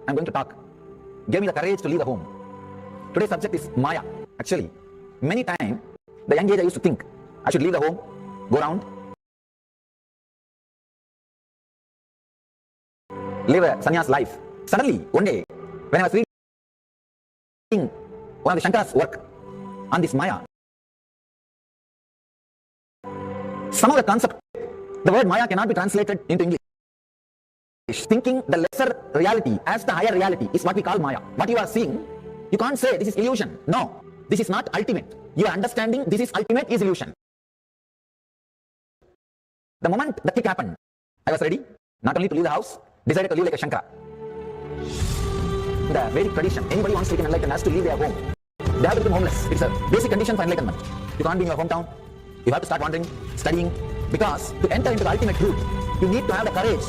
I'm going to talk gave me the courage to leave the home. Today's subject is Maya. Actually, many times, the young age I used to think I should leave the home, go around, live a sannyas life. Suddenly, one day, when I was reading one of the Shankara's work on this Maya, some of the concept, the word Maya cannot be translated into English. Thinking the lesser reality as the higher reality is what we call Maya. What you are seeing, you can't say this is illusion. No, this is not ultimate. Your understanding this is ultimate is illusion. The moment the kick happened, I was ready not only to leave the house, decided to live like a Shankara. In the Vedic tradition, anybody wants to become enlightened has to leave their home. They have to become homeless. It's a basic condition for enlightenment. You can't be in your hometown. You have to start wandering, studying, because to enter into the ultimate truth, you need to have the courage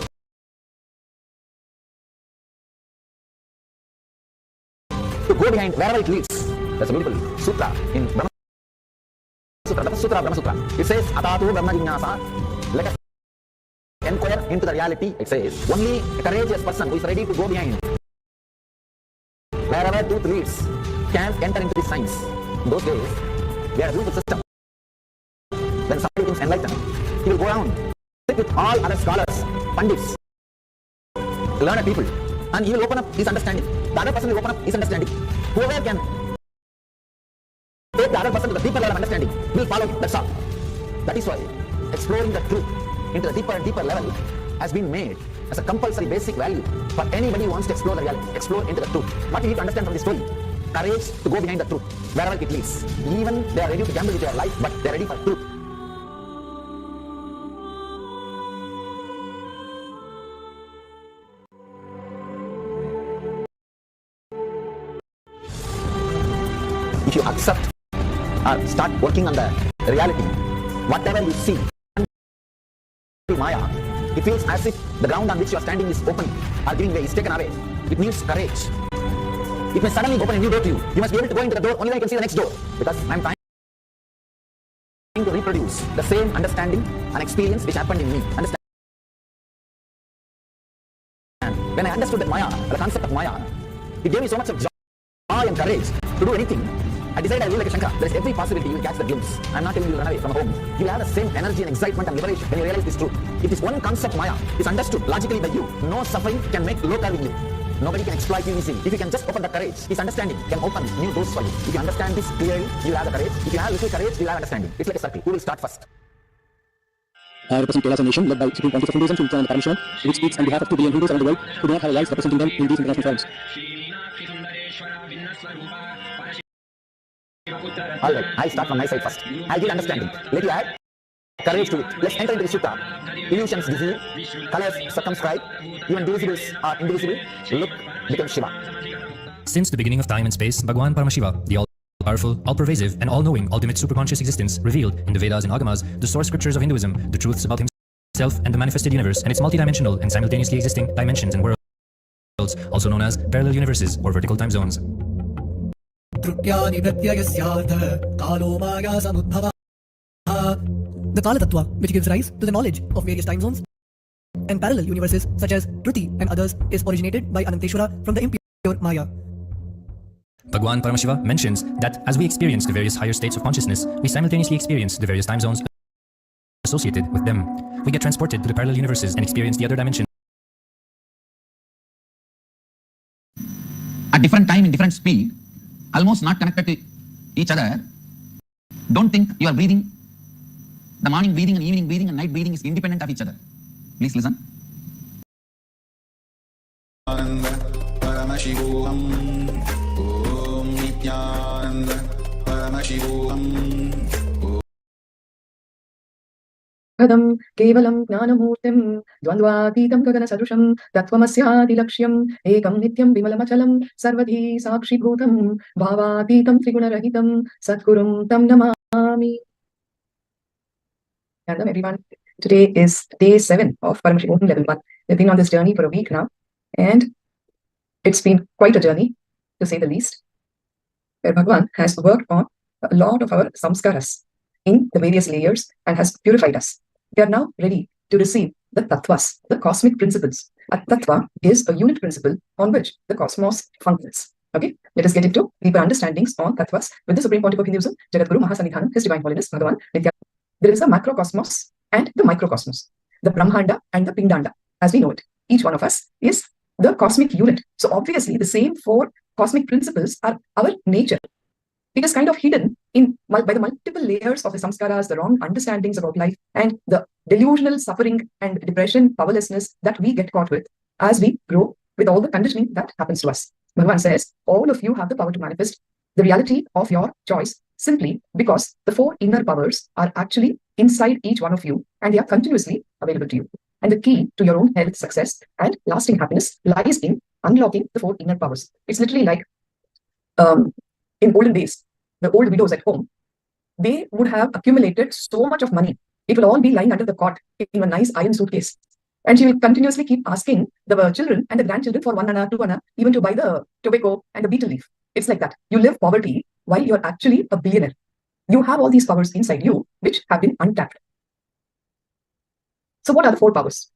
to go behind wherever it leads. There's a beautiful sutra in Brahma Sutra, Brahma Sutra. It says, Atatu Brahma Jignasa. Let us inquire into the reality. It says, only a courageous person who is ready to go behind wherever truth leads can enter into this science. In those days, we had a beautiful system. When somebody becomes enlightened, he will go around, sit with all other scholars, pandits, learned people, and he will open up his understanding. The other person will open up his understanding. Whoever can take the other person to the deeper level of understanding will follow him. That's all. That is why exploring the truth into the deeper and deeper level has been made as a compulsory basic value for anybody who wants to explore the reality, explore into the truth. What you need to understand from this story, courage to go behind the truth, wherever it leads. Even they are ready to gamble with their life, but they are ready for truth. If you accept or start working on the reality, whatever you see, Maya, it feels as if the ground on which you are standing is open or giving way, is taken away. It needs courage. It may suddenly open a new door to you. You must be able to go into the door only when you can see the next door. Because I'm trying to reproduce the same understanding and experience which happened in me. Understand? And when I understood that Maya, the concept of Maya, it gave me so much of joy and courage to do anything. I decided I will like a Shankara. There is every possibility you will catch the glimpse. I'm not telling you to run away from home. You will have the same energy and excitement and liberation when you realize this truth. If this one concept Maya is understood logically by you, no suffering can make low carving you. Nobody can exploit you easily. If you can just open the courage, this understanding can open new doors for you. If you understand this clearly, you will have the courage. If you have little courage, you will have understanding. It's like a circle. Who will start first? I represent Kailasa nation led by Supreme Pontiff of Hinduism, Nithyananda, Paramashivoham, which speaks on behalf of 2 billion Hindus around the world who do not have allies representing them in these international forums. Alright, I start from my side first. I give understanding. Let you add courage to it. Let's enter into the sutta. Illusions deceive, colors circumscribe, even divisibles are indivisible. Look becomes Shiva. Since the beginning of time and space, Bhagwan Paramashiva, the all-powerful, all-pervasive, and all-knowing ultimate superconscious existence, revealed in the Vedas and Agamas, the source scriptures of Hinduism, the truths about himself and the manifested universe and its multidimensional and simultaneously existing dimensions and worlds, also known as parallel universes or vertical time zones. The Kala Tattva, which gives rise to the knowledge of various time zones and parallel universes such as Truti and others, is originated by Ananteshwara from the impure Maya. Bhagwan Paramashiva mentions that as we experience the various higher states of consciousness, we simultaneously experience the various time zones associated with them. We get transported to the parallel universes and experience the other dimensions. At different time, in different speed, almost not connected to each other. Don't think you are breathing. The morning breathing and evening breathing and night breathing is independent of each other. Please listen. Paramashivoham Nithyananda Paramashivoham Padam Kevalam Gnanamurtim Dvandvatītam Gagana Sadrusham Tattvamasya Lakshyam Ekam Nityam Vimalamachalam Sarvadhi Sakshi Bhutam Bhavatītam Triguna-rahitam Satgurum Tam Namami. Welcome everyone. Today is day 7 of Paramashivoham Level 1. We've been on this journey for a week now, and it's been quite a journey, to say the least, where Bhagwan has worked on a lot of our samskaras in the various layers and has purified us. We are now ready to receive the tattvas, the cosmic principles, A tattva is a unit principle on which the cosmos functions. Okay, let us get into deeper understandings on tattvas with the Supreme Pontiff of Hinduism, Jagadguru Mahasannidhanam, His Divine Holiness Bhagavan Nithyananda. There is a macrocosmos and the microcosmos, the Brahmanda and the Pindanda, as we know it. Each one of us is the cosmic unit. So obviously the same four cosmic principles are our nature. It is kind of hidden by the multiple layers of the samskaras, the wrong understandings about life, and the delusional suffering and depression, powerlessness that we get caught with as we grow with all the conditioning that happens to us. Bhagavan says, all of you have the power to manifest the reality of your choice simply because the four inner powers are actually inside each one of you and they are continuously available to you. And the key to your own health, success, and lasting happiness lies in unlocking the four inner powers. It's literally like in olden days, the old widows at home, they would have accumulated so much of money. It will all be lying under the cot in a nice iron suitcase. And she will continuously keep asking the children and the grandchildren for 1 anna, 2 anna, even to buy the tobacco and the betel leaf. It's like that. You live poverty while you're actually a billionaire. You have all these powers inside you, which have been untapped. So what are the four powers?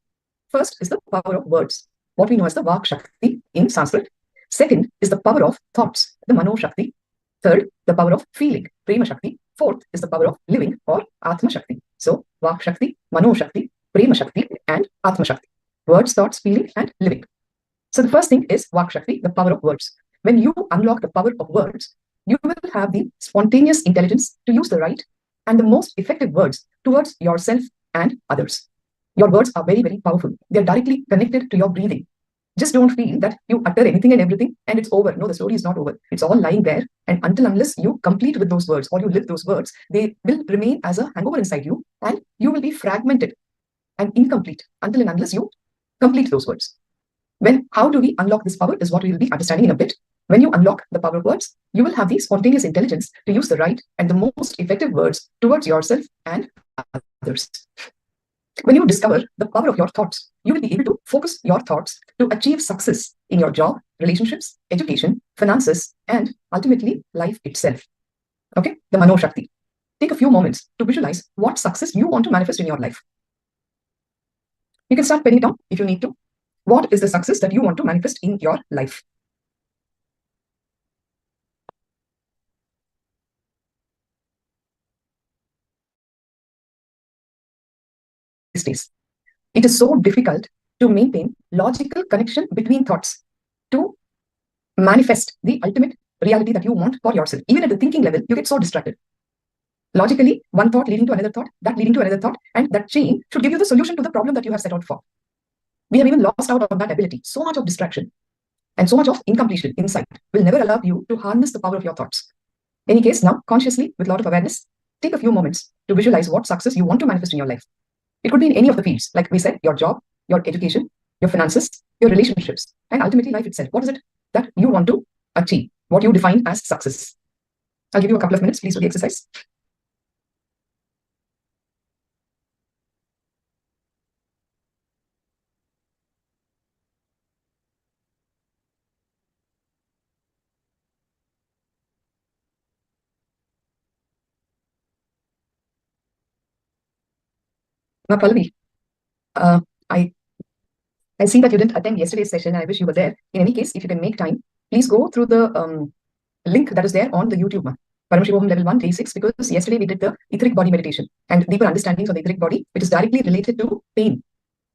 First is the power of words, what we know as the Vak Shakti in Sanskrit. Second is the power of thoughts, the Mano Shakti. Third, the power of feeling, Prema Shakti. Fourth is the power of living or Atma Shakti. So Vak Shakti, Mano Shakti, Prema Shakti, and Atma Shakti. Words, thoughts, feeling, and living. So the first thing is Vak Shakti, the power of words. When you unlock the power of words, you will have the spontaneous intelligence to use the right and the most effective words towards yourself and others. Your words are very, very powerful. They are directly connected to your breathing. Just don't feel that you utter anything and everything and it's over. No, the story is not over. It's all lying there. And unless you complete with those words or you live those words, they will remain as a hangover inside you and you will be fragmented and incomplete until and unless you complete those words. How do we unlock this power is what we will be understanding in a bit. When you unlock the power of words, you will have the spontaneous intelligence to use the right and the most effective words towards yourself and others. When you discover the power of your thoughts, you will be able to focus your thoughts to achieve success in your job, relationships, education, finances, and ultimately life itself. Okay, the Mano Shakti. Take a few moments to visualize what success you want to manifest in your life. You can start penning it down if you need to. What is the success that you want to manifest in your life? These days, it is so difficult to maintain logical connection between thoughts to manifest the ultimate reality that you want for yourself. Even at the thinking level, you get so distracted. Logically, one thought leading to another thought, that leading to another thought, and that chain should give you the solution to the problem that you have set out for. We have even lost out on that ability. So much of distraction and so much of incompletion inside will never allow you to harness the power of your thoughts. In any case, now, consciously, with a lot of awareness, take a few moments to visualize what success you want to manifest in your life. It could be in any of the fields, like we said, your job, your education, your finances, your relationships, and ultimately life itself. What is it that you want to achieve? What you define as success? I'll give you a couple of minutes. Please do the exercise. Now, Pallavi, I see that you didn't attend yesterday's session. I wish you were there. In any case, if you can make time, please go through the link that is there on the YouTube one. Paramashivoham Level-1 Day 6, because yesterday we did the etheric body meditation and deeper understandings of the etheric body, which is directly related to pain.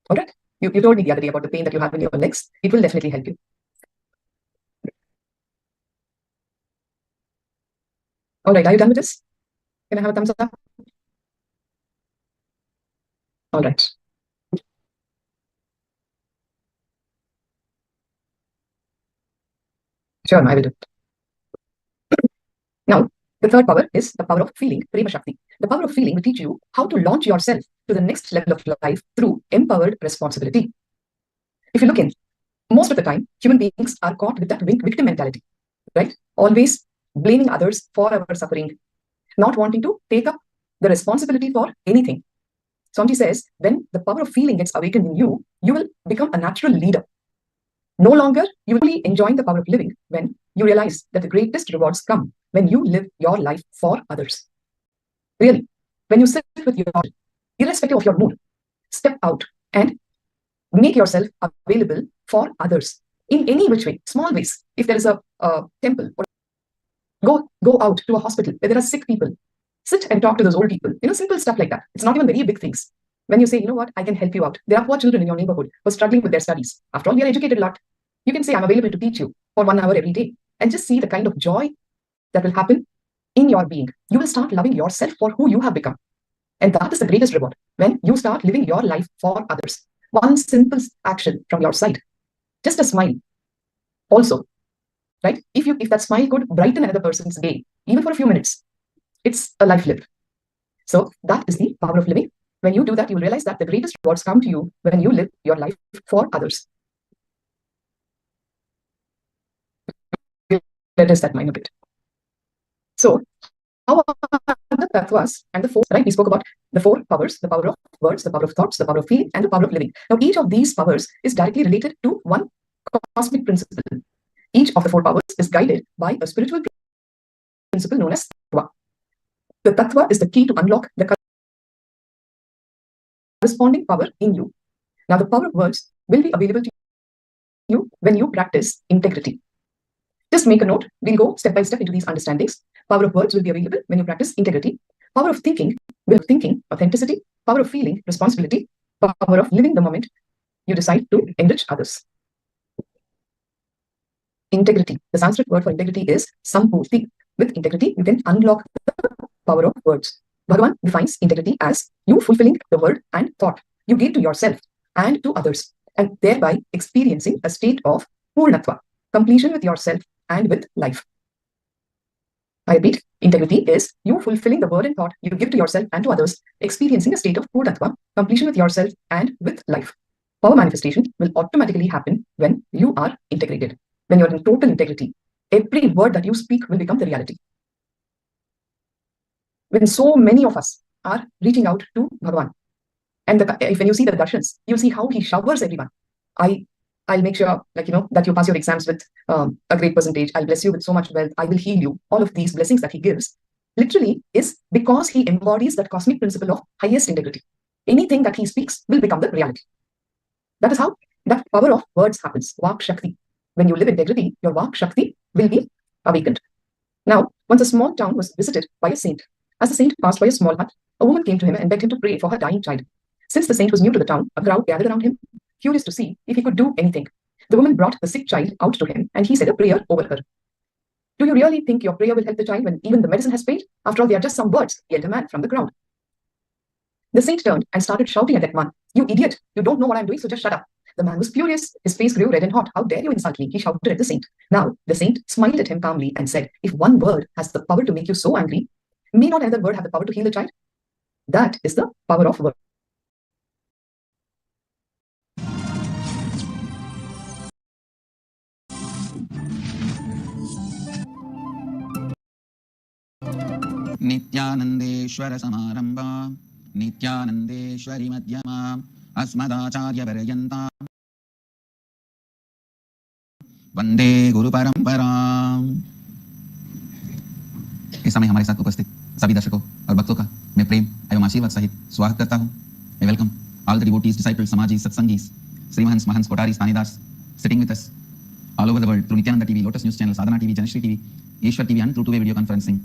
All right? You told me the other day about the pain that you have in your legs. It will definitely help you. All right, are you done with this? Can I have a thumbs up? All right. Sure, I will do it. Now, the third power is the power of feeling, Prema Shakti. The power of feeling will teach you how to launch yourself to the next level of life through empowered responsibility. If you look in, most of the time, human beings are caught with that victim mentality, right? Always blaming others for our suffering, not wanting to take up the responsibility for anything. Swamiji says, when the power of feeling gets awakened in you, you will become a natural leader. No longer you will be enjoying the power of living when you realize that the greatest rewards come when you live your life for others. Really, when you sit with your, irrespective of your mood, step out and make yourself available for others in any which way, small ways. If there is a temple, or go out to a hospital where there are sick people, sit and talk to those old people. Simple stuff like that. It's not even very big things. When you say, what, I can help you out. There are poor children in your neighborhood who are struggling with their studies. After all, we are educated a lot. You can say, I'm available to teach you for 1 hour every day, and just see the kind of joy that will happen in your being. You will start loving yourself for who you have become. And that is the greatest reward, when you start living your life for others. One simple action from your side, just a smile. Also, right? If that smile could brighten another person's day, even for a few minutes, it's a life lived. So that is the power of living. When you do that, you will realize that the greatest rewards come to you when you live your life for others. Let us that mind a bit. So, how are the tattvas and the four, right? We spoke about the four powers: the power of words, the power of thoughts, the power of feeling, and the power of living. Now, each of these powers is directly related to one cosmic principle. Each of the four powers is guided by a spiritual principle known as tattva. The tattva is the key to unlock the corresponding power in you. Now, the power of words will be available to you when you practice integrity. Just make a note. We'll go step by step into these understandings. Power of words will be available when you practice integrity. Power of thinking will be thinking, authenticity. Power of feeling, responsibility. Power of living the moment you decide to enrich others. Integrity. The Sanskrit word for integrity is sampurti. With integrity, you can unlock the power of words. Bhagavan defines integrity as you fulfilling the word and thought you gave to yourself and to others, and thereby experiencing a state of purnatva, completion with yourself and with life. I repeat, integrity is you fulfilling the word and thought you give to yourself and to others, experiencing a state of purnatva, completion with yourself and with life. Power manifestation will automatically happen when you are integrated. When you're in total integrity, every word that you speak will become the reality. When so many of us are reaching out to Bhagavan, and when you see the darshans, you'll see how he showers everyone. I'll make sure, that you pass your exams with a great percentage. I'll bless you with so much wealth. I will heal you. All of these blessings that he gives literally is because he embodies that cosmic principle of highest integrity. Anything that he speaks will become the reality. That is how that power of words happens. Vak Shakti. When you live in integrity, your Vak Shakti will be awakened. Now, once a small town was visited by a saint. As the saint passed by a small hut, a woman came to him and begged him to pray for her dying child. Since the saint was new to the town, a crowd gathered around him, curious to see if he could do anything. The woman brought the sick child out to him, and he said a prayer over her. Do you really think your prayer will help the child when even the medicine has failed? After all, they are just some words, yelled a man from the crowd. The saint turned and started shouting at that man. You idiot! You don't know what I'm doing, so just shut up. The man was furious. His face grew red and hot. How dare you insult me? He shouted at the saint. Now, the saint smiled at him calmly and said, if one word has the power to make you so angry, may not another word have the power to heal the child? That is the power of word. Nithyanandeshwara samarambha Nithyanandeshwari madhyama Asmadacharya paryanta Vande Guru Paramparam. इस समय हमारे साथ उपस्थित सभी दर्शकों और भक्तों का मैं प्रेम एवं आशीर्वाद सहित स्वागत करता हूं. मैं welcome all the devotees, disciples, samajis, satsangis, Srimahans, Mahans, Kotaris, Tanidas sitting with us all over the world through Nithyananda TV, Lotus News Channel, Sadhana TV, Janashri TV, Ishwar TV and through two-way video conferencing,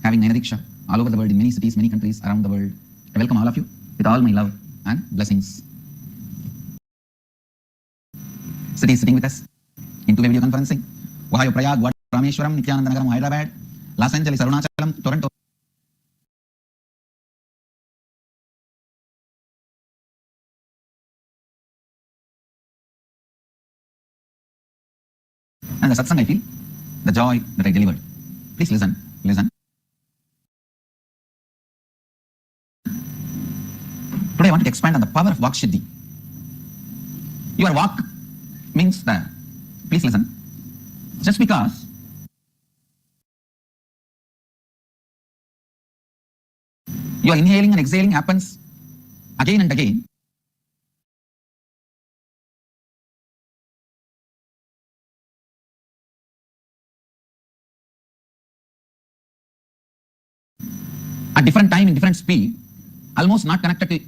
having Nayana all over the world in many cities, many countries around the world. I welcome all of you with all my love and blessings. Cities sitting with us in two-way video conferencing, Ohio, Prayag, Rameshwaram, Nithyananda Nagaram, Hyderabad, Los Angeles, Arunachalam, Toronto. And the satsang I feel, the joy that I delivered. Please listen, listen. Today I want to expand on the power of Vak Siddhi. Your Vak means that, please listen, just because your inhaling and exhaling happens again and again, at different time, in different speed, almost not connected to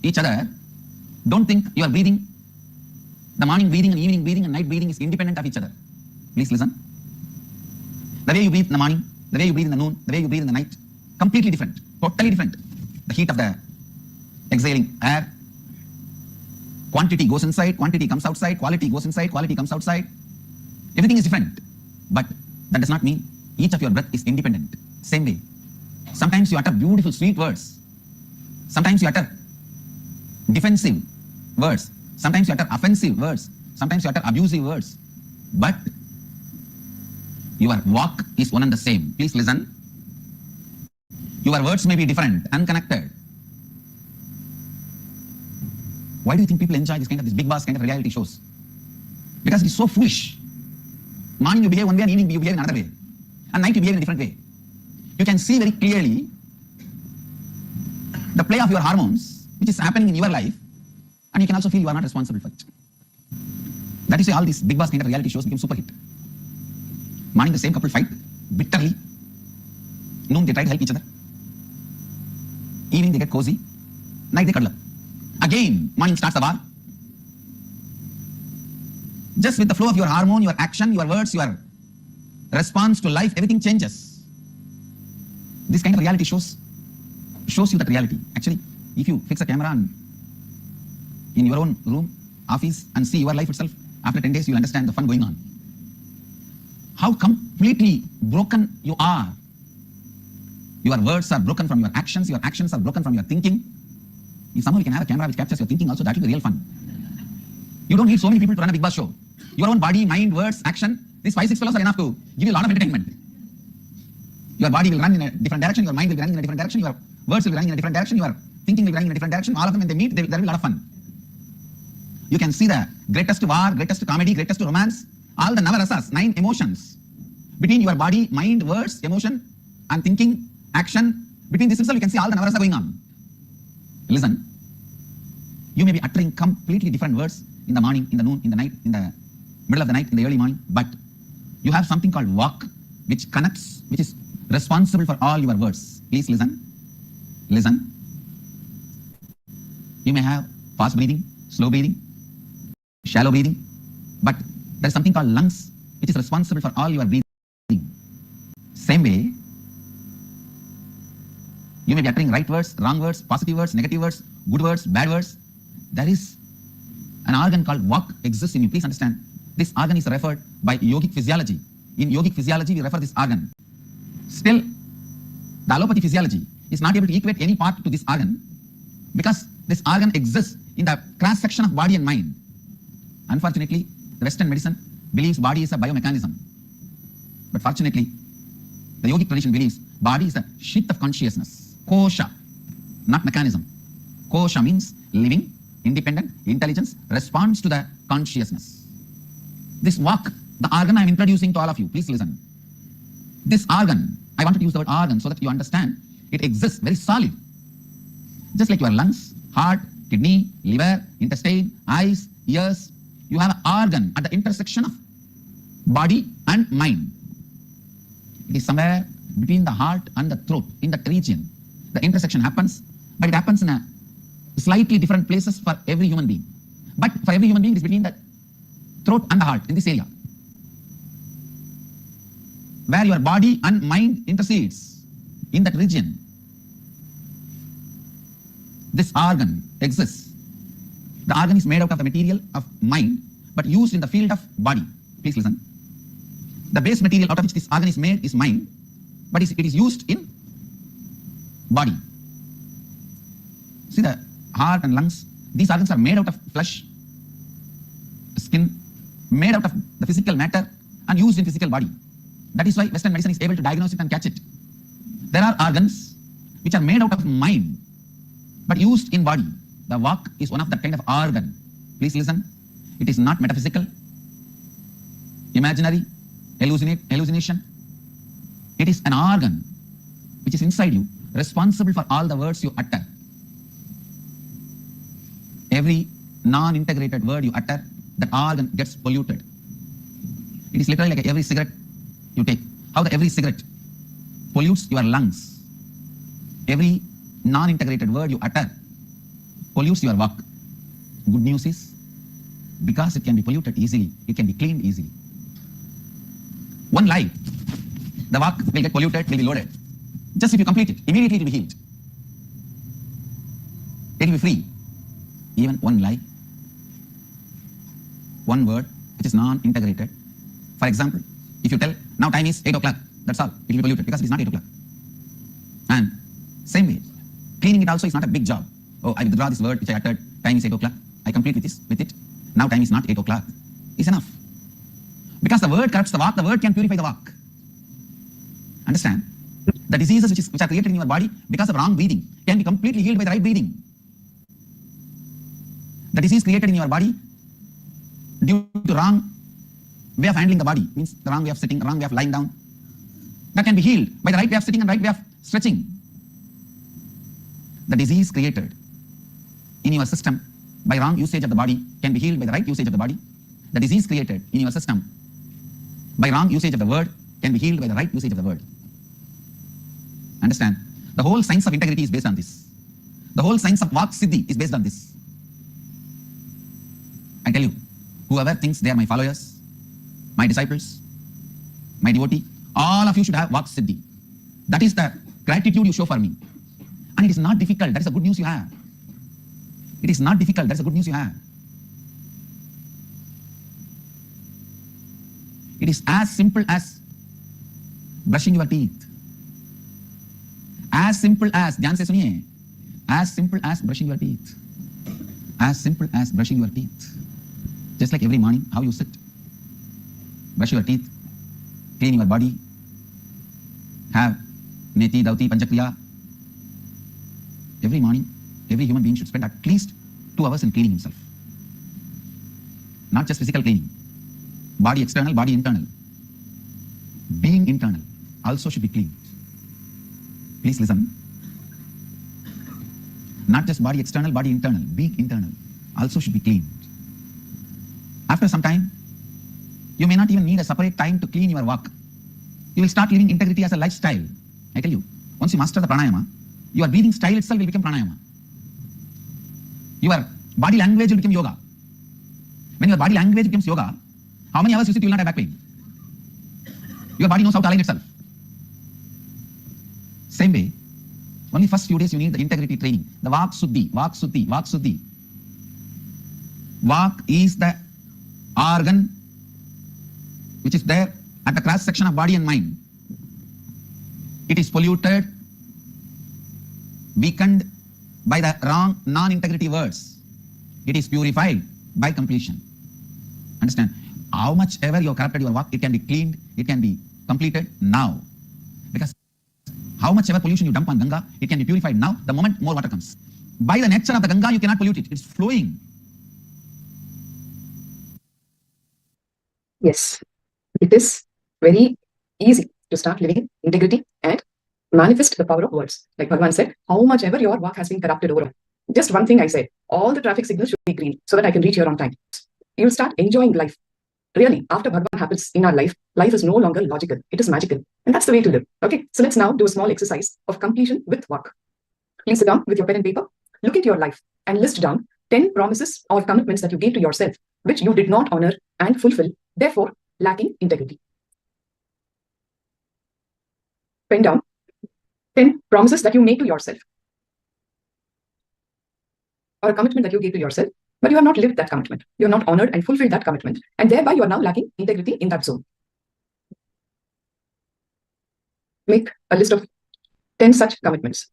each other. Don't think you are breathing The morning breathing and evening breathing and night breathing is independent of each other. Please listen. The way you breathe in the morning, the way you breathe in the noon, the way you breathe in the night, completely different, totally different. The heat of the exhaling air, quantity goes inside, quantity comes outside, quality goes inside, quality comes outside. Everything is different. But that does not mean each of your breath is independent. Same way. Sometimes you utter beautiful, sweet words. Sometimes you utter defensive words. Sometimes you utter offensive words. Sometimes you utter abusive words. But your walk is one and the same. Please listen. Your words may be different, unconnected. Why do you think people enjoy this big boss kind of reality shows? Because it is so foolish. Morning you behave one way and evening you behave in another way. And night you behave in a different way. You can see very clearly the play of your hormones, which is happening in your life, and you can also feel you are not responsible for it. That is why all these big boss kind of reality shows became super hit. Morning the same couple fight bitterly. Noon they try to help each other. Evening they get cozy. Night they cuddle up. Again, morning starts the war. Just with the flow of your hormone, your action, your words, your response to life, everything changes. This kind of reality shows you that reality. Actually, if you fix a camera in your own room, office, and see your life itself, after 10 days you'll understand the fun going on. How completely broken you are. Your words are broken from your actions are broken from your thinking. If somehow you can have a camera which captures your thinking also, that will be real fun. You don't need so many people to run a big boss show. Your own body, mind, words, action, these 5-6 fellows are enough to give you a lot of entertainment. Your body will run in a different direction, your mind will be running in a different direction, your words will be running in a different direction, your thinking will be running in a different direction. All of them, when they meet, there will be a lot of fun. You can see the greatest war, greatest comedy, greatest romance, all the navarasas, 9 emotions. Between your body, mind, words, emotion, and thinking, action, between this itself you can see all the navarasa going on. Listen. You may be uttering completely different words in the morning, in the noon, in the night, in the middle of the night, in the early morning, but you have something called walk, which connects, which is responsible for all your words. Please listen. Listen. You may have fast breathing, slow breathing, shallow breathing, but there is something called lungs, which is responsible for all your breathing. Same way, you may be uttering right words, wrong words, positive words, negative words, good words, bad words. There is an organ called walk exists in you. Please understand. This organ is referred by yogic physiology. In yogic physiology, we refer this organ. Still, the allopathy physiology is not able to equate any part to this organ because this organ exists in the cross section of body and mind. Unfortunately, the Western medicine believes body is a biomechanism. But fortunately, the yogic tradition believes body is a sheath of consciousness. Kosha, not mechanism. Kosha means living, independent, intelligence, responds to the consciousness. This walk, the organ I am introducing to all of you, please listen. This organ, I wanted to use the word organ so that you understand, it exists very solid. Just like your lungs, heart, kidney, liver, intestine, eyes, ears, you have an organ at the intersection of body and mind. It is somewhere between the heart and the throat, in that region. The intersection happens, but it happens in a slightly different places for every human being. But for every human being, it is between the throat and the heart, in this area. Where your body and mind intercedes, in that region. This organ exists. The organ is made out of the material of mind, but used in the field of body. Please listen. The base material out of which this organ is made is mind, but it is used in body. See the heart and lungs, these organs are made out of flesh, skin, made out of the physical matter and used in physical body. That is why Western medicine is able to diagnose it and catch it. There are organs which are made out of mind, but used in body. The walk is one of that kind of organ. Please listen. It is not metaphysical, imaginary, hallucination. It is an organ which is inside you, responsible for all the words you utter. Every non-integrated word you utter, that organ gets polluted. It is literally like every cigarette you take. How every cigarette pollutes your lungs. Every non-integrated word you utter pollutes your walk. Good news is, Because it can be polluted easily, it can be cleaned easily. One lie, the vak will get polluted, will be loaded. Just if you complete it, immediately it will be healed. It will be free. Even one lie, one word which is non-integrated. For example, if you tell, now time is 8 o'clock, that's all, it will be polluted because it is not 8 o'clock. And same way, cleaning it also is not a big job. Oh, I withdraw this word which I uttered, time is 8 o'clock, I complete with it. Now time is not 8 o'clock. It's enough. Because the word corrupts the vak, the word can purify the vak. Understand? The diseases which are created in your body because of wrong breathing can be completely healed by the right breathing. The disease created in your body due to wrong way of handling the body, means the wrong way of sitting, wrong way of lying down, that can be healed by the right way of sitting and right way of stretching. The disease created in your system by wrong usage of the body can be healed by the right usage of the body. The disease created in your system by wrong usage of the word can be healed by the right usage of the word. Understand? The whole science of integrity is based on this. The whole science of vak siddhi is based on this. I tell you, whoever thinks they are my followers, my disciples, my devotee, all of you should have vak siddhi. That is the gratitude you show for me. And it is not difficult. That is the good news you have. It is not difficult. That is the good news you have. It is as simple as brushing your teeth. As simple as, dhyan se suniye, as simple as brushing your teeth. As simple as brushing your teeth. Just like every morning, how you sit. Brush your teeth, clean your body, have neti, dauti, panchakriya. Every morning, every human being should spend at least 2 hours in cleaning himself. Not just physical cleaning. Body external, body internal. Being internal also should be cleaned. Please listen. Not just body external, body internal. Being internal also should be cleaned. After some time, you may not even need a separate time to clean your vak. You will start living integrity as a lifestyle. I tell you, once you master the pranayama, your breathing style itself will become pranayama. Your body language will become yoga. When your body language becomes yoga, how many hours you sit, you will not have back pain. Your body knows how to align itself. Same way, only first few days you need the integrity training. The vak suddhi, vak suddhi, vak suddhi. Vak is the organ which is there at the cross section of body and mind. It is polluted, weakened by the wrong non-integrity words. It is purified by completion. Understand? How much ever you have corrupted your vak, it can be cleaned, it can be completed now. Because how much ever pollution you dump on Ganga, it can be purified now, the moment more water comes. By the nature of the Ganga, you cannot pollute it. It's flowing. Yes, it is very easy to start living in integrity and manifest the power of words. Like Bhagavan said, how much ever your vak has been corrupted overall. Just one thing I said, all the traffic signals should be green so that I can reach here on time. You'll start enjoying life. Really, after Bhagavan happens in our life, life is no longer logical. It is magical. And that's the way to live. Okay, so let's now do a small exercise of completion with vak. Please sit down with your pen and paper. Look into your life and list down 10 promises or commitments that you gave to yourself, which you did not honor and fulfill, therefore lacking integrity. Pen down 10 promises that you made to yourself or a commitment that you gave to yourself, but you have not lived that commitment. You have not honored and fulfilled that commitment. And thereby you are now lacking integrity in that zone. Make a list of 10 such commitments.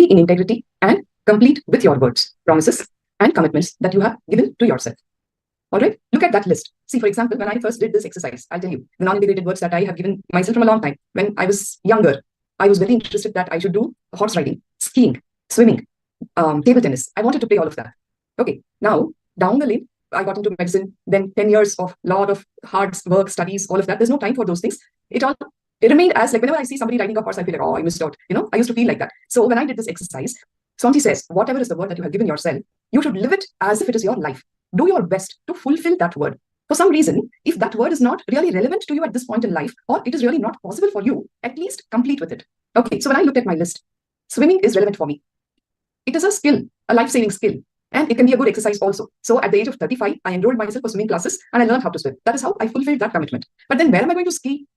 in integrity and complete with your words, promises, and commitments that you have given to yourself. All right, look at that list. See, for example, when I first did this exercise, I'll tell you the non-integrated words that I have given myself from a long time. When I was younger, I was very interested that I should do horse riding, skiing, swimming, table tennis. I wanted to play all of that. Okay, now down the lane, I got into medicine, then 10 years of lot of hard work, studies, all of that. There's no time for those things. It remained as like whenever I see somebody riding a horse, I feel like, oh, I missed out. I used to feel like that. So when I did this exercise, Swamiji says, whatever is the word that you have given yourself, you should live it as if it is your life. Do your best to fulfill that word. For some reason, if that word is not really relevant to you at this point in life, or it is really not possible for you, at least complete with it. Okay, so when I looked at my list, swimming is relevant for me. It is a skill, a life-saving skill. And it can be a good exercise also. So at the age of 35, I enrolled myself for swimming classes and I learned how to swim. That is how I fulfilled that commitment. But then where am I going to ski?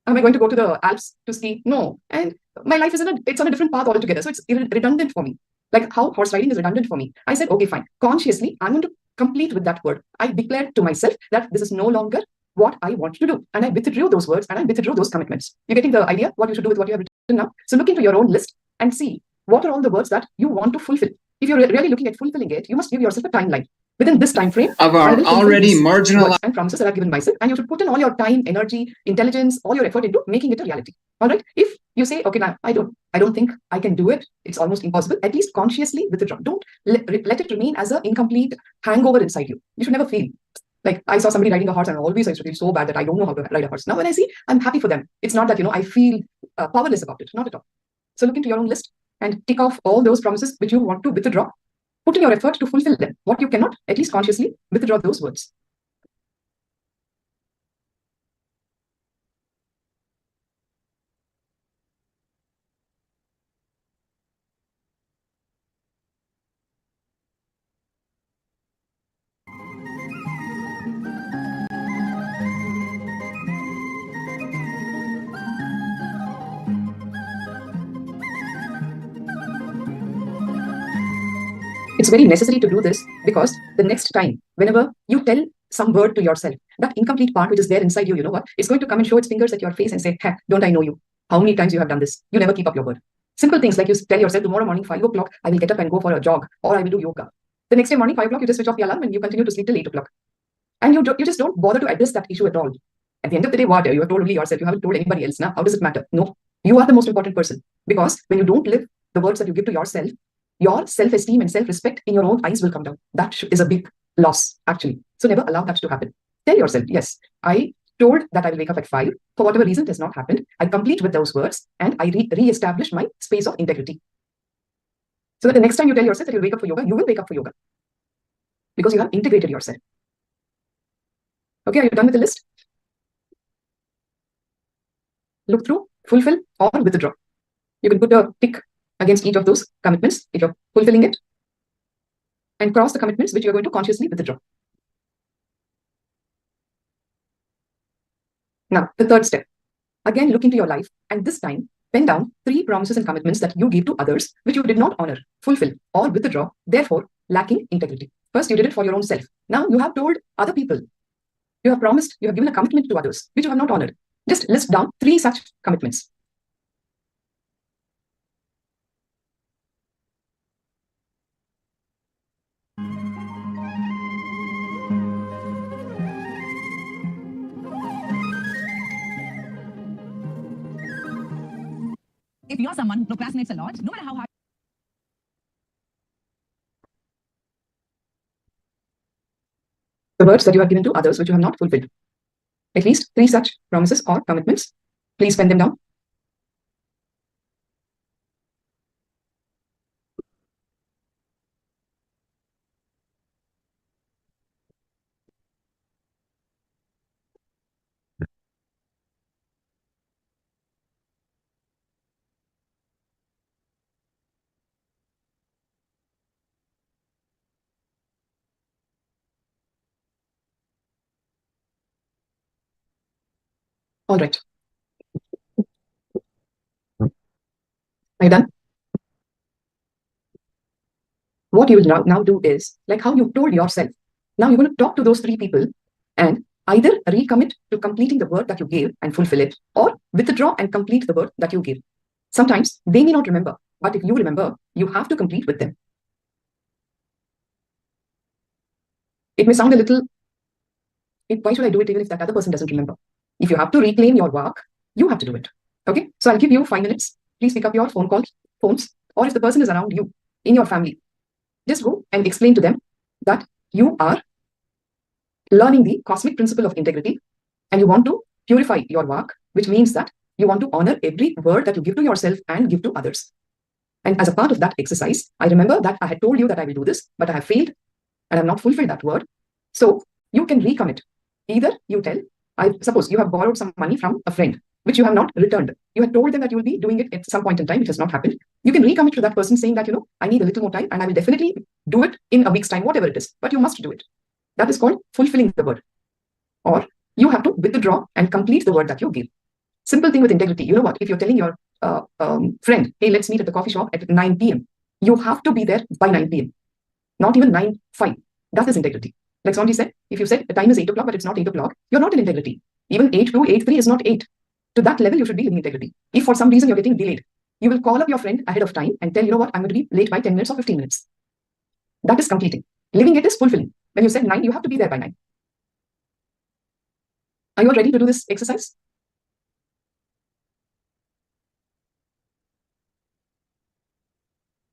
Am I going to go to the Alps to ski? No. And my life is it's on a different path altogether. So it's redundant for me. Like how horse riding is redundant for me. I said, okay, fine. Consciously, I'm going to complete with that word. I declared to myself that this is no longer what I want to do. And I withdrew those words and I withdrew those commitments. You're getting the idea what you should do with what you have written now? So look into your own list and see what are all the words that you want to fulfill. If you're really looking at fulfilling it, you must give yourself a timeline. Within this time frame, of our already marginalized and promises that I've given myself, and you should put in all your time, energy, intelligence, all your effort into making it a reality. All right. If you say, okay, now I don't think I can do it, it's almost impossible, at least consciously withdraw. Don't let it remain as an incomplete hangover inside you. You should never feel like I saw somebody riding a horse and always I used to feel so bad that I don't know how to ride a horse. Now when I see, I'm happy for them. It's not that, I feel powerless about it. Not at all. So look into your own list and tick off all those promises which you want to withdraw. Put in your effort to fulfill them. What you cannot, at least consciously withdraw those words. It's very necessary to do this because the next time, whenever you tell some word to yourself, that incomplete part which is there inside you, you know what? It's going to come and show its fingers at your face and say, hey, don't I know you? How many times you have done this? You never keep up your word. Simple things like you tell yourself tomorrow morning, 5 o'clock, I will get up and go for a jog, or I will do yoga. The next day morning, 5 o'clock, you just switch off the alarm and you continue to sleep till 8 o'clock. And you just don't bother to address that issue at all. At the end of the day, what? You have told only yourself. You haven't told anybody else. Now, how does it matter? No, you are the most important person. Because when you don't live the words that you give to yourself, your self-esteem and self-respect in your own eyes will come down. That is a big loss, actually. So never allow that to happen. Tell yourself, yes, I told that I will wake up at 5. For whatever reason, it has not happened. I complete with those words and I re-establish my space of integrity. So that the next time you tell yourself that you'll wake up for yoga, you will wake up for yoga. Because you have integrated yourself. Okay, are you done with the list? Look through, fulfill, or withdraw. You can put a tick against each of those commitments if you're fulfilling it, and cross the commitments which you're going to consciously withdraw. Now, the third step. Again, look into your life, and this time, pen down 3 promises and commitments that you gave to others which you did not honor, fulfill, or withdraw, therefore lacking integrity. First, you did it for your own self. Now, you have told other people. You have promised, you have given a commitment to others which you have not honored. Just list down 3 such commitments. If you're someone who procrastinates a lot, no matter how hard the words that you have given to others which you have not fulfilled. At least 3 such promises or commitments. Please pen them down. All right. Are you done? What you will now do is, like how you told yourself, now you're going to talk to those 3 people and either recommit to completing the word that you gave and fulfill it, or withdraw and complete the word that you gave. Sometimes they may not remember, But if you remember, you have to complete with them. It may sound a little, why should I do it even if that other person doesn't remember? If you have to reclaim your work, you have to do it. Okay, so I'll give you 5 minutes. Please pick up your phones, or if the person is around you in your family, just go and explain to them that you are learning the cosmic principle of integrity and you want to purify your work, which means that you want to honor every word that you give to yourself and give to others. And as a part of that exercise, I remember that I had told you that I will do this, but I have failed and I have not fulfilled that word. So you can recommit. Either you tell, I suppose you have borrowed some money from a friend, which you have not returned. You had told them that you will be doing it at some point in time, which has not happened. You can recommit to that person saying that, I need a little more time and I will definitely do it in a week's time, whatever it is, but you must do it. That is called fulfilling the word. Or you have to withdraw and complete the word that you give. Simple thing with integrity. You know what? If you're telling your friend, hey, let's meet at the coffee shop at 9 p.m., you have to be there by 9 p.m. Not even 9:05. That is integrity. Like Swami said, if you said the time is 8 o'clock, but it's not 8 o'clock, you're not in integrity. Even 8:2, 8:3 is not 8. To that level, you should be in integrity. If for some reason you're getting delayed, you will call up your friend ahead of time and tell, I'm going to be late by 10 minutes or 15 minutes. That is completing. Living it is fulfilling. When you said 9, you have to be there by 9. Are you all ready to do this exercise?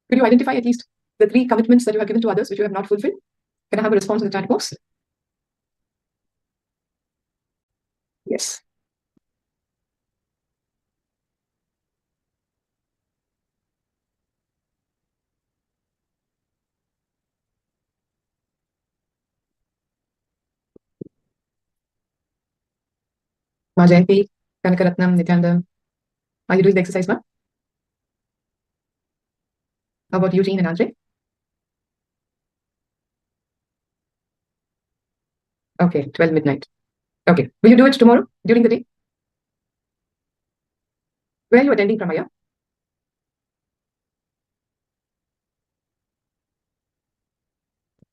Could you identify at least the 3 commitments that you have given to others which you have not fulfilled? Can I have a response in the chat box? Yes. Ma Jayanti, Kanakaratnam, Nithyananda. Are you doing the exercise, ma? How about Eugene and Andre? Okay, 12 midnight. Okay, will you do it tomorrow during the day? Where are you attending from, Aya?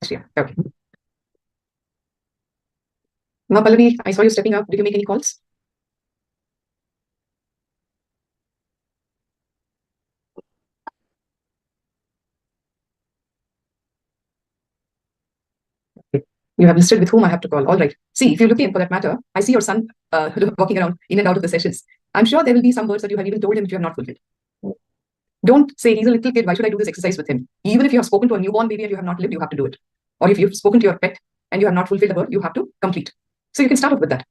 Okay. Ma Pallavi, I saw you stepping up. Did you make any calls? Okay. You have listed with whom I have to call. All right. See, if you're looking for that matter, I see your son walking around in and out of the sessions. I'm sure there will be some words that you have even told him which you have not fulfilled. Don't say he's a little kid. Why should I do this exercise with him? Even if you have spoken to a newborn baby and you have not lived, you have to do it. Or if you've spoken to your pet and you have not fulfilled a word, you have to complete. So you can start off with that.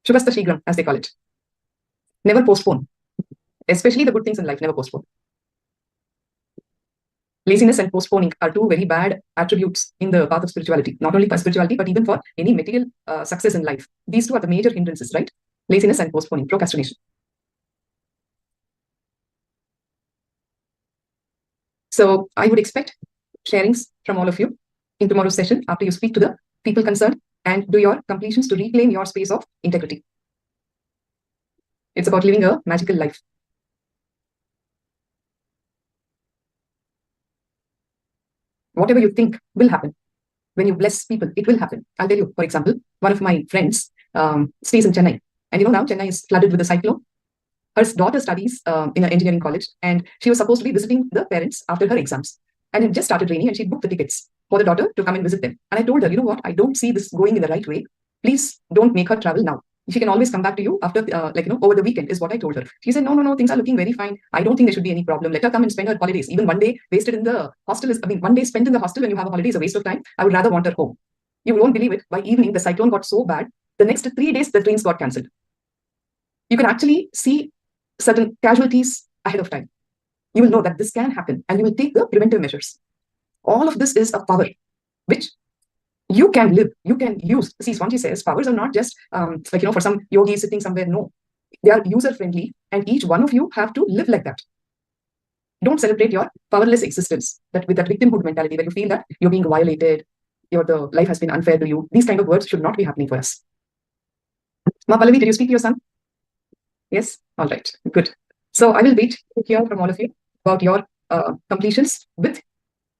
Shubhasta Shigram, as they call it. Never postpone. Especially the good things in life, never postpone. Laziness and postponing are 2 very bad attributes in the path of spirituality. Not only for spirituality, but even for any material success in life. These 2 are the major hindrances, right? Laziness and postponing, procrastination. So I would expect sharings from all of you in tomorrow's session after you speak to the people concerned and do your completions to reclaim your space of integrity. It's about living a magical life. Whatever you think will happen. When you bless people, it will happen. I'll tell you, for example, one of my friends stays in Chennai. And now Chennai is flooded with a cyclone. Her daughter studies in an engineering college, and she was supposed to be visiting the parents after her exams. And it just started raining, and she booked the tickets for the daughter to come and visit them. And I told her, what? I don't see this going in the right way. Please don't make her travel now. She can always come back to you after, over the weekend is what I told her. She said, no, things are looking very fine. I don't think there should be any problem. Let her come and spend her holidays. Even one day wasted in the hostel one day spent in the hostel when you have a holiday is a waste of time. I would rather want her home. You won't believe it. By evening, the cyclone got so bad. The next 3 days, the trains got cancelled. You can actually see certain casualties ahead of time. You will know that this can happen and you will take the preventive measures. All of this is a power which you can live, you can use. See, Swamiji says powers are not just for some yogi sitting somewhere. No, they are user-friendly and each one of you have to live like that. Don't celebrate your powerless existence with that victimhood mentality where you feel that you're being violated, the life has been unfair to you. These kind of words should not be happening for us. Ma Pallavi, did you speak to your son? Yes? All right. Good. So I will wait to hear from all of you about your completions with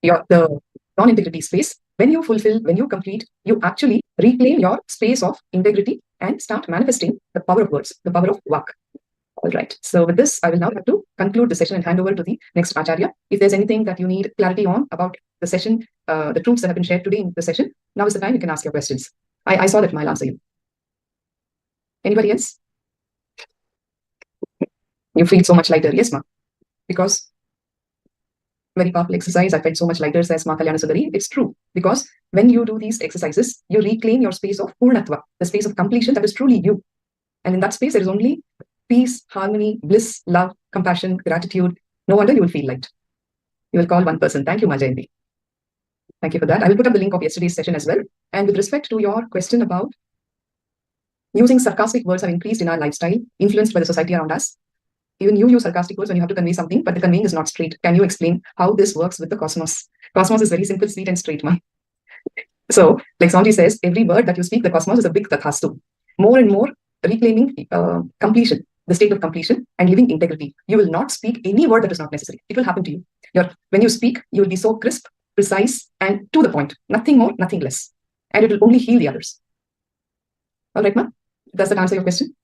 the non-integrity space. When you fulfill, when you complete, you actually reclaim your space of integrity and start manifesting the power of words, the power of vak. All right. So with this, I will now have to conclude the session and hand over to the next Acharya. If there's anything that you need clarity on about the session, the truths that have been shared today in the session, now is the time you can ask your questions. I saw that I'll answer you. Anybody else? You feel so much lighter. Yes, ma. Because very powerful exercise. I felt so much lighter, says Ma Kalyana Sundari. It's true. Because when you do these exercises, you reclaim your space of Purnatva, the space of completion that is truly you. And in that space, there is only peace, harmony, bliss, love, compassion, gratitude. No wonder you will feel light. You will call one person. Thank you, Majayanti. Thank you for that. I will put up the link of yesterday's session as well. And with respect to your question about using sarcastic words have increased in our lifestyle, influenced by the society around us. Even you use sarcastic words when you have to convey something, but the conveying is not straight. Can you explain how this works with the cosmos? Cosmos is very simple, sweet, and straight, man. So, like Swamiji says, every word that you speak, the cosmos is a big tathastu. More and more reclaiming completion, the state of completion, and living integrity. You will not speak any word that is not necessary. It will happen to you. When you speak, you will be so crisp, precise, and to the point. Nothing more, nothing less. And it will only heal the others. All right, ma'am? Does that answer your question?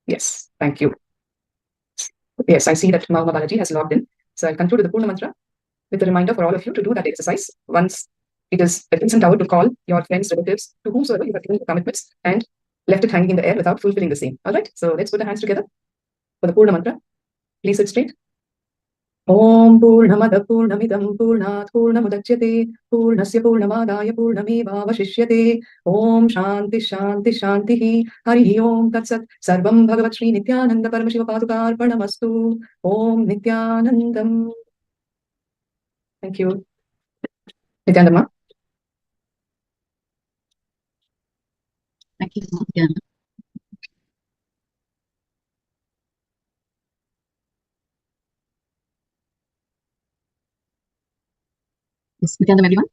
Yes, thank you. Yes, I see that Mauma Balaji has logged in. So I'll conclude with the Purna Mantra with a reminder for all of you to do that exercise once it is a decent hour to call your friends, relatives, to whomsoever you have given the commitments and left it hanging in the air without fulfilling the same. All right, so let's put the hands together for the Purna Mantra. Please sit straight. Om Purnamada Purnamidam Purnat Purnamudachyate Purnasya Purnamadaya Purnamevavashishyate Om Shanti Shanti Shanti Hari Om Tatsat Sarvam Bhagavat Shri Nithyananda Paramashiva Padukarpanamastu Om Nithyanandam. Thank you. Nithyananda. Thank you again. Yes, Nithyanandam, everyone.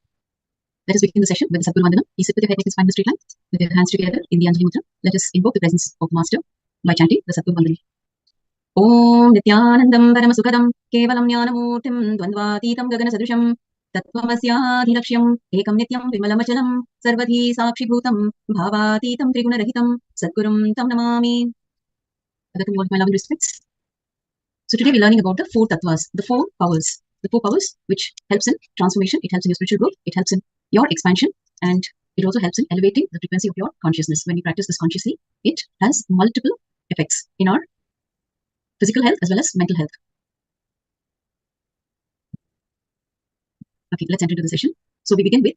Let us begin the session with the Sadguru Vandanam. Please sit with your head neck and spine in a straight line, with your hands together in the Anjali Mudra. Let us invoke the presence of the Master by chanting the Sadguru Vandanam. Om Nithyanandam Paramasukadam Kevalam Jnanamurtim Dvandvatitam Gagana Sadrusham Tattvamasyaadhilaksham Ekam Nityam Vimalamachalam Sarvadhi Sakshibhutam Bhavatitam Triguna-rahitam Sadgurum Tam Namami. Welcome you all, my love and respects. So today we're learning about the four tattvas, the four powers. The four powers which helps in transformation, it helps in your spiritual growth, it helps in your expansion, and it also helps in elevating the frequency of your consciousness. When we practice this consciously, it has multiple effects in our physical health as well as mental health. Okay, let's enter into the session. So we begin with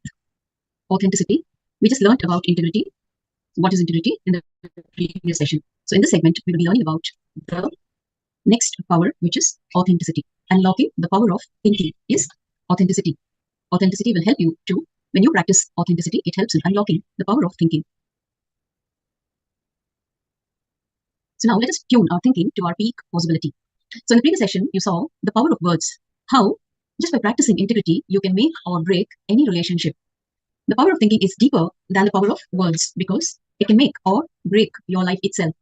authenticity. We just learned about integrity. What is integrity in the previous session? So in this segment, we will be learning about the next power, which is authenticity. Unlocking the power of thinking is authenticity. Authenticity will help you to, when you practice authenticity, it helps in unlocking the power of thinking. So now let us tune our thinking to our peak possibility. So in the previous session, you saw the power of words. How, just by practicing integrity, you can make or break any relationship. The power of thinking is deeper than the power of words because it can make or break your life itself.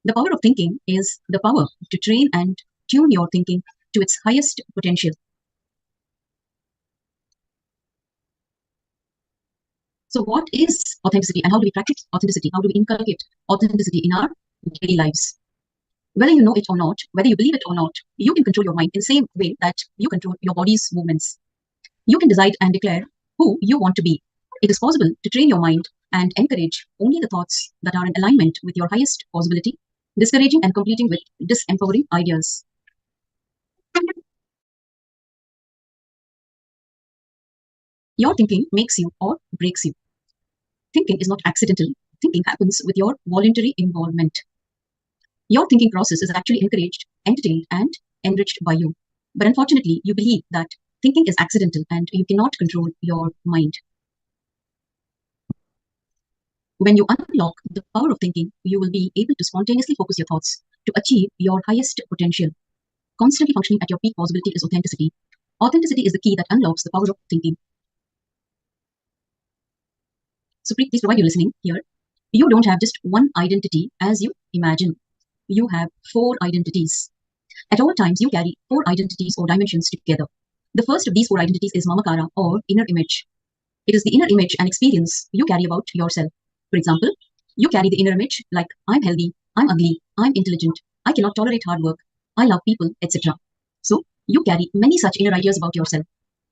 The power of thinking is the power to train and tune your thinking to its highest potential. So what is authenticity and how do we practice authenticity? How do we inculcate authenticity in our daily lives? Whether you know it or not, whether you believe it or not, you can control your mind in the same way that you control your body's movements. You can decide and declare who you want to be. It is possible to train your mind and encourage only the thoughts that are in alignment with your highest possibility, discouraging and completing with disempowering ideas. Your thinking makes you or breaks you. Thinking is not accidental. Thinking happens with your voluntary involvement. Your thinking process is actually encouraged, entertained, and enriched by you. But unfortunately, you believe that thinking is accidental and you cannot control your mind. When you unlock the power of thinking, you will be able to spontaneously focus your thoughts to achieve your highest potential. Constantly functioning at your peak possibility is authenticity. Authenticity is the key that unlocks the power of thinking. So please provide your listening here. You don't have just one identity as you imagine. You have four identities. At all times, you carry four identities or dimensions together. The first of these four identities is Mamakara or inner image. It is the inner image and experience you carry about yourself. For example, You carry the inner image like I'm healthy, I'm ugly, I'm intelligent, I cannot tolerate hard work, I love people, etc. So you carry many such inner ideas about yourself.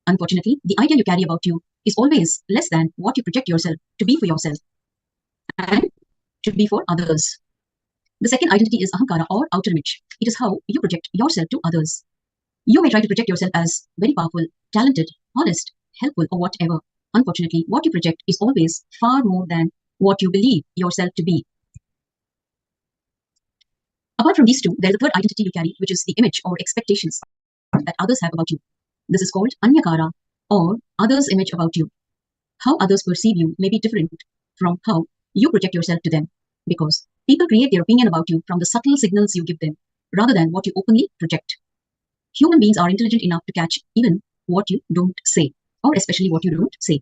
Unfortunately, the idea you carry about you is always less than what you project yourself to be for yourself and to be for others. The second identity is ahankara or outer image. It is how you project yourself to others. You may try to project yourself as very powerful, talented, honest, helpful, or whatever. Unfortunately, what you project is always far more than what you believe yourself to be. Apart from these two, there is a third identity you carry, which is the image or expectations that others have about you. This is called anyakara or others' image about you. How others perceive you may be different from how you project yourself to them, because people create their opinion about you from the subtle signals you give them, rather than what you openly project. Human beings are intelligent enough to catch even what you don't say, or especially what you don't say.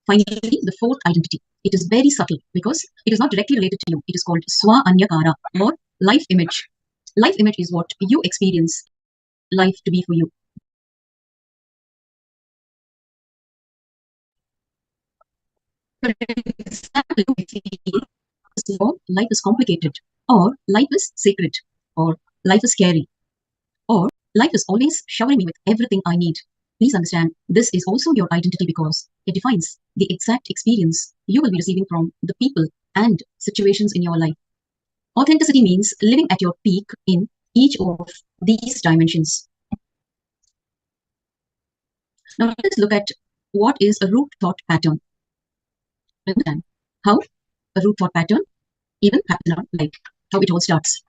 Finally, the fourth identity. It is very subtle because it is not directly related to you. It is called swa anyakara or life image. Life image is what you experience life to be for you. For example, we feel life is complicated, or life is sacred, or life is scary, or life is always showering me with everything I need. Please understand, this is also your identity because it defines the exact experience you will be receiving from the people and situations in your life. Authenticity means living at your peak in each of these dimensions. Now let's look at what is a root thought pattern. Understand how a root thought pattern even happens, like how it all starts.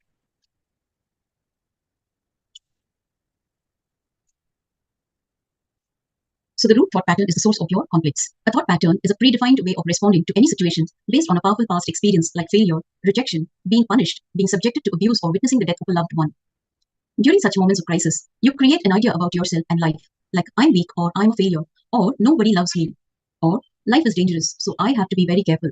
So the root thought pattern is the source of your conflicts. A thought pattern is a predefined way of responding to any situation based on a powerful past experience like failure, rejection, being punished, being subjected to abuse, or witnessing the death of a loved one. During such moments of crisis, you create an idea about yourself and life, like I'm weak, or I'm a failure, or nobody loves me, or life is dangerous, so I have to be very careful.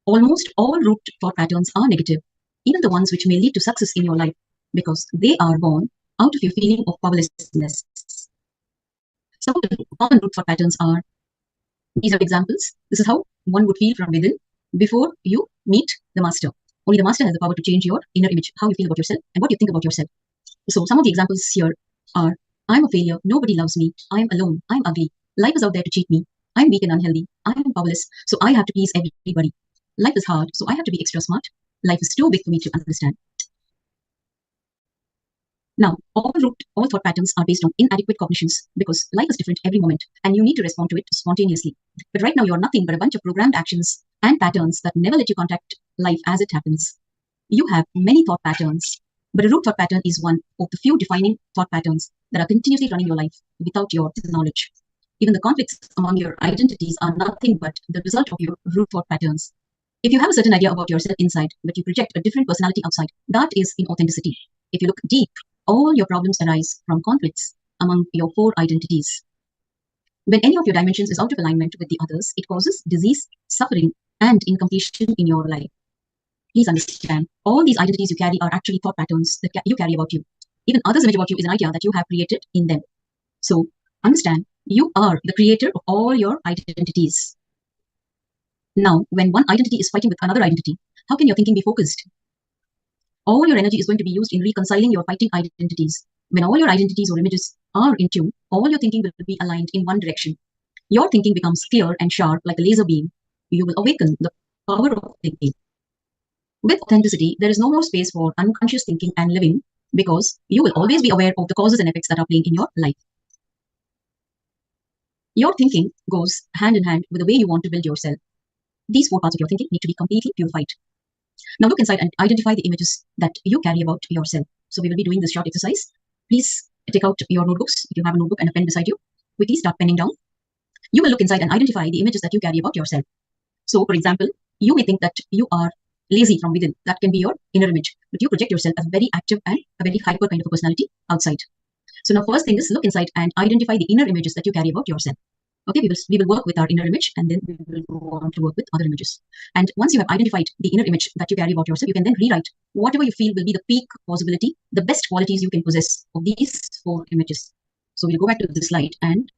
Almost all root thought patterns are negative, even the ones which may lead to success in your life, because they are born out of your feeling of powerlessness. Some of the common root thought patterns are, these are examples. This is how one would feel from within before you meet the master. Only the master has the power to change your inner image, how you feel about yourself and what you think about yourself. So some of the examples here are, I'm a failure, nobody loves me, I'm alone, I'm ugly, life is out there to cheat me, I'm weak and unhealthy, I'm powerless, so I have to please everybody. Life is hard, so I have to be extra smart. Life is too big for me to understand. Now, all thought patterns are based on inadequate cognitions because life is different every moment and you need to respond to it spontaneously. But right now, you're nothing but a bunch of programmed actions and patterns that never let you contact life as it happens. You have many thought patterns, but a root thought pattern is one of the few defining thought patterns that are continuously running your life without your knowledge. Even the conflicts among your identities are nothing but the result of your root thought patterns. If you have a certain idea about yourself inside, but you project a different personality outside, that is inauthenticity. If you look deep, all your problems arise from conflicts among your four identities. When any of your dimensions is out of alignment with the others, it causes disease, suffering, and incompletion in your life. Please understand, all these identities you carry are actually thought patterns that you carry about you. Even others' image about you is an idea that you have created in them. So, understand, you are the creator of all your identities. Now, when one identity is fighting with another identity, how can your thinking be focused? All your energy is going to be used in reconciling your fighting identities. When all your identities or images are in tune, all your thinking will be aligned in one direction. Your thinking becomes clear and sharp like a laser beam. You will awaken the power of thinking. With authenticity, there is no more space for unconscious thinking and living because you will always be aware of the causes and effects that are playing in your life. Your thinking goes hand in hand with the way you want to build yourself. These four parts of your thinking need to be completely purified. Now look inside and identify the images that you carry about yourself. So we will be doing this short exercise. Please take out your notebooks. If you have a notebook and a pen beside you, quickly start penning down. You will look inside and identify the images that you carry about yourself. So for example, you may think that you are lazy from within. That can be your inner image. But you project yourself as very active and a very hyper kind of a personality outside. So now first thing is look inside and identify the inner images that you carry about yourself. Okay, we will work with our inner image and then we will go on to work with other images. And once you have identified the inner image that you carry about yourself, you can then rewrite whatever you feel will be the peak possibility, the best qualities you can possess of these four images. So we'll go back to the slide and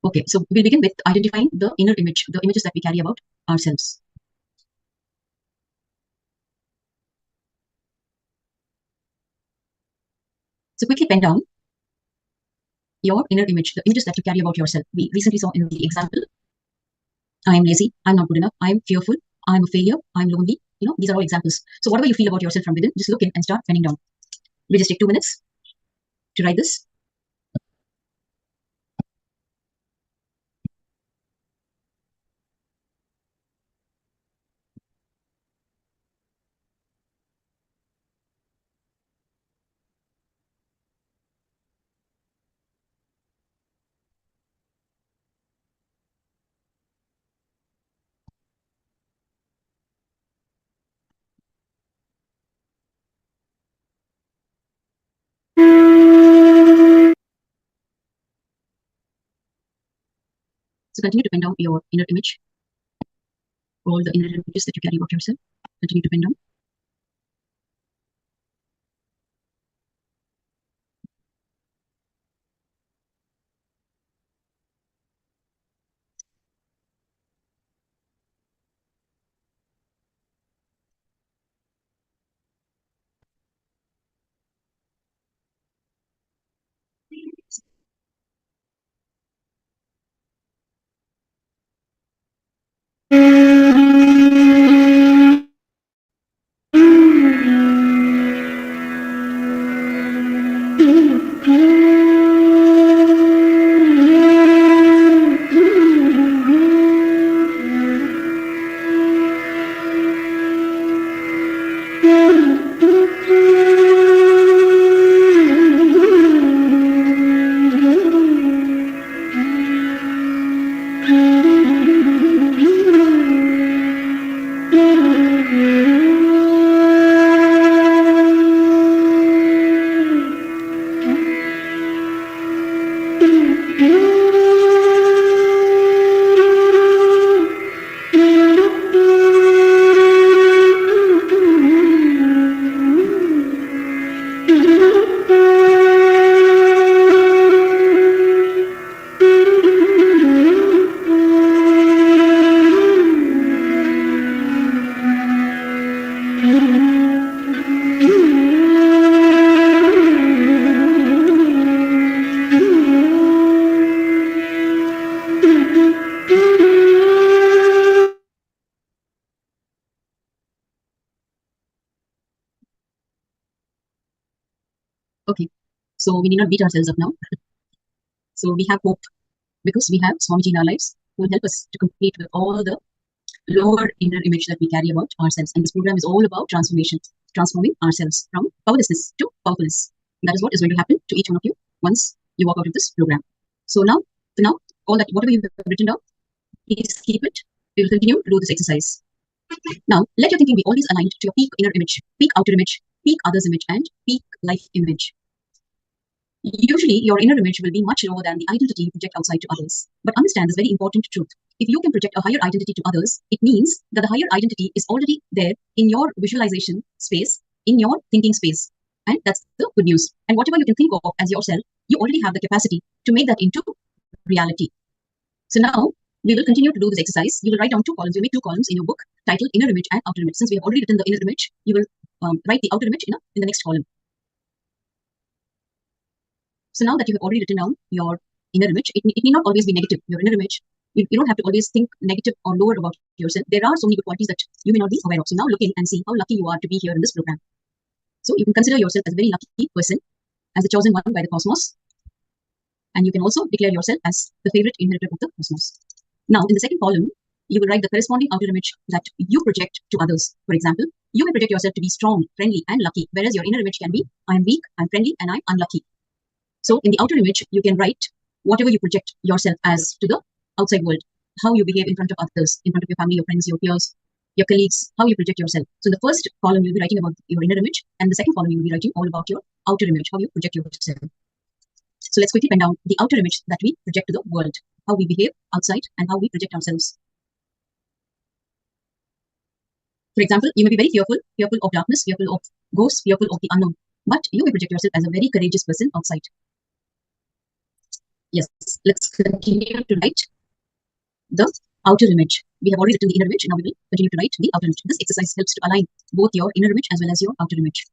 Okay, so we'll begin with identifying the inner image, the images that we carry about ourselves. So quickly pen down your inner image, the images that you carry about yourself. We recently saw in the example, I am lazy, I'm not good enough, I am fearful, I am a failure, I am lonely. These are all examples. So whatever you feel about yourself from within, just look in and start penning down. We'll just take 2 minutes to write this. So continue to pen down your inner image, all the inner images that you carry about yourself. Continue to pen down. Okay, so we need not beat ourselves up now. So we have hope because we have Swamiji in our lives who will help us to complete with all the lower inner image that we carry about ourselves. And this program is all about transformation, transforming ourselves from powerlessness to powerfulness. That is what is going to happen to each one of you once you walk out of this program. So now, for now, all that whatever you have written down, please keep it. We will continue to do this exercise. Now, let your thinking be always aligned to your peak inner image, peak outer image, peak others image, and peak life image. Usually, your inner image will be much lower than the identity you project outside to others. But understand this very important truth. If you can project a higher identity to others, it means that the higher identity is already there in your visualization space, in your thinking space. And that's the good news. And whatever you can think of as yourself, you already have the capacity to make that into reality. So now, we will continue to do this exercise. You will write down 2 columns. You make 2 columns in your book titled Inner Image and Outer Image. Since we have already written the inner image, you will write the outer image in the next column. So now that you have already written down your inner image, it need not always be negative. Your inner image, you don't have to always think negative or lower about yourself. There are so many good qualities that you may not be aware of. So now look in and see how lucky you are to be here in this program. So you can consider yourself as a very lucky person, as the chosen one by the cosmos. And you can also declare yourself as the favorite inheritor of the cosmos. Now, in the second column, you will write the corresponding outer image that you project to others. For example, you may project yourself to be strong, friendly, and lucky, whereas your inner image can be, I am weak, I'm friendly, and I'm unlucky. So in the outer image, you can write whatever you project yourself as to the outside world, how you behave in front of others, in front of your family, your friends, your peers, your colleagues, how you project yourself. So in the first column, you'll be writing about your inner image, and the second column, you'll be writing all about your outer image, how you project yourself. So let's quickly pen down the outer image that we project to the world, how we behave outside and how we project ourselves. For example, you may be very fearful of darkness, fearful of ghosts, fearful of the unknown, but you may project yourself as a very courageous person outside. Yes, let's continue to write the outer image. We have already written the inner image, now we will continue to write the outer image. This exercise helps to align both your inner image as well as your outer image.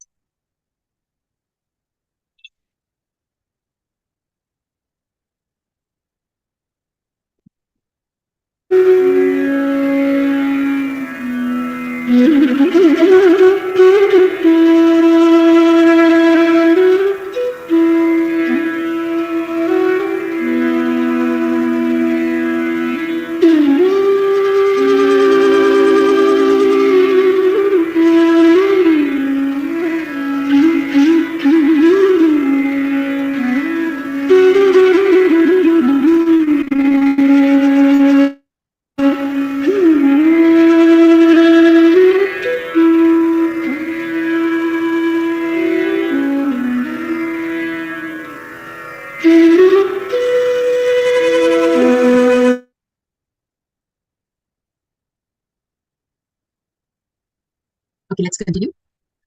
Okay, let's continue.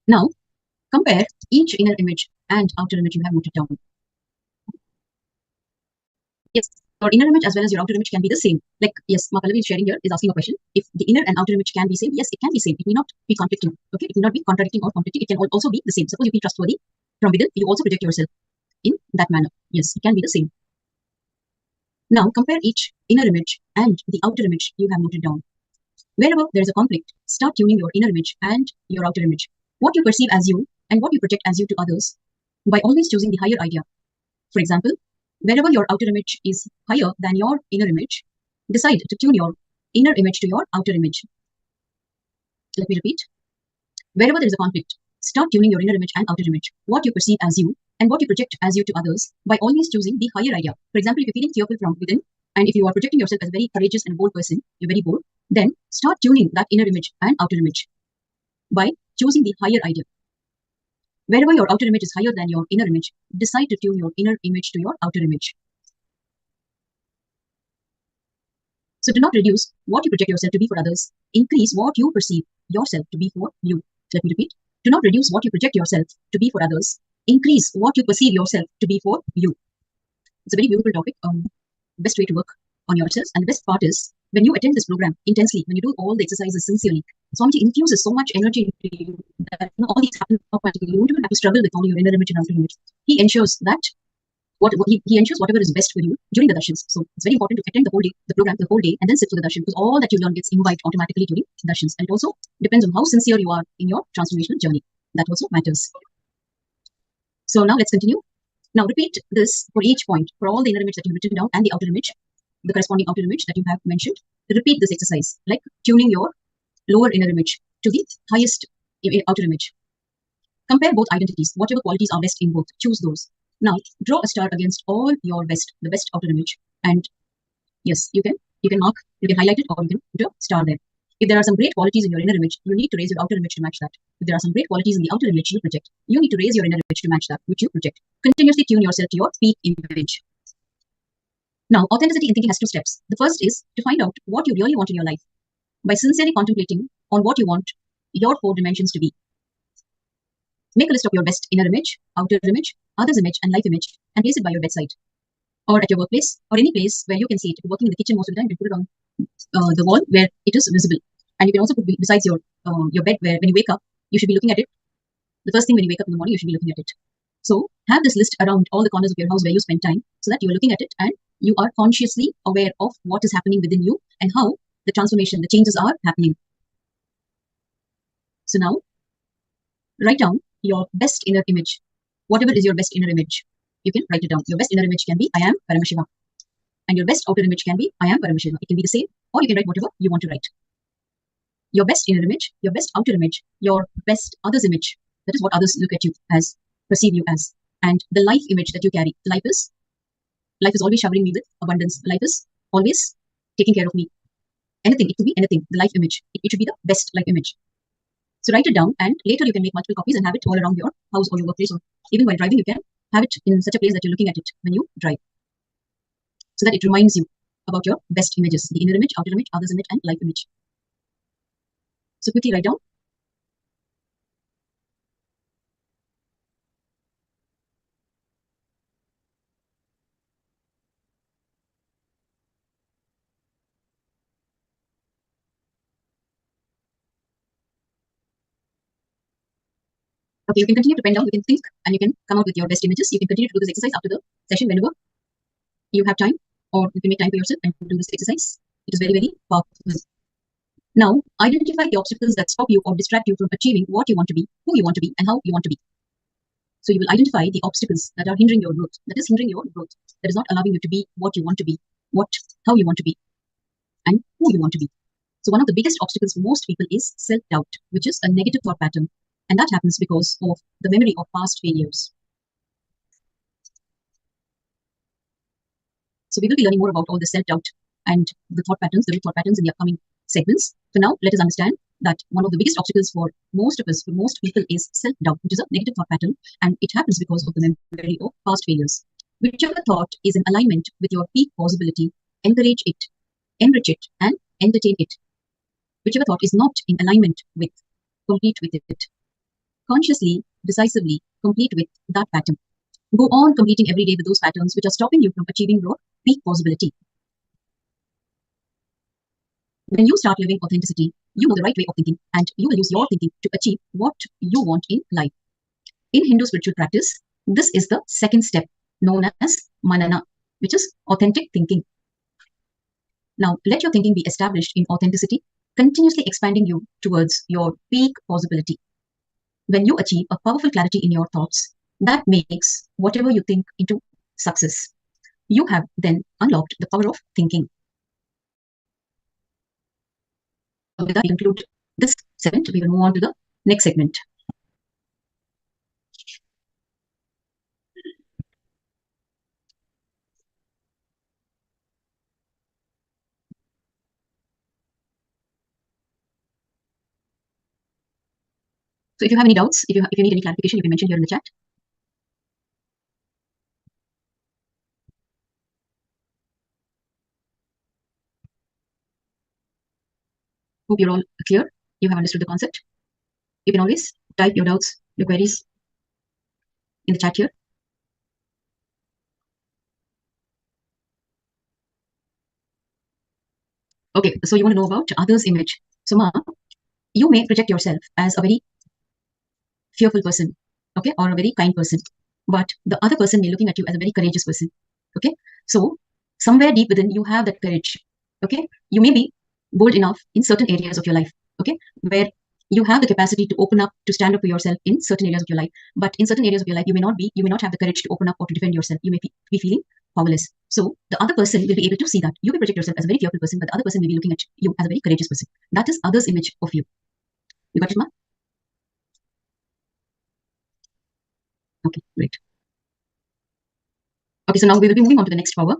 Now, compare each inner image and outer image you have noted down. Yes, your inner image as well as your outer image can be the same. Like, yes, Pallavi is sharing here, is asking a question. If the inner and outer image can be same, yes, it can be same. It may not be conflicting. Okay, it may not be contradicting or conflicting. It can also be the same. Suppose you feel trustworthy from within, you also project yourself in that manner. Yes, it can be the same. Now, compare each inner image and the outer image you have noted down. Wherever there is a conflict, start tuning your inner image and your outer image. What you perceive as you and what you project as you to others by always choosing the higher idea. For example, wherever your outer image is higher than your inner image, decide to tune your inner image to your outer image. Let me repeat. Wherever there is a conflict, start tuning your inner image and outer image. What you perceive as you and what you project as you to others by always choosing the higher idea. For example, if you're feeling fearful from within, and if you are projecting yourself as a very courageous and bold person, you're very bold, then start tuning that inner image and outer image by choosing the higher idea. Wherever your outer image is higher than your inner image, decide to tune your inner image to your outer image. So do not reduce what you project yourself to be for others. Increase what you perceive yourself to be for you. Let me repeat. Do not reduce what you project yourself to be for others. Increase what you perceive yourself to be for you. It's a very beautiful topic. Best way to work on yourselves. And the best part is, when you attend this program intensely, when you do all the exercises sincerely, Swamiji infuses so much energy into you that all these happen automatically. You don't even have to struggle with all your inner image and outer image. He ensures that he ensures whatever is best for you during the darshans. So it's very important to attend the whole day, the program the whole day, and then sit for the darshan, because all that you learn gets imbibed automatically during darshans. And it also depends on how sincere you are in your transformational journey. That also matters. So now let's continue. Now repeat this for each point, for all the inner image that you've written down and the outer image, the corresponding outer image that you have mentioned. Repeat this exercise, like tuning your lower inner image to the highest outer image. Compare both identities, whatever qualities are best in both, choose those. Now draw a star against all your best, the best outer image, and yes, you can mark, you can highlight it, or you can put a star there. If there are some great qualities in your inner image, you need to raise your outer image to match that. If there are some great qualities in the outer image you project, you need to raise your inner image to match that which you project. Continuously tune yourself to your peak image. Now, authenticity in thinking has two steps. The first is to find out what you really want in your life by sincerely contemplating on what you want your 4 dimensions to be. Make a list of your best inner image, outer image, others image, and life image, and place it by your bedside, or at your workplace, or any place where you can see it. If you're working in the kitchen most of the time, you can put it on the wall where it is visible. And you can also put it besides your bed, where when you wake up, you should be looking at it. The first thing when you wake up in the morning, you should be looking at it. So have this list around all the corners of your house where you spend time, so that you are looking at it and you are consciously aware of what is happening within you and how the transformation, the changes are happening. So now, write down your best inner image. Whatever is your best inner image, you can write it down. Your best inner image can be, I am Paramashiva. And your best outer image can be, I am Paramashiva. It can be the same, or you can write whatever you want to write. Your best inner image, your best outer image, your best others image. That is what others look at you as, perceive you as. And the life image that you carry. Life is always showering me with abundance. Life is always taking care of me. Anything, it could be anything. The life image. It should be the best life image. So write it down, and later you can make multiple copies and have it all around your house or your workplace, or even while driving, you can have it in such a place that you're looking at it when you drive, so that it reminds you about your best images, the inner image, outer image, others image, and life image. So quickly write down. Okay, you can continue to pen down, you can think, and you can come out with your best images. You can continue to do this exercise after the session whenever you have time, or you can make time for yourself and do this exercise. It is very, very powerful. Now, identify the obstacles that stop you or distract you from achieving what you want to be, who you want to be, and how you want to be. So you will identify the obstacles that are hindering your growth, that is hindering your growth, that is not allowing you to be what you want to be, how you want to be, and who you want to be. So one of the biggest obstacles for most people is self-doubt, which is a negative thought pattern. And that happens because of the memory of past failures. So we will be learning more about all the self-doubt and the root thought patterns in the upcoming segments. For now, let us understand that one of the biggest obstacles for most of us, for most people, is self-doubt, which is a negative thought pattern, and it happens because of the memory of past failures. Whichever thought is in alignment with your peak possibility, encourage it, enrich it, and entertain it. Whichever thought is not in alignment with, complete with it. Consciously, decisively, complete with that pattern. Go on completing every day with those patterns which are stopping you from achieving your peak possibility. When you start living authenticity, you know the right way of thinking, and you will use your thinking to achieve what you want in life. In Hindu spiritual practice, this is the second step, known as manana, which is authentic thinking. Now, let your thinking be established in authenticity, continuously expanding you towards your peak possibility. When you achieve a powerful clarity in your thoughts, that makes whatever you think into success. You have then unlocked the power of thinking. With that, we conclude this segment. We will move on to the next segment. So if you have any doubts, if you need any clarification, you can mention here in the chat. Hope you're all clear. You have understood the concept. You can always type your doubts, your queries in the chat here. Okay, so you want to know about others' image. So Ma, you may project yourself as a very fearful person, okay, or a very kind person, but the other person may be looking at you as a very courageous person, okay? So somewhere deep within you have that courage, okay? You may be bold enough in certain areas of your life, okay, where you have the capacity to open up, to stand up for yourself in certain areas of your life, but in certain areas of your life, you may not have the courage to open up or to defend yourself. You may be feeling powerless. So the other person will be able to see that. You will project yourself as a very fearful person, but the other person will be looking at you as a very courageous person. That is others' image of you. You got it, Ma? Okay, great. Okay, so now we will be moving on to the next power.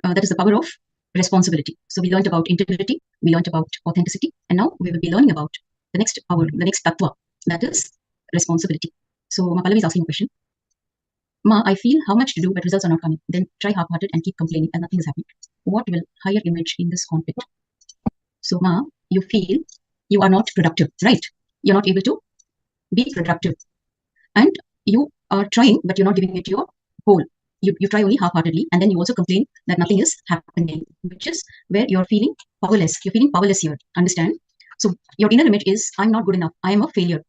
That is the power of responsibility. So we learned about integrity, we learned about authenticity, and now we will be learning about the next power, the next tattva, that is responsibility. So Ma Pallavi is asking a question. Ma, I feel how much to do, but results are not coming. Then try half-hearted and keep complaining and nothing is happening. What will higher image in this conflict? So Ma, you feel you are not productive, right? You're not able to be productive. And you are trying, but you're not giving it your whole. You try only half-heartedly, and then you also complain that nothing is happening, which is where you're feeling powerless. You're feeling powerless here, understand? So your inner image is, I'm not good enough. I am a failure.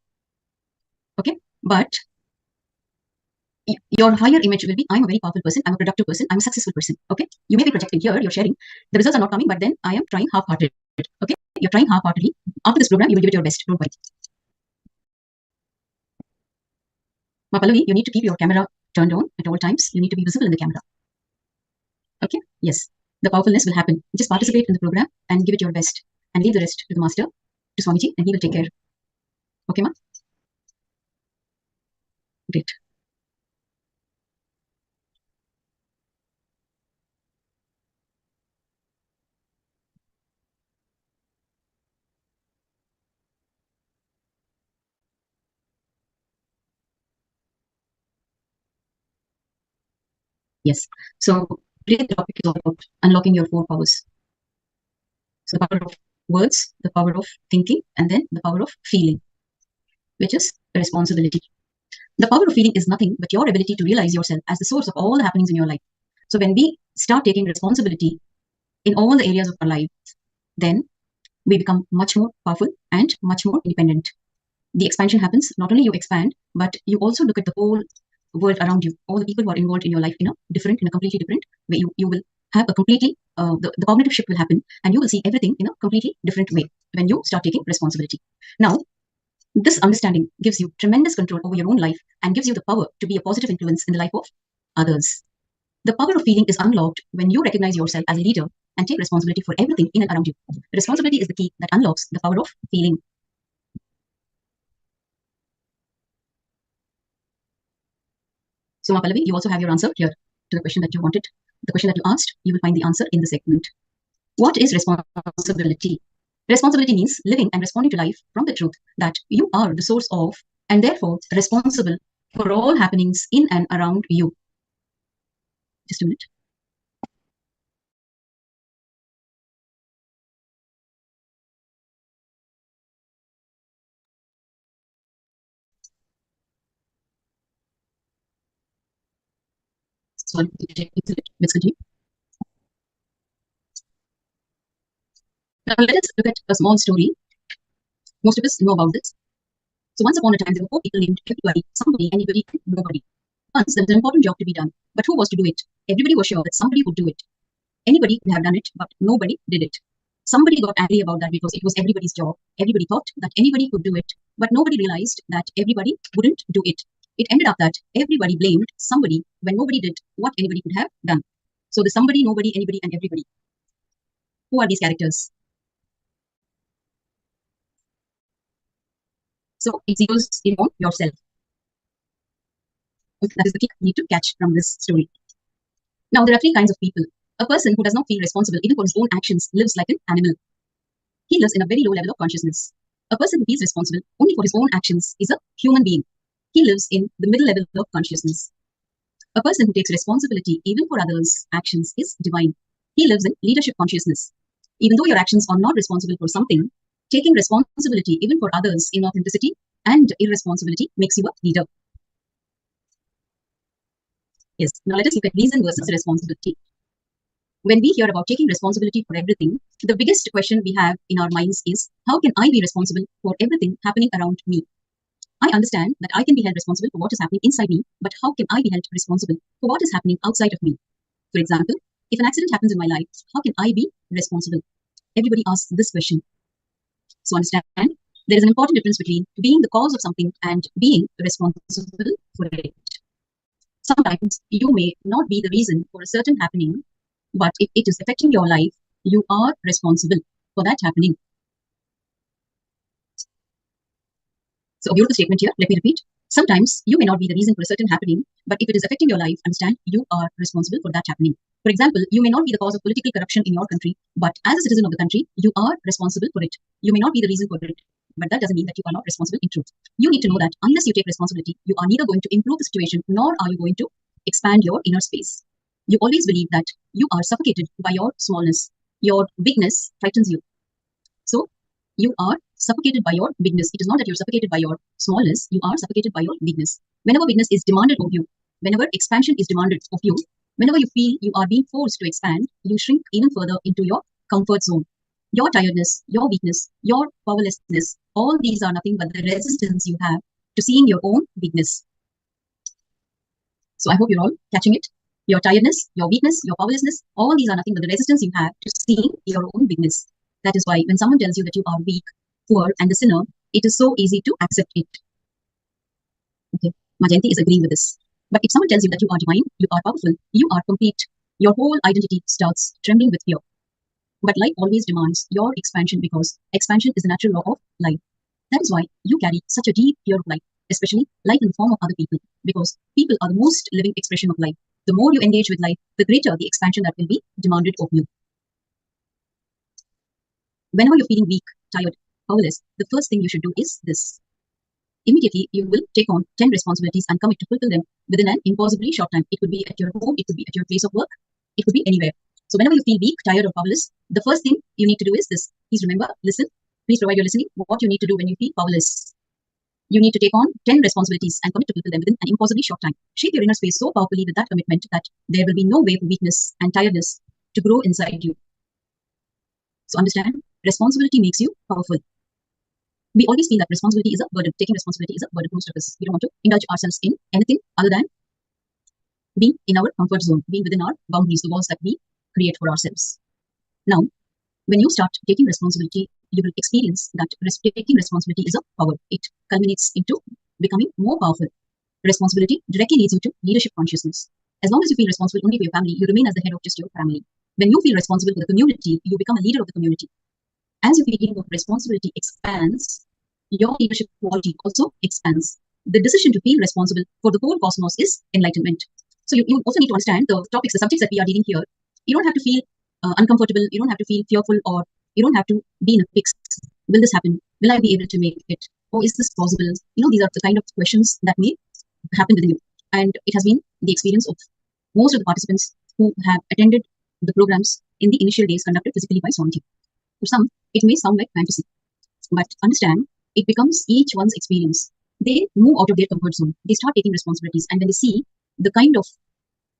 Okay? But your higher image will be, I'm a very powerful person. I'm a productive person. I'm a successful person. Okay? You may be projecting here, you're sharing. The results are not coming, but then I am trying half-hearted. Okay? You're trying half-heartedly. After this program, you will give it your best. Don't worry. Ma Pallavi, you need to keep your camera turned on at all times. You need to be visible in the camera. Okay? Yes. The powerfulness will happen. Just participate in the program and give it your best. And leave the rest to the master, to Swamiji, and he will take care. Okay, Ma? Great. Yes. So today the topic is all about unlocking your 4 powers. So the power of words, the power of thinking, and then the power of feeling, which is responsibility. The power of feeling is nothing but your ability to realize yourself as the source of all the happenings in your life. So when we start taking responsibility in all the areas of our life, then we become much more powerful and much more independent. the expansion happens, not only you expand, but you also look at the whole world around you, all the people who are involved in your life in a completely different way. You will have a completely, the cognitive shift will happen, and you will see everything in a completely different way when you start taking responsibility. Now, this understanding gives you tremendous control over your own life and gives you the power to be a positive influence in the life of others. The power of feeling is unlocked when you recognize yourself as a leader and take responsibility for everything in and around you. Responsibility is the key that unlocks the power of feeling. So, Pallavi, you also have your answer here to the question that you wanted. The question that you asked, you will find the answer in the segment. What is responsibility? Responsibility means living and responding to life from the truth that you are the source of and therefore responsible for all happenings in and around you. Just a minute. Sorry, let's continue. Now let us look at a small story. Most of us know about this. So once upon a time, there were 4 people named everybody, somebody, anybody, nobody. Once there was an important job to be done, but who was to do it? Everybody was sure that somebody would do it. Anybody could have done it, but nobody did it. Somebody got angry about that because it was everybody's job. Everybody thought that anybody could do it, but nobody realized that everybody wouldn't do it. It ended up that everybody blamed somebody when nobody did what anybody could have done. So the somebody, nobody, anybody, and everybody. Who are these characters? So it zeroes in on yourself. That is the key you need to catch from this story. Now, there are 3 kinds of people. A person who does not feel responsible even for his own actions lives like an animal. He lives in a very low level of consciousness. A person who feels responsible only for his own actions is a human being. He lives in the middle level of consciousness. A person who takes responsibility even for others' actions is divine. He lives in leadership consciousness. Even though your actions are not responsible for something, taking responsibility even for others in authenticity and irresponsibility makes you a leader. Yes, now let us look at reason versus responsibility. When we hear about taking responsibility for everything, the biggest question we have in our minds is, how can I be responsible for everything happening around me? I understand that I can be held responsible for what is happening inside me, but how can I be held responsible for what is happening outside of me? For example, if an accident happens in my life, how can I be responsible? Everybody asks this question. So understand, there is an important difference between being the cause of something and being responsible for it. Sometimes you may not be the reason for a certain happening, but if it is affecting your life, you are responsible for that happening. So a beautiful statement here, let me repeat. Sometimes you may not be the reason for a certain happening, but if it is affecting your life, understand you are responsible for that happening. For example, you may not be the cause of political corruption in your country, but as a citizen of the country, you are responsible for it. You may not be the reason for it, but that doesn't mean that you are not responsible in truth. You need to know that unless you take responsibility, you are neither going to improve the situation, nor are you going to expand your inner space. You always believe that you are suffocated by your smallness. Your bigness frightens you. So you are suffocated by your bigness. It is not that you're suffocated by your smallness, you are suffocated by your bigness. Whenever bigness is demanded of you, whenever expansion is demanded of you, whenever you feel you are being forced to expand, you shrink even further into your comfort zone. Your tiredness, your weakness, your powerlessness, all these are nothing but the resistance you have to seeing your own bigness. So I hope you're all catching it. Your tiredness, your weakness, your powerlessness, all these are nothing but the resistance you have to seeing your own bigness. That is why when someone tells you that you are weak, poor, and a sinner, it is so easy to accept it. Okay, Majanti is agreeing with this. But if someone tells you that you are divine, you are powerful, you are complete, your whole identity starts trembling with fear. But life always demands your expansion because expansion is the natural law of life. That is why you carry such a deep fear of life, especially life in the form of other people, because people are the most living expression of life. The more you engage with life, the greater the expansion that will be demanded of you. Whenever you're feeling weak, tired, powerless, the first thing you should do is this. Immediately, you will take on 10 responsibilities and commit to fulfill them within an impossibly short time. It could be at your home, it could be at your place of work, it could be anywhere. So whenever you feel weak, tired, or powerless, the first thing you need to do is this. Please remember, listen. Please provide your listening. What you need to do when you feel powerless. You need to take on 10 responsibilities and commit to fulfill them within an impossibly short time. Shape your inner space so powerfully with that commitment that there will be no way for weakness and tiredness to grow inside you. So understand, responsibility makes you powerful. We always feel that responsibility is a burden. Taking responsibility is a burden for most of us. We don't want to indulge ourselves in anything other than being in our comfort zone, being within our boundaries, the walls that we create for ourselves. Now, when you start taking responsibility, you will experience that taking responsibility is a power. It culminates into becoming more powerful. Responsibility directly leads you to leadership consciousness. As long as you feel responsible only for your family, you remain as the head of just your family. When you feel responsible for the community, you become a leader of the community. As your feeling of responsibility expands, your leadership quality also expands. The decision to feel responsible for the whole cosmos is enlightenment. So you also need to understand the topics, the subjects that we are dealing here. You don't have to feel uncomfortable. You don't have to feel fearful, or you don't have to be in a fix. Will this happen? Will I be able to make it? Or is this possible? These are the kind of questions that may happen within you. And it has been the experience of most of the participants who have attended the programs in the initial days conducted physically by Swamiji. For some, it may sound like fantasy, but understand, it becomes each one's experience. They move out of their comfort zone. They start taking responsibilities, and when they see the kind of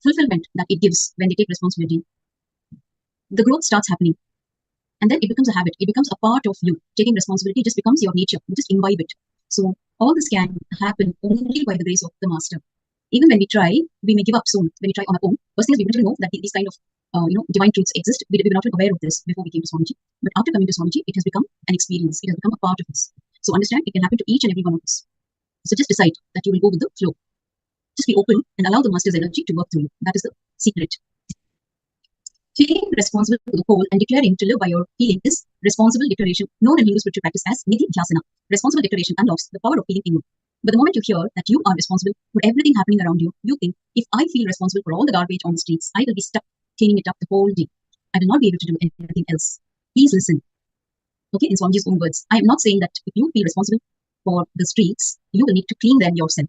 fulfillment that it gives when they take responsibility, the growth starts happening. And then it becomes a habit. It becomes a part of you. Taking responsibility just becomes your nature. You just imbibe it. So all this can happen only by the grace of the master. Even when we try, we may give up soon. When we try on our own, first thing is we don't know that these kind of divine truths exist. We were not even aware of this before we came to Swamiji. But after coming to Swamiji, it has become an experience. It has become a part of us. So understand, it can happen to each and every one of us. So just decide that you will go with the flow. Just be open and allow the master's energy to work through you. That is the secret. Feeling responsible for the whole and declaring to live by your feeling is responsible declaration, known in Hindu spiritual practice as Nithyananda. Responsible declaration unlocks the power of feeling in you. But the moment you hear that you are responsible for everything happening around you, you think, if I feel responsible for all the garbage on the streets, I will be stuck cleaning it up the whole day. I will not be able to do anything else. Please listen. Okay, in Swamiji's own words, I am not saying that if you feel responsible for the streets, you will need to clean them yourself.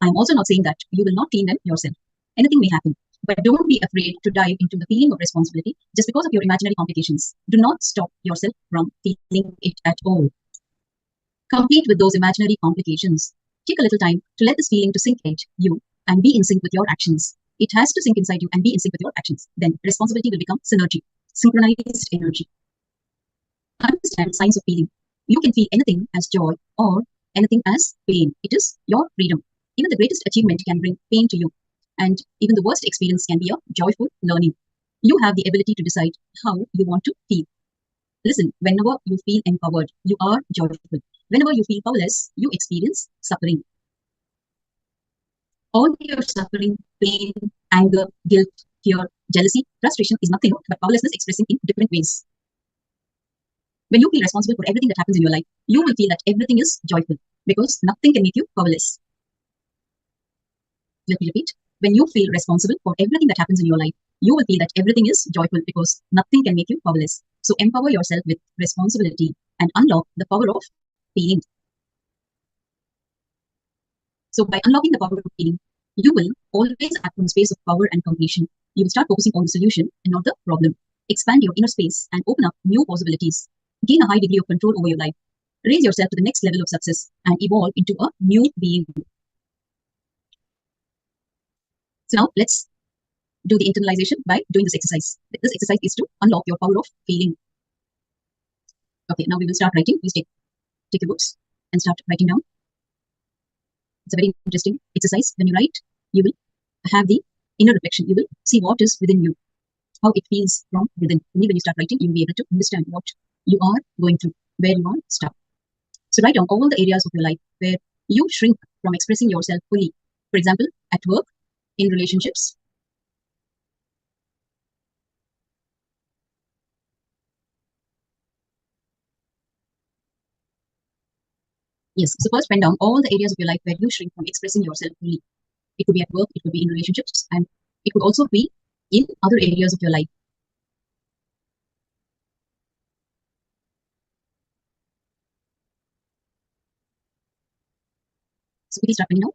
I am also not saying that you will not clean them yourself. Anything may happen. But don't be afraid to dive into the feeling of responsibility just because of your imaginary complications. Do not stop yourself from feeling it at all. Complete with those imaginary complications. Take a little time to let this feeling to sink into you and be in sync with your actions. It has to sink inside you and be in sync with your actions. Then responsibility will become synergy, synchronized energy. Understand signs of feeling. You can feel anything as joy or anything as pain. It is your freedom. Even the greatest achievement can bring pain to you. And even the worst experience can be a joyful learning. You have the ability to decide how you want to feel. Listen, whenever you feel empowered, you are joyful. Whenever you feel powerless, you experience suffering. All your suffering, pain, anger, guilt, fear, jealousy, frustration is nothing but powerlessness expressing in different ways. When you feel responsible for everything that happens in your life, you will feel that everything is joyful because nothing can make you powerless. Let me repeat. When you feel responsible for everything that happens in your life, you will feel that everything is joyful because nothing can make you powerless. So empower yourself with responsibility and unlock the power of feeling. So by unlocking the power of feeling, you will always act from a space of power and completion. You will start focusing on the solution and not the problem. Expand your inner space and open up new possibilities. Gain a high degree of control over your life. Raise yourself to the next level of success and evolve into a new being. So now let's do the internalization by doing this exercise. This exercise is to unlock your power of feeling. Okay, now we will start writing. Please take your books and start writing down. It's a very interesting exercise. When you write, you will have the inner reflection. You will see what is within you, how it feels from within. Only when you start writing, you will be able to understand what you are going through, where you are stuck. So write down all the areas of your life where you shrink from expressing yourself fully. For example, at work, in relationships. Yes, so first write down all the areas of your life where you shrink from expressing yourself fully. It could be at work, it could be in relationships, and it could also be in other areas of your life. So please start now.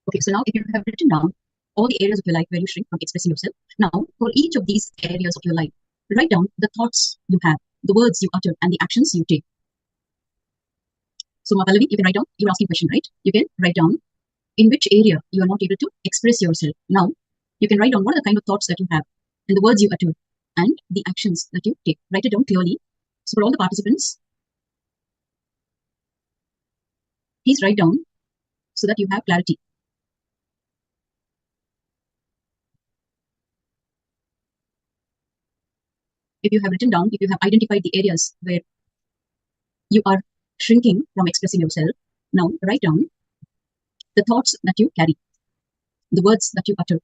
Okay, so now if you have written down all the areas of your life where you shrink from expressing yourself, now for each of these areas of your life, write down the thoughts you have, the words you utter, and the actions you take. So, Pallavi, you can write down, you were asking a question, right? You can write down in which area you are not able to express yourself. Now, you can write down what are the kind of thoughts that you have, and the words you utter, and the actions that you take. Write it down clearly. So, for all the participants, please write down so that you have clarity. If you have written down, if you have identified the areas where you are shrinking from expressing yourself, now write down the thoughts that you carry, the words that you utter,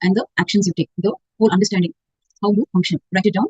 and the actions you take, the whole understanding, how you function. Write it down.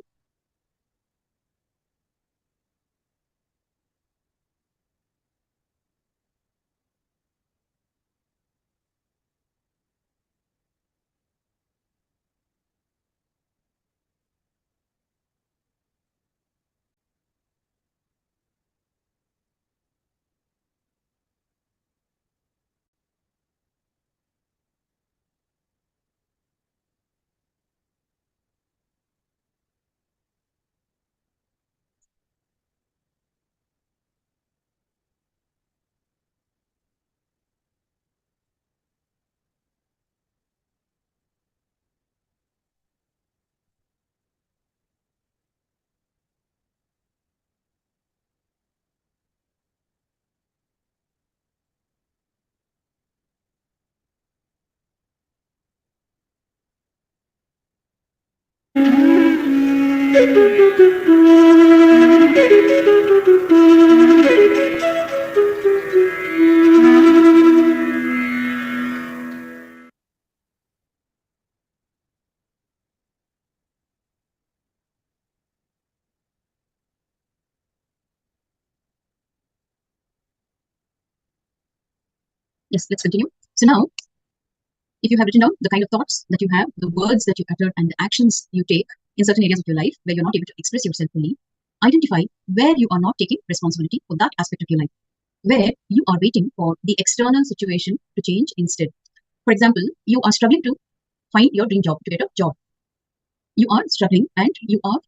Yes, let's continue. So now, if you have written down the kind of thoughts that you have, the words that you utter, and the actions you take in certain areas of your life where you're not able to express yourself fully, identify where you are not taking responsibility for that aspect of your life, where you are waiting for the external situation to change instead. For example, you are struggling to find your dream job, to get a job. You are struggling and you are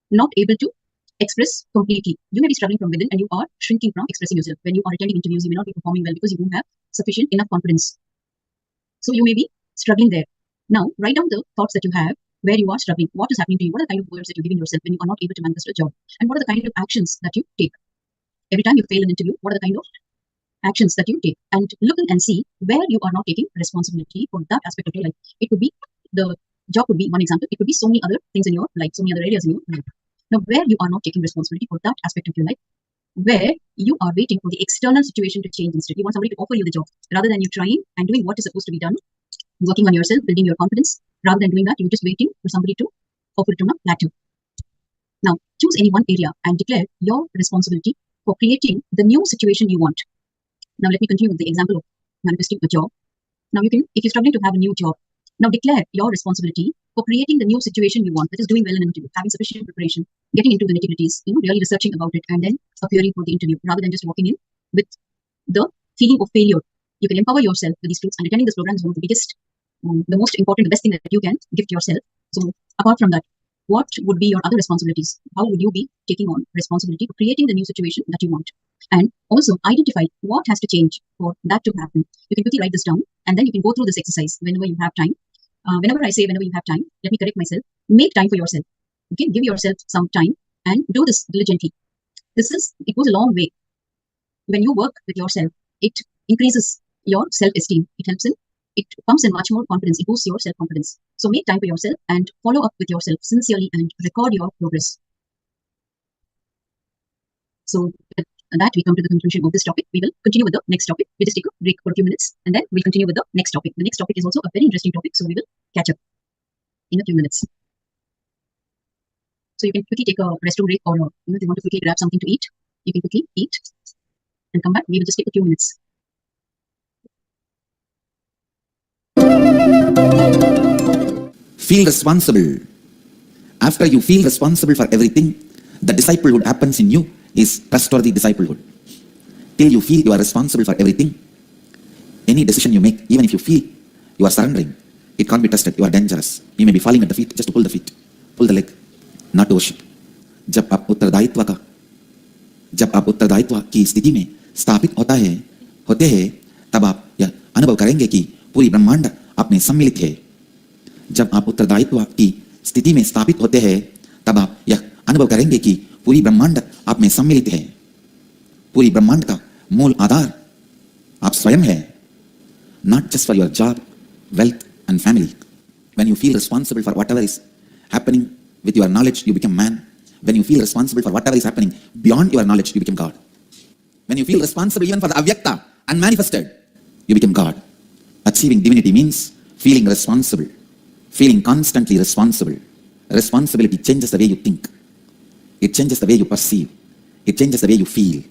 not able to express completely. You may be struggling from within and you are shrinking from expressing yourself. When you are attending interviews, you may not be performing well because you don't have sufficient enough confidence. So you may be struggling there. Now, write down the thoughts that you have where you are struggling. What is happening to you? What are the kind of words that you're giving yourself when you are not able to manifest a job? And what are the kind of actions that you take? Every time you fail an interview, what are the kind of actions that you take? And look and see where you are not taking responsibility for that aspect of your life. It could be the job could be one example. It could be so many other things in your life, so many other areas in your life. Now, where you are not taking responsibility for that aspect of your life, where you are waiting for the external situation to change instead. You want somebody to offer you the job rather than you trying and doing what is supposed to be done, working on yourself, building your confidence. Rather than doing that, you're just waiting for somebody to offer it on a plateau. Now, choose any one area and declare your responsibility for creating the new situation you want. Now, let me continue with the example of manifesting a job. Now, you can, if you're struggling to have a new job, now declare your responsibility for creating the new situation you want, that is doing well in an interview, having sufficient preparation, getting into the nitty-gritties, really researching about it, and then appearing for the interview rather than just walking in with the feeling of failure. You can empower yourself with these tools, and attending this program is one of the biggest, the most important, the best thing that you can gift yourself. So apart from that, what would be your other responsibilities? How would you be taking on responsibility for creating the new situation that you want? And also identify what has to change for that to happen. You can quickly write this down, and then you can go through this exercise whenever you have time. Whenever I say whenever you have time, let me correct myself. Make time for yourself. Okay, give yourself some time and do this diligently. It goes a long way. When you work with yourself, it increases your self-esteem. It pumps in much more confidence. It boosts your self-confidence. So make time for yourself and follow up with yourself sincerely and record your progress. So with that, we come to the conclusion of this topic. We will continue with the next topic. We just take a break for a few minutes and then we'll continue with the next topic. The next topic is also a very interesting topic, so we will catch up in a few minutes. So you can quickly take a restroom break, or if you want to quickly grab something to eat, you can quickly eat and come back. We will just take a few minutes. Feel responsible. After you feel responsible for everything, the disciplehood happens in you is trustworthy disciplehood. Till you feel you are responsible for everything, Any decision you make, even if you feel you are surrendering, it can't be trusted. You are dangerous. You may be falling at the feet. Just to pull the feet, pull the leg, not to worship. जब आप उत्तरदायित्व की स्थिति में स्थापित होते हैं, तब आप यह अनुभव करेंगे कि पूरी ब्रह्मांड आप में सम्मिलित है। जब आप उत्तरदायित्व की स्थिति में स्थापित होते हैं, तब आप यह अनुभव करेंगे कि पूरी ब्रह्मांड आप में सम्मिलित है। पूरी ब्रह्मांड का मूल आधार आप स्वयं है। Not just for your job, wealth and family. When you feel responsible for whatever is happening with your knowledge, you become man. When you feel responsible for whatever is happening beyond your knowledge, you become God. When you feel responsible even for the avyakta, unmanifested, you become God. Achieving divinity means feeling responsible, feeling constantly responsible. Responsibility changes the way you think. It changes the way you perceive. It changes the way you feel.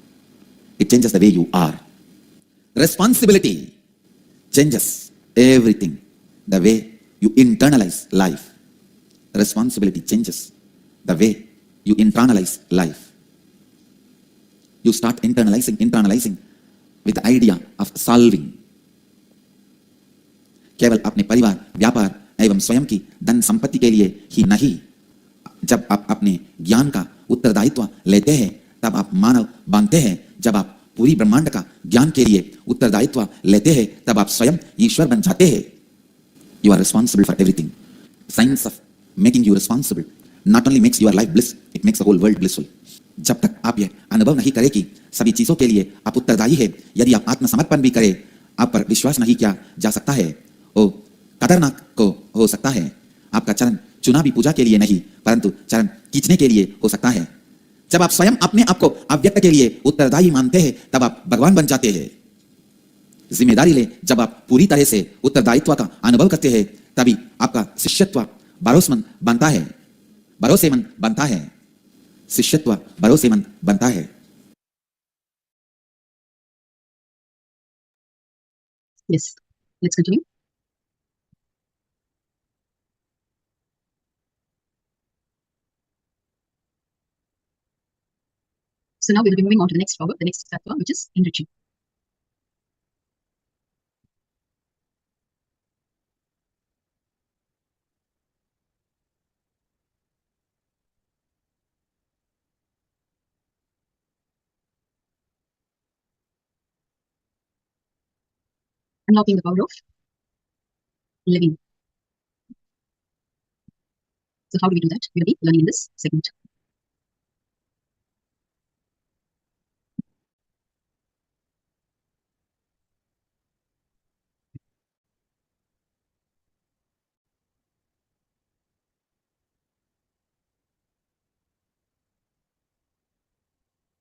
It changes the way you are. Responsibility changes everything, the way you internalize life. Responsibility changes the way you internalize life. You start internalizing with the idea of solving. केवल अपने परिवार, व्यापार एवं स्वयं की धन संपत्ति के लिए ही नहीं। जब आप अपने ज्ञान का उत्तरदायित्व लेते हैं, तब आप मानव बनते हैं। जब आप पूरी ब्रह्मांड का ज्ञान के लिए उत्तरदायित्व लेते हैं, तब आप स्वयं ईश्वर बन जाते हैं। You are responsible for everything. Science of making you responsible not only makes your life bliss, it makes the whole world blissful. जब तक आप यह अनुभव नहीं करें कि सभी चीजों के लिए आप उत्तरदायी है, यदि आप आत्मसमर्पण भी करें, आप पर विश्वास नहीं किया जा सकता है। ओ खतरनाक को हो सकता है। आपका चरण चुना भी पूजा के लिए नहीं, परंतु चरण खींचने के लिए हो सकता है। जब आप स्वयं अपने आप को अव्यक्त के लिए उत्तरदायी मानते हैं, तब आप भगवान बन जाते हैं। जिम्मेदारी ले जब आप पूरी तरह से उत्तरदायित्व का अनुभव करते हैं, तभी आपका शिष्यत्व भरोसेमंद बनता है। शिष्यत्व भरोसेमंद बनता है। Yes, let's continue. So now we will be moving on to the next power, the next tattva, which is enriching. Unlocking the power of living. So how do we do that? We will be learning in this segment.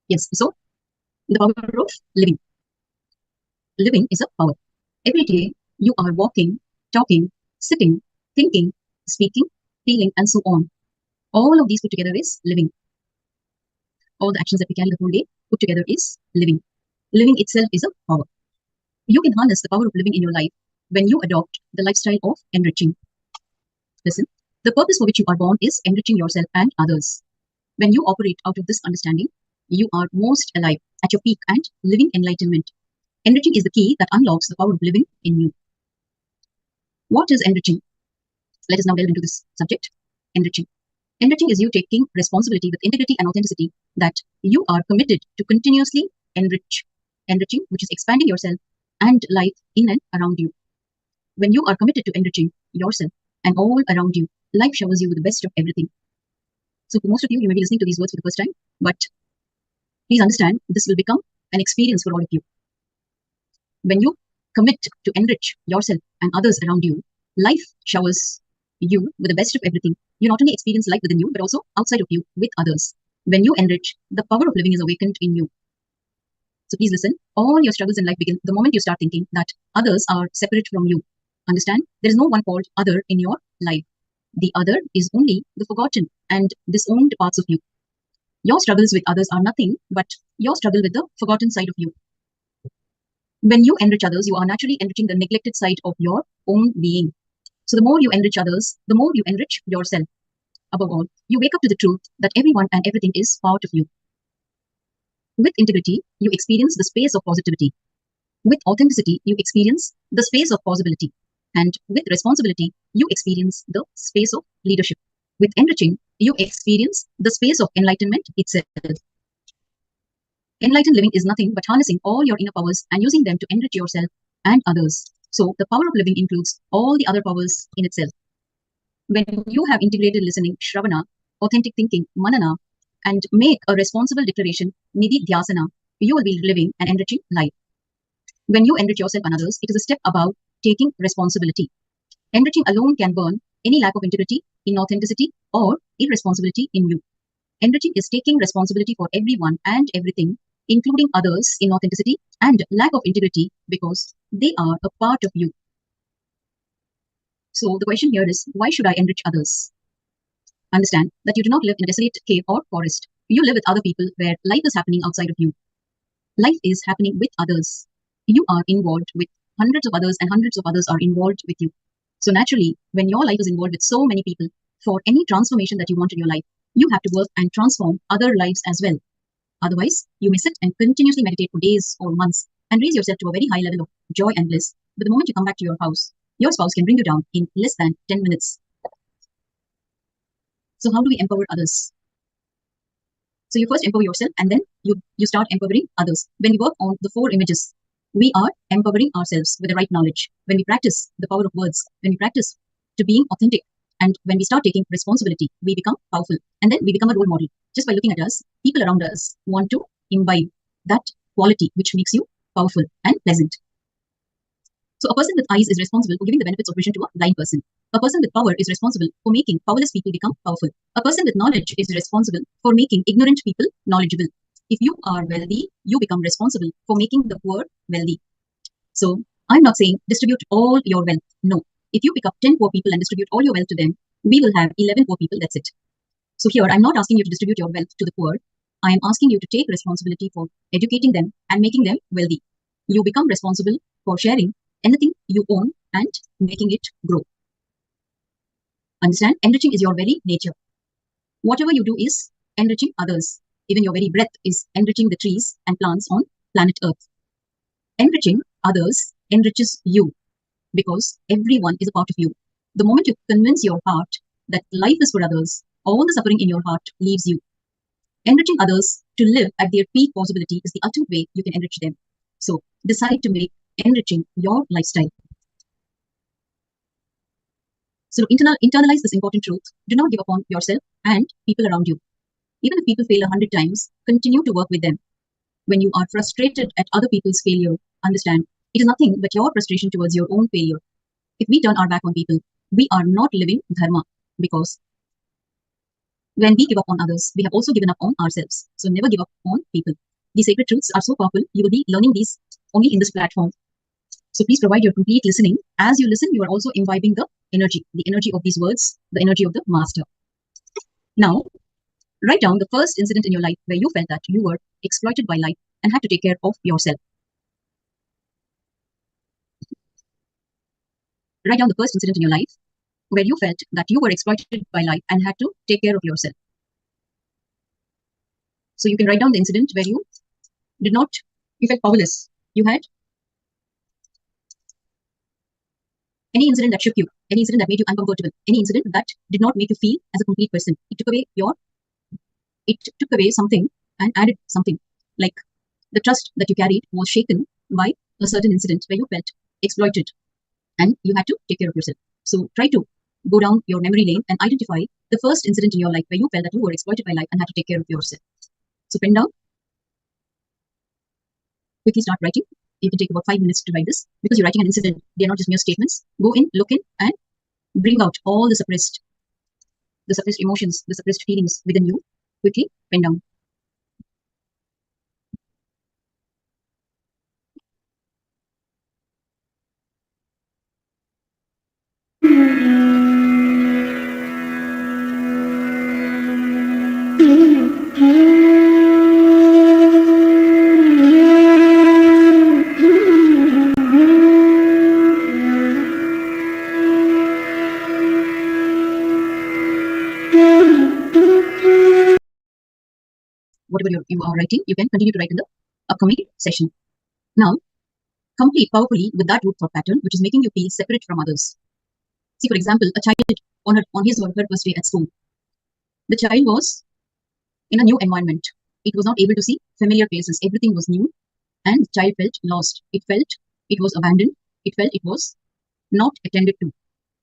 Yes, so the power of living. Living is a power. Every day you are walking, talking, sitting, thinking, speaking, feeling, and so on. All of these put together is living. All the actions that we carry the whole day put together is living. Living itself is a power. You can harness the power of living in your life when you adopt the lifestyle of enriching. Listen, the purpose for which you are born is enriching yourself and others. When you operate out of this understanding, you are most alive, at your peak, and living enlightenment. Enriching is the key that unlocks the power of living in you. What is enriching? Let us now delve into this subject. Enriching. Enriching is you taking responsibility with integrity and authenticity that you are committed to continuously enrich. Enriching, which is expanding yourself and life in and around you. When you are committed to enriching yourself and all around you, life showers you with the best of everything. So for most of you, you may be listening to these words for the first time, but please understand this will become an experience for all of you. When you commit to enrich yourself and others around you, life showers you with the best of everything. You not only experience life within you, but also outside of you with others. When you enrich, the power of living is awakened in you. So please listen, all your struggles in life begin the moment you start thinking that others are separate from you. Understand? There is no one called other in your life. The other is only the forgotten and disowned parts of you. Your struggles with others are nothing but your struggle with the forgotten side of you. When you enrich others, you are naturally enriching the neglected side of your own being. So the more you enrich others, the more you enrich yourself. Above all, you wake up to the truth that everyone and everything is part of you. With integrity, you experience the space of positivity. With authenticity, you experience the space of possibility. And with responsibility, you experience the space of leadership. With enriching, you experience the space of enlightenment itself. Enlightened living is nothing but harnessing all your inner powers and using them to enrich yourself and others. So the power of living includes all the other powers in itself. When you have integrated listening, Shravana, authentic thinking, Manana, and make a responsible declaration, Nithyananda, you will be living an enriching life. When you enrich yourself and others, it is a step above taking responsibility. Enriching alone can burn any lack of integrity, inauthenticity, or irresponsibility in you. Enriching is taking responsibility for everyone and everything, including others' inauthenticity and lack of integrity, because they are a part of you. So the question here is, why should I enrich others? Understand that you do not live in a desolate cave or forest. You live with other people where life is happening outside of you. Life is happening with others. You are involved with hundreds of others and hundreds of others are involved with you. So naturally, when your life is involved with so many people, for any transformation that you want in your life, you have to work and transform other lives as well. Otherwise, you may sit and continuously meditate for days or months and raise yourself to a very high level of joy and bliss. But the moment you come back to your house, your spouse can bring you down in less than 10 minutes. So how do we empower others? So you first empower yourself and then you start empowering others. When we work on the 4 images, we are empowering ourselves with the right knowledge. When we practice the power of words, when we practice to being authentic, and when we start taking responsibility, we become powerful. And then we become a role model. Just by looking at us, people around us want to imbibe that quality which makes you powerful and pleasant. So a person with eyes is responsible for giving the benefits of vision to a blind person. A person with power is responsible for making powerless people become powerful. A person with knowledge is responsible for making ignorant people knowledgeable. If you are wealthy, you become responsible for making the poor wealthy. So I'm not saying distribute all your wealth. No. If you pick up 10 poor people and distribute all your wealth to them, we will have 11 poor people. That's it. So here, I'm not asking you to distribute your wealth to the poor. I am asking you to take responsibility for educating them and making them wealthy. You become responsible for sharing anything you own and making it grow. Understand? Enriching is your very nature. Whatever you do is enriching others. Even your very breath is enriching the trees and plants on planet Earth. Enriching others enriches you because everyone is a part of you. The moment you convince your heart that life is for others, all the suffering in your heart leaves you. Enriching others to live at their peak possibility is the ultimate way you can enrich them. So decide to make enriching your lifestyle. So internalize this important truth. Do not give up on yourself and people around you. Even if people fail 100 times, continue to work with them. When you are frustrated at other people's failure, understand it is nothing but your frustration towards your own failure. If we turn our back on people, we are not living dharma, because when we give up on others, we have also given up on ourselves. So never give up on people. These sacred truths are so powerful. You will be learning these only in this platform. So please provide your complete listening. As you listen, you are also imbibing the energy of these words, the energy of the master. Now, write down the first incident in your life where you felt that you were exploited by life and had to take care of yourself. Write down the first incident in your life where you felt that you were exploited by life and had to take care of yourself. So you can write down the incident where you felt powerless. You had any incident that shook you, any incident that made you uncomfortable, any incident that did not make you feel as a complete person. It took away something and added something. Like the trust that you carried was shaken by a certain incident where you felt exploited and you had to take care of yourself. So try to go down your memory lane and identify the first incident in your life where you felt that you were exploited by life and had to take care of yourself. So pen down. Quickly start writing. You can take about 5 minutes to write this because you're writing an incident. They're not just mere statements. Go in, look in, and bring out all the suppressed emotions, the suppressed feelings within you. Quickly pen down. Whatever you are writing, you can continue to write in the upcoming session. Now, complete powerfully with that root thought pattern, which is making you feel separate from others. See, for example, a child on his or her first day at school. The child was in a new environment. It was not able to see familiar faces. Everything was new, and the child felt lost. It felt it was abandoned. It felt it was not attended to.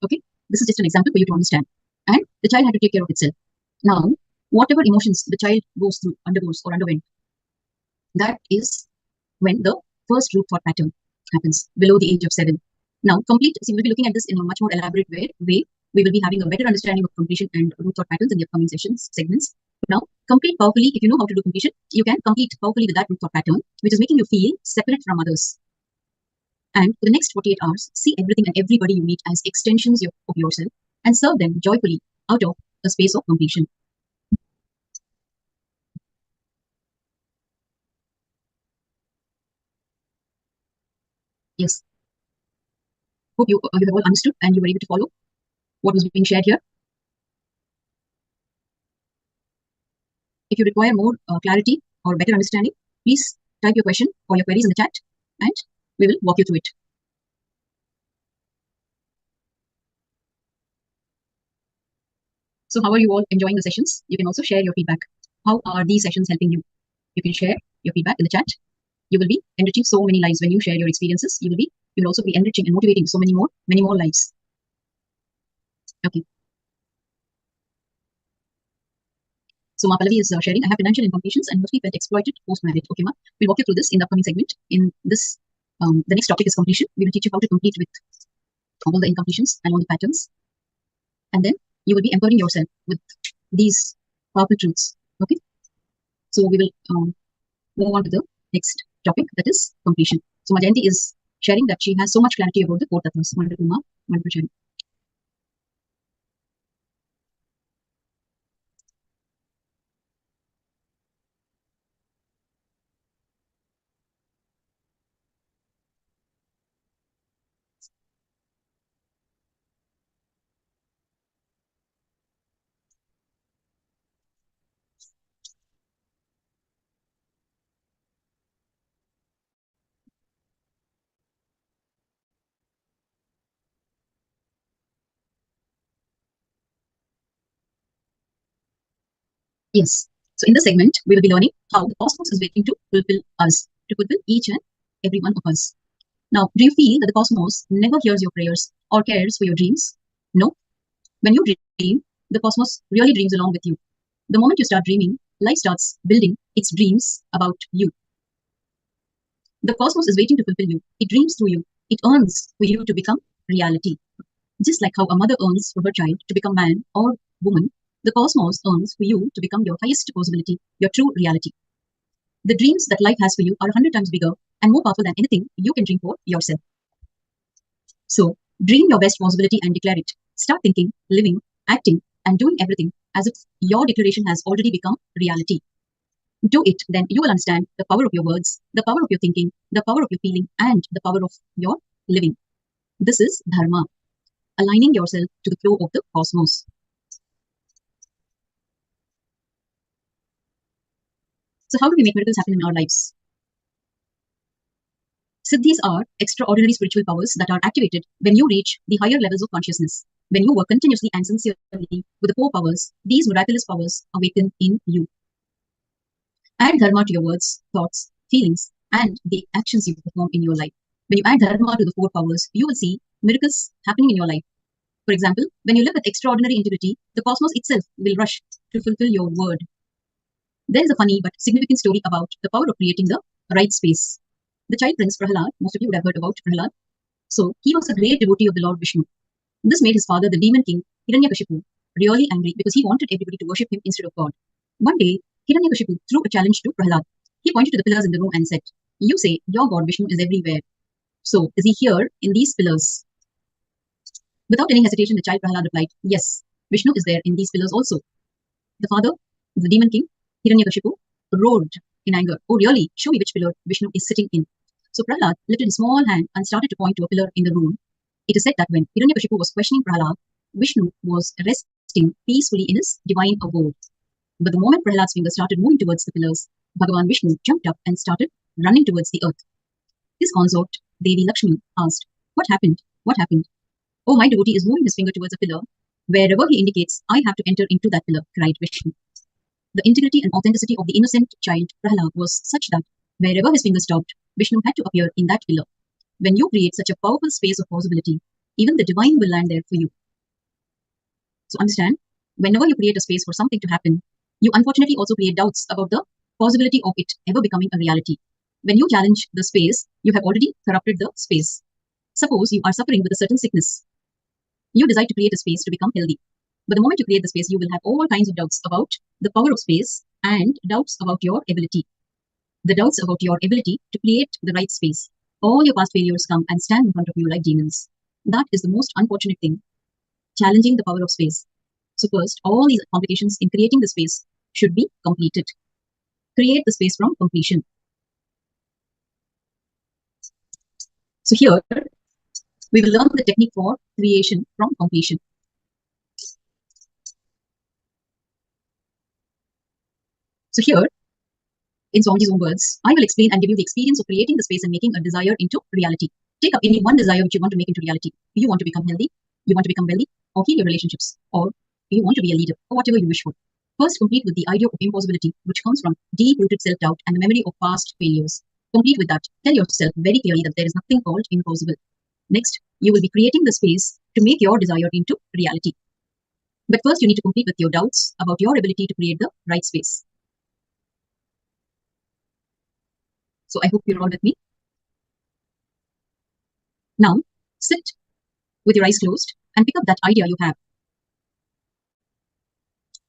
Okay, this is just an example for you to understand. And the child had to take care of itself. Now, whatever emotions the child goes through, undergoes, or underwent, that is when the first root thought pattern happens below the age of 7. Now, see, we'll be looking at this in a much more elaborate way. We will be having a better understanding of completion and root thought patterns in the upcoming segments. Now, complete powerfully. If you know how to do completion, you can complete powerfully with that root thought pattern, which is making you feel separate from others. And for the next 48 hours, see everything and everybody you meet as extensions of yourself and serve them joyfully out of a space of completion. Yes. Hope you have all understood and you were able to follow what was being shared here. If you require more clarity or better understanding, please type your question or your queries in the chat and we will walk you through it. So how are you all enjoying the sessions? You can also share your feedback. How are these sessions helping you? You can share your feedback in the chat. You will be enriching so many lives when you share your experiences. You will also be enriching and motivating so many more lives. Okay. So Ma Pallavi is sharing, I have financial incompletions and mostly felt exploited post-marriage. Okay, Ma, we'll walk you through this in the upcoming segment. In this, the next topic is completion. We will teach you how to complete with all the incompletions and all the patterns. And then you will be empowering yourself with these powerful truths. Okay. So we will move on to the next topic, that is completion. So Majanti is sharing that she has so much clarity about the 4 tattvas. Wonderful, Ma. Wonderful sharing. Yes. So in this segment, we will be learning how the cosmos is waiting to fulfill us, to fulfill each and every one of us. Now, do you feel that the cosmos never hears your prayers or cares for your dreams? No. When you dream, the cosmos really dreams along with you. The moment you start dreaming, life starts building its dreams about you. The cosmos is waiting to fulfill you. It dreams through you. It earns for you to become reality. Just like how a mother earns for her child to become man or woman, the cosmos earns for you to become your highest possibility, your true reality. The dreams that life has for you are 100 times bigger and more powerful than anything you can dream for yourself. So, dream your best possibility and declare it. Start thinking, living, acting, and doing everything as if your declaration has already become reality. Do it, then you will understand the power of your words, the power of your thinking, the power of your feeling, and the power of your living. This is Dharma, aligning yourself to the flow of the cosmos. So how do we make miracles happen in our lives? Siddhis are extraordinary spiritual powers that are activated when you reach the higher levels of consciousness. When you work continuously and sincerely with the 4 powers, these miraculous powers awaken in you. Add Dharma to your words, thoughts, feelings, and the actions you perform in your life. When you add Dharma to the 4 powers, you will see miracles happening in your life. For example, when you live with extraordinary integrity, the cosmos itself will rush to fulfill your word. There is a funny but significant story about the power of creating the right space. The child prince Prahalad, most of you would have heard about Prahalad. So he was a great devotee of the Lord Vishnu. This made his father, the demon king, Hiranyakashipu, really angry because he wanted everybody to worship him instead of God. One day, Hiranyakashipu threw a challenge to Prahalad. He pointed to the pillars in the room and said, "You say your God Vishnu is everywhere. So is he here in these pillars?" Without any hesitation, the child Prahalad replied, "Yes, Vishnu is there in these pillars also." The father, the demon king, Hiranyakashipu, roared in anger, "Oh really? Show me which pillar Vishnu is sitting in." So Prahalad lifted his small hand and started to point to a pillar in the room. It is said that when Hiranyakashipu was questioning Prahalad, Vishnu was resting peacefully in his divine abode. But the moment Prahalad's finger started moving towards the pillars, Bhagavan Vishnu jumped up and started running towards the earth. His consort, Devi Lakshmi asked, "What happened? What happened?" "Oh, my devotee is moving his finger towards a pillar. Wherever he indicates, I have to enter into that pillar," cried Vishnu. The integrity and authenticity of the innocent child Prahlad was such that wherever his finger stopped, Vishnu had to appear in that pillar. When you create such a powerful space of possibility, even the divine will land there for you. So understand, whenever you create a space for something to happen, you unfortunately also create doubts about the possibility of it ever becoming a reality. When you challenge the space, you have already corrupted the space. Suppose you are suffering with a certain sickness. You decide to create a space to become healthy. But the moment you create the space, you will have all kinds of doubts about the power of space and doubts about your ability. The doubts about your ability to create the right space. All your past failures come and stand in front of you like demons. That is the most unfortunate thing. Challenging the power of space. So first, all these complications in creating the space should be completed. Create the space from completion. So here, we will learn the technique for creation from completion. So here, in Swamiji's own words, I will explain and give you the experience of creating the space and making a desire into reality. Take up any one desire which you want to make into reality. Do you want to become healthy? You want to become wealthy? Or heal your relationships? Or do you want to be a leader? Or whatever you wish for. First, complete with the idea of impossibility, which comes from deep-rooted self-doubt and the memory of past failures. Complete with that. Tell yourself very clearly that there is nothing called impossible. Next, you will be creating the space to make your desire into reality. But first, you need to complete with your doubts about your ability to create the right space. So I hope you're all with me. Now, sit with your eyes closed and pick up that idea you have.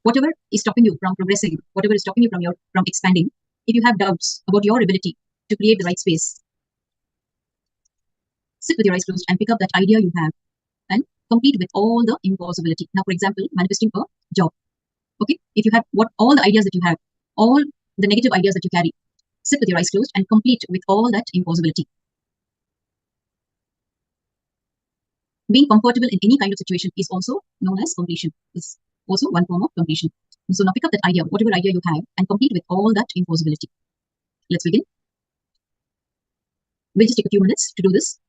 Whatever is stopping you from progressing, whatever is stopping you from expanding, if you have doubts about your ability to create the right space, sit with your eyes closed and pick up that idea you have and complete with all the impossibility. Now, for example, manifesting a job. Okay, if you have all the ideas that you have, all the negative ideas that you carry, sit with your eyes closed and complete with all that impossibility. Being comfortable in any kind of situation is also known as completion. It's also one form of completion. So now pick up that idea, whatever idea you have, and complete with all that impossibility. Let's begin. We'll just take a few minutes to do this.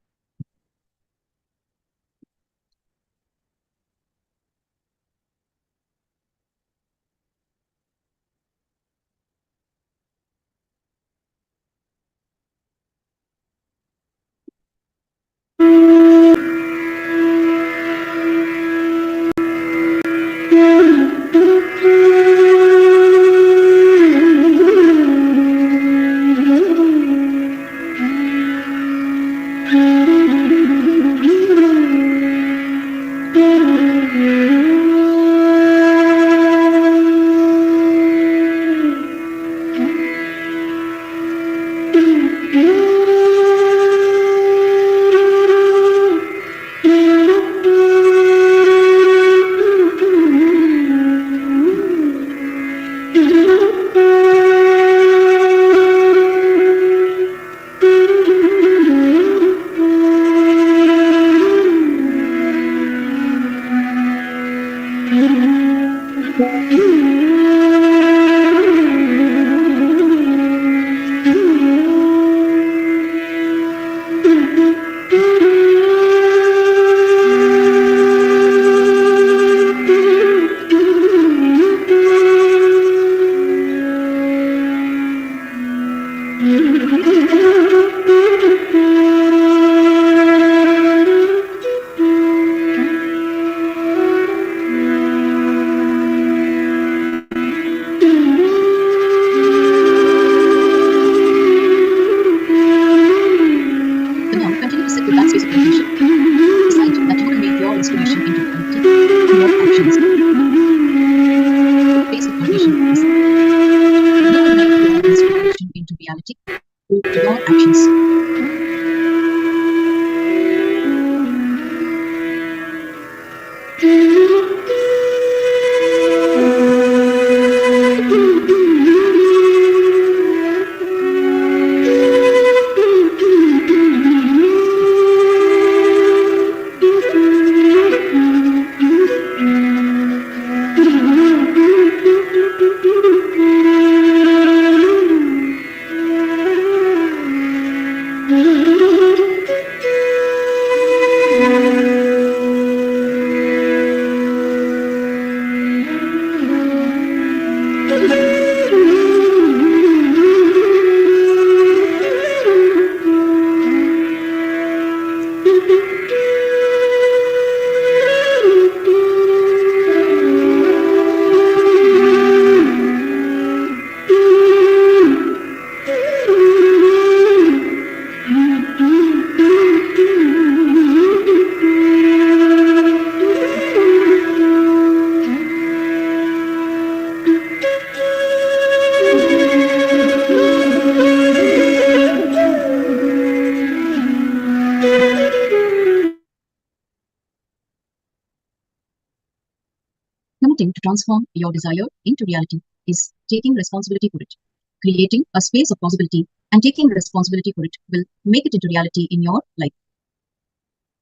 attempting to transform your desire into reality is taking responsibility for it. Creating a space of possibility and taking responsibility for it will make it into reality in your life.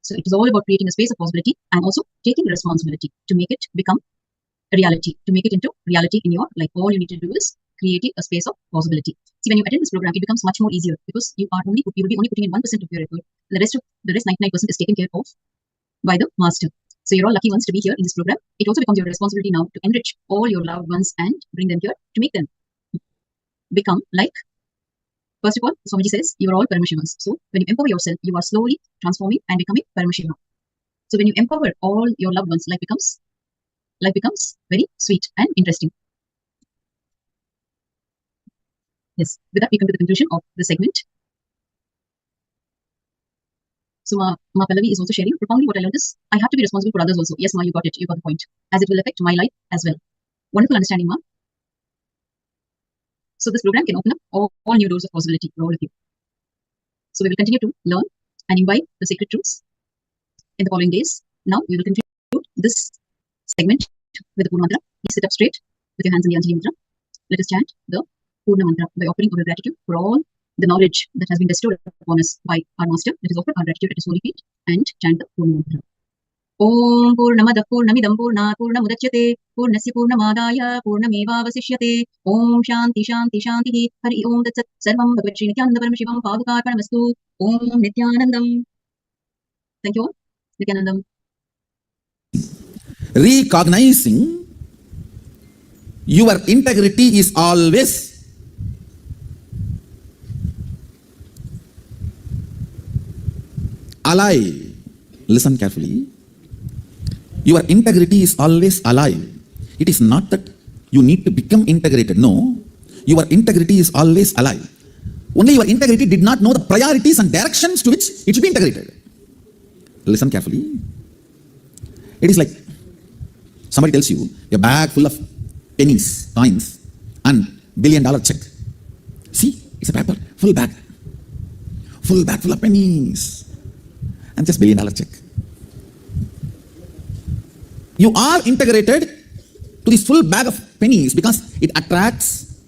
So it is all about creating a space of possibility and also taking responsibility to make it become a reality, to make it into reality in your life. All you need to do is creating a space of possibility. See, when you attend this program, it becomes much more easier because you will be only putting in 1% of your effort. The rest 99% is taken care of by the master. So you're all lucky ones to be here in this program. It also becomes your responsibility now to enrich all your loved ones and bring them here to make them become like. First of all, Swamiji says, you are all Paramashivas. So when you empower yourself, you are slowly transforming and becoming Paramashiva. So when you empower all your loved ones, life becomes very sweet and interesting. Yes, with that we come to the conclusion of the segment. So Ma Pallavi is also sharing, profoundly what I learned is, I have to be responsible for others also. Yes, Ma, you got it, you got the point. As it will affect my life as well. Wonderful understanding, Ma. So this program can open up all new doors of possibility for all of you. So we will continue to learn and imbibe the sacred truths in the following days. Now we will conclude this segment with the Purna Mantra. Please sit up straight with your hands in the Anjali Mudra. Let us chant the Purna Mantra by offering our gratitude for all the knowledge that has been bestowed upon us by our Master. Let us offer our gratitude at His holy feet and chant the Purna Mantra. Om Purnamada Purnamidam Purnat Purnamudachyate Purnasya Purnamadaya Purnamevavasishyate Om Shanti Shanti Shanti Hari Om Tat Sat Sarvam Bhagavad Shri Nithyananda Paramashivam Padukarpanamastu Om Nithyanandam. Thank you all. Nithyanandam. Recognizing your integrity is always alive. Listen carefully. Your integrity is always alive. It is not that you need to become integrated. No, your integrity is always alive. Only your integrity did not know the priorities and directions to which it should be integrated. Listen carefully. It is like somebody tells you a bag full of pennies, coins, and $1 billion check. See, it's a paper, full bag full of pennies, and just $1 billion check. You are integrated to this full bag of pennies because it attracts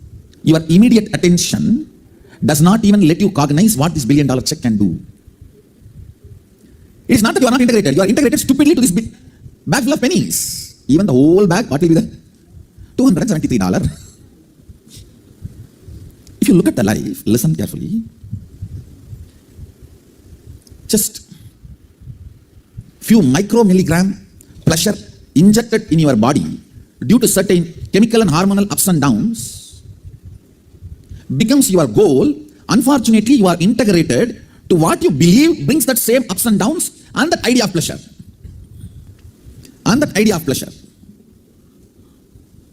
your immediate attention, does not even let you cognize what this $1 billion check can do. It is not that you are not integrated. You are integrated stupidly to this bag full of pennies. Even the whole bag, what will be there? $273. If you look at the life, listen carefully. Just few micromilligram pleasure injected in your body due to certain chemical and hormonal ups and downs becomes your goal. Unfortunately, you are integrated to what you believe brings that same ups and downs and that idea of pleasure.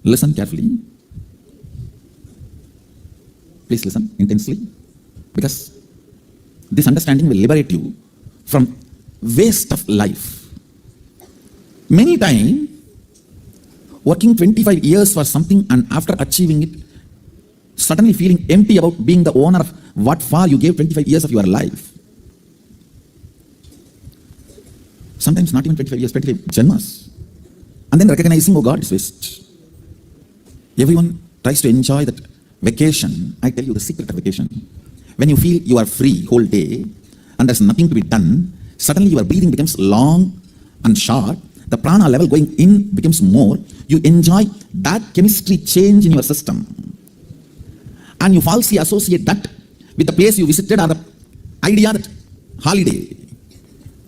Listen carefully. Please listen intensely, because this understanding will liberate you from waste of life. Many times, working 25 years for something and after achieving it, suddenly feeling empty about being the owner of what for you gave 25 years of your life. Sometimes not even 25 years, 25 janmas. And then recognizing, oh God, it's waste. Everyone tries to enjoy that vacation. I tell you the secret of vacation. When you feel you are free whole day and there's nothing to be done, suddenly your breathing becomes long and short. The prana level going in becomes more. You enjoy that chemistry change in your system. And you falsely associate that with the place you visited or the idea that holiday.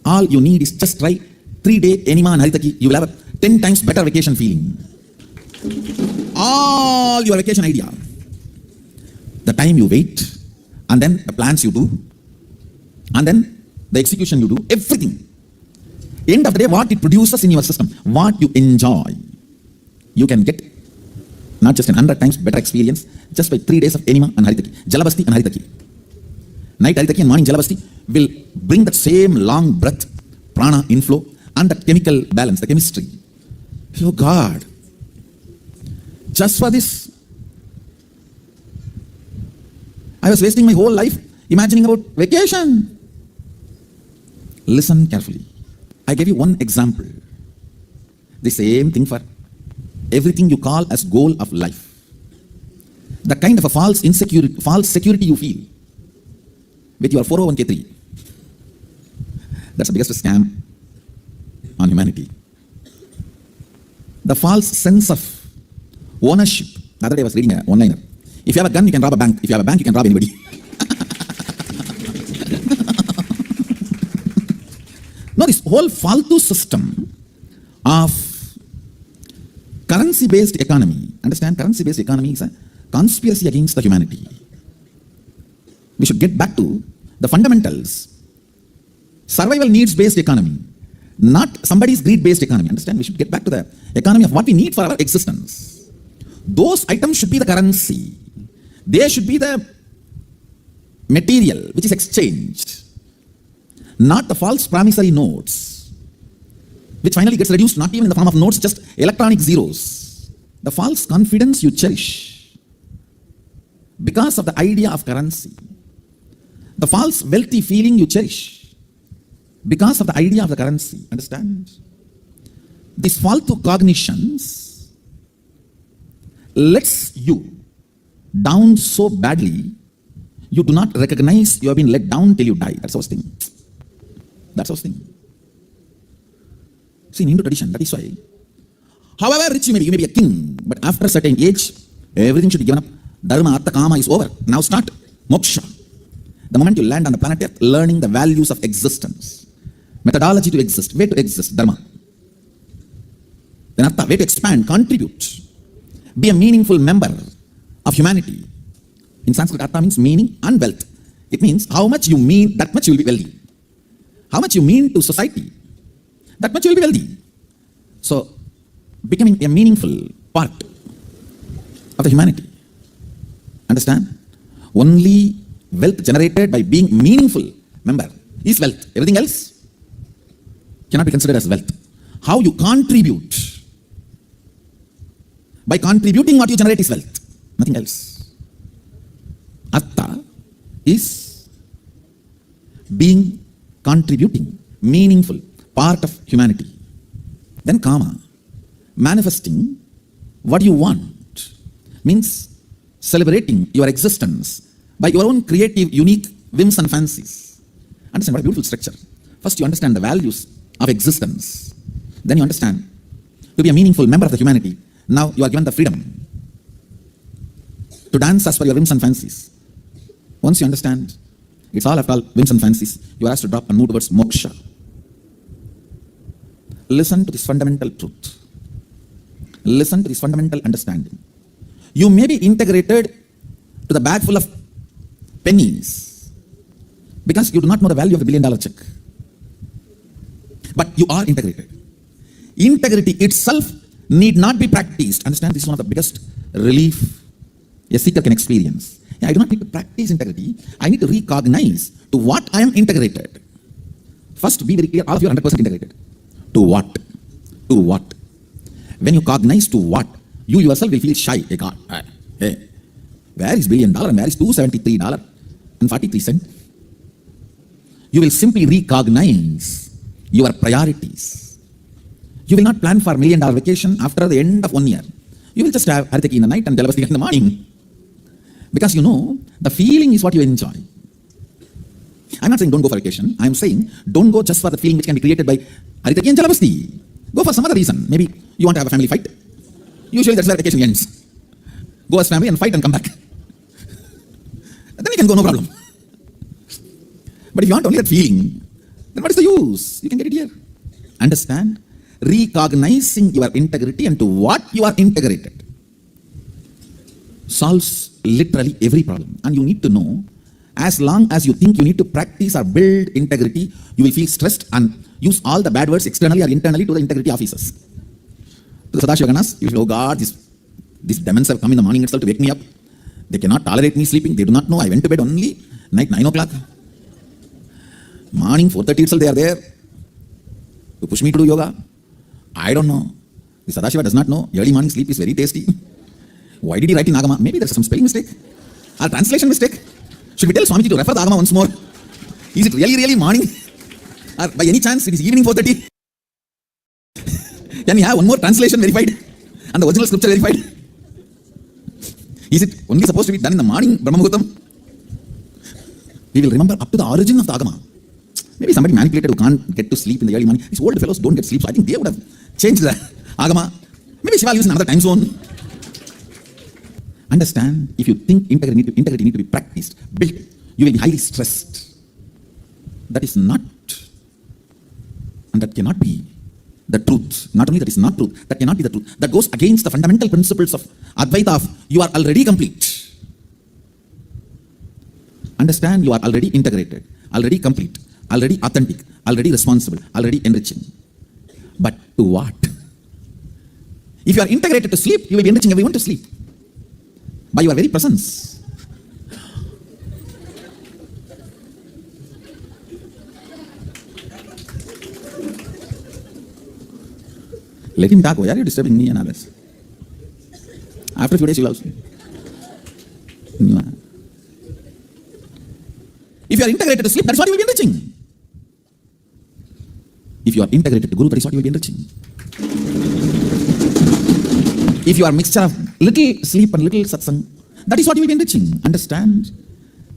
All you need is just try 3-day enema and haritaki. You will have a 10 times better vacation feeling. All your vacation idea. The time you wait, and then the plans you do, and then the execution you do, everything. End of the day, what it produces in your system, what you enjoy, you can get not just 100 times better experience just by 3 days of enema and haritaki, jalabasti and haritaki. Night haritaki and morning jalabasti will bring that same long breath, prana inflow, and that chemical balance, the chemistry. Oh God, just for this, I was wasting my whole life imagining about vacation. Listen carefully. I gave you one example. The same thing for everything you call as goal of life. The kind of a false security you feel with your 401k3. That's the biggest scam on humanity. The false sense of ownership. The other day I was reading a one-liner. If you have a gun, you can rob a bank. If you have a bank, you can rob anybody. No, this whole faltu system of currency-based economy. Understand, currency-based economy is a conspiracy against the humanity. We should get back to the fundamentals. Survival needs-based economy, not somebody's greed-based economy. Understand? We should get back to the economy of what we need for our existence. Those items should be the currency. They should be the material which is exchanged, not the false promissory notes, which finally gets reduced not even in the form of notes, just electronic zeros. The false confidence you cherish because of the idea of currency. The false wealthy feeling you cherish because of the idea of the currency. Understand? These faltu cognitions lets you down so badly, you do not recognize you have been let down till you die. That's our thing. That's our thing. See, in Hindu tradition, that is why, however rich you may be a king, but after a certain age, everything should be given up. Dharma, Artha, Kama is over. Now start moksha. The moment you land on the planet Earth, learning the values of existence, methodology to exist, way to exist, dharma. Then Artha, way to expand, contribute, be a meaningful member of humanity. In Sanskrit, Artha means meaning and wealth. It means how much you mean, that much you will be wealthy. How much you mean to society, that much you will be wealthy. So, becoming a meaningful part of the humanity. Understand? Only wealth generated by being meaningful member is wealth. Everything else cannot be considered as wealth. How you contribute. By contributing what you generate is wealth. Nothing else. Artha is being contributing, meaningful, part of humanity. Then Kama, manifesting what you want, means celebrating your existence by your own creative, unique whims and fancies. Understand what a beautiful structure. First you understand the values of existence. Then you understand to be a meaningful member of the humanity. Now you are given the freedom to dance as per your whims and fancies. Once you understand, it's all after all whims and fancies, you are asked to drop and move towards moksha. Listen to this fundamental truth. Listen to this fundamental understanding. You may be integrated to the bag full of pennies because you do not know the value of $1 billion check. But you are integrated. Integrity itself need not be practiced. Understand, this is one of the biggest relief a seeker can experience. I do not need to practice integrity. I need to recognize to what I am integrated. First, be very clear, all of you are 100% integrated. To what? To what? When you cognize to what, you yourself will feel shy. Hey God, hey, where is $1 billion and where is $273.43? You will simply recognize your priorities. You will not plan for $1 million vacation after the end of 1 year. You will just have Haritaki in the night and Jalavasti in the morning. Because you know, the feeling is what you enjoy. I'm not saying don't go for vacation. I'm saying don't go just for the feeling which can be created by Haritaki and Jalavasti. Go for some other reason. Maybe you want to have a family fight. Usually that's where vacation ends. Go as family and fight and come back. Then you can go, no problem. But if you want only that feeling, then what is the use? You can get it here. Understand? Recognizing your integrity and to what you are integrated solves literally every problem. And you need to know, as long as you think you need to practice or build integrity, you will feel stressed and use all the bad words externally or internally to the integrity officers. To the Sadashiva Ganas, you will, oh God, these demons have come in the morning itself to wake me up. They cannot tolerate me sleeping. They do not know I went to bed only night 9 o'clock. Morning 4:30 itself they are there to push me to do yoga. I don't know. The Sadashiva does not know. Early morning sleep is very tasty. Why did he write in Agama? Maybe there's some spelling mistake or translation mistake. Should we tell Swamiji to refer the Agama once more? Is it really morning? Or by any chance it is evening 4:30? Can we have one more translation verified? And the original scripture verified. Is it only supposed to be done in the morning, Brahma Muhurtam? We will remember up to the origin of the Agama. Maybe somebody manipulated who can't get to sleep in the early morning. These old fellows don't get sleep, so I think they would have changed the Agama. Maybe Shiva lives in another time zone. Understand, if you think integrity need to be practiced, built, you will be highly stressed. That is not, and that cannot be the truth. Not only that is not truth, that cannot be the truth. That goes against the fundamental principles of Advaita of you are already complete. Understand, you are already integrated, already complete, already authentic, already responsible, already enriching. But to what? If you are integrated to sleep, you will be enriching everyone to sleep. By your very presence. Let him talk. Why are you disturbing me and others? After a few days, you will also. If you are integrated to sleep, that is what you will be enriching. If you are integrated to Guru, that is what you will be enriching. If you are a mixture of little sleep and little satsang, that is what you will be enriching. Understand?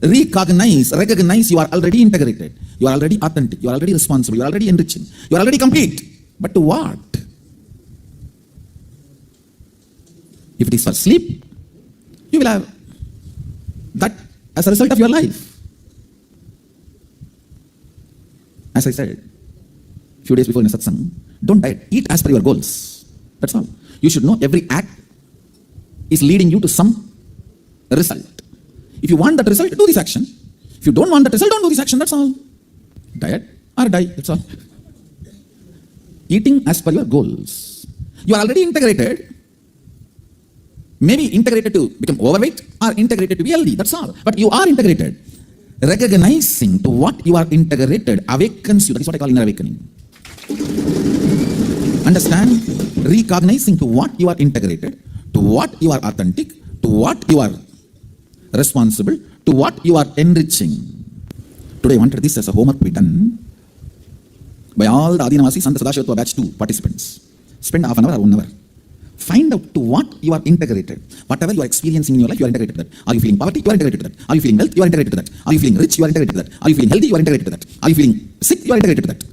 Recognize you are already integrated. You are already authentic. You are already responsible. You are already enriching. You are already complete. But to what? If it is for sleep, you will have that as a result of your life. As I said a few days before in a satsang, don't diet. Eat as per your goals. That's all. You should know every act is leading you to some result. If you want that result, do this action. If you don't want that result, don't do this action. That's all. Diet or die. That's all. Eating as per your goals. You are already integrated. Maybe integrated to become overweight or integrated to be healthy. That's all. But you are integrated. Recognizing to what you are integrated awakens you. That is what I call inner awakening. Understand? Recognizing to what you are integrated, to what you are authentic, to what you are responsible, to what you are enriching. Today I wanted this as a homework to be done by all the Adinavasis and the Sadashivatva batch 2 participants. Spend half an hour or 1 hour. Find out to what you are integrated. Whatever you are experiencing in your life, you are integrated to that. Are you feeling poverty? You are integrated to that. Are you feeling wealth? You are integrated to that. Are you feeling rich? You are integrated to that. Are you feeling healthy? You are integrated to that. Are you feeling sick? You are integrated to that.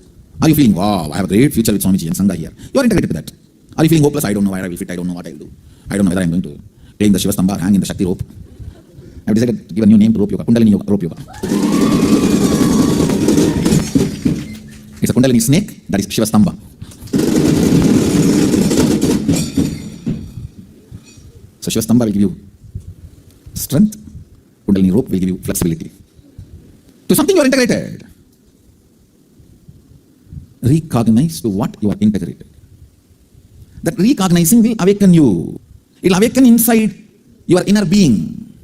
Are you feeling, wow, I have a great future with Swamiji and Sangha here? You are integrated to that. Are you feeling hopeless? I don't know where I will fit. I don't know what I will do. I don't know whether I am going to claim the Shiva Stamba or hang in the Shakti rope. I have decided to give a new name to rope yoga. Kundalini yoga, rope yoga. It's a Kundalini snake, that is Shiva Stamba. So Shiva Stamba will give you strength, Kundalini rope will give you flexibility. To something you are integrated. Recognize to what you are integrated. That recognizing will awaken you. It will awaken inside your inner being.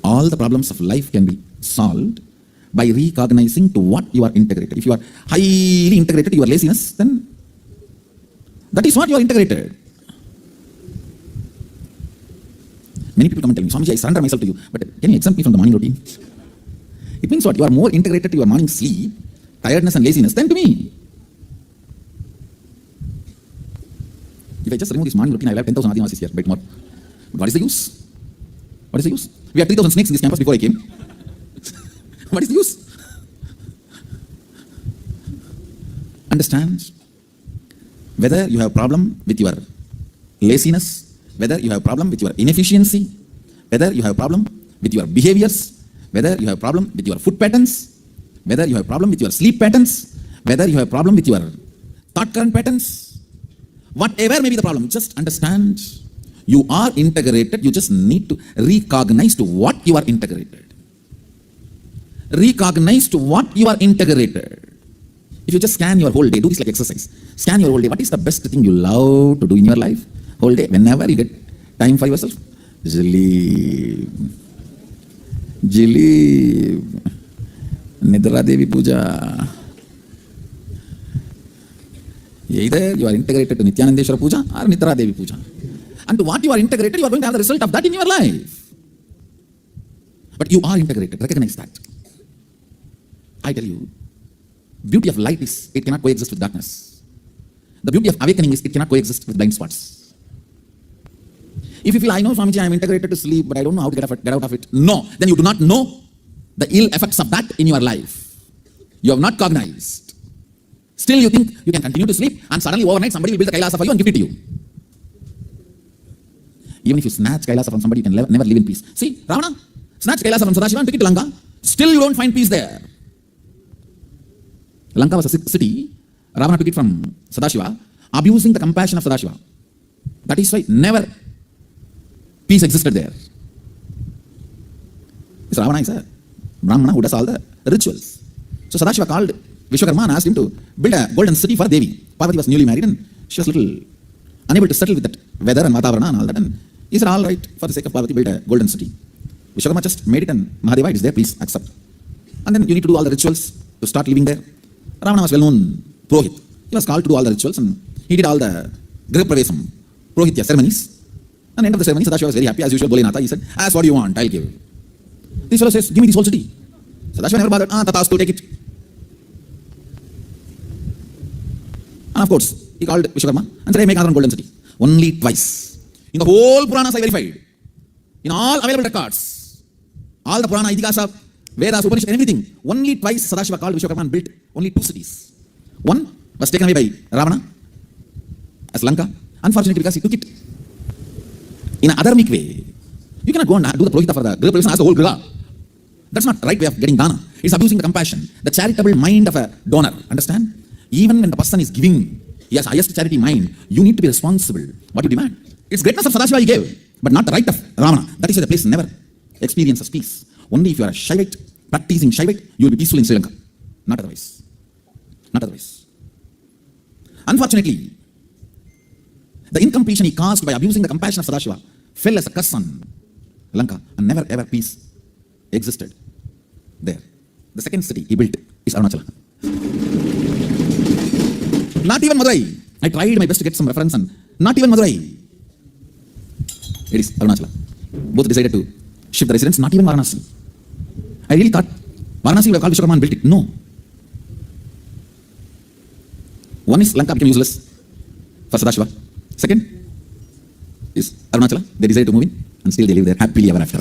All the problems of life can be solved by recognizing to what you are integrated. If you are highly integrated to your laziness, then that is what you are integrated. Many people come and tell me, Swamiji, I surrender myself to you, but can you exempt me from the morning routine? It means what? You are more integrated to your morning sleep, tiredness and laziness than to me. If I just remove this morning routine, I will have 10,000 Adinavasis here, bit more. But what is the use? What is the use? We had 3,000 snakes in this campus before I came. What is the use? Understand? Whether you have a problem with your laziness, whether you have a problem with your inefficiency, whether you have a problem with your behaviors, whether you have a problem with your food patterns, whether you have a problem with your sleep patterns, whether you have a problem with your thought current patterns, whatever may be the problem, just understand you are integrated. You just need to recognize to what you are integrated. Recognize to what you are integrated. If you just scan your whole day, do this like exercise. Scan your whole day. What is the best thing you love to do in your life? Whole day, whenever you get time for yourself, Jaleeb. Nidra Devi Puja. Either you are integrated to Nithyanandeshwara Puja or Nidra Devi Puja. And to what you are integrated, you are going to have the result of that in your life. But you are integrated. Recognize that. I tell you, beauty of light is it cannot coexist with darkness. The beauty of awakening is it cannot coexist with blind spots. If you feel, I know Swamiji, I am integrated to sleep, but I don't know how to get out of it. No, then you do not know the ill effects of that in your life. You have not cognized. Still you think you can continue to sleep, and suddenly overnight somebody will build the Kailasa for you and give it to you. Even if you snatch Kailasa from somebody, you can never live in peace. See, Ravana snatched Kailasa from Sadashiva and took it to Lanka. Still you don't find peace there. Lanka was a city. Ravana took it from Sadashiva, abusing the compassion of Sadashiva. That is why never peace existed there. This Ravana is a Brahmana who does all the rituals. So Sadashiva called Vishwakarma and asked him to build a golden city for Devi. Parvati was newly married and she was little unable to settle with that weather and Vatavarana and all that. And he said, all right, for the sake of Parvati, build a golden city. Vishwakarma just made it and Mahadeva, it is there, please accept. And then you need to do all the rituals to start living there. Ravana was well-known Purohit. He was called to do all the rituals and he did all the Griha Pravesam, Purohitya ceremonies. And at the end of the ceremony, Sadashiva was very happy. As usual, Bolenatha, he said, ask what do you want, I'll give. This fellow says, give me this whole city. Sadashiva never bothered, Tatastu, take it. And of course, he called Vishwakarma and said, hey, make another golden city. Only twice. In the whole Puranas I verified. In all available records. All the Purana, Itihasa, Vedas, Upanishads, everything. Only twice Sadashiva called Vishwakarma and built only 2 cities. One was taken away by Ravana as Lanka. Unfortunately, because he took it in an adharmic way. You cannot go and do the Purohita for the Griha Pravesam as the whole Griha. That's not the right way of getting dana. It's abusing the compassion, the charitable mind of a donor. Understand? Even when the person is giving, he has highest charity mind, you need to be responsible. What you demand? It's greatness of Sadashiva he gave, but not the right of Ravana. That is why the place never experiences peace. Only if you are a Shaivite, practicing Shaivite, you will be peaceful in Sri Lanka. Not otherwise. Not otherwise. Unfortunately, the incompletion he caused by abusing the compassion of Sadashiva fell as a curse on Lanka, and never ever peace existed there. The second city he built is Arunachala. Not even Madurai. I tried my best to get some reference and not even Madurai. It is Arunachala. Both decided to shift the residence, not even Varanasi. I really thought Varanasi would have called Vishwakarma and built it. No. One is Lanka became useless for Sadashiva. Second is Arunachala. They decided to move in and still they live there happily ever after.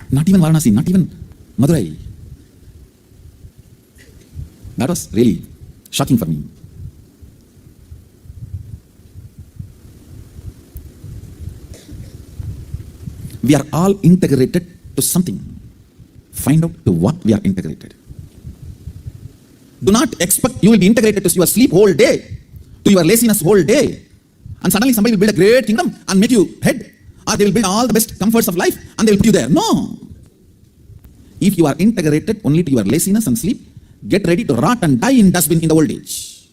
Not even Varanasi, not even Madurai. That was really shocking for me. We are all integrated to something. Find out to what we are integrated. Do not expect you will be integrated to your sleep whole day, to your laziness whole day, and suddenly somebody will build a great kingdom and make you head, or they will build all the best comforts of life and they will put you there. No. If you are integrated only to your laziness and sleep, get ready to rot and die in dustbin in the old age.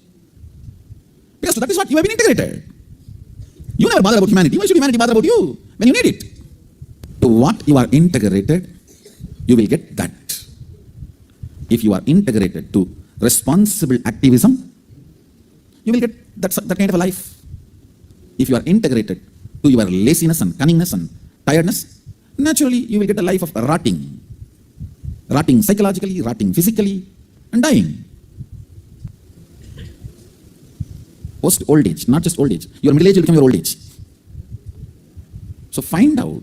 Because that is what you have been integrated. You never bother about humanity. Why should humanity bother about you when you need it? To what you are integrated, you will get that. If you are integrated to responsible activism, you will get that kind of a life. If you are integrated to your laziness and cunningness and tiredness, naturally you will get a life of rotting. Rotting psychologically, rotting physically, and dying. Post old age, not just old age. Your middle age will become your old age. So find out.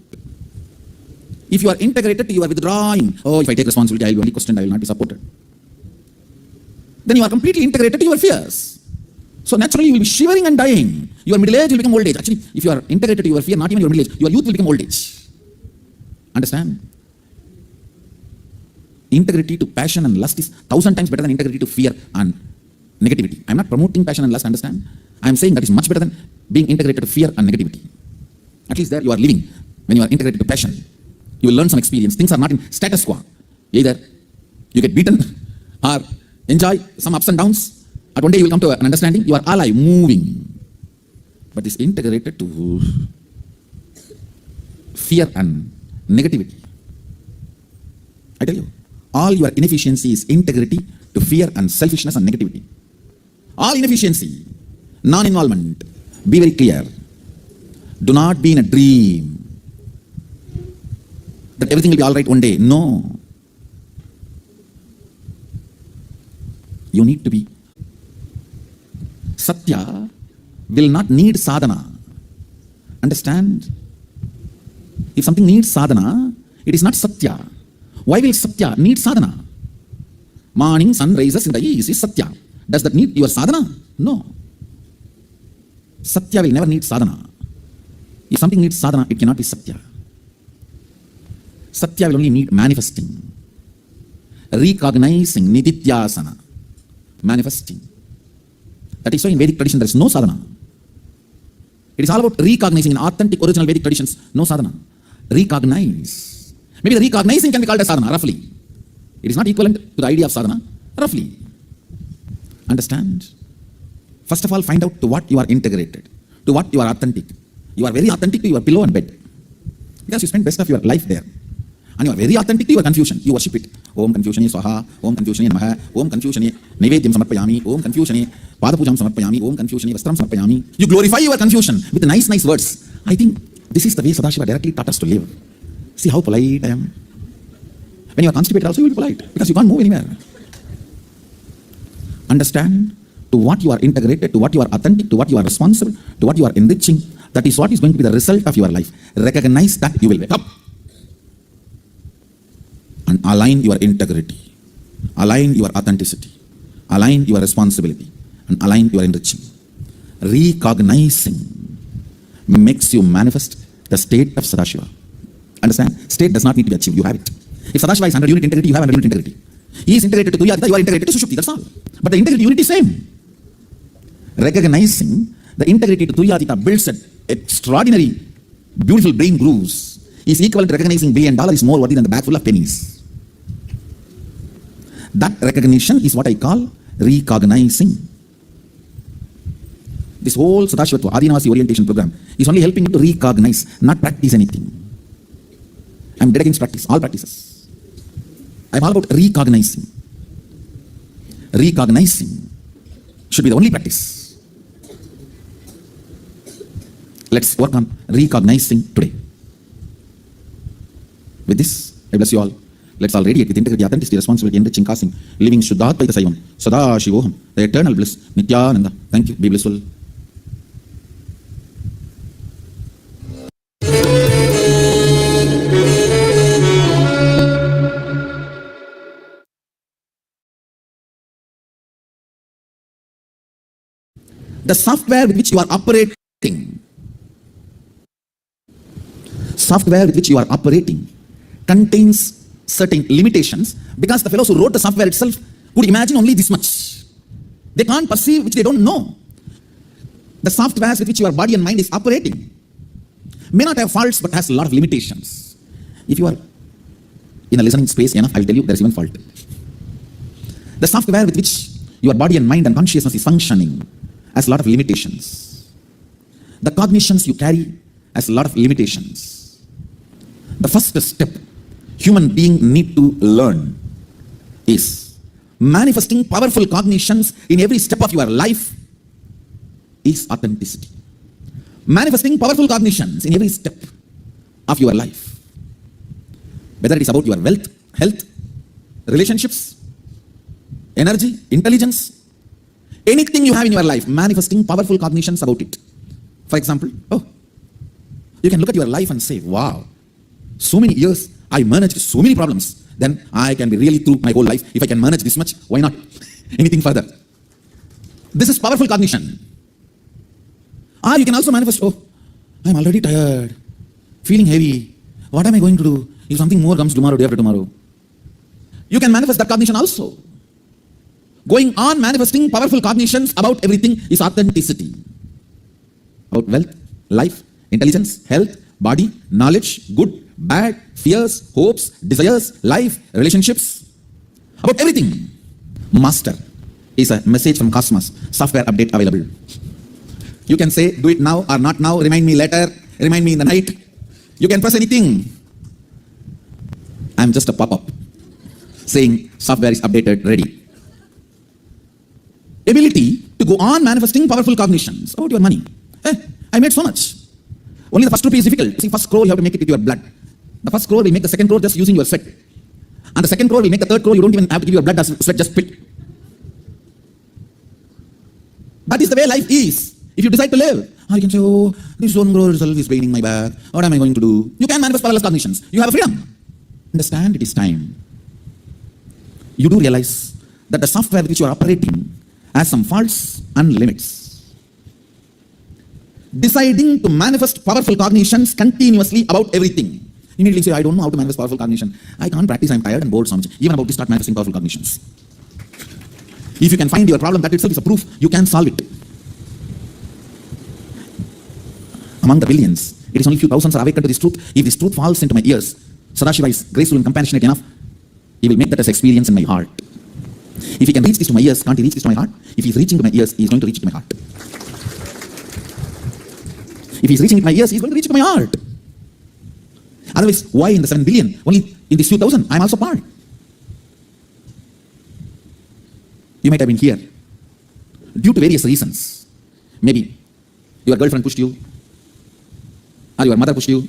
If you are integrated to your withdrawing, oh, if I take responsibility, I will be only questioned, I will not be supported. Then you are completely integrated to your fears. So naturally you will be shivering and dying. Your middle age will become old age. Actually, if you are integrated to your fear, not even your middle age, your youth will become old age. Understand? Integrity to passion and lust is 1,000 times better than integrity to fear and negativity. I am not promoting passion and lust, understand? I am saying that is much better than being integrated to fear and negativity. At least there you are living. When you are integrated to passion, you will learn some experience. Things are not in status quo. Either you get beaten or enjoy some ups and downs. At one day you will come to an understanding. You are alive, moving. But it's integrated to fear and negativity. I tell you, all your inefficiency is integrity to fear and selfishness and negativity. All inefficiency, non-involvement. Be very clear. Do not be in a dream that everything will be all right one day. No. You need to be. Satya will not need sadhana. Understand? If something needs sadhana, it is not Satya. Why will Satya need sadhana? Morning sun rises in the east is Satya. Does that need your sadhana? No. Satya will never need sadhana. If something needs sadhana, it cannot be Satya. Satya will only need manifesting, recognizing, nididhyasana, manifesting. That is why in Vedic tradition there is no sadhana. It is all about recognizing in authentic original Vedic traditions, no sadhana. Recognize. Maybe the recognizing can be called as sadhana, roughly. It is not equivalent to the idea of sadhana, roughly. Understand? First of all, find out to what you are integrated, to what you are authentic. You are very authentic to your pillow and bed, because you spend best of your life there. And you are very authentic to your confusion. You worship it. Om Confusione Swaha, Om Confusione Namaha, Om Confusione Nivedyam Samarpayami, Om Confusione Padapujam Samarpayami, Om Confusione Vastram Samarpayami. You glorify your confusion with nice words. I think this is the way Sadashiva directly taught us to live. See how polite I am. When you are constipated also you will be polite, because you can't move anywhere. Understand? To what you are integrated, to what you are authentic, to what you are responsible, to what you are enriching. That is what is going to be the result of your life. Recognize that, you will wake up. And align your integrity, align your authenticity, align your responsibility, and align your enriching. Recognizing makes you manifest the state of Sadashiva. Understand? State does not need to be achieved, you have it. If Sadashiva is 100 unit integrity, you have 100 unit integrity. He is integrated to Tuyatita, you are integrated to Sushupti, that's all. But the integrity unit is same. Recognizing the integrity to Tuyatita builds an extraordinary, beautiful brain grooves. Is equal to recognizing $1 billion is more worthy than the bag full of pennies. That recognition is what I call recognizing. This whole Sadashivatva, Adinavasi orientation program is only helping you to recognize, not practice anything. I am dead against practice, all practices. I am all about recognizing. Recognizing should be the only practice. Let's work on recognizing today. With this, I bless you all. Let's all radiate with integrity, authenticity, responsibility, enriching, causing, living Shuddhatvaita Saivam, Sadashivoham, the eternal bliss, Nithyananda. Thank you. Be blissful. The software with which you are operating contains certain limitations, because the fellows who wrote the software itself could imagine only this much. They can't perceive which they don't know. The software with which your body and mind is operating may not have faults, but has a lot of limitations. If you are in a listening space enough, I will tell you there is even fault. The software with which your body and mind and consciousness is functioning has a lot of limitations. The cognitions you carry has a lot of limitations. The first step human being need to learn is manifesting powerful cognitions in every step of your life is authenticity. Manifesting powerful cognitions in every step of your life, whether it is about your wealth, health, relationships, energy, intelligence, anything you have in your life, manifesting powerful cognitions about it. For example, you can look at your life and say, wow, so many years I managed so many problems. Then I can be really through my whole life. If I can manage this much, why not anything further? This is powerful cognition. Or you can also manifest, I'm already tired, feeling heavy. What am I going to do if something more comes tomorrow, day after tomorrow? You can manifest that cognition also. Going on manifesting powerful cognitions about everything is authenticity. About wealth, life, intelligence, health, body, knowledge, good, bad, fears, hopes, desires, life, relationships, about everything. Master is a message from Cosmos, software update available. You can say, do it now or not now, remind me later, remind me in the night. You can press anything. I'm just a pop-up saying software is updated, ready. Ability to go on manifesting powerful cognitions about your money. I made so much. Only the first rupee is difficult. See, first crore you have to make it with your blood. The first crore will make the second crore just using your sweat. And the second crore will make the third crore, you don't even have to give your blood as sweat, just spit. That is the way life is. If you decide to live, or you can say, oh, this zone grower itself is paining my back. What am I going to do? You can manifest powerless cognitions. You have a freedom. Understand, it is time. You do realize that the software which you are operating has some faults and limits. Deciding to manifest powerful cognitions continuously about everything. Immediately say, I don't know how to manifest powerful cognition. I can't practice, I'm tired and bored so much. Even about to start manifesting powerful cognitions. If you can find your problem, that itself is a proof you can solve it. Among the billions, it is only few thousands are awakened to this truth. If this truth falls into my ears, Sadashiva is graceful and compassionate enough, he will make that as experience in my heart. If he can reach this to my ears, can't he reach this to my heart? If he is reaching to my ears, he is going to reach to my heart. If he is reaching to my ears, he is going to reach to my heart. Otherwise, why in the 7 billion? Only in this few thousand, I am also part. You might have been here due to various reasons. Maybe your girlfriend pushed you, or your mother pushed you,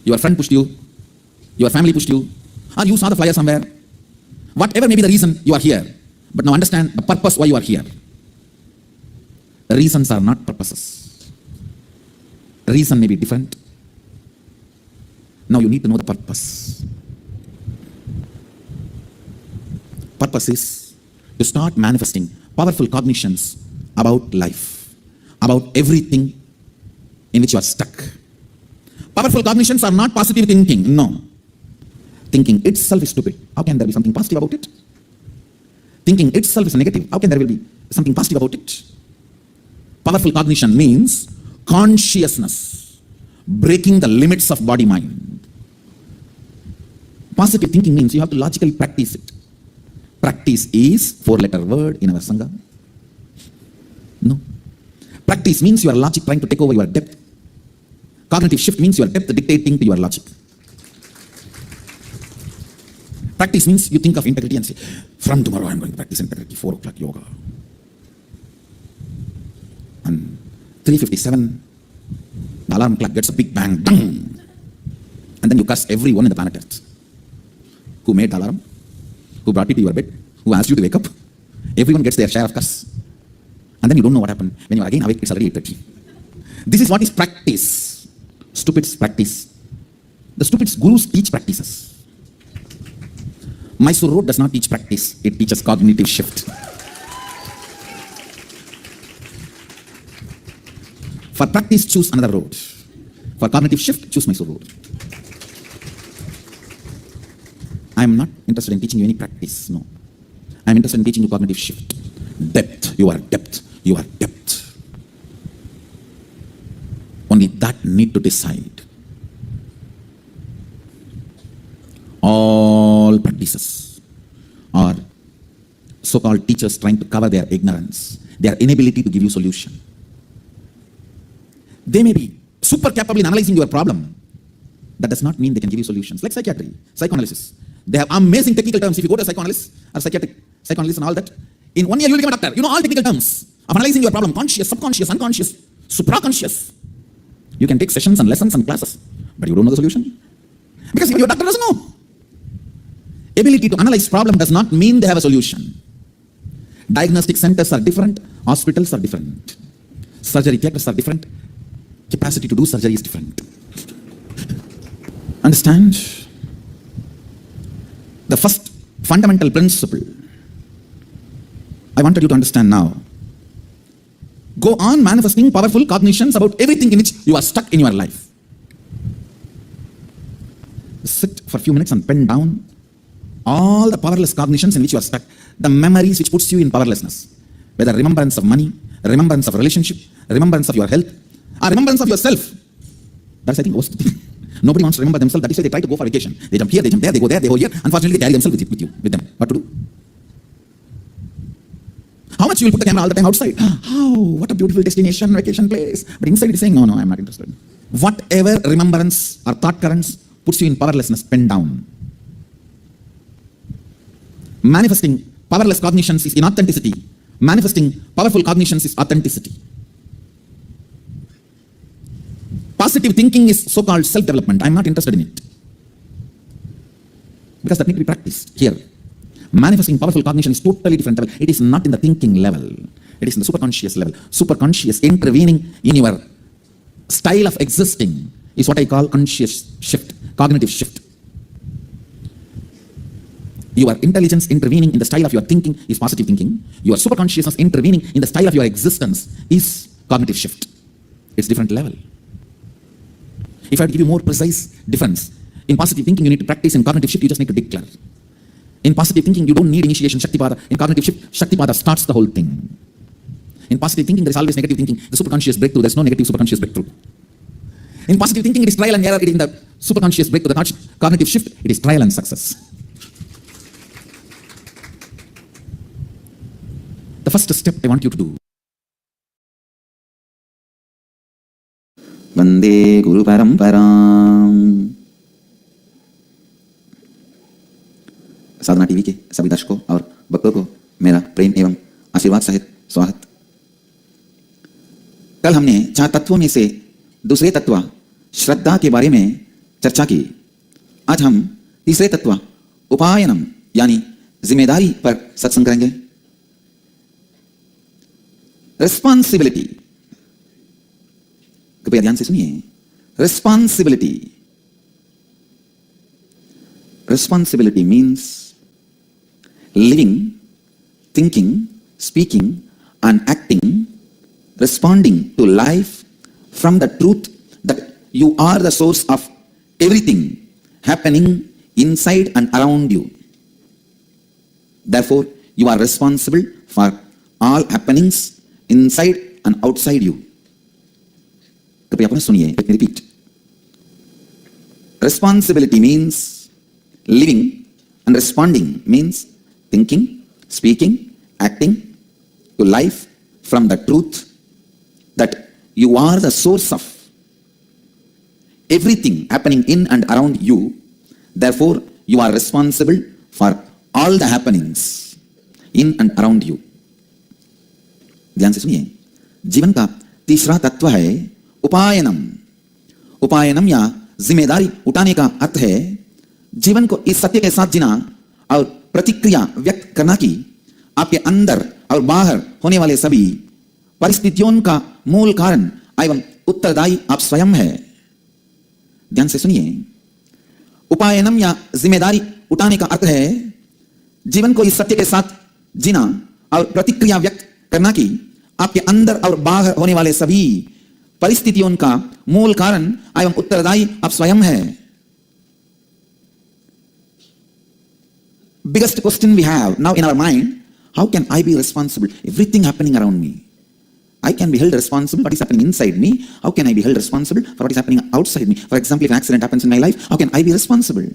your friend pushed you, your family pushed you, or you saw the flyer somewhere. Whatever may be the reason, you are here. But now understand the purpose why you are here. The reasons are not purposes. The reason may be different. Now you need to know the purpose. Purpose is to start manifesting powerful cognitions about life, about everything in which you are stuck. Powerful cognitions are not positive thinking, no. Thinking itself is stupid. How can there be something positive about it? Thinking itself is negative. How can there be something positive about it? Powerful cognition means consciousness, breaking the limits of body-mind. Positive thinking means you have to logically practice it. Practice is 4-letter word in our Sangha. No. Practice means your logic trying to take over your depth. Cognitive shift means your depth dictating to your logic. Practice means you think of integrity and say, from tomorrow I'm going to practice integrity, 4 o'clock yoga. And 3:57, the alarm clock gets a big bang, ding, and then you curse everyone in the planet Earth. Who made the alarm? Who brought you to your bed? Who asked you to wake up? Everyone gets their share of curse. And then you don't know what happened. When you are again awake, it's already 8:30. This is what is practice. Stupids practice. The stupids gurus teach practices. Mysore Road does not teach practice. It teaches cognitive shift. For practice, choose another road. For cognitive shift, choose Mysore Road. I am not interested in teaching you any practice, no. I am interested in teaching you cognitive shift. Depth, you are depth, you are depth. Only that need to decide. All practices are so-called teachers trying to cover their ignorance, their inability to give you solution. They may be super capable in analyzing your problem. That does not mean they can give you solutions. Like psychiatry, psychoanalysis. They have amazing technical terms. If you go to a psychoanalyst or psychoanalyst and all that, in 1 year you will become a doctor. You know all technical terms of analyzing your problem. Conscious, subconscious, unconscious, supraconscious. You can take sessions and lessons and classes, but you don't know the solution. Because even your doctor doesn't know. Ability to analyze problem does not mean they have a solution. Diagnostic centers are different. Hospitals are different. Surgery theaters are different. Capacity to do surgery is different. Understand? The first fundamental principle I wanted you to understand now. Go on manifesting powerful cognitions about everything in which you are stuck in your life. Sit for a few minutes and pen down all the powerless cognitions in which you are stuck. The memories which puts you in powerlessness. Whether remembrance of money, remembrance of relationship, remembrance of your health, or remembrance of yourself. That's, I think, worst thing. Nobody wants to remember themselves. That is why they try to go for vacation. They jump here, they jump there, they go there, they go here. Unfortunately, they carry themselves with them. What to do? How much you will put the camera all the time outside? Oh, what a beautiful destination, vacation place. But inside it is saying, no, I'm not interested. Whatever remembrance or thought currents puts you in powerlessness, pen down. Manifesting powerless cognitions is inauthenticity. Manifesting powerful cognitions is authenticity. Positive thinking is so-called self-development. I'm not interested in it. Because that need to be practiced here. Manifesting powerful cognition is totally different level. It is not in the thinking level. It is in the superconscious level. Superconscious intervening in your style of existing is what I call conscious shift, cognitive shift. Your intelligence intervening in the style of your thinking is positive thinking. Your superconsciousness intervening in the style of your existence is cognitive shift. It's different level. If I had to give you more precise difference, in positive thinking you need to practice, in cognitive shift you just need to declare. In positive thinking you don't need initiation, Shaktipada. In cognitive shift, Shaktipada starts the whole thing. In positive thinking there is always negative thinking, the superconscious breakthrough, there is no negative superconscious breakthrough. In positive thinking it is trial and error, in the superconscious breakthrough, the cognitive shift, it is trial and success. The first step I want you to do. Vande Guru Paramparam. Sadhana TV के सभी दर्शकों और भक्तों को मेरा प्रेम एवं आशीर्वाद सहित स्वागत। कल हमने 4 तत्वों में से दूसरे तत्व श्रद्धा के बारे में चर्चा की। आज हम तीसरे तत्व उपायनम यानी जिम्मेदारी पर सत्संग करेंगे। रिस्पॉन्सिबिलिटी, कृपया ध्यान से सुनिए। Responsibility, responsibility means living, thinking, speaking and acting, responding to life from the truth that you are the source of everything happening inside and around you. Therefore, you are responsible for all happenings inside and outside you. कृपया पुनः सुनिए, let me repeat. Responsibility means living, and responding means thinking, speaking, acting to life from the truth that you are the source of everything happening in and around you. Therefore, you are responsible for all the happenings in and around you. ध्यान से सुनिए। जीवन का तीसरा तत्व है उपायनम। उपायनम या जिम्मेदारी उठाने का अर्थ है जीवन को इस सत्य के साथ जीना और प्रतिक्रिया व्यक्त करना कि आपके अंदर और बाहर होने वाले सभी परिस्थितियों का मूल कारण एवं उत्तरदायी आप स्वयं है। ध्यान से सुनिए। उपायनम या जिम्मेदारी उठाने का अर्थ है जीवन को इस सत्य के साथ जीना और प्रतिक्रिया व्यक्त करना कि आपके अंदर और बाहर होने वाले सभी परिस्थितियों का मूल कारण एवं उत्तरदायी आप स्वयं है। Biggest question we have now in our mind, how can I be responsible? Everything happening around me, I can be held responsible for what is happening inside me. How can I be held responsible for what is happening outside me? For example, if an accident happens in my life, how can I be responsible?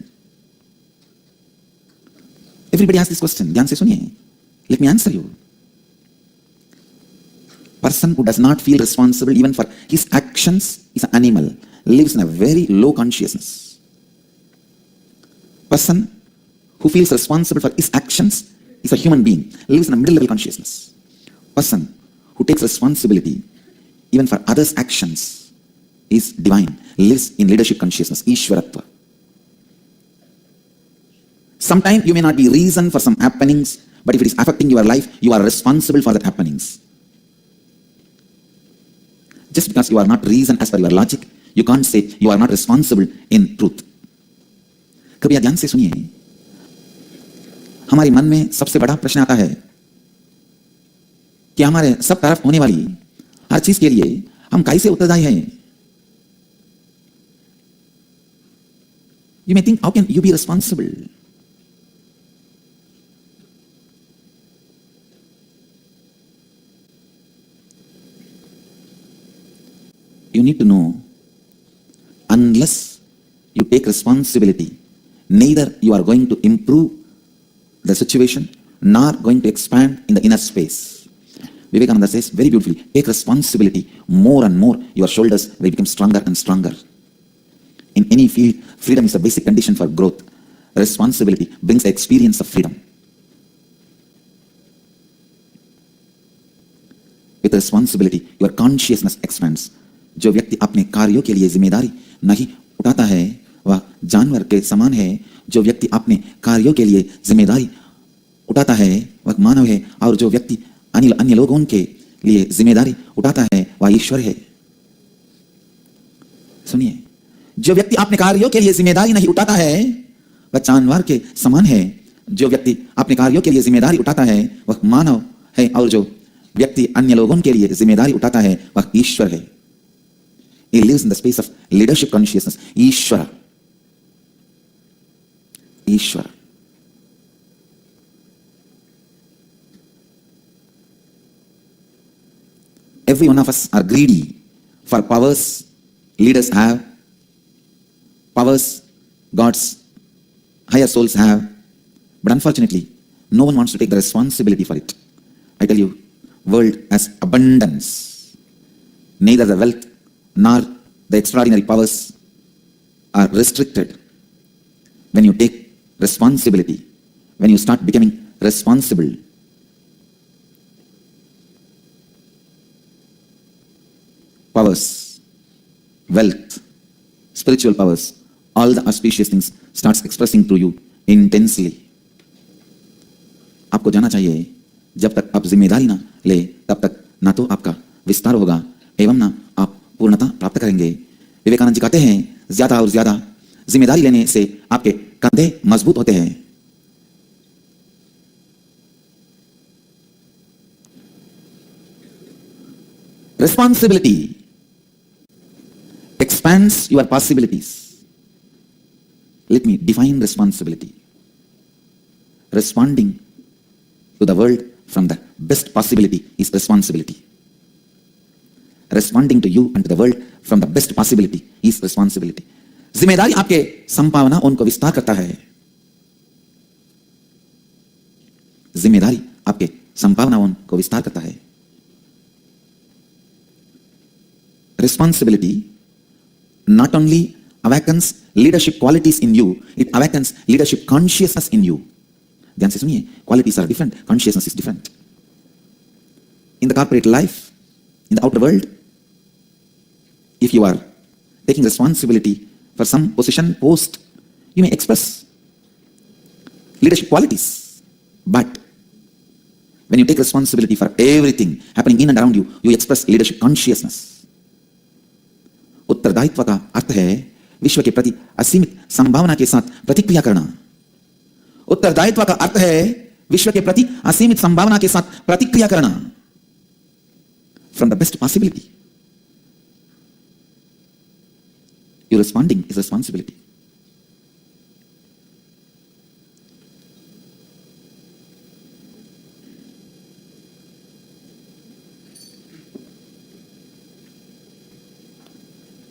Everybody asks this question. ध्यान से सुनिए. Let me answer you. Person who does not feel responsible even for his actions is an animal, lives in a very low consciousness. Person who feels responsible for his actions is a human being, lives in a middle level consciousness. Person who takes responsibility even for others' actions is divine, lives in leadership consciousness, Ishwaratva. Sometimes you may not be reason for some happenings, but if it is affecting your life, you are responsible for that happenings. Just because you are not reason as per your logic, you can't say you are not responsible in truth. कृपया ध्यान से सुनिए. हमारे मन में सबसे बड़ा प्रश्न आता है कि हमारे सब तरफ होने वाली हर चीज के लिए हम कैसे उत्तरदायी हैं. You may think, how can you be responsible? You need to know, unless you take responsibility, neither you are going to improve the situation nor going to expand in the inner space. Vivekananda says very beautifully, take responsibility more and more, your shoulders will become stronger and stronger. In any field, freedom is a basic condition for growth. Responsibility brings the experience of freedom. With responsibility, your consciousness expands. जो व्यक्ति अपने कार्यों के लिए जिम्मेदारी नहीं उठाता है वह जानवर के समान है. जो व्यक्ति अपने कार्यों के लिए जिम्मेदारी उठाता है वह मानव है, और जो व्यक्ति अन्य लोगों के लिए जिम्मेदारी उठाता है वह ईश्वर है। सुनिए, जो व्यक्ति अपने कार्यों के लिए जिम्मेदारी नहीं उठाता है वह जानवर के समान है। जो व्यक्ति अपने कार्यों के लिए जिम्मेदारी उठाता है वह मानव है, और जो व्यक्ति अन्य लोगों के लिए जिम्मेदारी उठाता है वह ईश्वर है। He lives in the space of leadership consciousness. Ishvara. Ishvara. Every one of us are greedy for powers leaders have, powers God's higher souls have, but unfortunately, no one wants to take the responsibility for it. I tell you, world has abundance. Neither the wealth nor the extraordinary powers are restricted when you take responsibility, when you start becoming responsible. Powers, wealth, spiritual powers, all the auspicious things starts expressing through you intensely. आपको जाना चाहिए, जब तक आप जिम्मेदारी ना ले तब तक ना तो आपका विस्तार होगा एवं ना आप पूर्णता प्राप्त करेंगे। विवेकानंद जी कहते हैं, ज्यादा और ज्यादा जिम्मेदारी लेने से आपके कंधे मजबूत होते हैं। Responsibility expands your possibilities. Let me define responsibility. Responding to the world from the best possibility is responsibility. Responding to you and to the world from the best possibility is responsibility. जिम्मेदारी आपके संभावनाओं को विस्तार करता है। जिम्मेदारी आपके संभावनाओं को विस्तार करता है। Responsibility not only awakens leadership qualities in you, it awakens leadership consciousness in you. ध्यान से सुनिए, qualities are different, consciousness is different. In the corporate life, in the outer world, if you are taking responsibility for some position, post, you may express leadership qualities. But when you take responsibility for everything happening in and around you, you express leadership consciousness. उत्तरदायित्व का अर्थ है विश्व के प्रति असीमित संभावना के साथ प्रतिक्रिया करना। उत्तरदायित्व का अर्थ है विश्व के प्रति असीमित संभावना के साथ प्रतिक्रिया करना। From the best possibility. Your responding is responsibility.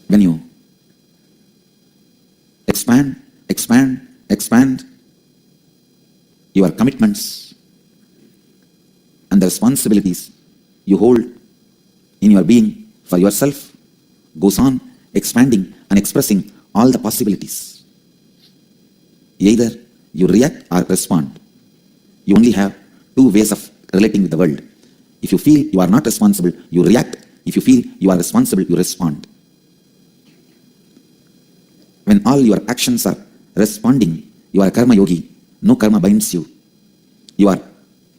When you expand your commitments and the responsibilities you hold in your being for yourself goes on expanding and expressing all the possibilities. Either you react or respond. You only have two ways of relating with the world. If you feel you are not responsible, you react. If you feel you are responsible, you respond. When all your actions are responding, you are a karma yogi. No karma binds you. You are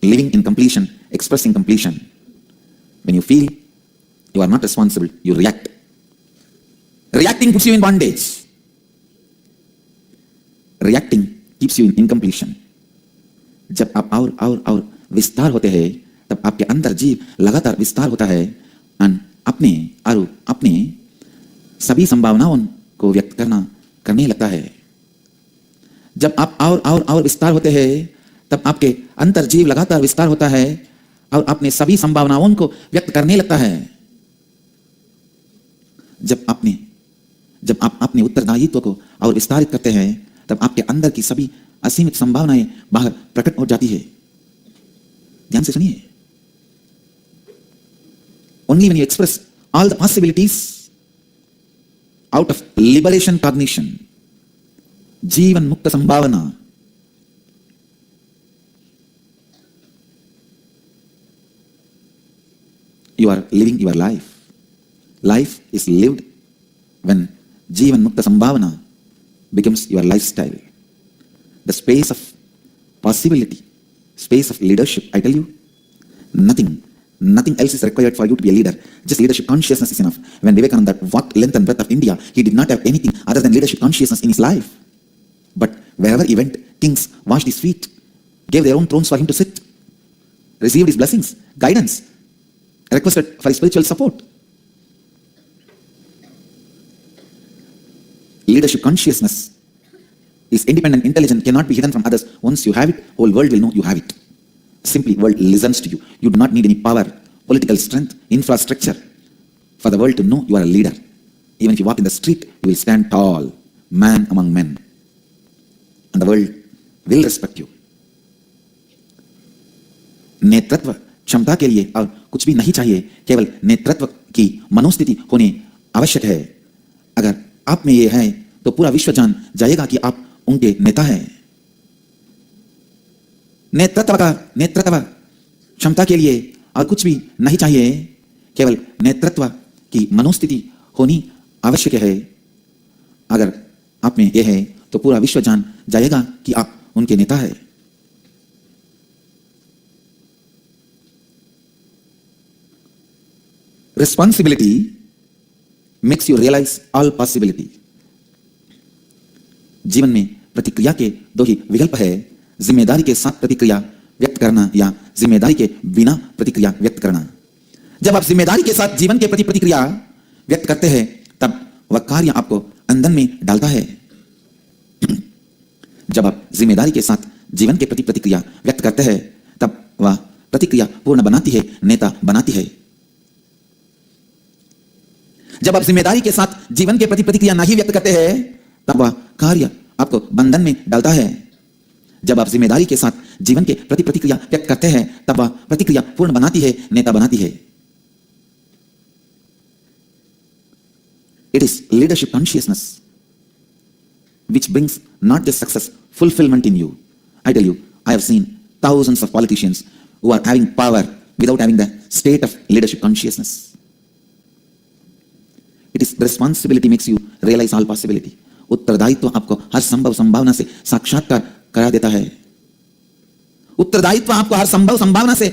living in completion, expressing completion. When you feel you are not responsible, you react. Reacting puts you in bondage. Reacting keeps you in incompletion. जब आप और विस्तार होते हैं, तब आपके अंदर जीव लगातार विस्तार होता है और अपने सभी संभावनाओं को व्यक्त करने लगता है। जब आप और विस्तार होते हैं, तब आपके अंतर जीव लगातार विस्तार होता है और अपने सभी संभावनाओं को व्यक्त करने लगता है। जब आप अपने उत्तरदायित्व को और विस्तारित करते हैं, तब आपके अंदर की सभी असीमित संभावनाएं बाहर प्रकट हो जाती है। ध्यान से सुनिए। Only when you express all the possibilities out of liberation cognition, जीवन मुक्त संभावना, you are living your life. Life is lived when जीवन मुक्त संभावना becomes your lifestyle. The space of possibility space of leadership, I tell you. Nothing else is required for you to be a leader. Just leadership consciousness is enough. When Vivekananda walked length and breadth of India, he did not have anything other than leadership consciousness in his life. But wherever he went, kings washed his feet, gave their own thrones for him to sit, received his blessings, guidance, requested for his spiritual support. Leadership consciousness is independent, intelligent, cannot be hidden from others. Once you have it, whole world will know you have it. Simply, world listens to you. You do not need any power, political strength, infrastructure for the world to know you are a leader. Even if you walk in the street, you will stand tall, man among men. And the world will respect you. नेतृत्व क्षमता के लिए और कुछ भी नहीं चाहिए, केवल नेतृत्व की मनोस्थिति होने आवश्यक है. अगर आप में ये है तो पूरा विश्व जान जाएगा कि आप उनके नेता हैं. नेतृत्व क्षमता के लिए और कुछ भी नहीं चाहिए, केवल नेतृत्व की मनोस्थिति होनी आवश्यक है. अगर आप में यह है तो पूरा विश्व जान जाएगा कि आप उनके नेता हैं. Responsibility makes you realize all possibility. जीवन में प्रतिक्रिया के दो ही विकल्प है, जिम्मेदारी के साथ प्रतिक्रिया व्यक्त करना या जिम्मेदारी के बिना प्रतिक्रिया व्यक्त करना. जब आप जिम्मेदारी के साथ जीवन के प्रति प्रतिक्रिया व्यक्त करते हैं, तब वह कार्य आपको अंधन में डालता है. जब आप जिम्मेदारी के साथ जीवन के प्रति प्रतिक्रिया व्यक्त करते हैं, तब वह प्रतिक्रिया पूर्ण बनाती है, नेता बनाती है. जब आप जिम्मेदारी के साथ जीवन के प्रति प्रतिक्रिया नहीं व्यक्त करते हैं, तब वह कार्य आपको बंधन में डालता है. जब आप जिम्मेदारी के साथ जीवन के प्रति प्रतिक्रिया व्यक्त करते हैं, तब वह प्रतिक्रिया पूर्ण बनाती है, नेता बनाती है. It is leadership consciousness which brings not just success, fulfillment in you. I tell you, I have seen thousands of politicians who are having power without having the state of leadership consciousness. It is responsibility makes you realize all possibility. उत्तरदायित्व आपको हर संभव संभावना से साक्षात्कार करा देता है. उत्तरदायित्व आपको हर संभव संभावना से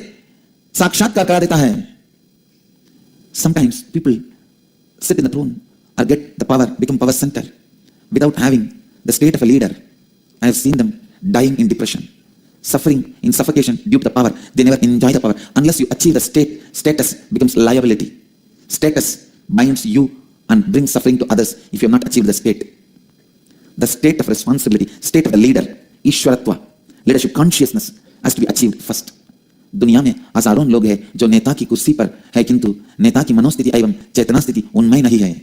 साक्षात्कार करा देता है. Sometimes people sit in the throne or get the power, become power center without having the state of a leader. I have seen them dying in depression, suffering in suffocation due to the power. They never enjoy the power. Unless you achieve the status becomes liability. Status binds you and brings suffering to others if you have not achieved the state. The state of responsibility, state of the leader, ईश्वरत्व, leadership consciousness has to be achieved first. दुनिया में हजारों लोग हैं जो नेता की कुर्सी पर है, किंतु नेता की मनोस्थिति एवं चेतना स्थिति उनमें नहीं है.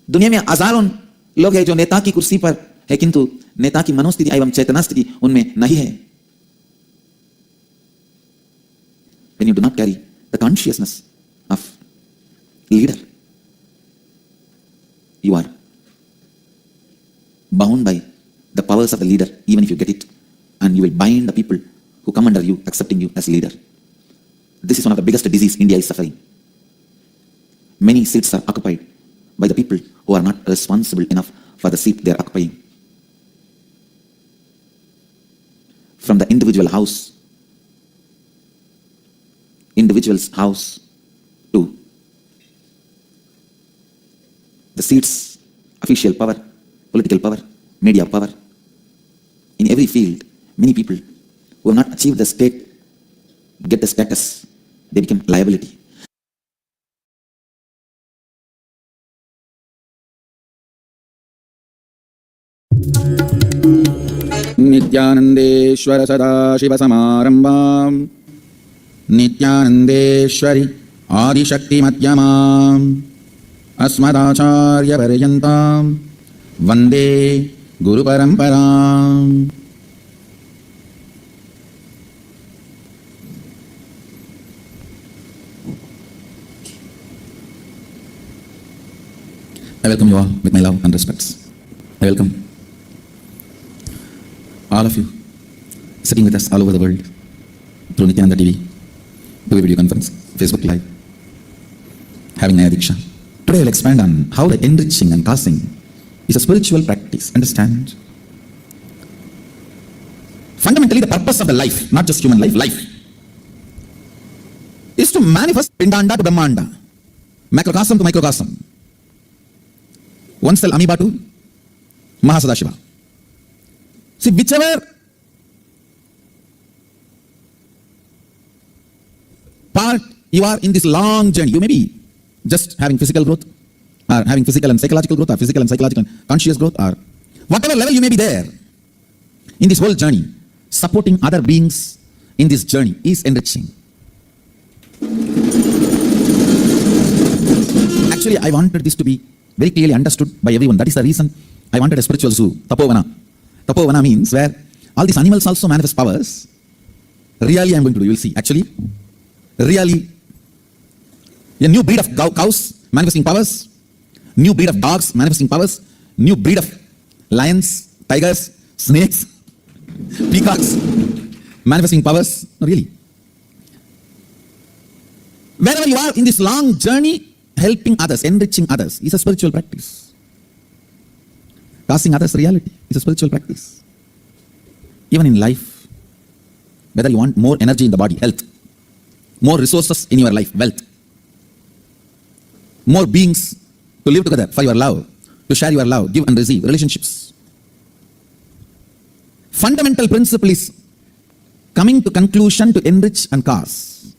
दुनिया में हजारों लोग हैं जो नेता की कुर्सी पर है, किंतु नेता की मनोस्थिति एवं चेतना स्थिति उनमें नहीं है. When you do not carry the consciousness of leader, you are bound by the powers of the leader, even if you get it, and you will bind the people who come under you, accepting you as leader. This is one of the biggest diseases India is suffering. Many seats are occupied by the people who are not responsible enough for the seat they are occupying. From the individual's house to the seats, official power, political power, media power. In every field, many people who have not achieved the state get the status, they become liability. Nithyanandeshwara Sadashiva Samarambam Nithyanandeshwari Adishakti Madhyamam Asmadacharya Paryantam Vande Guru Paramparam. I welcome you all with my love and respects. I welcome all of you sitting with us all over the world through Nithyananda TV, through video conference, Facebook Live, having Naya Diksha. Today I will expand on how the enriching and tossing is a spiritual practice. Understand? Fundamentally, the purpose of the life, not just human life, is to manifest Pindanda to Brahmanda, macrocosm to microcosm, one cell amoeba to Mahasadashiva. See, whichever part you are in this long journey, you may be just having physical growth, or having physical and psychological growth, or physical and psychological and conscious growth, or whatever level you may be there in this whole journey, supporting other beings in this journey is enriching. Actually, I wanted this to be very clearly understood by everyone. That is the reason I wanted a spiritual zoo, Tapovana. Tapovana means where all these animals also manifest powers. Really, I'm going to do, you will see. Actually, really, a new breed of cows manifesting powers, new breed of dogs manifesting powers, new breed of lions, tigers, snakes, peacocks manifesting powers. Really. Wherever you are in this long journey, helping others, enriching others is a spiritual practice. Causing others reality is a spiritual practice. Even in life, whether you want more energy in the body, health, more resources in your life, wealth, more beings to live together for your love, to share your love, give and receive, relationships. Fundamental principle is coming to conclusion to enrich and cause.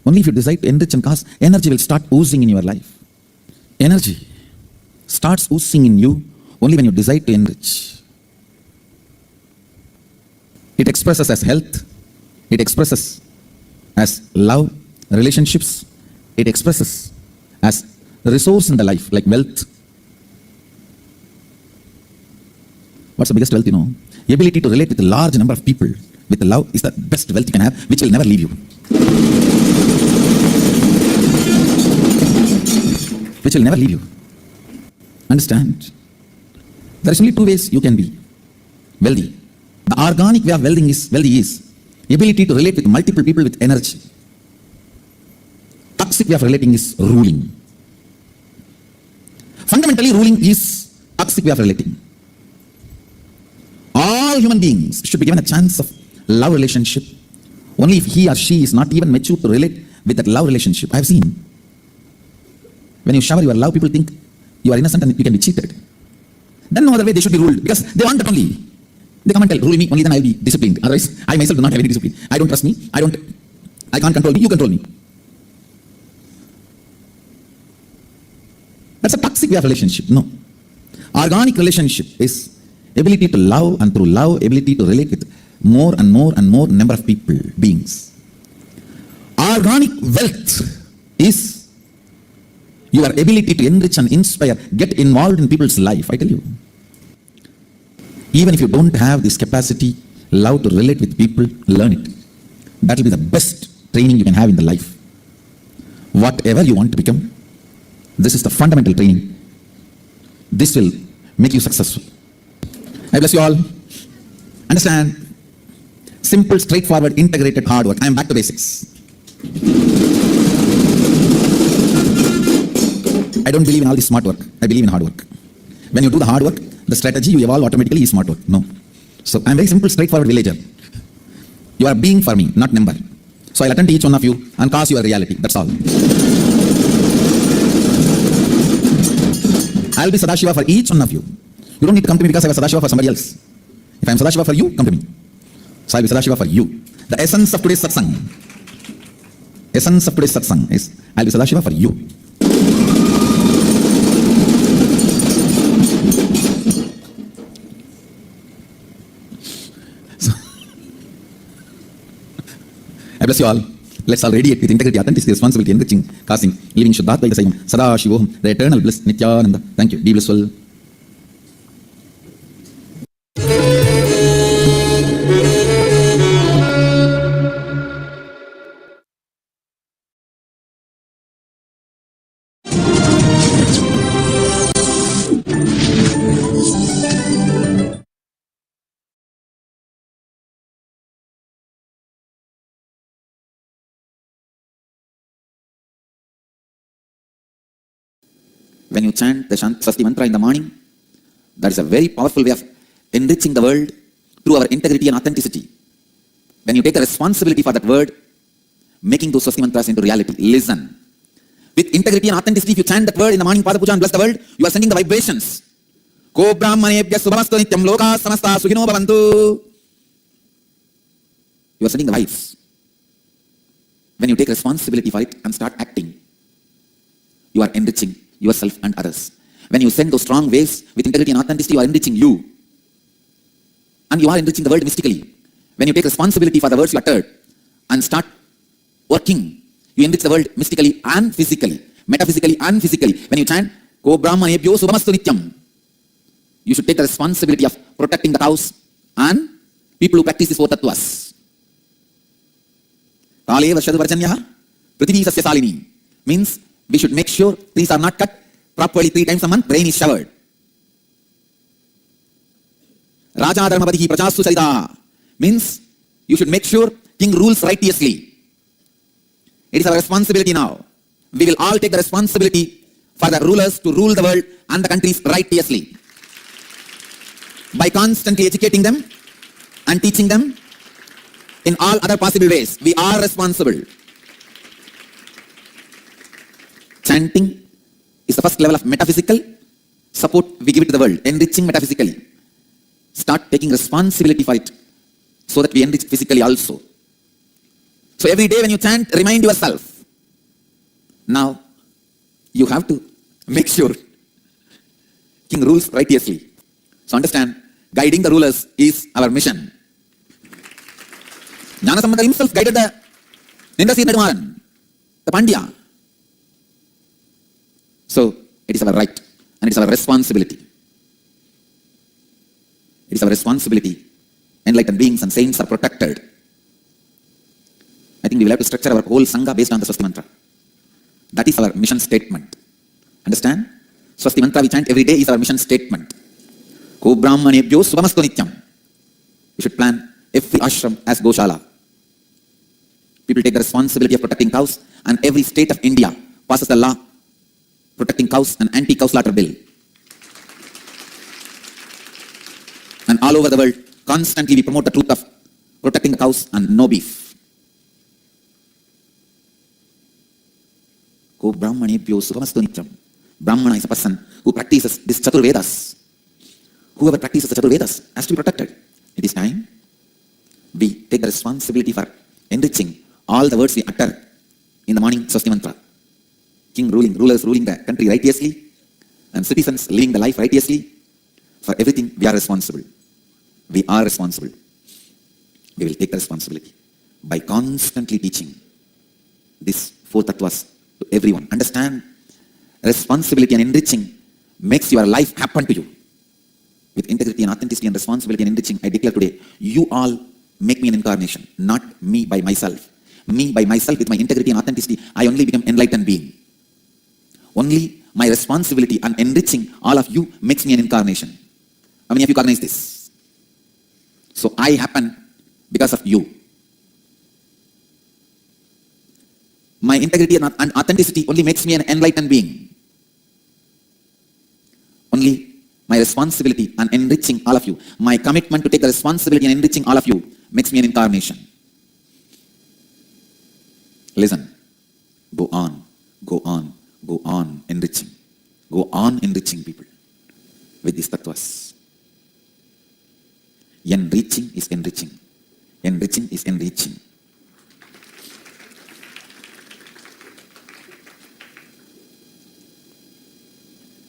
Only if you decide to enrich and cause, energy will start oozing in your life. Energy starts oozing in you only when you decide to enrich. It expresses as health, it expresses as love, relationships, it expresses as resource in the life, like wealth. What's the biggest wealth, you know? The ability to relate with a large number of people with love is the best wealth you can have, which will never leave you. Which will never leave you. Understand? There is only two ways you can be wealthy. The organic way of wealthy is the ability to relate with multiple people with energy. Toxic way of relating is ruling. Fundamentally, ruling is toxic way of relating. All human beings should be given a chance of love relationship only if he or she is not even mature to relate with that love relationship. I have seen. When you shower your love, people think you are innocent and you can be cheated. Then no other way they should be ruled because they want that only. They come and tell, rule me, only then I will be disciplined. Otherwise, I myself do not have any discipline. I don't trust me. I can't control me. You control me. That's a toxic way of relationship. No. Organic relationship is ability to love, and through love, ability to relate with more and more and more number of people, beings. Organic wealth is your ability to enrich and inspire, get involved in people's life. I tell you, even if you don't have this capacity, love to relate with people, learn it. That will be the best training you can have in the life. Whatever you want to become, this is the fundamental training. This will make you successful. I bless you all. Understand? Simple, straightforward, integrated hard work. I am back to basics. I don't believe in all this smart work. I believe in hard work. When you do the hard work, the strategy you evolve automatically is smart work. No. So I'm very simple, straightforward villager. You are being for me, not number. So I'll attend to each one of you and cause your reality. That's all. I'll be Sadashiva for each one of you. You don't need to come to me because I was Sadashiva for somebody else. If I'm Sadashiva for you, come to me. So I'll be Sadashiva for you. The essence of today's satsang. Essence of today's satsang is I'll be Sadashiva for you. So, I bless you all. Let's all radiate with integrity, authenticity, responsibility, enriching, causing, living Shuddhatma Sayam, Sadashivoham, the eternal bliss, Nithyananda. Thank you. Be blissful. When you chant the Shasti mantra in the morning, that is a very powerful way of enriching the world, through our integrity and authenticity. When you take the responsibility for that word, making those Swasti mantras into reality, listen. With integrity and authenticity, if you chant that word in the morning Pada Puja and bless the world, you are sending the vibrations. Ko brahmanebhya subhamastu nityam loka samasta sukhino bhavantu. You are sending the vibes. When you take responsibility for it and start acting, you are enriching yourself and others. When you send those strong waves with integrity and authenticity, you are enriching you. And you are enriching the world mystically. When you take responsibility for the words you uttered and start working, you enrich the world mystically and physically, metaphysically and physically. When you chant, Ko brahmanebhyo subhamastu nityam, you should take the responsibility of protecting the cows and people who practice these four tattvas. Kale varshadu varjanyaha, prithvi sasya salini, means we should make sure trees are not cut properly 3 times a month, rain is showered. Raja dharmapatihi prajasu charitaha, means you should make sure king rules righteously. It is our responsibility now. We will all take the responsibility for the rulers to rule the world and the countries righteously. By constantly educating them and teaching them in all other possible ways, we are responsible. Chanting is the first level of metaphysical support we give it to the world, enriching metaphysically. Start taking responsibility for it so that we enrich physically also. So every day when you chant, remind yourself, now you have to make sure king rules righteously. So understand, guiding the rulers is our mission. Jnanasambhata himself guided the Nindasirnekumaran, the Pandya. So it is our right and it is our responsibility. It is our responsibility. Enlightened beings and saints are protected. I think we will have to structure our whole Sangha based on the Swasti mantra. That is our mission statement. Understand? Swasti mantra we chant every day is our mission statement. Ko brahmanebhyo subhamastu nityam. We should plan every ashram as Goshala. People take the responsibility of protecting cows, and every state of India passes the law protecting cows and anti-cow slaughter bill. And all over the world, constantly we promote the truth of protecting the cows and no beef. Ko brahmanebhyo subhamastu nityam. Brahmana is a person who practices this Chatur Vedas. Whoever practices the Chatur Vedas has to be protected. It is time we take the responsibility for enriching all the words we utter in the morning Swasti mantra. King ruling, rulers ruling the country righteously, and citizens living the life righteously. For everything we are responsible. We are responsible. We will take the responsibility by constantly teaching these 4 tattvas to everyone. Understand, responsibility and enriching makes your life happen to you. With integrity and authenticity and responsibility and enriching, I declare today, you all make me an incarnation, not me by myself. Me by myself with my integrity and authenticity, I only become enlightened being. Only my responsibility and enriching all of you makes me an incarnation. How many of you recognize this? So I happen because of you. My integrity and authenticity only makes me an enlightened being. Only my responsibility and enriching all of you, my commitment to take the responsibility and enriching all of you makes me an incarnation. Listen. Go on, go on, go on enriching. Go on enriching people with these tattvas. Enriching is enriching. Enriching is enriching.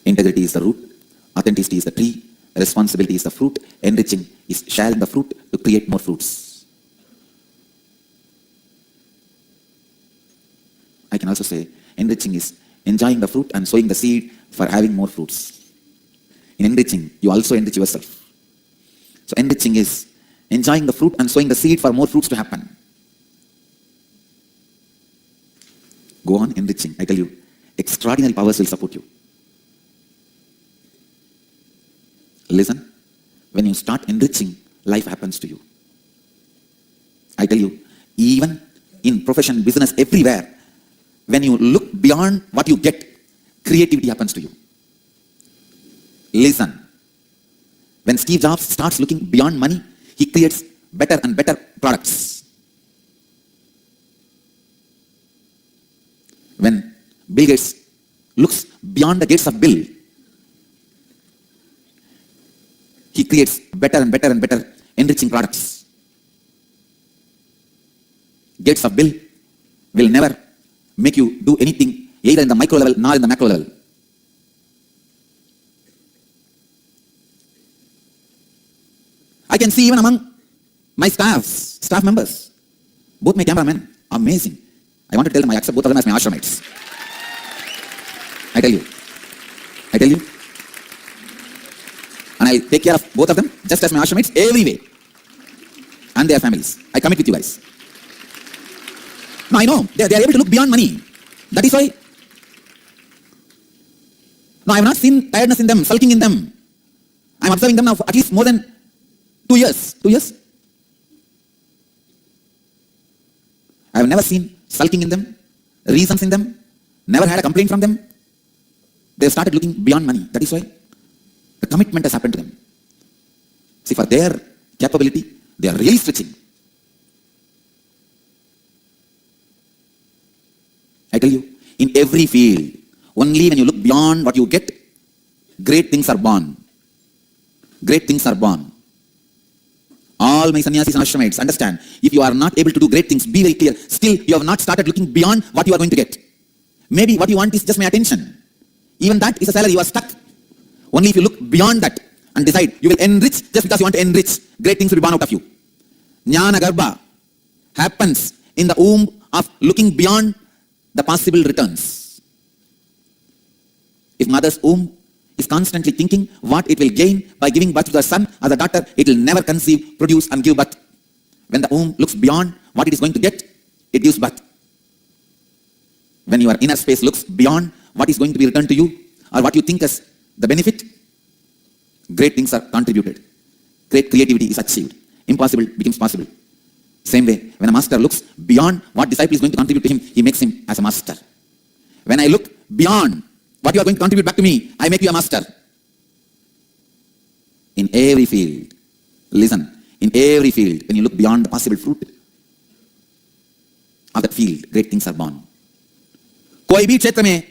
Integrity is the root. Authenticity is the tree. Responsibility is the fruit. Enriching is sharing the fruit to create more fruits. I can also say enriching is enjoying the fruit and sowing the seed for having more fruits. In enriching, you also enrich yourself. So enriching is enjoying the fruit and sowing the seed for more fruits to happen. Go on enriching. I tell you, extraordinary powers will support you. Listen, when you start enriching, life happens to you. I tell you, even in profession, business, everywhere, when you look beyond what you get, creativity happens to you. Listen, when Steve Jobs starts looking beyond money, he creates better and better products. When Bill Gates looks beyond the gates of Bill, he creates better and better and better enriching products. Gates of Bill will never make you do anything either in the micro level nor in the macro level. I can see even among my staff members, both my cameramen, amazing. I want to tell them I accept both of them as my ashramites. I tell you. And I take care of both of them just as my ashramites every way. And their families. I commit with you guys. Now I know they are able to look beyond money. That is why. Now I have not seen tiredness in them, sulking in them. I am observing them now for at least more than 2 years. 2 years. I have never seen sulking in them, reasons in them, never had a complaint from them. They have started looking beyond money. That is why the commitment has happened to them. See, for their capability, they are really stretching. I tell you, in every field, only when you look beyond what you get, great things are born. Great things are born. All my sannyasis and ashramites, understand, if you are not able to do great things, be very clear. Still, you have not started looking beyond what you are going to get. Maybe what you want is just my attention. Even that is a salary, you are stuck. Only if you look beyond that and decide, you will enrich just because you want to enrich, great things will be born out of you. Jnana Garbha happens in the womb of looking beyond the possible returns. If mother's womb is constantly thinking what it will gain by giving birth to the son or the daughter, it will never conceive, produce and give birth. When the womb looks beyond what it is going to get, it gives birth. When your inner space looks beyond what is going to be returned to you or what you think as the benefit, great things are contributed. Great creativity is achieved. Impossible becomes possible. Same way, when a master looks beyond what disciple is going to contribute to him, he makes him as a master. When I look beyond what you are going to contribute back to me, I make you a master. In every field, listen, in every field, when you look beyond the possible fruit of that field, great things are born. कोई भी क्षेत्र में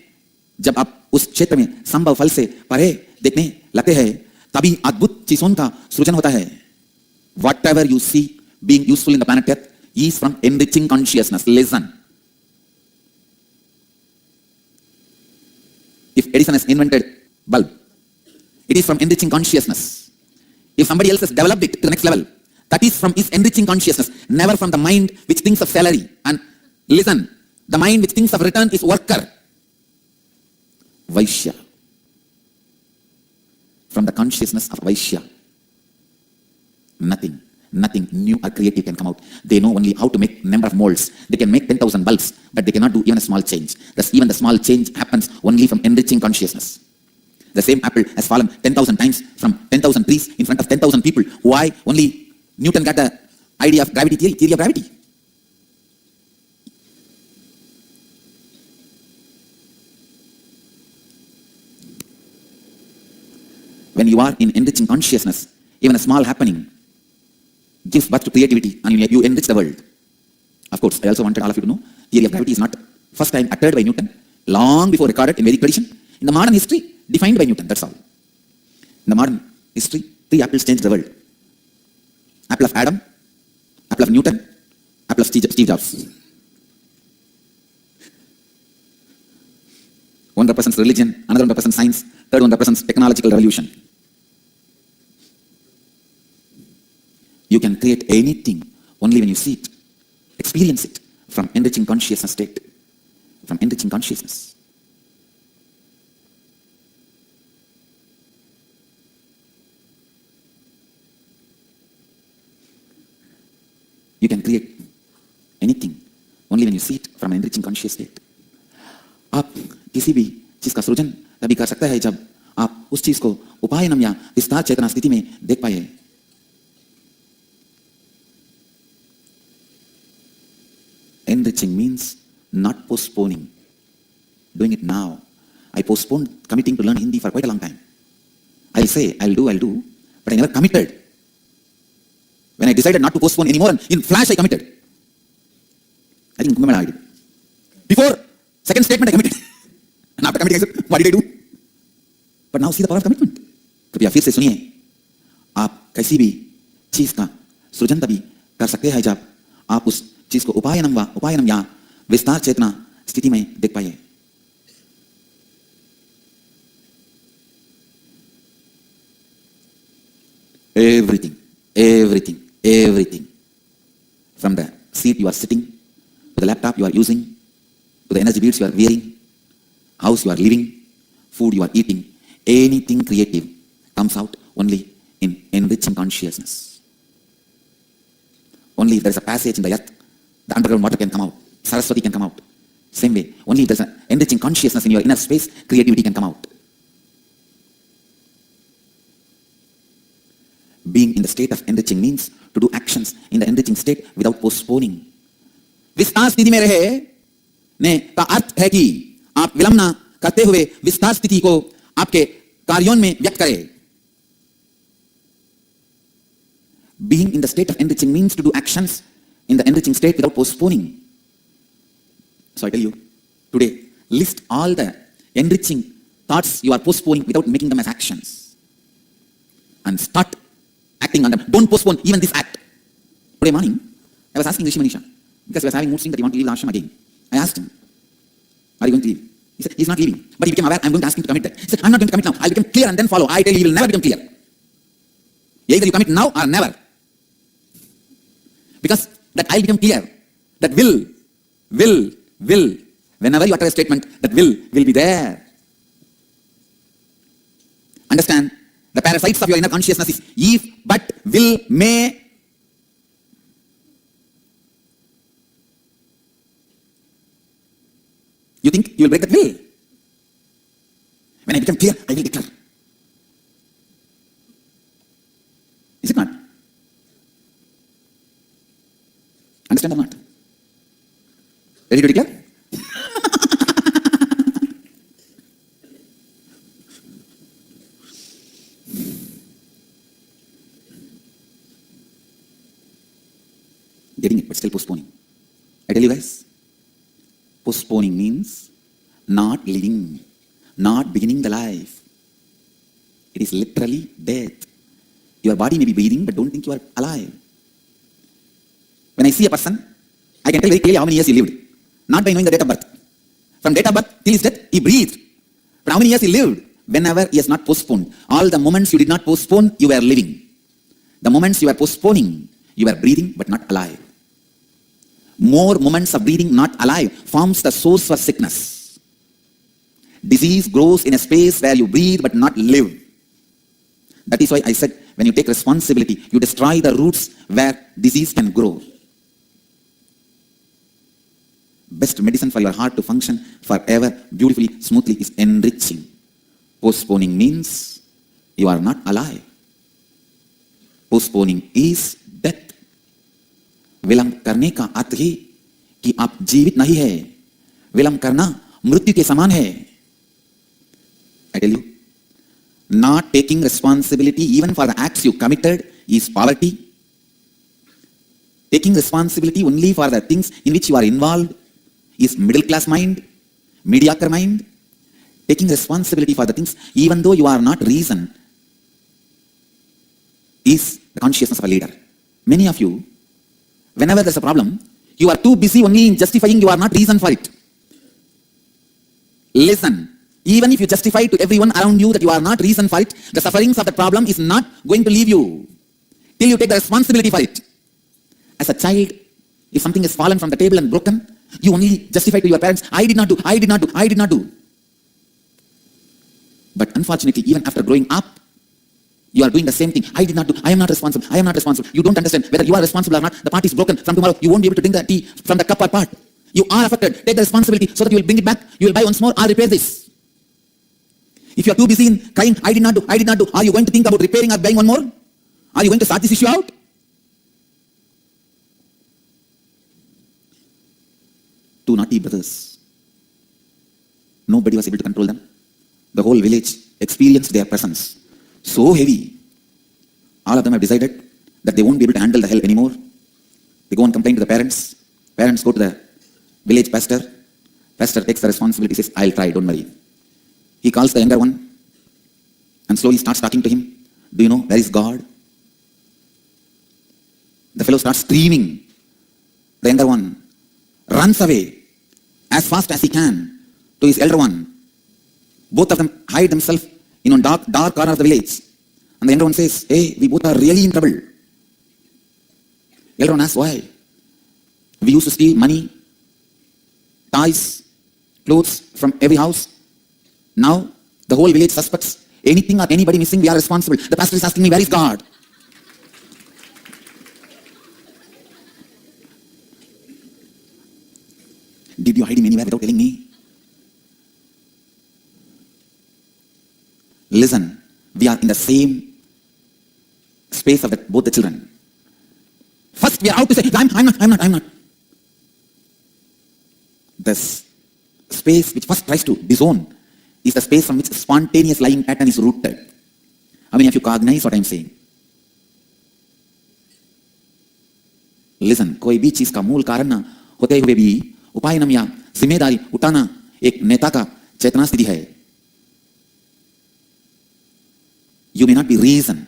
जब आप उस क्षेत्र में संभव फल से परे देखने लगते हैं, तभी अद्भुत चीजों का सृजन होता है. Whatever you see being useful in the planet Earth is from enriching consciousness. Listen. If Edison has invented bulb, it is from enriching consciousness. If somebody else has developed it to the next level, that is from his enriching consciousness, never from the mind which thinks of salary. And listen, the mind which thinks of return is worker. Vaishya. From the consciousness of Vaishya, nothing new or creative can come out. They know only how to make number of molds. They can make 10,000 bulbs, but they cannot do even a small change. Thus, even the small change happens only from enriching consciousness. The same apple has fallen 10,000 times from 10,000 trees in front of 10,000 people. Why? Only Newton got the idea of gravity theory of gravity. When you are in enriching consciousness, even a small happening gives birth to creativity and you enrich the world. Of course, I also wanted all of you to know, theory of gravity is not first time uttered by Newton, long before recorded in Vedic tradition. In the modern history, defined by Newton, that's all. In the modern history, 3 apples changed the world. Apple of Adam, apple of Newton, apple of Steve Jobs. One represents religion, another one represents science, third one represents technological revolution. You can create anything only when you see it, experience it from enriching consciousness state, from enriching consciousness. You can create anything only when you see it from enriching conscious state. आप किसी भी चीज का सृजन तभी कर सकते हैं जब आप उस चीज को उपायनम या विस्तार चेतना स्थिति में देख पाए. Enriching means not postponing, doing it now. I postponed committing to learn Hindi for quite a long time. I'll say, I'll do, but I never committed. When I decided not to postpone anymore, and in flash I committed. I think Kumbh Mela I did. Before second statement I committed. And after committing I said, what did I do? But now see the power of commitment. कृपया फिर से सुनिए, आप कैसी भी चीज का सृजन तभी कर सकते हैं जब आप उस चीज को उपायनम या विस्तार चेतना स्थिति में देख पाइए. Everything from the seat you are sitting, to the laptop you are using, to the energy beads you are wearing, house you are living, food you are eating, anything creative comes out only in enriching consciousness. Only if there is a passage in the earth, the underground water can come out, Saraswati can come out. Same way, only if there is an enriching consciousness in your inner space, creativity can come out. Being in the state of enriching means to do actions in the enriching state without postponing. विस्तार स्थिति में रहे ने का अर्थ है कि आप विलंब न करते हुए विस्तार स्थिति को आपके कार्यों में व्यक्त करें. Being in the state of enriching means to do actions in the enriching state without postponing. So I tell you, today, list all the enriching thoughts you are postponing without making them as actions. And start acting on them. Don't postpone even this act. Today morning, I was asking Rishi Manisha, because he was having mood swing that he wanted to leave the ashram again. I asked him, are you going to leave? He said, he's not leaving. But he became aware, I'm going to ask him to commit that. He said, I'm not going to commit now. I'll become clear and then follow. I tell you, he will never become clear. Either you commit now or never. Because that I'll become clear. That will. Whenever you utter a statement, that will be there. Understand? The parasites of your inner consciousness is if, but, will, may. You think you will break that will? When I become clear, I will declare. Is it not? Understand or not? Ready to declare? Getting it, but still postponing. I tell you guys, postponing means not living, not beginning the life. It is literally death. Your body may be breathing, but don't think you are alive. When I see a person, I can tell very clearly how many years he lived. Not by knowing the date of birth. From date of birth till his death, he breathed. But how many years he lived? Whenever he has not postponed. All the moments you did not postpone, you were living. The moments you were postponing, you were breathing but not alive. More moments of breathing not alive forms the source for sickness. Disease grows in a space where you breathe but not live. That is why I said, when you take responsibility, you destroy the roots where disease can grow. Best medicine for your heart to function forever, beautifully, smoothly is enriching. Postponing means you are not alive. Postponing is death. विलंब करने का अर्थ ही कि आप जीवित नहीं है. विलंब करना मृत्यु के समान है. I tell you, not taking responsibility even for the acts you committed is poverty. Taking responsibility only for the things in which you are involved is middle class mind, mediocre mind. Taking responsibility for the things even though you are not reason is the consciousness of a leader. Many of you, whenever there's a problem, you are too busy only in justifying you are not reason for it. Listen, even if you justify to everyone around you that you are not reason for it, the sufferings of the problem is not going to leave you till you take the responsibility for it. As a child, if something has fallen from the table and broken, you only justify to your parents, I did not do. But unfortunately, even after growing up, you are doing the same thing. I did not do. I am not responsible. You don't understand whether you are responsible or not. The pot is broken. From tomorrow, you won't be able to drink the tea from the cup or pot. You are affected. Take the responsibility so that you will bring it back. You will buy once more or repair this. If you are too busy in crying, I did not do. Are you going to think about repairing or buying one more? Are you going to sort this issue out? Two naughty brothers. Nobody was able to control them. The whole village experienced their presence. So heavy. All of them have decided that they won't be able to handle the hell anymore. They go and complain to the parents. Parents go to the village pastor. Pastor takes the responsibility, says, I'll try, don't worry. He calls the younger one and slowly starts talking to him. Do you know where is God? The fellow starts screaming. The younger one runs away as fast as he can to his elder one. Both of them hide themselves in a dark corner of the village. And the elder one says, hey, we both are really in trouble. Elder one asks, why? We used to steal money, toys, clothes from every house. Now, the whole village suspects anything or anybody missing, we are responsible. The pastor is asking me, where is God? Did you hide him anywhere without telling me? Listen, we are in the same space of both the children. First, we are out to say, I'm not. This space which first tries to disown is the space from which spontaneous lying pattern is rooted. How many of you cognize what I am saying? Listen, कोई भी चीज का मूल कारण होते हुए भी उपायनम या जिम्मेदारी उठाना एक नेता का चेतना स्थिति है. You may not be reason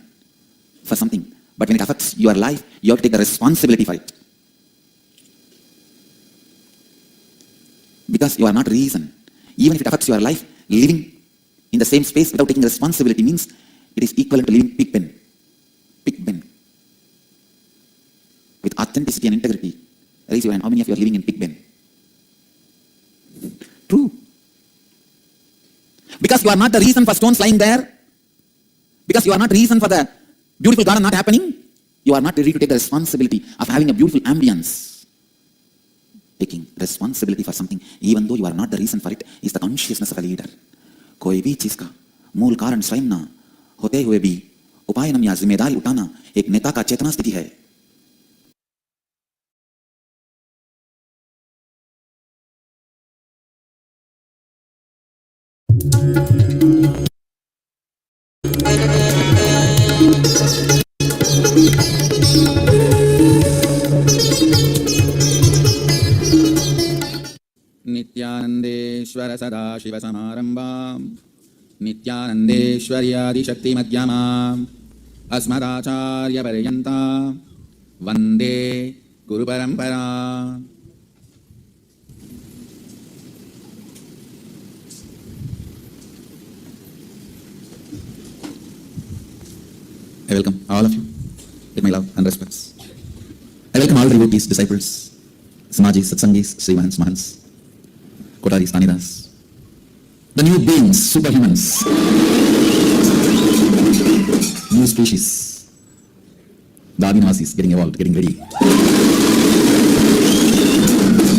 for something, but when it affects your life, you have to take the responsibility for it. Because you are not reason. Even if it affects your life, living in the same space without taking responsibility means it is equivalent to living pig pen. Pig pen. With authenticity and integrity. Raise your hand. How many of you are living in pig pen? True. Because you are not the reason for stones lying there. Because you are not reason for the beautiful garden not happening. You are not ready to take the responsibility of having a beautiful ambience. Taking responsibility for something, even though you are not the reason for it, is the consciousness of a leader. कोई भी चीज का मूल कारण स्वयं न होते हुए भी उपायनम या जिम्मेदारी उठाना एक नेता का चेतना स्थिति है. नित्यानंदेश्वर सदाशिव समारंभां नित्यानंदेश्वर्यादि शक्ति मध्यमाम् अस्मदाचार्य पर्यन्तां वंदे गुरु परंपरा. I welcome all of you with my love and respects. I welcome all devotees, disciples, Samajis, Satsangis, Srimahans, Mahans, Kotaris, Tanidas, the new beings, superhumans, new species, the Adinasis getting evolved, getting ready.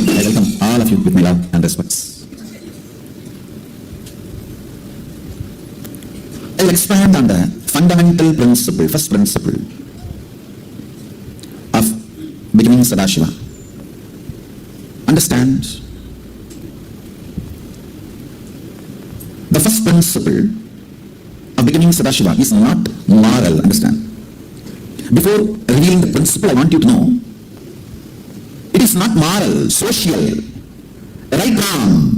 I welcome all of you with my love and respects. I will expand on the fundamental principle, first principle of becoming Sadashiva. Understand, the first principle of becoming Sadashiva is not moral, understand. Before revealing the principle, I want you to know, it is not moral, social, right, wrong.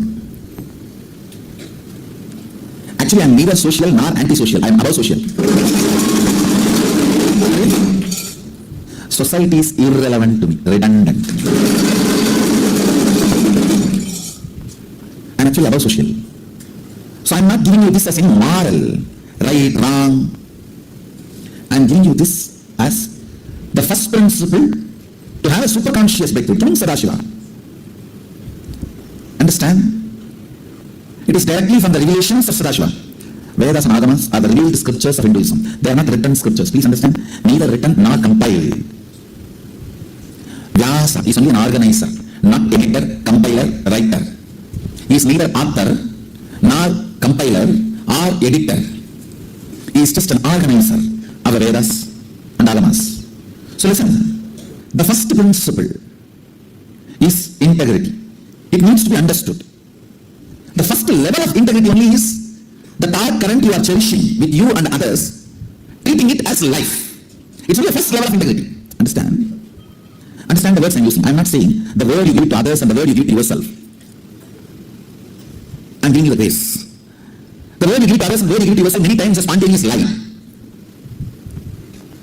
Actually, I am neither social nor anti-social, I am above social. Society is irrelevant to me, redundant. I am actually above social. So I am not giving you this as any moral, right, wrong. I am giving you this as the first principle to have a superconscious breakthrough, to Sadashiva. Understand? It is directly from the revelations of Sadashiva. Vedas and Agamas are the revealed scriptures of Hinduism. They are not written scriptures. Please understand, neither written nor compiled. Vyasa is only an organizer, not editor, compiler, writer. He is neither author nor compiler or editor. He is just an organizer of the Vedas and Agamas. So listen, the first principle is integrity. It needs to be understood. The first level of integrity only is the dark current you are cherishing with you and others, treating it as life. It's only the first level of integrity. Understand? Understand the words I'm using. I'm not saying the word you give to others and the word you give to yourself. I'm giving you the grace. The word you give to others and the word you give to yourself many times is a spontaneous lie.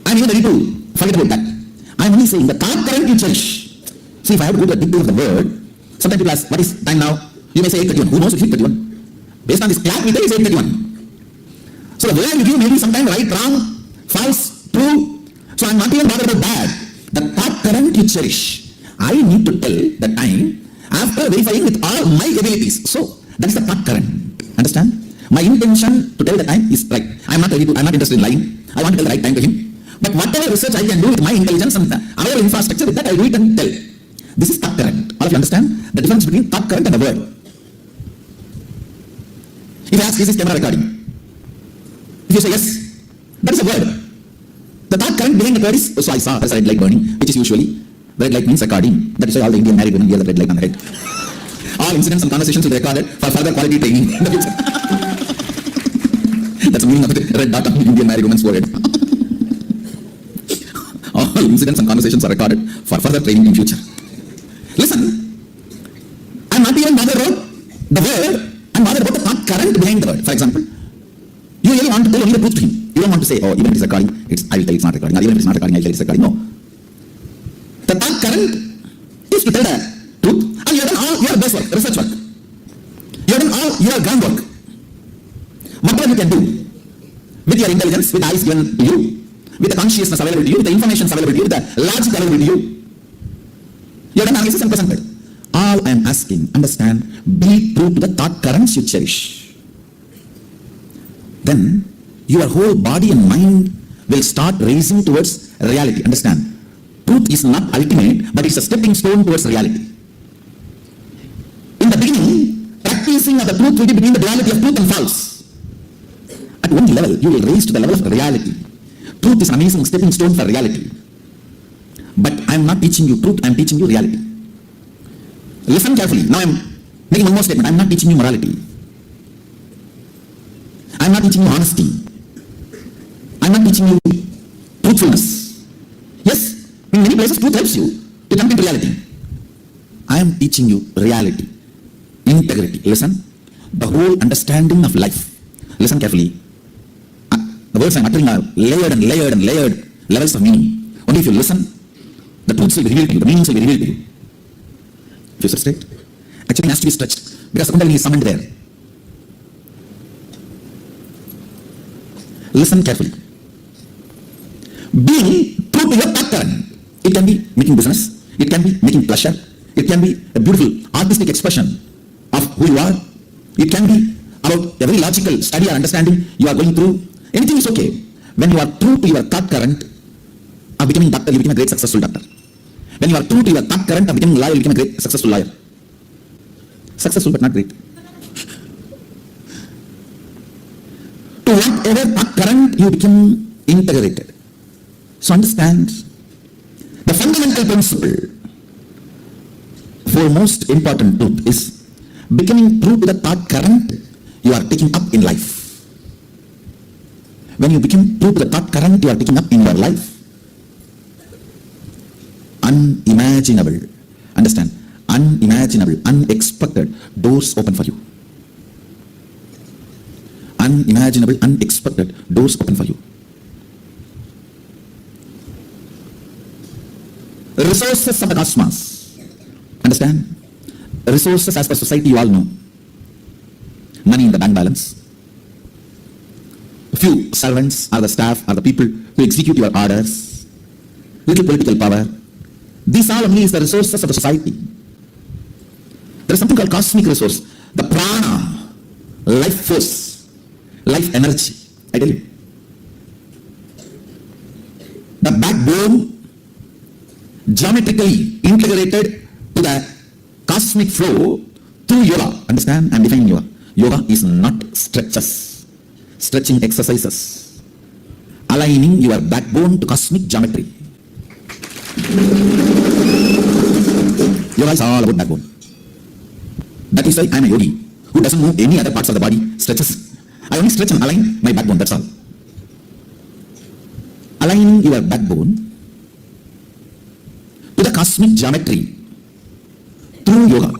I'm even ready to forget about that. I'm only saying the thought current you cherish. See, if I have to go to the dictum of the word, sometimes people ask, what is time now? You may say 8:31. Who knows it's 8:31? Based on this clock, we say it's 8:31. So the word you give may be sometimes right, wrong, false, true. So I'm not even bothered about that. The thought current you cherish. I need to tell the time after verifying with all my abilities. So that is the thought current. Understand? My intention to tell the time is right. I'm not interested in lying. I want to tell the right time to him. But whatever research I can do with my intelligence and our infrastructure, with that I do it and tell. This is thought current. All of you understand the difference between thought current and the word. If I ask, is this camera recording? If you say yes, that is a word. The thought current behind the word is, so I saw a red light burning, which is usually, the red light means recording. That is why all the Indian married women wear the red light on the head. All incidents and conversations will be recorded for further quality training in the future. That's the meaning of the red dot on Indian married women's forehead. All incidents and conversations are recorded for further training in future. Listen, I'm not even bothered about the word, I'm bothered about the thought current behind the word. For example, you really want to tell only the truth to him. You don't want to say, oh, even if it's recording, I will tell it's not recording. Or even if it's not recording, I will tell it's recording. No. The thought current is to tell the truth, and you have done all your best work, research work. You have done all your groundwork. Whatever you can do with your intelligence, with the eyes given to you, with the consciousness available to you, with the information available to you, with the logic available to you, you have done analysis and presented. All I am asking, understand, be true to the thought currents you cherish. Then your whole body and mind will start racing towards reality. Understand? Truth is not ultimate, but it's a stepping stone towards reality. In the beginning, practicing of the truth will be between the duality of truth and false. At one level, you will raise to the level of reality. Truth is an amazing stepping stone for reality. But I am not teaching you truth, I am teaching you reality. Listen carefully. Now I am making one more statement. I am not teaching you morality. I am not teaching you honesty. I am not teaching you truthfulness. Yes, in many places truth helps you to jump into reality. I am teaching you reality, integrity. Listen, the whole understanding of life. Listen carefully. The words I am uttering are layered and layered and layered levels of meaning. Only if you listen, the truths will be revealed to you, the meanings will be revealed to you. If you sit straight, actually it has to be stretched because Kundalini is summoned there. Listen carefully. Being true to your thought current, it can be making business, it can be making pleasure, it can be a beautiful artistic expression of who you are, it can be about a very logical study or understanding you are going through. Anything is okay. When you are true to your thought current of becoming doctor, you become a great successful doctor. When you are true to your thought current of becoming a lawyer, you become a great successful lawyer. Successful but not great. To whatever thought current you become integrated. So understand the fundamental principle for most important truth is becoming true to the thought current you are taking up in life. When you become true to the thought current you are taking up in your life, unimaginable, understand, unimaginable, unexpected doors open for you. Unimaginable, unexpected doors open for you. Resources of the cosmos, understand, resources as per society you all know. Money in the bank balance, few servants or the staff or the people who execute your orders, little political power. These all only is the resources of the society. There is something called cosmic resource, the prana, life force, life energy. I tell you, the backbone geometrically integrated to the cosmic flow through yoga. Understand? I am defining yoga. Yoga is not stretches, stretching exercises, aligning your backbone to cosmic geometry. Yoga is all about backbone. That is why I am a yogi who doesn't move any other parts of the body, stretches. I only stretch and align my backbone, that's all. aligning your backbone to the cosmic geometry through yoga.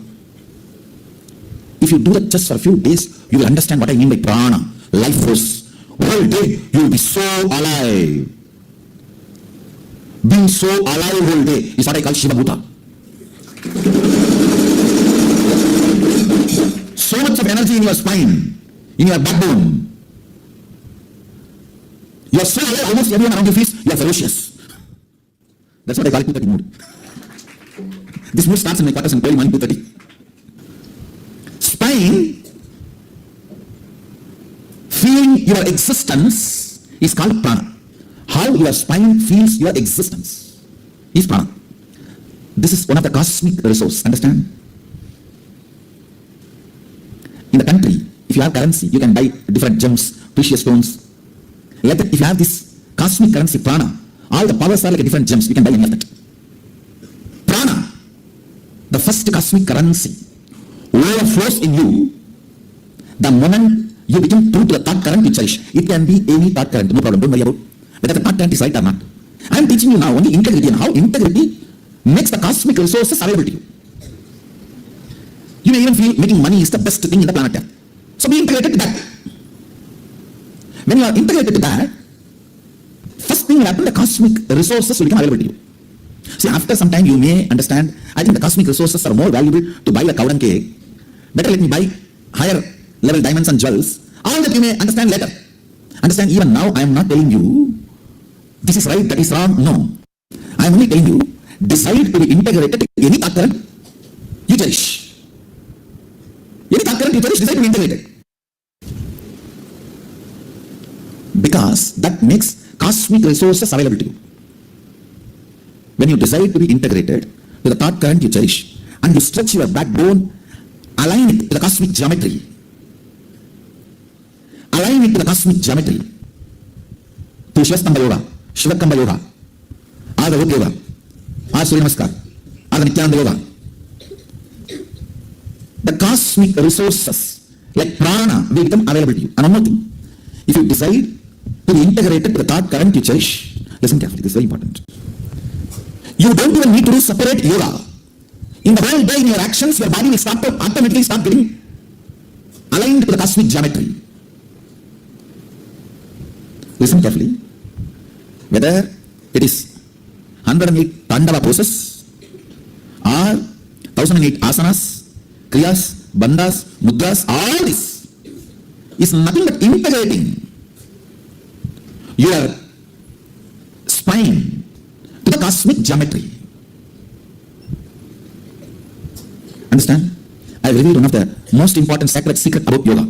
If you do that just for a few days, you will understand what I mean by prana, life force. Whole day you will be so alive. Being so alive whole day is what I call Shiva Bhuta. So much of energy in your spine, in your backbone. You are so alive, almost everyone around you feels you are ferocious. That's what I call 2:30 mood. This mood starts in my quarters in early morning 2:30. Spine, feeling your existence is called prana. How your spine feels your existence is prana. This is one of the cosmic resources, understand? In the country, if you have currency, you can buy different gems, precious stones. Like that, if you have this cosmic currency, prana, all the powers are like different gems, you can buy any of that. Prana, the first cosmic currency, overflows in you the moment you become true to the thought current you cherish. It can be any thought current, no problem, don't worry about whether the thought current is right or not. I am teaching you now only integrity and how integrity makes the cosmic resources available to you. You may even feel making money is the best thing in the planet Earth. So be integrated to that. When you are integrated to that, first thing will happen, the cosmic resources will become available to you. See, after some time you may understand, I think the cosmic resources are more valuable to buy a cow and cake. Better let me buy higher level diamonds and jewels. All that you may understand later. Understand, even now I am not telling you this is right, that is wrong. No. I am only telling you, decide to be integrated to any thought current you cherish. Any thought current you cherish, decide to be integrated. Because that makes cosmic resources available to you. When you decide to be integrated to the thought current you cherish, and you stretch your backbone, align it to the cosmic geometry. Align it to the cosmic geometry. To Shivastamba Yoga, Shivakamba Yoga, or the Voga Yoga, or Surya Namaskar, or the Nithyananda Yoga. The cosmic resources, like prana, will become available to you. And one more thing, if you decide to be integrated to the thought current you cherish, listen carefully, this is very important. You don't even need to do separate yoga. In the whole day, in your actions, your body will start to automatically start getting aligned to the cosmic geometry. Listen carefully. Whether it is 108 Tandava poses or 1008 asanas, kriyas, bandhas, mudras, all this is nothing but integrating your spine to the cosmic geometry. Understand? I revealed one of the most important sacred secret about yoga.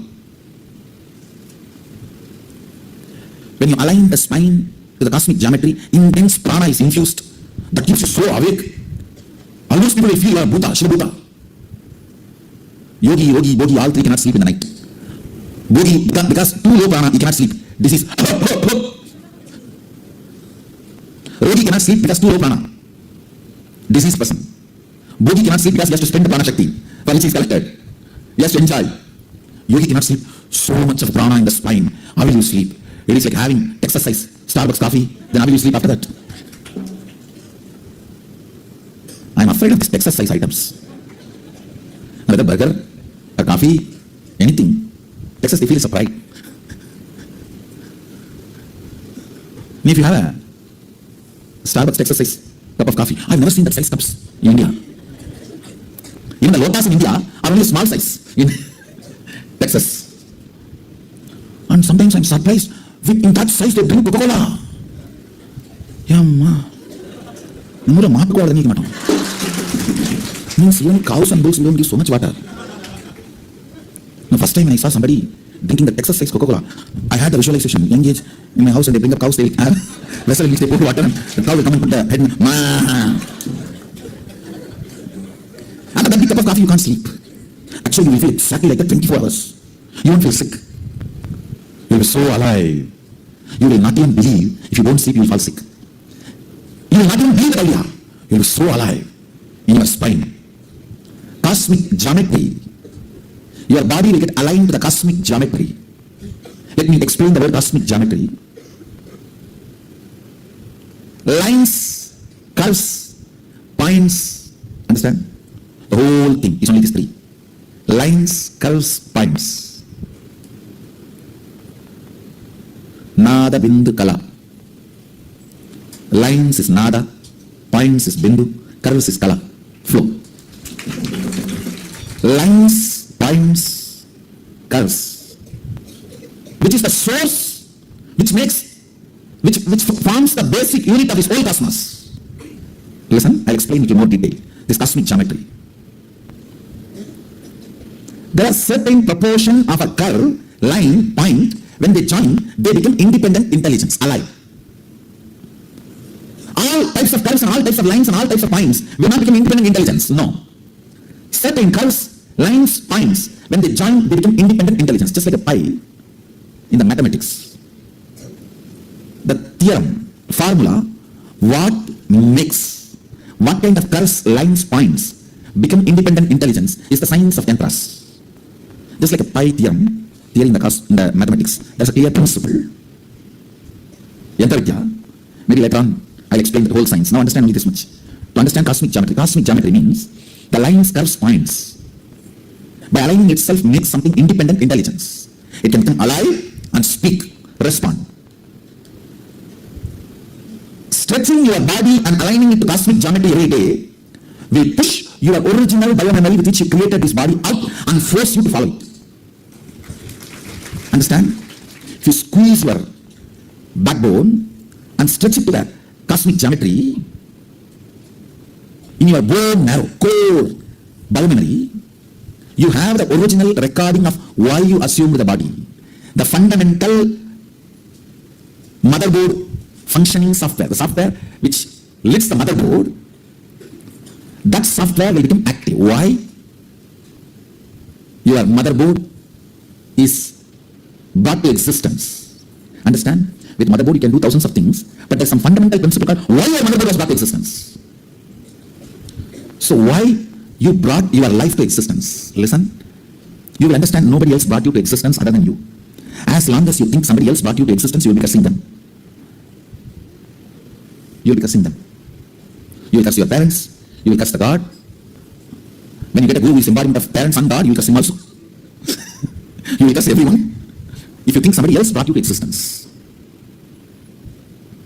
When you align the spine to the cosmic geometry, intense prana is infused. That keeps you so awake. Almost people will feel you are Bhuta, Shiva Bhuta. Yogi, Bogi, all three cannot sleep in the night. Bogi, because too low prana, he cannot sleep. This is Yogi cannot sleep because too low prana. Diseased person. Bogi cannot sleep because he has to spend the prana shakti for which he is collected. He has to enjoy. Yogi cannot sleep. So much of prana in the spine. How will you sleep? It is like having exercise, Starbucks coffee, then how will you sleep after that? I am afraid of these exercise items. Whether burger or coffee, anything, Texas, they feel it's a pride. And if you have a Starbucks Texas size cup of coffee, I've never seen that size cups in India. Even the lotas in India are only small size in Texas. And sometimes I'm surprised, in that size they drink Coca-Cola. Yamma. Means even cows and bulls don't give so much water. Now, first time when I saw somebody drinking the Texas size Coca-Cola, I had the visualization. Young age in my house, and they bring up cows, they will have vessel in which they pour water, and the cow will come and put the head in. After that big cup of coffee, you can't sleep. Actually, you will feel exactly like that 24 hours. You won't feel sick. You will be so alive. You will not even believe. If you don't sleep, you will fall sick. You will not even believe the idea. You will be so alive in your spine. Cosmic geometry. Your body will get aligned to the cosmic geometry. Let me explain the word cosmic geometry. lines, curves, points. Understand? The whole thing is only these three. Lines, curves, points. Nada, bindu, kala. Lines is nada, points is bindu, curves is kala. Flow. Lines, points, curves, which is the source, which forms the basic unit of this whole cosmos. Listen, I'll explain it in more detail. This cosmic geometry. There are certain proportion of a curve, line, point. When they join, they become independent intelligence, alive. All types of curves and all types of lines and all types of points will not become independent intelligence. No. Certain curves, lines, points, when they join, they become independent intelligence, just like a pi in the mathematics. The theorem, formula, what makes, what kind of curves, lines, points become independent intelligence is the science of Yantras. Just like a pi theorem, theory in the mathematics, there's a clear principle. Yantra Vidya, maybe later on I'll explain the whole science. Now understand only this much. To understand cosmic geometry means the lines, curves, points, by aligning itself makes something independent intelligence. It can become alive and speak, respond. Stretching your body and aligning it to cosmic geometry every day will push your original biomemory with which you created this body out and force you to follow it. Understand? If you squeeze your backbone and stretch it to the cosmic geometry, in your bone marrow, core biomemory, you have the original recording of why you assumed the body. The fundamental motherboard functioning software, the software which leads the motherboard, that software will become active. Why? Your motherboard is brought to existence. Understand? With motherboard you can do thousands of things, but there's some fundamental principle called why your motherboard was brought to existence. So why you brought your life to existence? Listen, you will understand nobody else brought you to existence other than you. As long as you think somebody else brought you to existence, you will be cursing them. You will be cursing them. You will curse your parents, you will curse the God. When you get a guru who is embodiment of parents and God, you will curse him also. You will curse everyone if you think somebody else brought you to existence.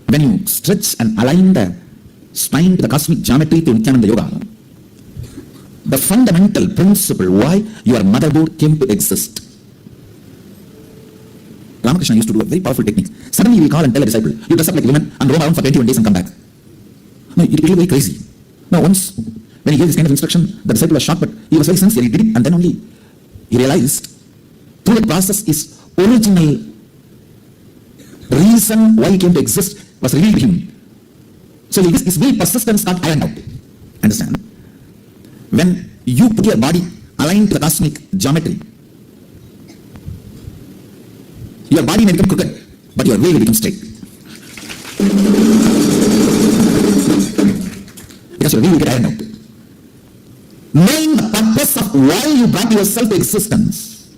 When you stretch and align the spine to the cosmic geometry to Nithyananda Yoga, the fundamental principle why your motherboard came to exist. Ramakrishna used to do a very powerful technique. Suddenly he will call and tell a disciple, you dress up like a woman and roam around for 21 days and come back. No, it will be very crazy. Now once, when he gave this kind of instruction, the disciple was shocked, but he was very sincere. He did it and then only he realized through the process his original reason why he came to exist was revealed to him. So his will persistence got ironed out. Understand? When you put your body aligned to the cosmic geometry, your body may become crooked, but your will become straight. Because your will get ironed out. Knowing the purpose of why you brought yourself to existence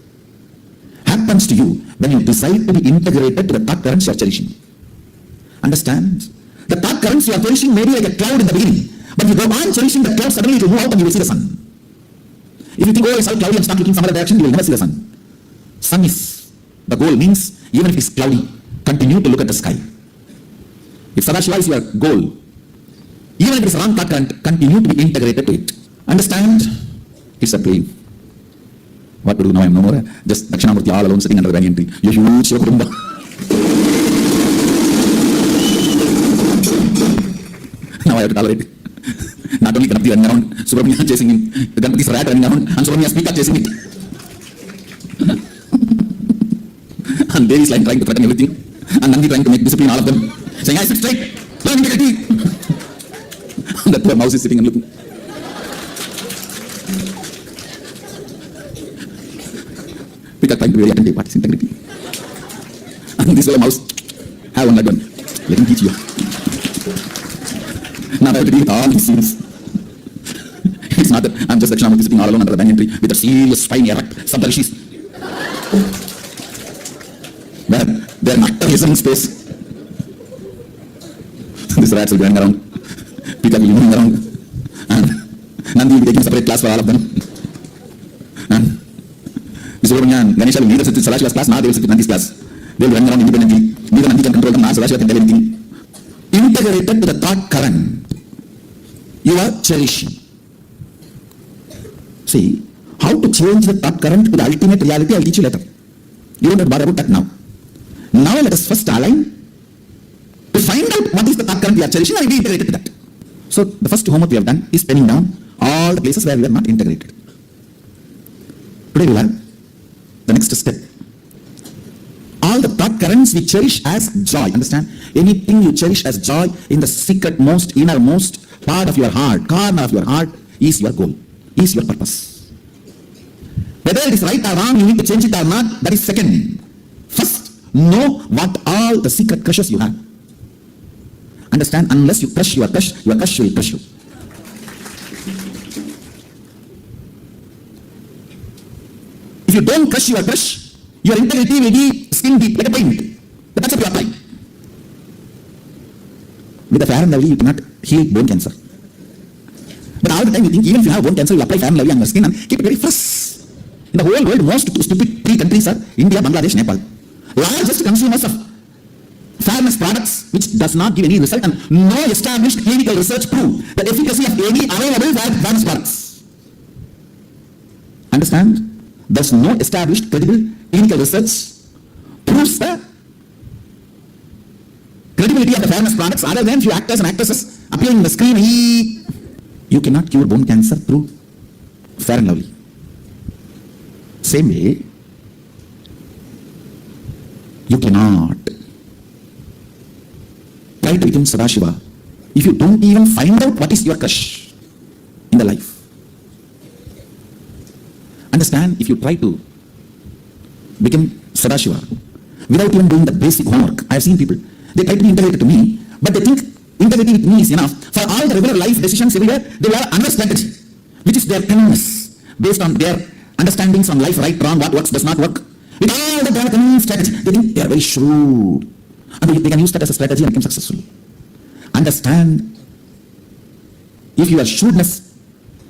happens to you when you decide to be integrated to the thought currents you are cherishing. Understand? The thought currents you are cherishing may be like a cloud in the beginning, but you go on cherishing the cloud, suddenly it will move out and you will see the sun. If you think, oh, it's all cloudy and start looking some other direction, you will never see the sun. Sun is the goal, means even if it's cloudy, continue to look at the sky. If Sadashiva is your goal, even if it is a wrong thought current, continue to be integrated to it. Understand? It's a play. What to do now? I am no more. Just Dakshinamurti all alone sitting under the banyan tree. You huge Yoga. Now I have to tolerate it. Not only Ganapati running around, Subramanya chasing him, the Ganapati's rat running around, and Subramanya speaker chasing it. And Devi is like trying to threaten everything, and Nandi trying to make discipline all of them, saying, I sit straight, learn integrity. And the poor mouse is sitting and looking. Peter trying to be very attentive, what is integrity? And this little mouse, have one like one, let him teach you. Now I have to deal with all these scenes. It's not that I'm just Dakshinamurti sitting all alone under the banyan tree with a serious spine erect, Saptarishis. Where they're not in space. These rats will be running around. Peacock will be running around. And Nandi will be taking a separate class for all of them. And Subramanya and Ganesha will neither sit in Sadashiva's class, nor they will sit in Nandi's class. They will run around independently. Neither Nandi can control them, nor Sadashiva can tell anything. Integrated to the thought current, you are cherishing. See, how to change the thought current to the ultimate reality, I'll teach you later. You don't have to bother about that now. Now let us first align to find out what is the thought current we are cherishing and be integrated to that. So the first homework we have done is penning down all the places where we are not integrated. Today we will have the next step. All the thought currents we cherish as joy. Understand? Anything you cherish as joy in the secret, most innermost part of your heart, corner of your heart, is your goal, is your purpose. Whether it is right or wrong, you need to change it or not, that is second. First, know what all the secret crushes you have. Understand? Unless you crush your crush will crush you. If you don't crush your crush, your integrity will be skin deep like a paint. That's what you apply. With a fair and lovely, you cannot heal bone cancer. But all the time you think, even if you have bone cancer, you apply fair and lovely on your skin and keep it very fresh. In the whole world, most stupid three countries are India, Bangladesh, Nepal. Largest consumers of fairness products, which does not give any result, and no established clinical research prove the efficacy of any available fairness products. Understand? There's no established credible clinical research proves the credibility of the fairness products other than few actors and actresses appearing in the screen. You cannot cure bone cancer through fair and lovely. Same way, you cannot try to become Sadashiva if you don't even find out what is your crush in the life. Understand? If you try to become Sadashiva without even doing the basic homework, I have seen people, they try to be integrated to me, but they think integrity with me is enough. For all the regular life decisions everywhere, they will have another strategy, which is their cunningness, based on their understandings on life, right, wrong, what works, does not work. With all the cunning strategy, they think they are very shrewd, and they can use that as a strategy and become successful. Understand? If your shrewdness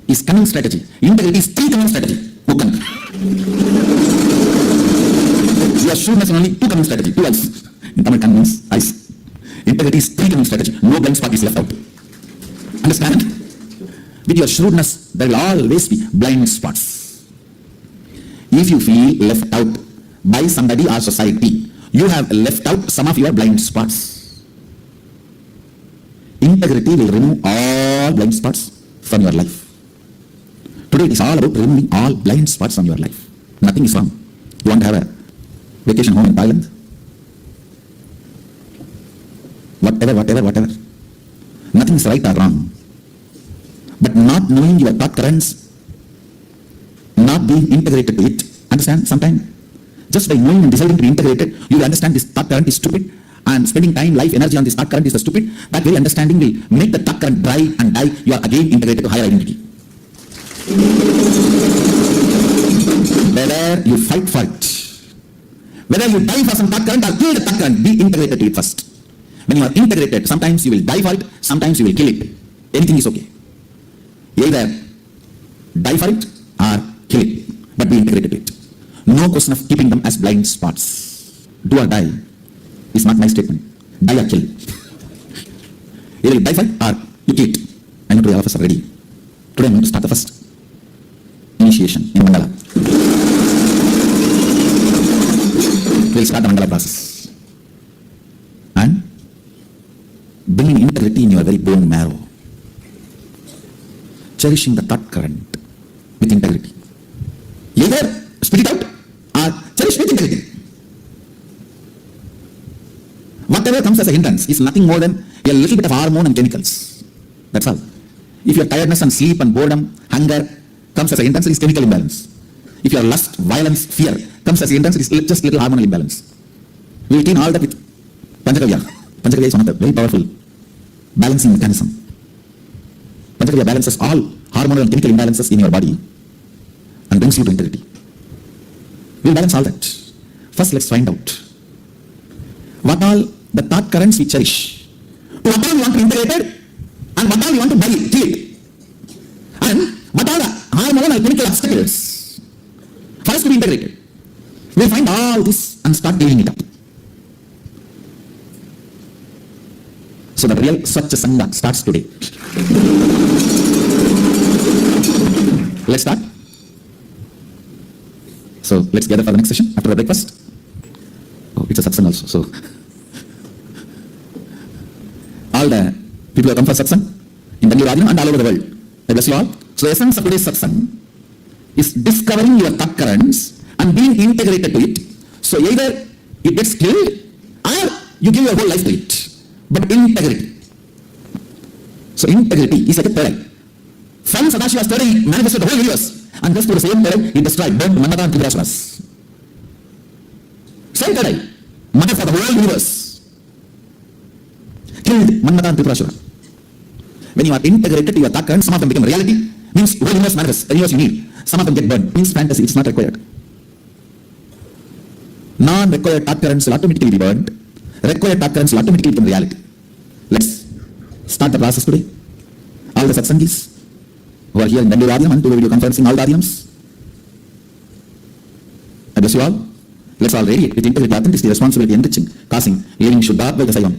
is cunning strategy, integrity is three cunning strategy. Your shrewdness is only two cunning strategy, two eyes. In Tamil, cunning means eyes. Integrity is three cunning strategy. No blind spot is left out. Understand? With your shrewdness, there will always be blind spots. If you feel left out by somebody or society, you have left out some of your blind spots. Integrity will remove all blind spots from your life. Today it is all about removing all blind spots from your life. Nothing is wrong. You want to have a vacation home in Thailand? Whatever. Nothing is right or wrong. But not knowing your thought currents, not being integrated to it. Understand? Sometimes, just by knowing and deciding to be integrated, you will understand this thought current is stupid, and spending time, life, energy on this thought current is stupid. That very understanding will make the thought current dry and die. You are again integrated to higher identity. Whether you fight for it, whether you die for some thought current or kill the thought current, be integrated to it first. When you are integrated, sometimes you will die for it, sometimes you will kill it. Anything is okay. Either die for it or kill it, but be integrated to it. No question of keeping them as blind spots. Do or die is not my statement. Die or kill. Either you die for it or you kill it. I know today all of us are ready. Today I'm going to start the first initiation in Mandala. We'll start the Mandala process. And bringing integrity in your very bone marrow. Cherishing the thought current with integrity. Either spit it out or cherish with integrity. Whatever comes as a hindrance is nothing more than a little bit of hormone and chemicals. That's all. If your tiredness and sleep and boredom, hunger comes as a hindrance, it is chemical imbalance. If your lust, violence, fear comes as a hindrance, it is just little hormonal imbalance. We will clean all that with Panchagavya. Panchagavya is one of the very powerful balancing mechanism. Panchagavya balances all hormonal and chemical imbalances in your body and brings you to integrity. We will balance all that. First, let's find out what all the thought currents we cherish To what all you want to integrate it, and what all you want to bury, kill it. And what are the hormonal and chemical obstacles for us to be integrated. We'll find all this and start dealing it up. So the real Swachha Sangha starts today. Let's start. So let's gather for the next session after the breakfast. Oh, it's a satsang also. So all the people who come for satsang in Bengaluru and all over the world, I bless you all. So the essence of today's satsang is discovering your thought currents and being integrated to it. So either it gets killed or you give your whole life to it. But integrity. So integrity is like a thread. From Sadashiva's thread, he manifested the whole universe. And just to the same thread, he destroyed, burnt Manmata and Trivirasuras. Same thread, mother for the whole universe. Killed Manmata and Trivirasura. When you are integrated to your thought currents, some of them become reality. Means whole universe manifests, the universe you need. Some of them get burned. Means fantasy, it's not required. Non-required thought currents will automatically be burned. Required thought currents will automatically become reality. Let's start the process today. All the satsangis who are here in Bengaluru and to the video conferencing, all the audience. I bless you all. Let's all radiate with integrity, authenticity, responsibility, enriching, causing, living Shuddha-Advaita Saivam.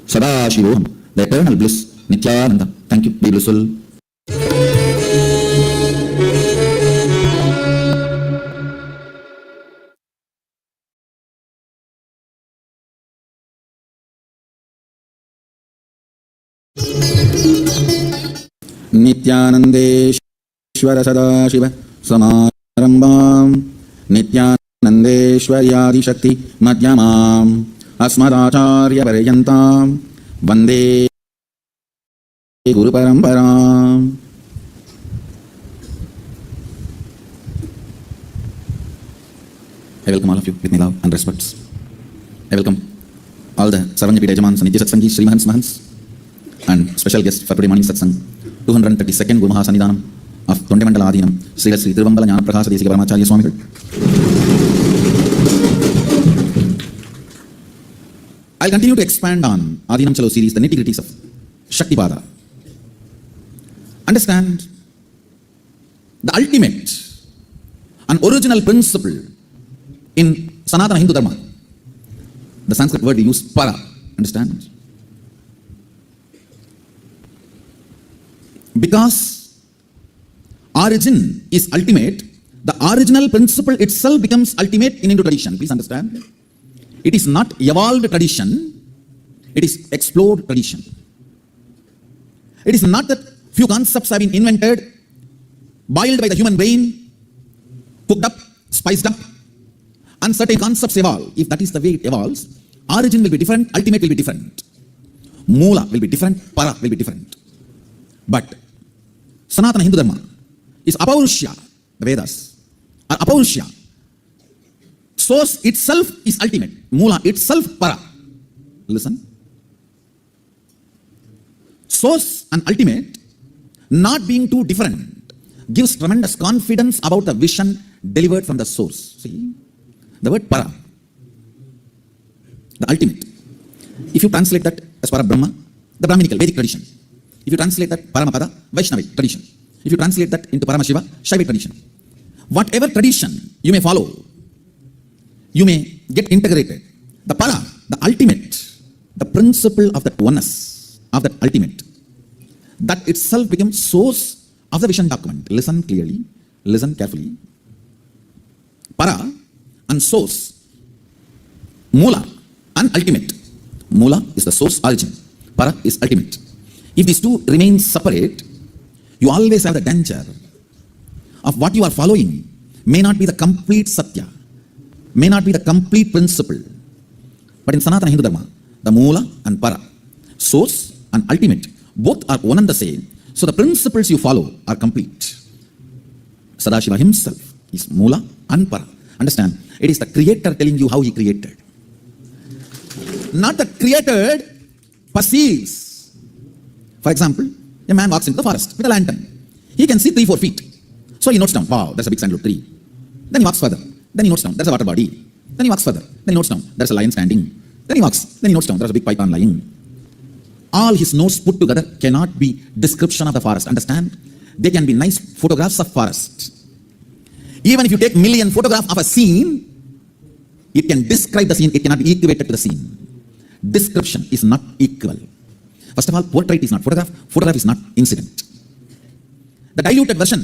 Sadashivoham, the eternal bliss, Nithyananda. Thank you. Be blissful. Nithyanandeshwara Sadashiva Samarambam Nithyanandeshwariyadi Shakti Madhyamam Asmadacharya Paryantam Vande Guru Paramparam. I welcome all of you with my love and respects. I welcome all the Sarvanyapita Yajamans and Nitya Satsangis, Sri Mahants, and special guest for today morning satsang, 232nd Guru Mahasannidhanam of Tondemandala Adhinam, Sri Tiruvambala Jnana Prakasa Desika Paramacharya Swamigal. I'll continue to expand on Adhinam Chalo series, the nitty-gritties of Shaktipada. Understand the ultimate and original principle in Sanatana Hindu Dharma. The Sanskrit word we use, para. Understand? Because origin is ultimate, the original principle itself becomes ultimate in Hindu tradition. Please understand. It is not evolved tradition, it is explored tradition. It is not that few concepts have been invented, boiled by the human brain, cooked up, spiced up, and certain concepts evolve. If that is the way it evolves, origin will be different, ultimate will be different. Moola will be different, para will be different. But Sanatana Hindu Dharma is Apaurushya, the Vedas are Apaurushya. Source itself is ultimate, Moola itself para. Listen. Source and ultimate not being too different gives tremendous confidence about the vision delivered from the source. See, the word para, the ultimate. If you translate that as para Brahma, the Brahminical Vedic tradition. If you translate that Paramapada, Vaishnavic tradition. If you translate that into Paramashiva, Shaivic tradition. Whatever tradition you may follow, you may get integrated. The para, the ultimate, the principle of that oneness, of that ultimate, that itself becomes source of the vision document. Listen clearly, listen carefully. Para and source, Moola and ultimate. Moola is the source origin, para is ultimate. If these two remain separate, you always have the danger of what you are following may not be the complete Satya, may not be the complete principle. But in Sanatana Hindu Dharma, the Moola and Para, source and ultimate, both are one and the same. So the principles you follow are complete. Sadashiva himself is Moola and Para. Understand? It is the creator telling you how he created. Not the created perceives. For example, a man walks into the forest with a lantern. He can see 3-4 feet. So he notes down, wow, there's a big sandalwood tree. Then he walks further. Then he notes down, there's a water body. Then he walks further. Then he notes down, there's a lion standing. Then he walks. Then he notes down, there's a big python lying. all his notes put together cannot be description of the forest. Understand? They can be nice photographs of forest. Even if you take million photographs of a scene, it can describe the scene, it cannot be equated to the scene. Description is not equal. First of all, portrait is not photograph, photograph is not incident. The diluted version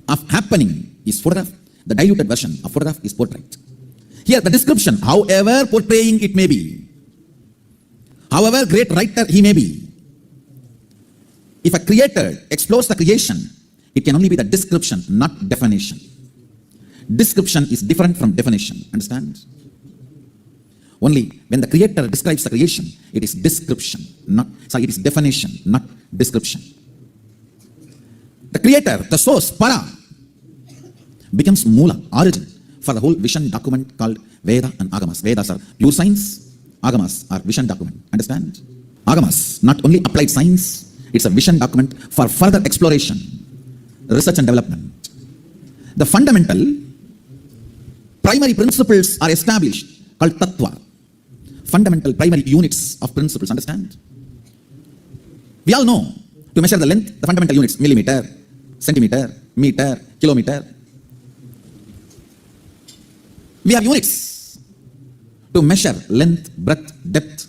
of happening is photograph, the diluted version of photograph is portrait. Here the description, however portraying it may be, however great writer he may be, if a creator explores the creation, it can only be the description, not definition. Description is different from definition. Understand? Only when the creator describes the creation, it is description, it is definition, not description. The creator, the source, para, becomes mula, origin, for the whole vision document called Veda and Agamas. Vedas are pure science, Agamas are vision document. Understand? Agamas, not only applied science, it's a vision document for further exploration, research and development. The fundamental primary principles are established called tattva. Fundamental primary units of principles. Understand? We all know to measure the length, the fundamental units, millimeter, centimeter, meter, kilometer. We have units to measure length, breadth, depth,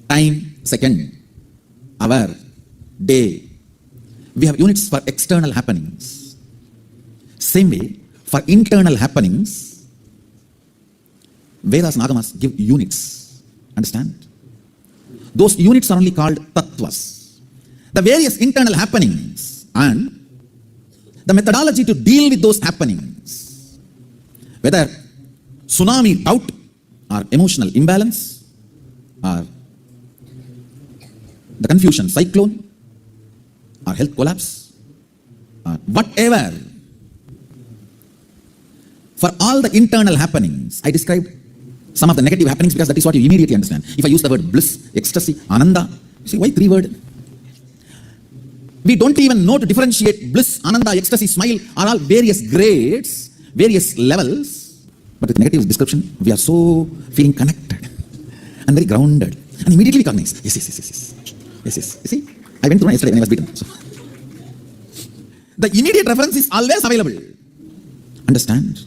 time, second, hour, day. We have units for external happenings. Same way, for internal happenings, Vedas and Agamas give units. Understand? Those units are only called tattvas. The various internal happenings and the methodology to deal with those happenings, whether tsunami, doubt, or emotional imbalance, or the confusion, cyclone, or health collapse, or whatever. For all the internal happenings, I described some of the negative happenings because that is what you immediately understand. If I use the word bliss, ecstasy, ananda, see why 3 words? We don't even know to differentiate bliss, ananda, ecstasy, smile are all various grades, various levels. But with negative description, we are so feeling connected and very grounded and immediately recognize. Yes. You see, I went through yesterday when I was beaten. So, the immediate reference is always available. Understand?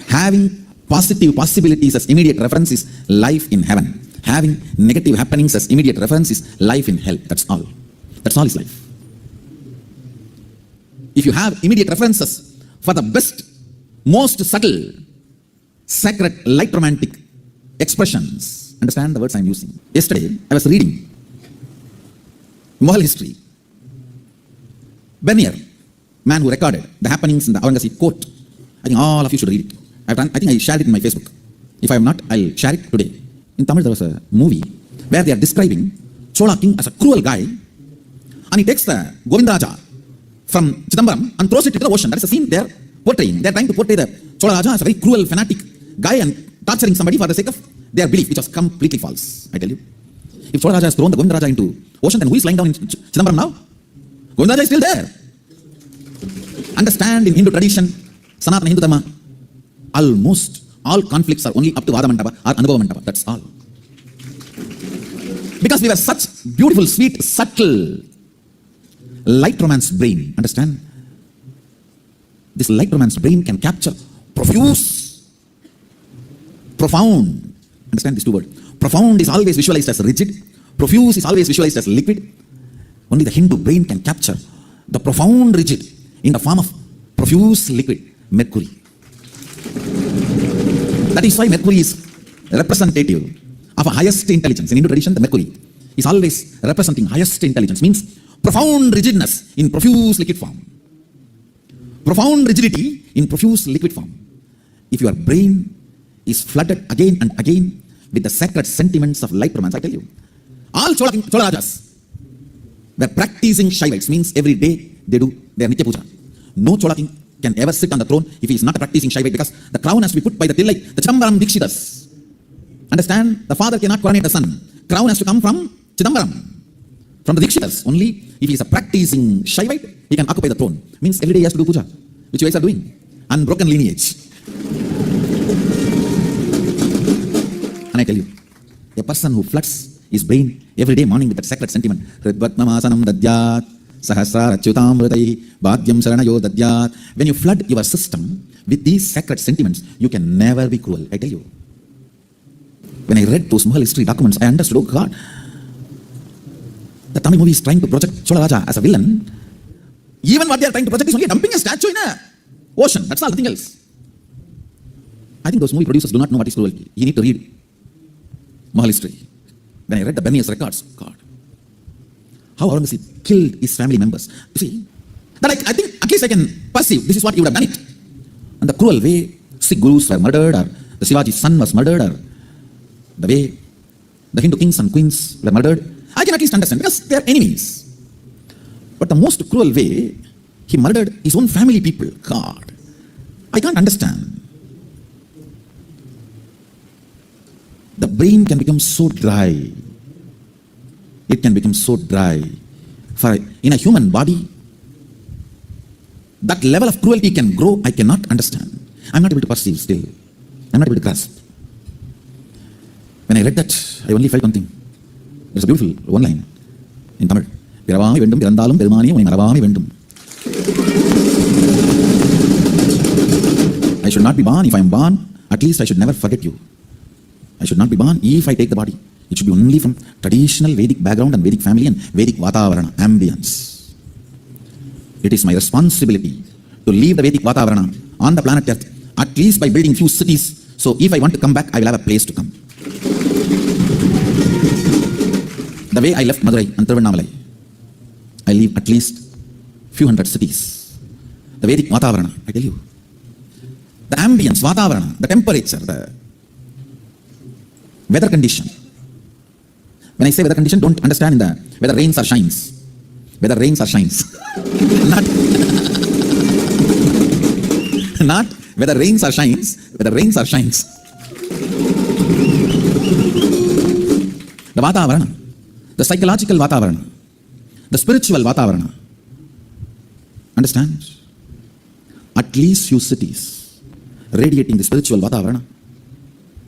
Having positive possibilities as immediate reference is life in heaven. Having negative happenings as immediate reference is life in hell. That's all. That's all is life. If you have immediate references for the best, most subtle, sacred, light romantic expressions, understand the words I'm using. Yesterday, I was reading Mughal history. Bernier, man who recorded the happenings in the Aurangzeb court. I think all of you should read it. I think I shared it in my Facebook. If I have not, I'll share it today. In Tamil, there was a movie where they are describing Chola king as a cruel guy, and he takes the Govindaraja from Chidambaram and throws it into the ocean. That is the scene they are portraying. They are trying to portray the Chola Raja as a very cruel, fanatic guy and torturing somebody for the sake of their belief, which was completely false, I tell you. If Chola Raja has thrown the Govindaraja into ocean, then who is lying down in Chidambaram now? Govindaraja is still there. Understand, in Hindu tradition, Sanatana Hindu Dharma, almost all conflicts are only up to Vada Mandapa or Anubhava Mandapa. That's all. Because we were such beautiful, sweet, subtle, light romance brain. Understand? This light romance brain can capture profuse, profound. Understand these 2 words. Profound is always visualized as rigid. Profuse is always visualized as liquid. Only the Hindu brain can capture the profound rigid in the form of profuse liquid, mercury. That is why mercury is representative of a highest intelligence. In Hindu tradition, the mercury is always representing highest intelligence, means profound rigidness in profuse liquid form. Profound rigidity in profuse liquid form. If your brain is flooded again and again with the sacred sentiments of light romance, I tell you, all Chola Rajas were practicing Shaivites, means every day they do their Nitya Puja. No Chola king can ever sit on the throne if he is not a practicing Shaivite, because the crown has to be put by the Tillai, the Chidambaram Dikshitas. Understand? The father cannot coronate the son. Crown has to come from Chidambaram, from the Dikshitas. Only if he is a practicing Shaivite, he can occupy the throne. Means every day he has to do puja, which you guys are doing. Unbroken lineage. And I tell you, a person who floods his brain every day morning with that sacred sentiment. Hridvatmamasanam dadyat sahasrarachyutamritai bhadyam saranayo dadyat. When you flood your system with these sacred sentiments, you can never be cruel, I tell you. When I read those Mughal history documents, I understood, oh God, the Tamil movie is trying to project Chola as a villain. Even what they are trying to project is only dumping a statue in a ocean. That's all, nothing else. I think those movie producers do not know what is cruelty. You need to read Mughal history. When I read the Berniers records, God, how Aurangzeb killed his family members. You see, that I think at least I can perceive this is what he would have done it. And the cruel way Sikh gurus were murdered, or the Shivaji's son was murdered, or the way the Hindu kings and queens were murdered, I can at least understand because they are enemies. But the most cruel way, he murdered his own family people. God, I can't understand. The brain can become so dry. It can become so dry. For in a human body, that level of cruelty can grow, I cannot understand. I'm not able to perceive still. I'm not able to grasp. When I read that, I only felt one thing. There's a beautiful one line in Tamil. Piravami vendum pirandalum perumani unai maravami vendum. I should not be born. If I am born, at least I should never forget you. I should not be born if I take the body. It should be only from traditional Vedic background and Vedic family and Vedic Vatavarana, ambience. It is my responsibility to leave the Vedic Vatavarana on the planet Earth, at least by building few cities. So if I want to come back, I will have a place to come. The way I left Madurai and Thiruvannamalai, I leave at least few hundred cities. The Vedic Vatavarana, I tell you. The ambience, Vatavarana, the temperature, the weather condition. When I say weather condition, don't understand in the whether rains or shines. Whether rains or shines. Not whether rains or shines, whether rains or shines. The Vatavarana, the psychological Vatavarana, the spiritual Vatavarana. Understand? At least few cities radiating the spiritual Vatavarana,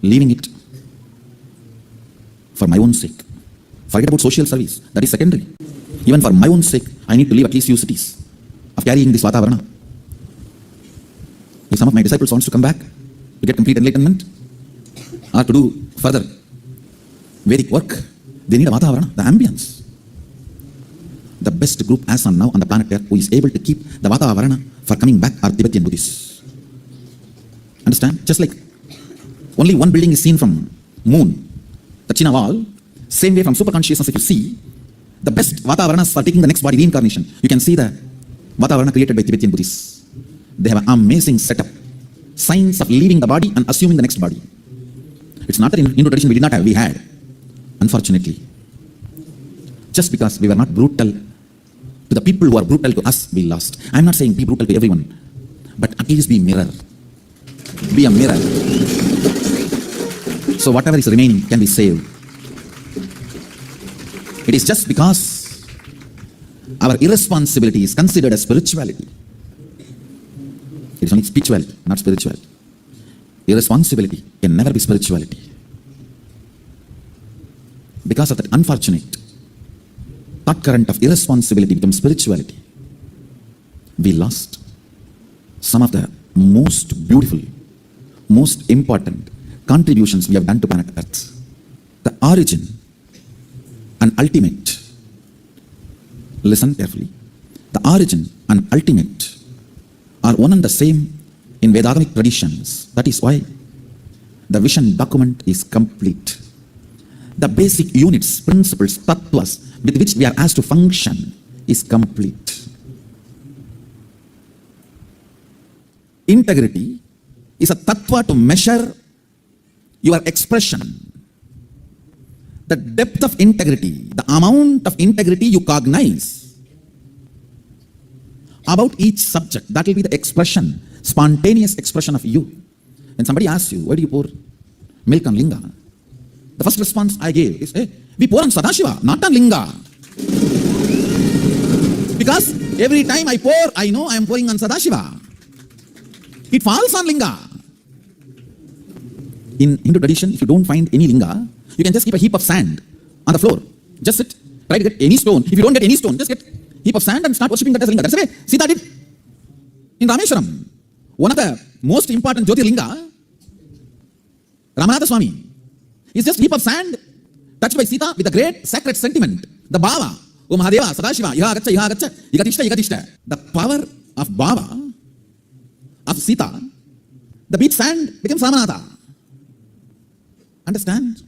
leaving it for my own sake. Forget about social service, that is secondary. Even for my own sake, I need to leave at least few cities of carrying this Vatavarana. If some of my disciples wants to come back to get complete enlightenment or to do further Vedic work, they need a Vatavarana, the ambience. The best group as on now on the planet Earth who is able to keep the Vatavarana for coming back are Tibetan Buddhists. Understand? Just like only one building is seen from moon, the China wall, same way from super consciousness, if you see, the best Vatavaranas for taking the next body, reincarnation, you can see the Vatavarana created by Tibetan Buddhists. They have an amazing setup. Science of leaving the body and assuming the next body. It's not that in Hindu tradition we did not have, we had. Unfortunately. Just because we were not brutal to the people who are brutal to us, we lost. I'm not saying be brutal to everyone, but at least be a mirror. Be a mirror. So whatever is remaining can be saved. It is just because our irresponsibility is considered as spirituality. It is only spirituality, not spirituality. Irresponsibility can never be spirituality. Because of that unfortunate thought current of irresponsibility becomes spirituality. We lost some of the most beautiful, most important contributions we have done to planet Earth. The origin and ultimate, listen carefully, the origin and ultimate are one and the same in Vedagamic traditions. That is why the vision document is complete. The basic units, principles, tattvas with which we are asked to function is complete. Integrity is a tattva to measure your expression. The depth of integrity, the amount of integrity you cognize about each subject, that will be the expression, spontaneous expression of you. When somebody asks you, why do you pour milk on linga? The first response I gave is, hey, we pour on Sadashiva, not on linga. Because every time I pour, I know I am pouring on Sadashiva. It falls on linga. In Hindu tradition, if you don't find any linga, you can just keep a heap of sand on the floor. Just sit, try to get any stone. If you don't get any stone, just get heap of sand and start worshipping that as linga. That's the way Sita did in Rameshwaram. One of the most important Jyotirlinga, Ramanatha Swami, is just heap of sand touched by Sita with a great sacred sentiment. The Bhava, O Mahadeva, Sadashiva, Iha Gacha, Igatishta. The power of Bhava, of Sita, the beach sand becomes Ramanatha. Understand?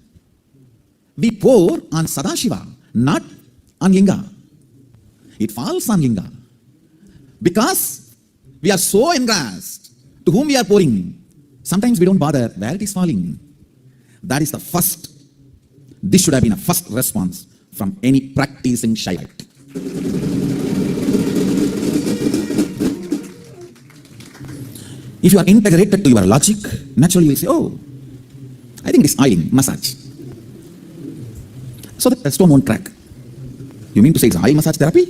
We pour on Sadashiva, not on Linga. It falls on Linga. Because we are so engrossed to whom we are pouring, sometimes we don't bother where it is falling. That is the first. This should have been a first response from any practicing Shaivite. If you are integrated to your logic, naturally you will say, oh, I think it is oiling, massage. So that the stone won't crack. You mean to say it's oil massage therapy?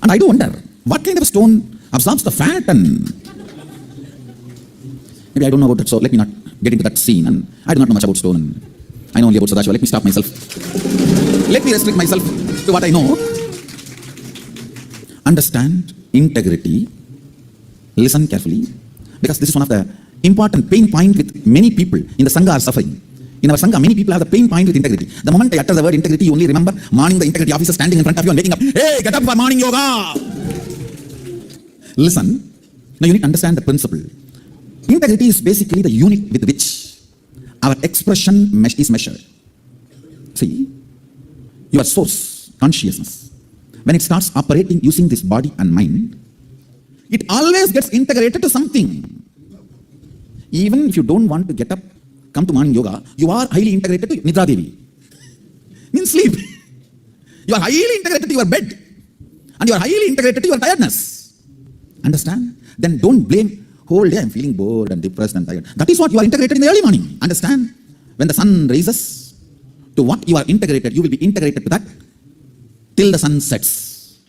And I do wonder, what kind of a stone absorbs the fat and... Maybe I don't know about that, so let me not get into that scene. And I do not know much about stone. And I know only about Sadashiva. Let me stop myself. Let me restrict myself to what I know. Understand integrity. Listen carefully. Because this is one of the important pain point with many people in the Sangha are suffering. In our Sangha, many people have the pain point with integrity. The moment I utter the word integrity, you only remember morning the integrity officer standing in front of you and waking up. Hey, get up for morning yoga! Listen. Now you need to understand the principle. Integrity is basically the unit with which our expression is measured. See, your source, consciousness, when it starts operating using this body and mind, it always gets integrated to something. Even if you don't want to get up, come to morning yoga, you are highly integrated to Nidra Devi. Means sleep. You are highly integrated to your bed. And you are highly integrated to your tiredness. Understand? Then don't blame, whole day I'm feeling bored and depressed and tired. That is what you are integrated in the early morning. Understand? When the sun rises, to what you are integrated, you will be integrated to that till the sun sets.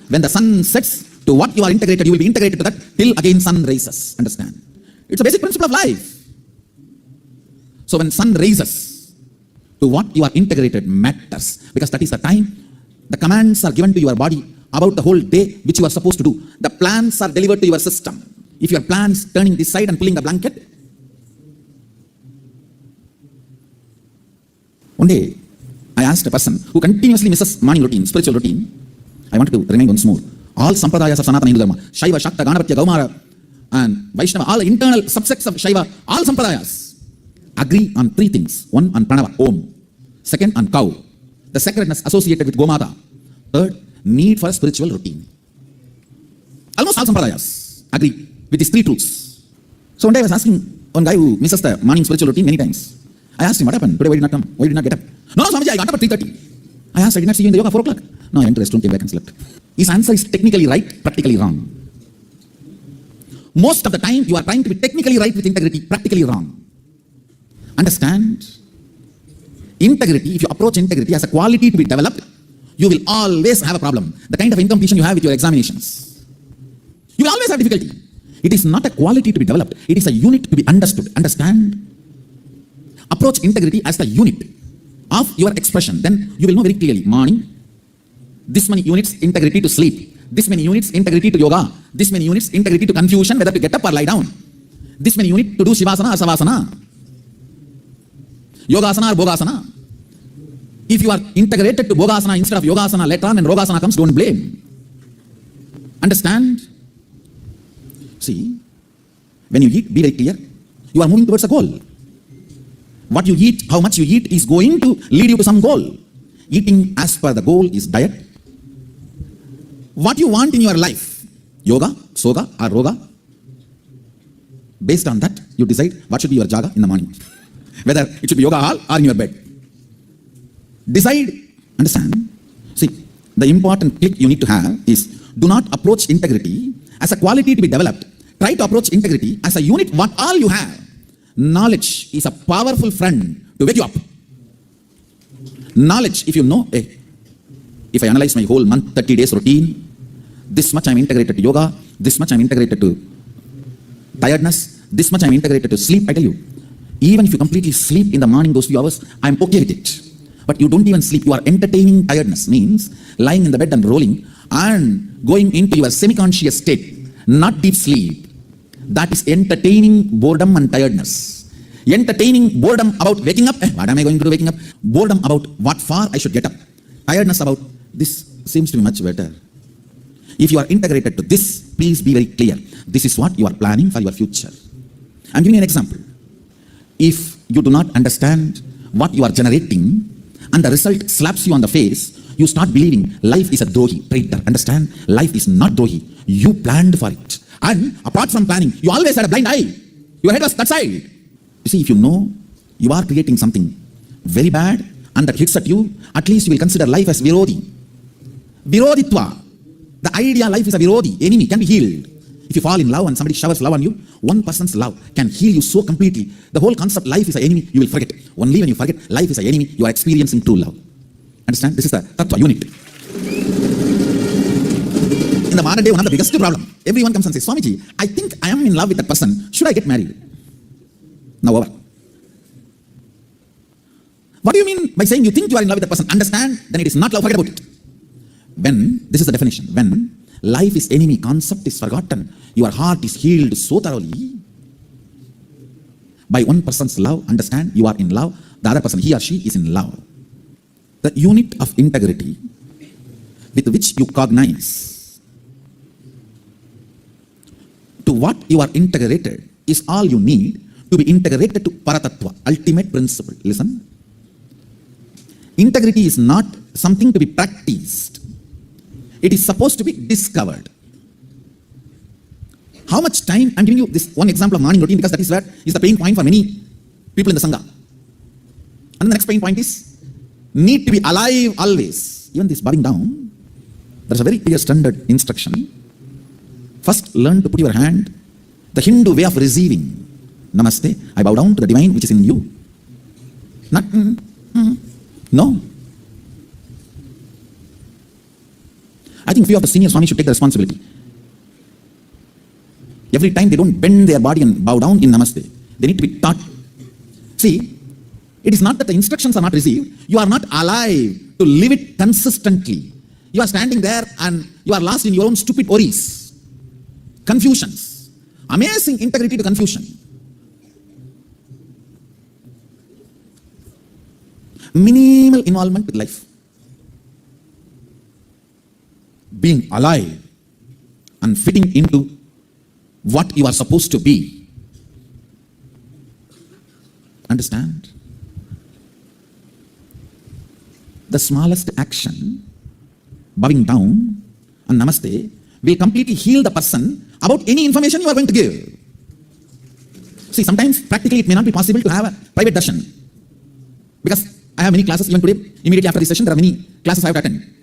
When the sun sets, to what you are integrated, you will be integrated to that till again sun rises. Understand? It's a basic principle of life. So when sun rises, to what you are integrated matters. Because that is the time the commands are given to your body about the whole day which you are supposed to do. The plans are delivered to your system. If your plans turning this side and pulling the blanket. One day, I asked a person who continuously misses morning routine, spiritual routine. I wanted to remind once more. All sampradayas of Sanatana Hindu Dharma, Shaiva, Shakta, Ganapatya, Gaumara, and Vaishnava, all the internal subsects of Shaiva, all sampradayas agree on three things. One, on Pranava, Om. Second, on cow. The sacredness associated with Gomata. Third, need for a spiritual routine. Almost all sampradayas agree with these three truths. So one day I was asking one guy who misses the morning spiritual routine many times. I asked him, what happened? Today why did you not come? Why did you not get up? No, Swamiji, I got up at 3:30. I asked, I did not see you in the yoga 4 o'clock. No, I went to the restroom, came back and slept. His answer is technically right, practically wrong. Most of the time, you are trying to be technically right with integrity, practically wrong. Understand? Integrity, if you approach integrity as a quality to be developed, you will always have a problem. The kind of incompletion you have with your examinations. You will always have difficulty. It is not a quality to be developed. It is a unit to be understood. Understand? Approach integrity as the unit of your expression. Then you will know very clearly. Morning, this many units integrity to sleep. This many units integrity to yoga. This many units integrity to confusion, whether to get up or lie down. This many units to do Shivasana or Savasana. Yogasana or Bhogasana. If you are integrated to Bhogasana instead of Yogasana later on and Rogasana comes, don't blame. Understand? See, when you eat, be very clear. You are moving towards a goal. What you eat, how much you eat is going to lead you to some goal. Eating as per the goal is diet. What you want in your life, yoga, soga or roga. Based on that, you decide what should be your jaga in the morning. Whether it should be yoga hall or in your bed. Decide, understand. See, the important click you need to have is do not approach integrity as a quality to be developed. Try to approach integrity as a unit, what all you have. Knowledge is a powerful friend to wake you up. Knowledge, if you know, if I analyze my whole month, 30 days routine, this much I'm integrated to yoga, this much I'm integrated to tiredness, this much I'm integrated to sleep, I tell you. Even if you completely sleep in the morning, those few hours, I'm okay with it. but you don't even sleep. You are entertaining tiredness, means lying in the bed and rolling and going into your semi-conscious state, not deep sleep. That is entertaining boredom and tiredness. Entertaining boredom about waking up. What am I going to do waking up? Boredom about what for I should get up. Tiredness about this seems to be much better. If you are integrated to this, please be very clear. This is what you are planning for your future. I'm giving you an example. If you do not understand what you are generating and the result slaps you on the face, you start believing life is a drohi, traitor. Understand? Life is not drohi. You planned for it. And apart from planning, you always had a blind eye. Your head was that side. You see, if you know you are creating something very bad and that hits at you, at least you will consider life as virodhi. Virodhitva. The idea life is a virodhi, enemy, can be healed. If you fall in love and somebody showers love on you, one person's love can heal you so completely. The whole concept life is an enemy, you will forget. Only when you forget life is an enemy, you are experiencing true love. Understand? This is the tattva unit. In the modern day, one of the biggest problem, everyone comes and says, Swamiji, I think I am in love with that person. Should I get married? Now over. What do you mean by saying you think you are in love with that person? Understand? Then it is not love, forget about it. When, this is the definition, when life is enemy concept is forgotten, your heart is healed so thoroughly by one person's love. Understand? You are in love, the other person, he or she is in love. The unit of integrity with which you cognize to what you are integrated is all you need to be integrated to Paratattva, ultimate principle. Listen. Integrity is not something to be practiced. It is supposed to be discovered. How much time? I'm giving you this one example of morning routine because that is where is the pain point for many people in the Sangha. And the next pain point is need to be alive always. Even this bowing down, there's a very clear standard instruction. First, learn to put your hand, the Hindu way of receiving. Namaste, I bow down to the divine which is in you. Not, no. I think few of the senior Swamis should take the responsibility. Every time they don't bend their body and bow down in Namaste, they need to be taught. See, it is not that the instructions are not received. You are not alive to live it consistently. You are standing there and you are lost in your own stupid worries, confusions. Amazing integrity to confusion. Minimal involvement with life. Being alive and fitting into what you are supposed to be. Understand? The smallest action, bowing down and namaste, will completely heal the person about any information you are going to give. See, sometimes practically it may not be possible to have a private darshan. Because I have many classes, even today, immediately after this session, there are many classes I have to attend.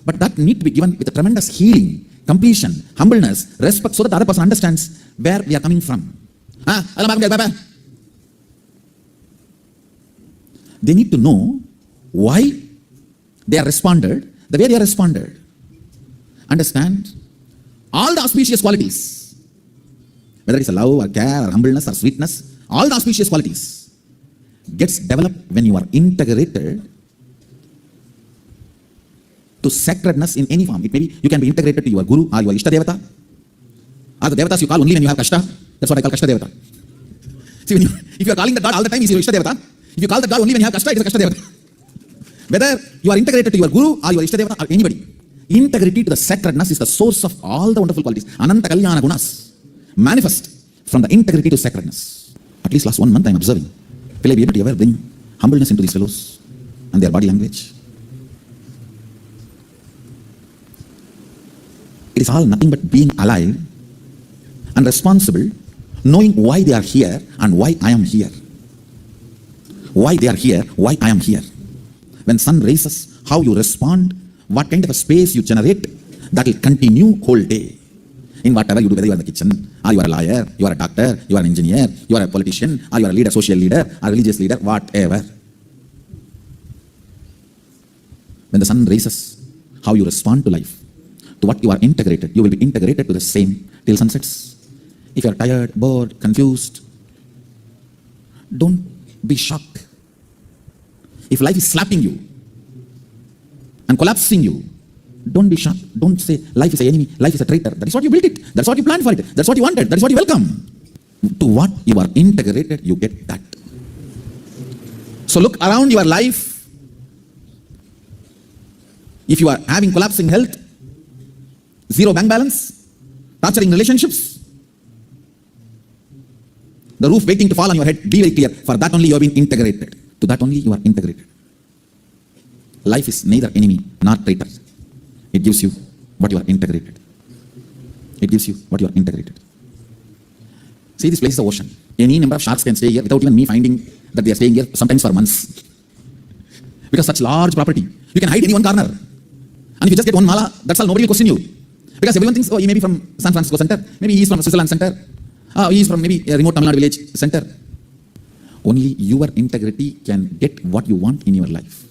But that need to be given with a tremendous healing, completion, humbleness, respect, so that the other person understands where we are coming from. They need to know why they are responded the way they are responded. Understand? All the auspicious qualities, whether it's a love or care or humbleness or sweetness, all the auspicious qualities gets developed when you are integrated to sacredness in any form. It may be, you can be integrated to your guru or your Ishta Devata, or the Devatas you call only when you have Kashta. That's what I call Kashta Devata. See, if you are calling the God all the time, he's your Ishta Devata. If you call the God only when you have Kashta, it is a Kashta Devata. Whether you are integrated to your guru or your Ishta Devata or anybody, integrity to the sacredness is the source of all the wonderful qualities. Ananta Kalyana Gunas manifest from the integrity to sacredness. At least last 1 month I am observing. Will I be able to ever bring humbleness into these fellows and their body language? It is all nothing but being alive and responsible, knowing why they are here and why I am here. Why they are here, why I am here. When sun rises, how you respond, what kind of a space you generate, that will continue whole day. In whatever you do, whether you are in the kitchen, or you are a lawyer, you are a doctor, you are an engineer, you are a politician, or you are a leader, social leader, a religious leader, whatever. When the sun rises, how you respond to life, to what you are integrated, you will be integrated to the same till sunsets. If you are tired, bored, confused, don't be shocked. If life is slapping you, and collapsing you. Don't be shocked. Don't say life is an enemy, life is a traitor. That is what you built it. That's what you planned for it. That's what you wanted. That is what you welcome. To what you are integrated, you get that. So look around your life. If you are having collapsing health, zero bank balance, torturing relationships, the roof waiting to fall on your head, be very clear. For that only you have been integrated. To that only you are integrated. Life is neither enemy nor traitor. It gives you what you are integrated. It gives you what you are integrated. See, this place is the ocean. Any number of sharks can stay here without even me finding that they are staying here, sometimes for months. Because such large property, you can hide in one corner. And if you just get one mala, that's all, nobody will question you. Because everyone thinks, oh, he may be from San Francisco center, maybe he is from Switzerland center, he is from maybe a remote Tamil Nadu village center. Only your integrity can get what you want in your life.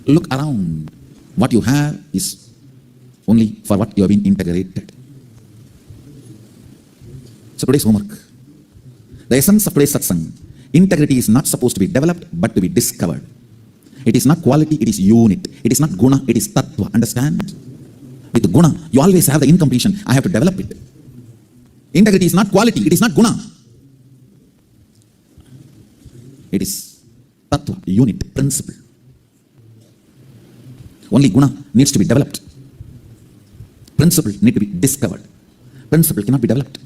Look around. What you have is only for what you have been integrated. So today's homework. The essence of today's satsang. Integrity is not supposed to be developed, but to be discovered. It is not quality, it is unit. It is not guna, it is tattva. Understand? With guna, you always have the incompletion. I have to develop it. Integrity is not quality, it is not guna. It is tattva, unit, principle. Only guna needs to be developed. Principle needs to be discovered. Principle cannot be developed.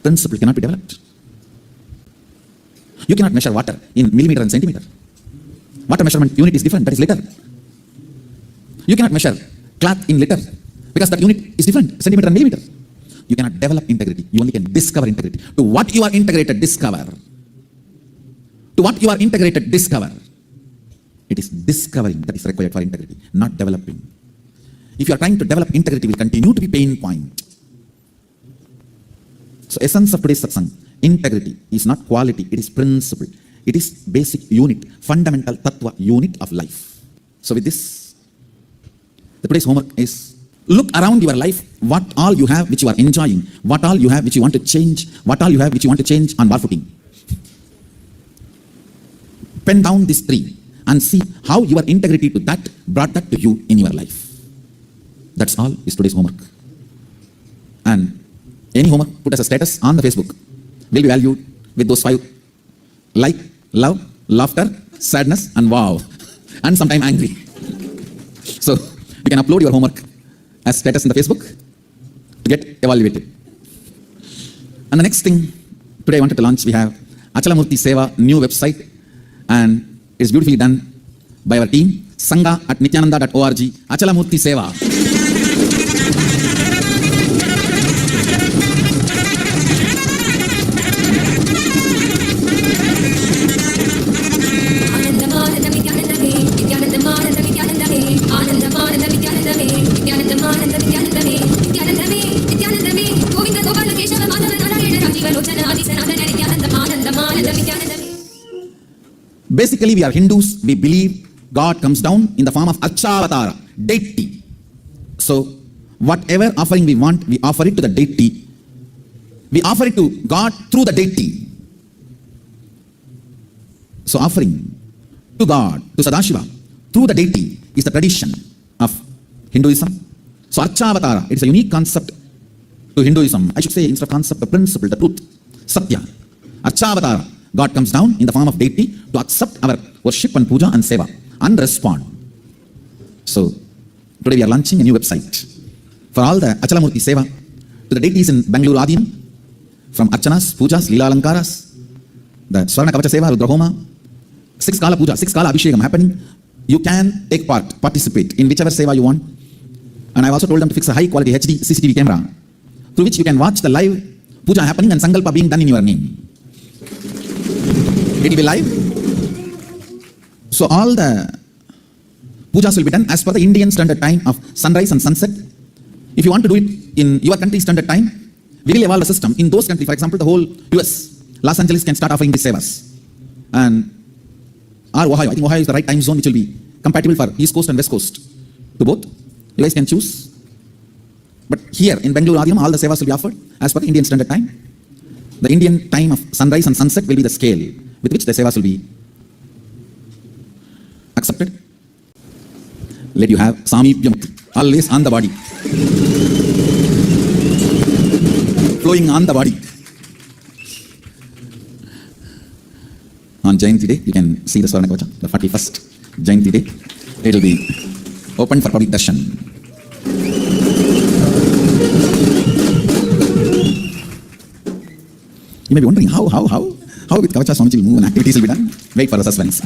Principle cannot be developed. You cannot measure water in millimeter and centimeter. Water measurement unit is different, that is liter. You cannot measure cloth in liter because that unit is different, centimeter and millimeter. You cannot develop integrity, you only can discover integrity. To what you are integrated, discover. To what you are integrated, discover. It is discovering that is required for integrity, not developing. If you are trying to develop integrity, will continue to be pain point. So essence of today's satsang, integrity is not quality, it is principle. It is basic unit, fundamental tattva unit of life. So with this, the today's homework is, look around your life, what all you have which you are enjoying, what all you have which you want to change, what all you have which you want to change on war footing. Pen down this tree and see how your integrity to that brought that to you in your life. That's all is today's homework. And any homework put as a status on the Facebook will be valued with those 5 like, love, laughter, sadness and wow, and sometime angry. So you can upload your homework as status in the Facebook to get evaluated. And the next thing today I wanted to launch, we have Achalamurti Seva new website, and it's beautifully done by our team, sangha@nithyananda.org, Achalamurti Seva. Basically, we are Hindus. We believe God comes down in the form of Archavatara, deity. So, whatever offering we want, we offer it to the deity. We offer it to God through the deity. So, offering to God, to Sadashiva, through the deity is the tradition of Hinduism. So, Archavatara, it's a unique concept to Hinduism. I should say, instead of concept, the principle, the truth, Satya. Archavatara. God comes down in the form of deity to accept our worship and puja and seva and respond. So, today we are launching a new website for all the Achalamurti Seva to the deities in Bangalore Adyan, from Archanas, Pujas, Leela Alankaras, the Swarna Kavacha Seva, Rudra Homa, 6 Kala Puja, 6 Kala Abhishekam happening. You can take part, participate in whichever Seva you want. And I've also told them to fix a high quality HD CCTV camera through which you can watch the live puja happening and Sankalpa being done in your name. It will be live. So all the pujas will be done as per the Indian standard time of sunrise and sunset. If you want to do it in your country standard time, we will evolve the system. In those countries, for example, the whole US, Los Angeles can start offering these sevas. And or Ohio, I think Ohio is the right time zone which will be compatible for East Coast and West Coast. To both, you guys can choose. But here in Bangalore Adiyam, all the sevas will be offered as per the Indian standard time. The Indian time of sunrise and sunset will be the scale with which the sevas will be accepted. let you have Samipya Mukti, always on the body. Flowing on the body. On Jayanti day, you can see the Swarna Kavacha, the 41st Jayanti day. It will be open for public darshan. You may be wondering how with Kavacha Swamiji will move and activities will be done. Wait for the suspense.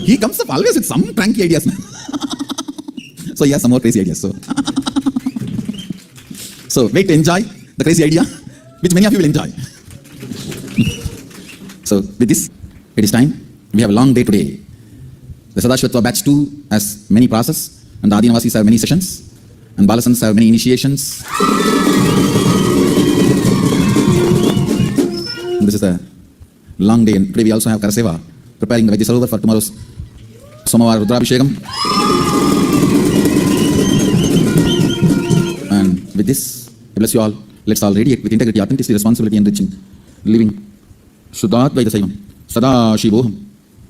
He comes up always with some cranky ideas. So he has some more crazy ideas. So wait to enjoy the crazy idea, which many of you will enjoy. So with this, it is time. We have a long day today. The Sadashvatva batch 2 has many process, and the Adinavasis have many sessions, and Balasans have many initiations. And this is a long day, and today we also have Karaseva, preparing the Vajjasarovar for tomorrow's Somavar Rudrabhishekam. And with this, I bless you all. Let's all radiate with integrity, authenticity, responsibility, enriching, living Shuddhadvaita Saivam, Sadashivoham,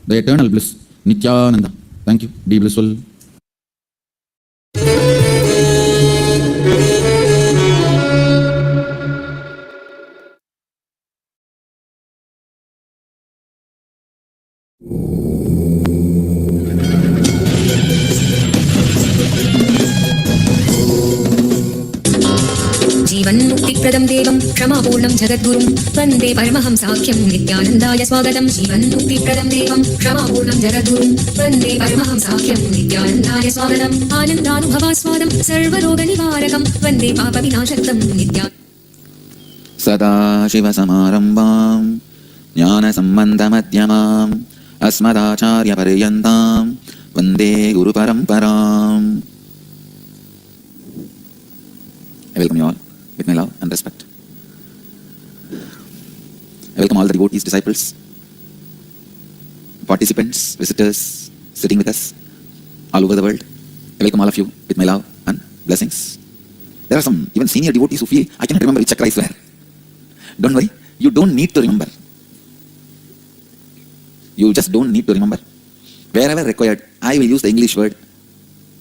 the eternal bliss, Nithyananda. Thank you. Be blissful. जीवन्मुक्तिप्रदं देवं क्षमापूर्णं जगद्गुरुं वन्दे परमहंसाख्यं नित्यानन्दाय स्वागतं। जीवन्मुक्तिप्रदं देवं क्षमापूर्णं जगद्गुरुं वन्दे परमहंसाख्यं नित्यानन्दाय स्वागतम्। आनन्दानुभवास्वादं सर्वरोगनिवारकं वन्दे पापविनाशकं नित्या सदाशिवसमारम्भां ज्ञानसम्बन्धमध्यमाम् अस्मदाचार्यपर्यन्तां वन्दे गुरुपरम्पराम्. I welcome you all with my love and respect. I welcome all the devotees, disciples, participants, visitors sitting with us all over the world. I welcome all of you with my love and blessings. There are some even senior devotees who feel, I cannot remember which chakra is where. Don't worry, you don't need to remember. You just don't need to remember. Wherever required, I will use the English word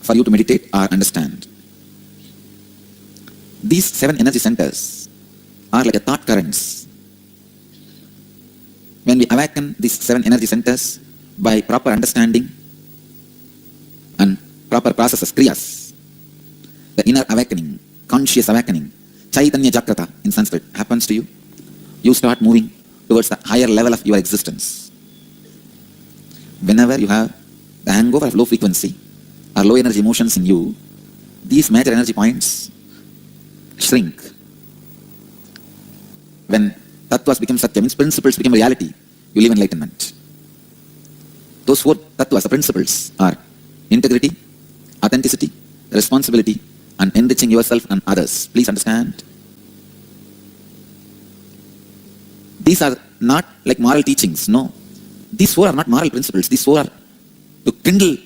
for you to meditate or understand. These 7 energy centers are like a thought currents. When we awaken these 7 energy centers by proper understanding and proper processes, kriyas, the inner awakening, conscious awakening, Chaitanya Jagrata in Sanskrit happens to you. You start moving towards the higher level of your existence. Whenever you have the hangover of low frequency or low energy emotions in you, these major energy points shrink. When tattvas become satya, means principles become reality, you live enlightenment. Those 4 tattvas, the principles, are integrity, authenticity, responsibility, and enriching yourself and others. Please understand. These are not like moral teachings, no. These 4 are not moral principles. These 4 are to kindle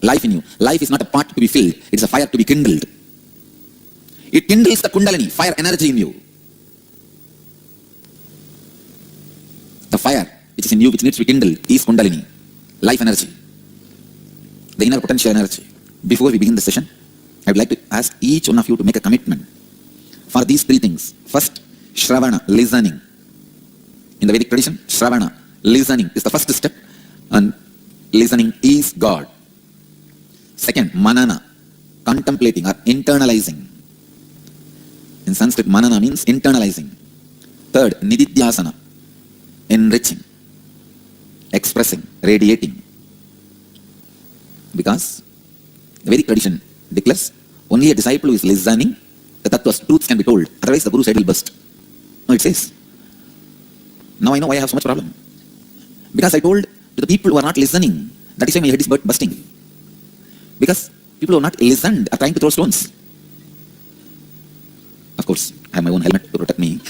life in you. Life is not a pot to be filled, it's a fire to be kindled. It kindles the Kundalini, fire energy in you. The fire which is in you, which needs to be kindled, is Kundalini, life energy, the inner potential energy. Before we begin the session, I would like to ask each one of you to make a commitment for these 3 things. First, Shravana, listening. In the Vedic tradition, Shravana, listening is the first step, and listening is God. Second, Manana, contemplating or internalizing. In Sanskrit, Manana means internalizing. Third, Nididhyasana, enriching, expressing, radiating. Because the Vedic tradition declares only a disciple who is listening, the tattvas, truths can be told. Otherwise, the Guru's head will burst. No, it says. Now I know why I have so much problem. Because I told to the people who are not listening, that is why my head is bursting. Because people who are not listened are trying to throw stones. Of course, I have my own helmet to protect me.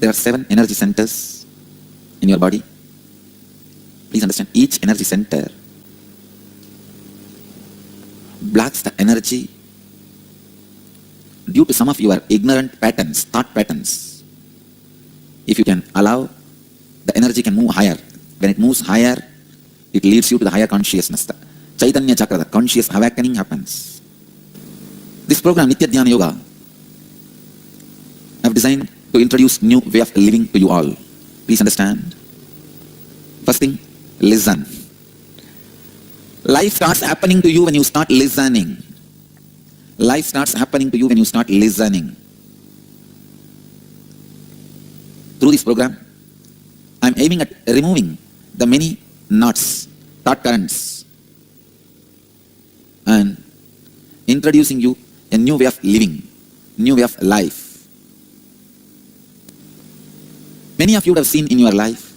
There are 7 energy centers in your body. Please understand, each energy center blocks the energy due to some of your ignorant patterns, thought patterns. if you can allow, the energy can move higher. When it moves higher, it leads you to the higher consciousness. The Chaitanya Chakra, the conscious awakening happens. This program, Nithyananda Yoga, I have designed to introduce new way of living to you all. Please understand. First thing, listen. Life starts happening to you when you start listening. Life starts happening to you when you start listening. Through this program, I am aiming at removing the many knots, thought currents, and introducing you a new way of living, new way of life. Many of you would have seen in your life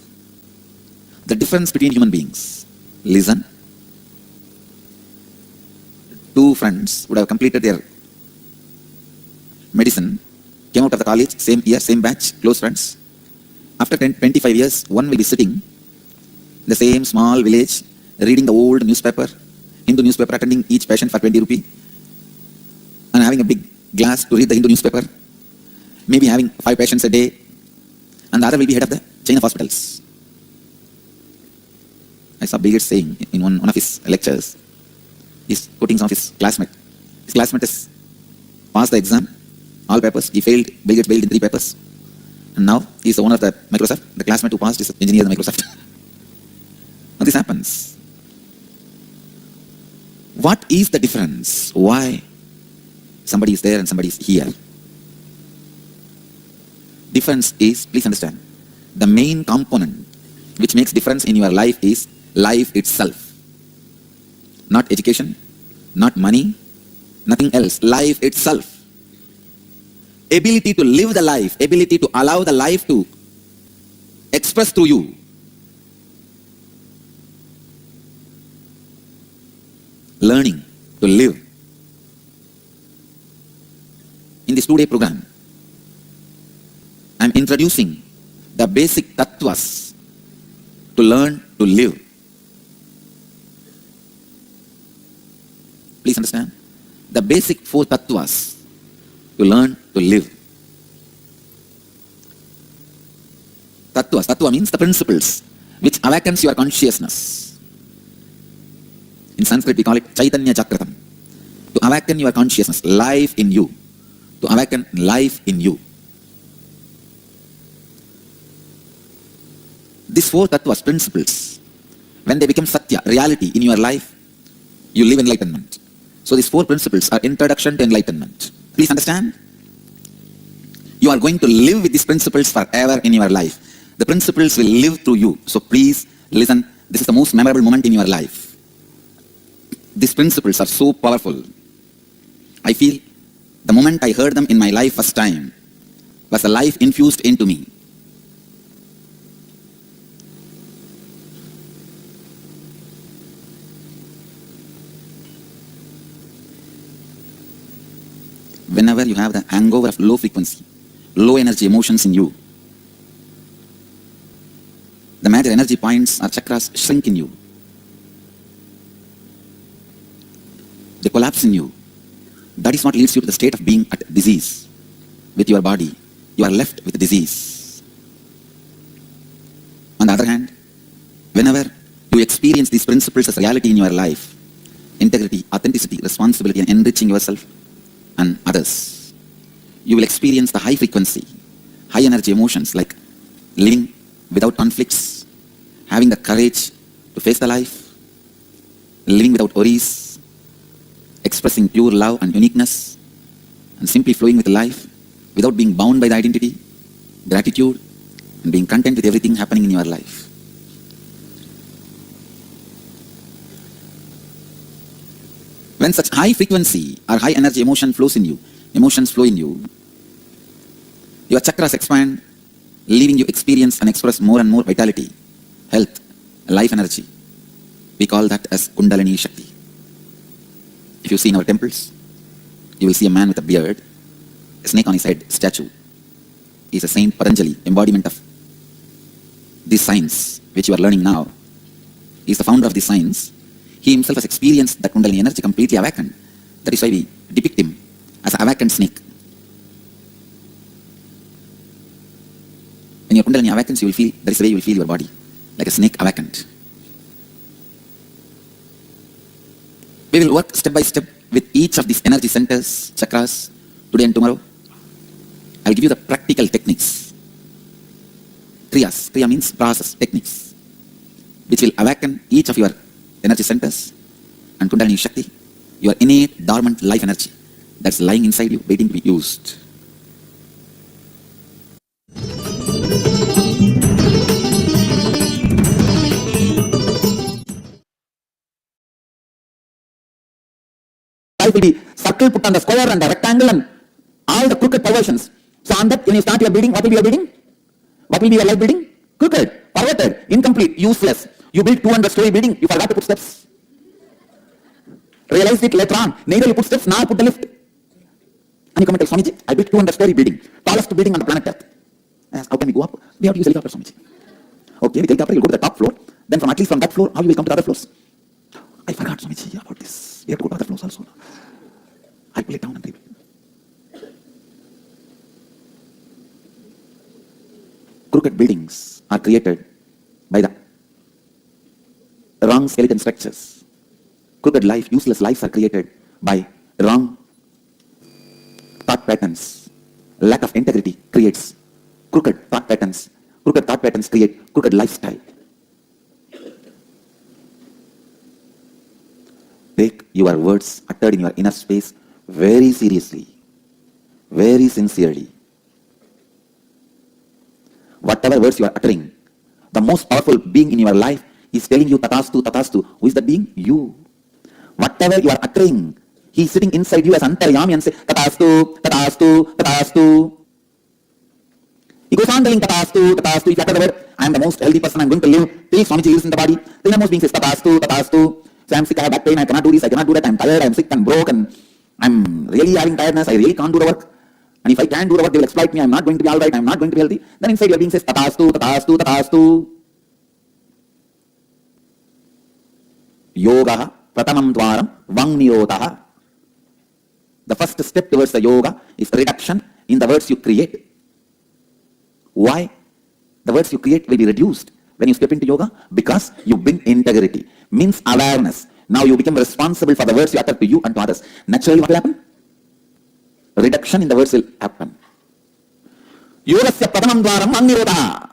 the difference between human beings. Listen. Two friends would have completed their medicine, came out of the college, same year, same batch, close friends. After 25 years, one will be sitting in the same small village, reading the old newspaper, Hindu newspaper, attending each patient for 20 rupees, and having a big glass to read the Hindu newspaper, maybe having 5 patients a day, and the other will be head of the chain of hospitals. I saw Bill Gates saying in one of his lectures, he's quoting some of his classmates. His classmate has passed the exam, all papers. He failed, Bill Gates failed in 3 papers. And now he's the owner of the Microsoft. The classmate who passed is the engineer of Microsoft. Now this happens. What is the difference? Why somebody is there and somebody is here? Difference is, please understand, the main component which makes difference in your life is life itself. Not education, not money, nothing else. Life itself. Ability to live the life, ability to allow the life to express through you. Learning to live. In this 2-day program, I am introducing the basic tattvas to learn to live. Please understand. The basic 4 tattvas to learn to live. Tattvas. Tattva means the principles which awakens your consciousness. In Sanskrit we call it Chaitanya Chakratam. To awaken your consciousness, life in you. To awaken life in you. These 4 tattvas, principles, when they become satya, reality in your life, you live enlightenment. So these 4 principles are introduction to enlightenment. Please understand. You are going to live with these principles forever in your life. The principles will live through you. So please listen. This is the most memorable moment in your life. These principles are so powerful. I feel the moment I heard them in my life first time was a life infused into me. Whenever you have the hangover of low frequency, low energy emotions in you, the major energy points or chakras shrink in you. They collapse in you. That is what leads you to the state of being at disease with your body. You are left with disease. On the other hand, whenever you experience these principles as reality in your life, integrity, authenticity, responsibility, and enriching yourself and others, you will experience the high frequency, high energy emotions like living without conflicts, having the courage to face the life, living without worries, expressing pure love and uniqueness, and simply flowing with life without being bound by the identity, gratitude, and being content with everything happening in your life. When such high frequency or high energy emotions flow in you, your chakras expand, leaving you experience and express more and more vitality, health, life energy. We call that as Kundalini Shakti. If you see in our temples, you will see a man with a beard, a snake on his head, statue. He is a Saint Patanjali, embodiment of this science which you are learning now. He is the founder of this science. He himself has experienced that Kundalini energy completely awakened. That is why we depict him as an awakened snake. When your Kundalini awakens, you will feel, that is the way you will feel your body, like a snake awakened. We will work step by step with each of these energy centers, chakras, today and tomorrow. I will give you the practical techniques. Kriyas. Kriya means process, techniques, which will awaken each of your energy centers and Kundalini Shakti, your innate, dormant life energy that's lying inside you, waiting to be used. Life will be circle put on the square and the rectangle and all the crooked perversions. So on that, when you start your building, what will be your building? What will be your life building? Crooked, perverted, incomplete, useless. You build 200-story building, you forgot to put steps. Realized it later on. Neither you put steps, nor put the lift. And you come and tell Swamiji, I built 200-story building, tallest building on the planet Earth. I ask, how can we go up? We have to use helicopter, Swamiji. Okay, with helicopter, you'll go to the top floor. Then from at least from that floor, how you will come to the other floors? I forgot, Swamiji, about this. We have to go to other floors also. I'll pull it down and read it. Crooked buildings are created by the wrong skeleton structures. Crooked life, useless lives are created by wrong thought patterns. Lack of integrity creates crooked thought patterns. Crooked thought patterns create crooked lifestyle. Take your words uttered in your inner space very seriously, very sincerely. Whatever words you are uttering, the most powerful being in your life is telling you tatastu, tatastu. Who is that being? You. Whatever you are uttering, he is sitting inside you as antaryami and say tatastu, tatastu, tatastu. He goes on telling tatastu, tatastu. If you utter the word, I am the most healthy person, I am going to live till Swamiji lives in the body. The innermost being says tatastu, tatastu. So I am sick, I have back pain, I cannot do this, I cannot do that, I am tired, I am sick and broke, and I am really having tiredness, I really can't do the work. And if I can't do the work, they will exploit me, I am not going to be alright, I am not going to be healthy. Then inside your being says tatastu, tatastu, tatastu. Yoga pratamam dwaram vang nirodha. The first step towards the yoga is reduction in the words you create. Why? The words you create will be reduced when you step into yoga because you bring integrity, means awareness. Now you become responsible for the words you utter to you and to others. Naturally, what will happen? Reduction in the words will happen. Yogasya pratamam dwaram vang nirodha.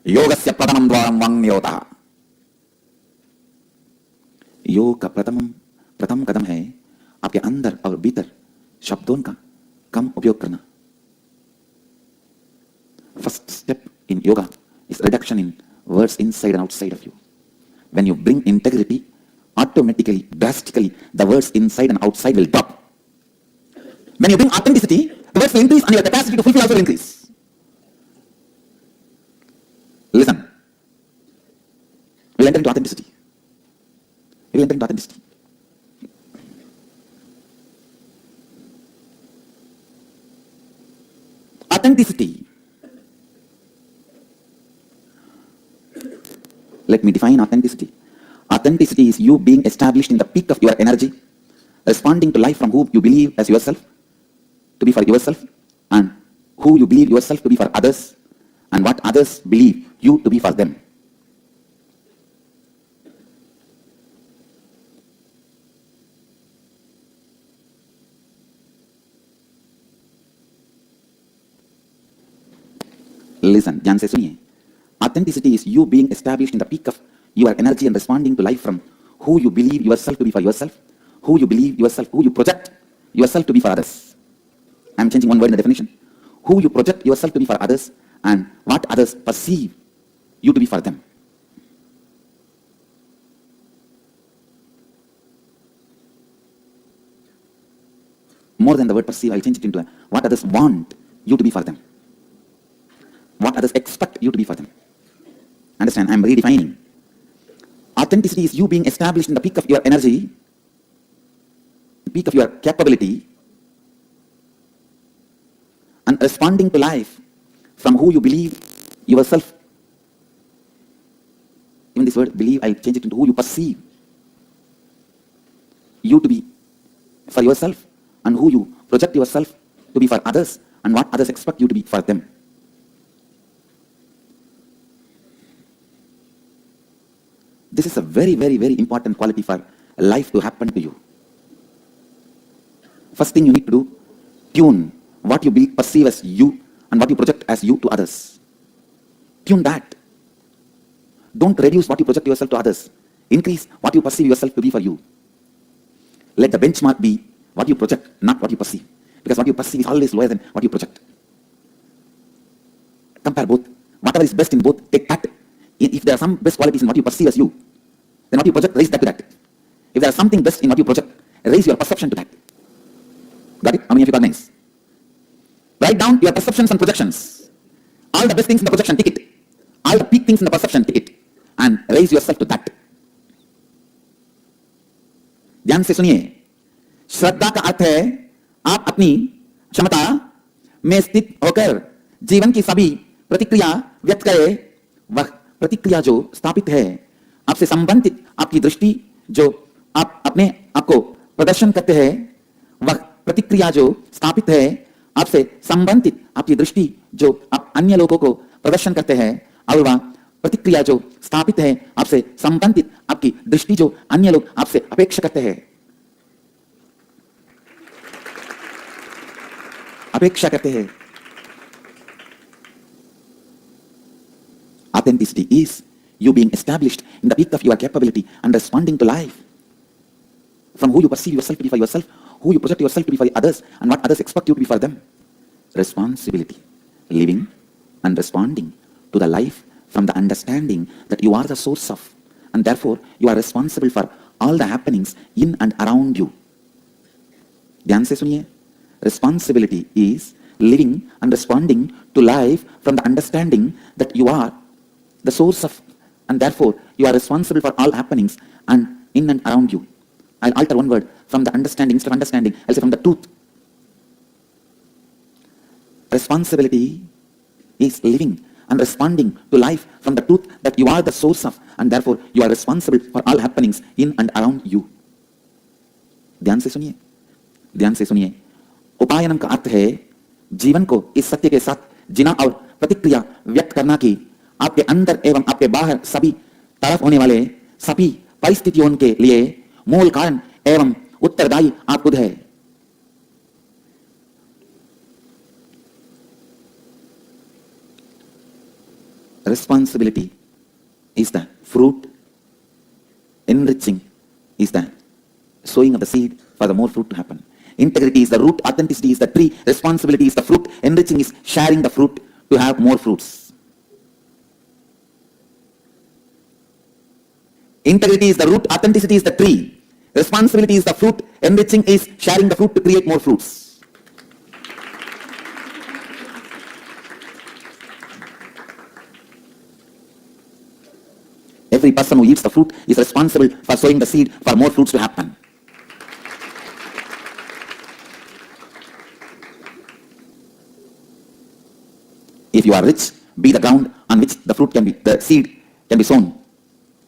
Yogasya pratamam dwaram vang nirodha. योग का प्रथम कदम है आपके अंदर और भीतर शब्दों का कम उपयोग करना. First step in yoga is reduction in words inside and outside of you. When you bring integrity, automatically, drastically, the words inside and outside will drop. When you bring authenticity, the words will increase and your capacity to fulfill also will increase. Listen. We'll enter into authenticity. We will enter into authenticity. Authenticity. Let me define authenticity. Authenticity is you being established in the peak of your energy, responding to life from who you believe as yourself, to be for yourself, and who you believe yourself to be for others, and what others believe you to be for them. Listen, ध्यान से सुनिए. Authenticity is you being established in the peak of your energy and responding to life from who you believe yourself to be for yourself, who you believe yourself, who you project yourself to be for others. I am changing one word in the definition. Who you project yourself to be for others and what others perceive you to be for them. More than the word perceive, I'll change it into what others want you to be for them. What others expect you to be for them. Understand? I'm redefining. Authenticity is you being established in the peak of your energy, peak of your capability, and responding to life from who you believe yourself. Even this word believe, I'll change it into who you perceive you to be for yourself, and who you project yourself to be for others, and what others expect you to be for them. This is a very, very, very important quality for life to happen to you. First thing you need to do, tune what you perceive as you and what you project as you to others. Tune that. Don't reduce what you project yourself to others. Increase what you perceive yourself to be for you. Let the benchmark be what you project, not what you perceive. Because what you perceive is always lower than what you project. Compare both. Whatever is best in both, take that. If there are some best qualities in what you perceive as you, then what you project, raise that to that. If there is something best in what you project, raise your perception to that. Got it? How many of you got nice? Write down your perceptions and projections. All the best things in the projection, take it. All the peak things in the perception, take it. And raise yourself to that. ध्यान से सुनिए. श्रद्धा का अर्थ है आप अपनी क्षमता में स्थित होकर जीवन की सभी प्रतिक्रिया व्यक्त करें. वह प्रतिक्रिया जो स्थापित है आपसे संबंधित आपकी दृष्टि जो आप अपने आप को प्रदर्शन करते हैं, वह प्रतिक्रिया जो स्थापित है आपसे संबंधित आपकी दृष्टि जो आप अन्य लोगों को प्रदर्शन करते हैं, और वह प्रतिक्रिया जो स्थापित है आपसे संबंधित आपकी दृष्टि जो अन्य लोग आपसे अपेक्षा करते हैं. अपेक्षा करते हैं. Authenticity is you being established in the peak of your capability and responding to life. From who you perceive yourself to be for yourself, who you project yourself to be for others, and what others expect you to be for them. Responsibility. Living and responding to the life from the understanding that you are the source of, and therefore you are responsible for all the happenings in and around you. ध्यान से सुनिए. Responsibility is living and responding to life from the understanding that you are the source of, and therefore you are responsible for all happenings and in and around you. I'll alter one word. From the understanding, instead of understanding, I'll say from the truth. Responsibility is living and responding to life from the truth that you are the source of, and therefore you are responsible for all happenings in and around you. ध्यान से सुनिए. ध्यान से सुनिए. उपायनम का अर्थ है जीवन को इस सत्य के साथ जीना और प्रतिक्रिया व्यक्त करना कि आपके अंदर एवं आपके बाहर सभी तरफ होने वाले सभी परिस्थितियों के लिए मूल कारण एवं उत्तरदायी आप खुद है. Responsibility is the fruit. Enriching is the sowing of the seed for the more fruit to happen. Integrity is the root. Authenticity is the tree. Responsibility is the fruit. Enriching is sharing the fruit to have more fruits. Integrity is the root. Authenticity is the tree. Responsibility is the fruit. Enriching is sharing the fruit to create more fruits. Every person who eats the fruit is responsible for sowing the seed for more fruits to happen. If you are rich, be the ground on which the seed can be sown.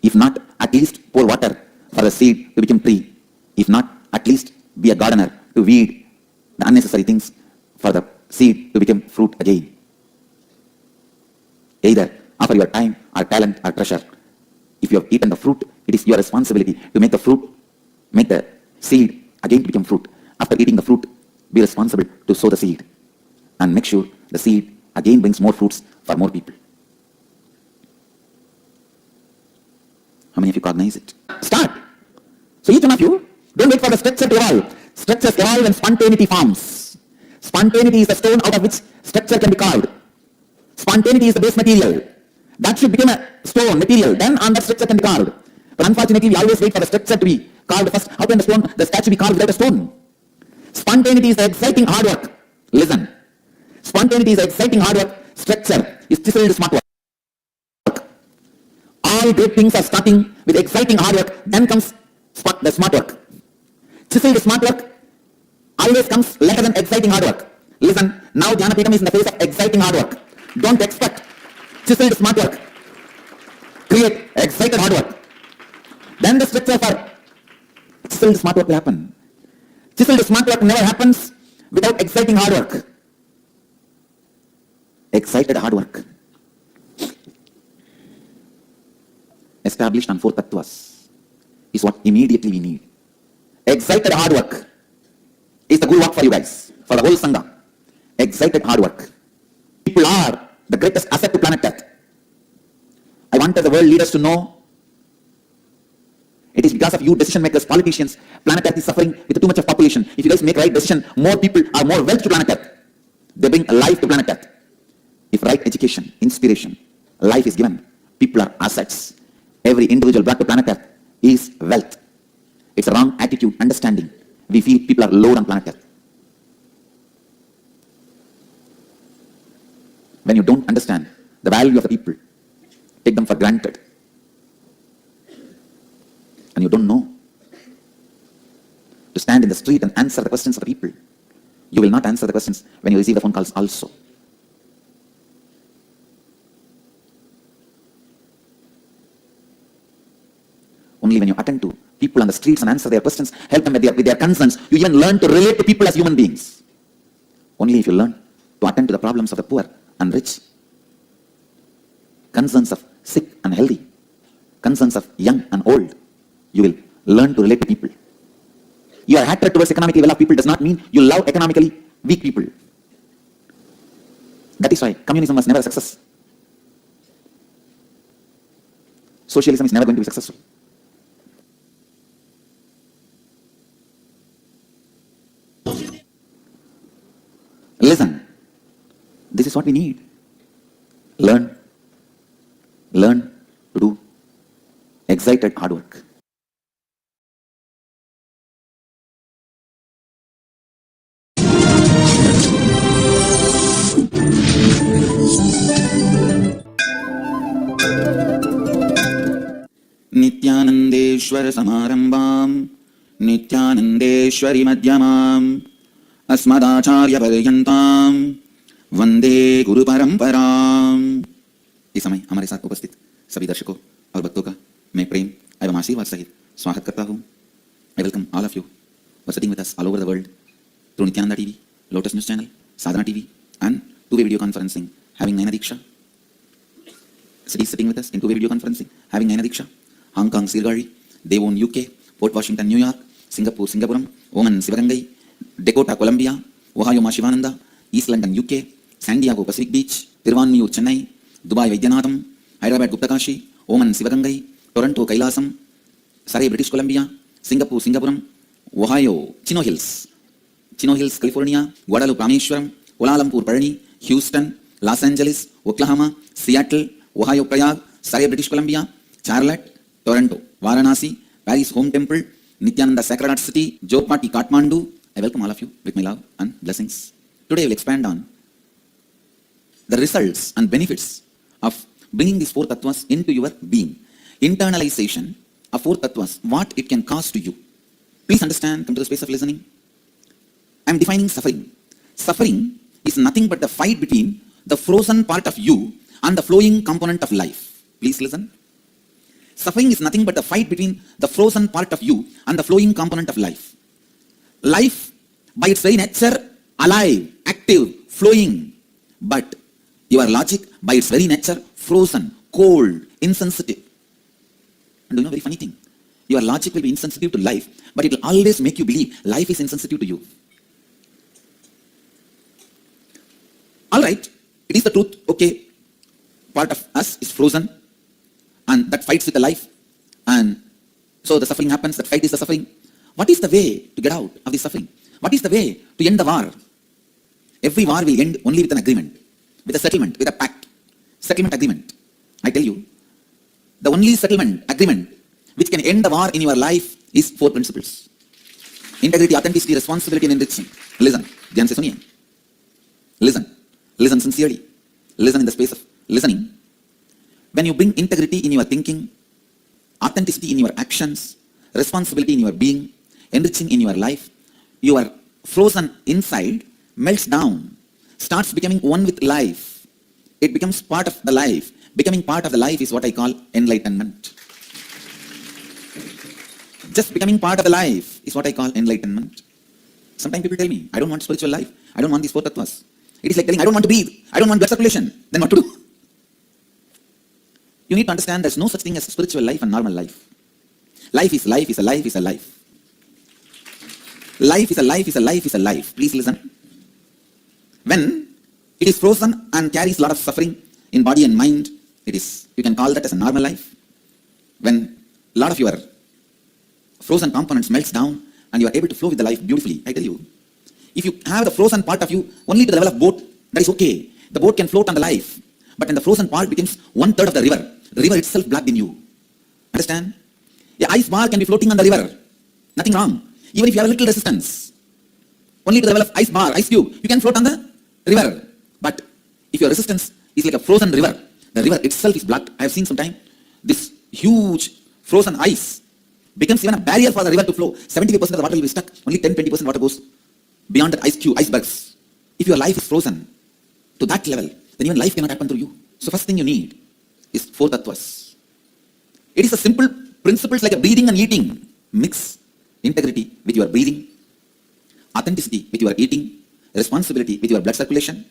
If not, at least pour water for the seed to become tree. If not, at least be a gardener to weed the unnecessary things for the seed to become fruit again. Either offer your time or talent or treasure. If you have eaten the fruit, it is your responsibility to make the seed again to become fruit. After eating the fruit, be responsible to sow the seed and make sure the seed again brings more fruits for more people. How many of you cognize it? Start. So each one of you, don't wait for the structure to evolve. Structures evolve when spontaneity forms. Spontaneity is the stone out of which structure can be carved. Spontaneity is the base material. That should become a stone material. Then on that structure can be carved. But unfortunately, we always wait for the structure to be carved first. How can the statue be carved without a stone? Spontaneity is the exciting hard work. Listen. Spontaneity is the exciting hard work. Structure is chiseled smart work. All great things are starting with exciting hard work. Then comes the smart work. Chiseled smart work always comes later than exciting hard work. Listen. Now Jnanapeetham is in the face of exciting hard work. Don't expect chiseled smart work. Create excited hard work. Then the structure for chiseled smart work will happen. Chiseled smart work never happens without exciting hard work. excited hard work, established on 4 tattvas, is what immediately we need. Excited hard work is the good work for you guys, for the whole Sangha. Excited hard work. People are the greatest asset to planet Earth. I want the world leaders to know it is because of you, decision makers, politicians, planet Earth is suffering with too much of population. If you guys make right decision, more people are more wealth to planet Earth. They bring life to planet Earth. If right education, inspiration, life is given, people are assets. Every individual brought to planet Earth is wealth. It's a wrong attitude, understanding. We feel people are low on planet Earth. When you don't understand the value of the people, take them for granted, and you don't know to stand in the street and answer the questions of the people, you will not answer the questions when you receive the phone calls also. Only when you attend to people on the streets and answer their questions, help them with their concerns, you even learn to relate to people as human beings. Only if you learn to attend to the problems of the poor and rich, concerns of sick and healthy, concerns of young and old, you will learn to relate to people. Your hatred towards economically well-off people does not mean you love economically weak people. That is why communism was never a success. Socialism is never going to be successful. Listen, this is what we need. Learn to do excited hard work. Nithyanandeshwara samarambam, Nithyanandeshwari madhyamam, अस्मदाचार्य पर्यंताम वंदे गुरु परंपराम। इस समय हमारे साथ उपस्थित सभी दर्शकों और भक्तों का मैं प्रेम एवं आशीर्वाद सहित स्वागत करता हूँ। I welcome all of you who are sitting with us all over the world through Nithyananda TV, Lotus News Channel, Sadhana TV, and two-way video conferencing, having Naina Diksha. Cities sitting with us in two-way video conferencing, having Naina Diksha, Hong Kong, Sirgari, Devon, UK, Port Washington, New York, Singapore, Singapuram, Oman, Sivagangai, Dakota, Columbia, Ohio, Shivananda, East London, UK, San Diego, Pacific Beach, Tiruvanmiyur, Chennai, Dubai, Vaidyanatham, Hyderabad, Guptakashi, Oman, Sivagangai, Toronto, Kailasam, Surrey, British Columbia, Singapore, Singapuram, Ohio, Chino Hills, California, Guadalupe, Rameshwaram, Kuala Lumpur, Perni, Houston, Los Angeles, Oklahoma, Seattle, Ohio, Prague, Surrey, British Columbia, Charlotte, Toronto, Varanasi, Paris, Home Temple, Nithyananda Sacred Heart City, Jogpati, Kathmandu. I welcome all of you with my love and blessings. Today I will expand on the results and benefits of bringing these 4 tattvas into your being. Internalization of 4 tattvas, what it can cause to you. Please understand, come to the space of listening. I am defining suffering. Suffering is nothing but the fight between the frozen part of you and the flowing component of life. Please listen. Suffering is nothing but the fight between the frozen part of you and the flowing component of life. Life, by its very nature, alive, active, flowing. But your logic, by its very nature, frozen, cold, insensitive. And you know, very funny thing. Your logic will be insensitive to life, but it will always make you believe life is insensitive to you. Alright, it is the truth. Okay, part of us is frozen and that fights with the life. And so the suffering happens, that fight is the suffering. What is the way to get out of this suffering? What is the way to end the war? Every war will end only with an agreement, with a settlement, with a pact. Settlement agreement. I tell you, the only settlement agreement which can end the war in your life is 4 principles. Integrity, authenticity, responsibility, and enriching. Listen. Dhyan se suniye. Listen. Listen sincerely. Listen in the space of listening. When you bring integrity in your thinking, authenticity in your actions, responsibility in your being, enriching in your life, your frozen inside melts down, starts becoming one with life. It becomes part of the life. Becoming part of the life is what I call enlightenment. Just becoming part of the life is what I call enlightenment. Sometimes people tell me, I don't want spiritual life. I don't want these 4 tattvas. It is like telling, I don't want to breathe, I don't want blood circulation. Then what to do? You need to understand there's no such thing as spiritual life and normal life. Life is life is a life is a life. Life is a life is a life is a life. Please listen. When it is frozen and carries a lot of suffering in body and mind, you can call that as a normal life. When a lot of your frozen components melts down and you are able to flow with the life beautifully, I tell you, if you have the frozen part of you only to the level of boat, that is okay. The boat can float on the life. But when the frozen part becomes 1/3 of the river itself blocked in you. Understand? The ice bar can be floating on the river. Nothing wrong. Even if you have a little resistance, only to the level of ice bar, ice cube, you can float on the river. But if your resistance is like a frozen river, the river itself is blocked. I have seen sometime this huge frozen ice becomes even a barrier for the river to flow. 75% of the water will be stuck. Only 10-20% water goes beyond that ice cube, icebergs. If your life is frozen to that level, then even life cannot happen through you. So first thing you need is 4 tattvas. It is a simple principles like a breathing and eating. Mix integrity with your breathing, authenticity with your eating, responsibility with your blood circulation,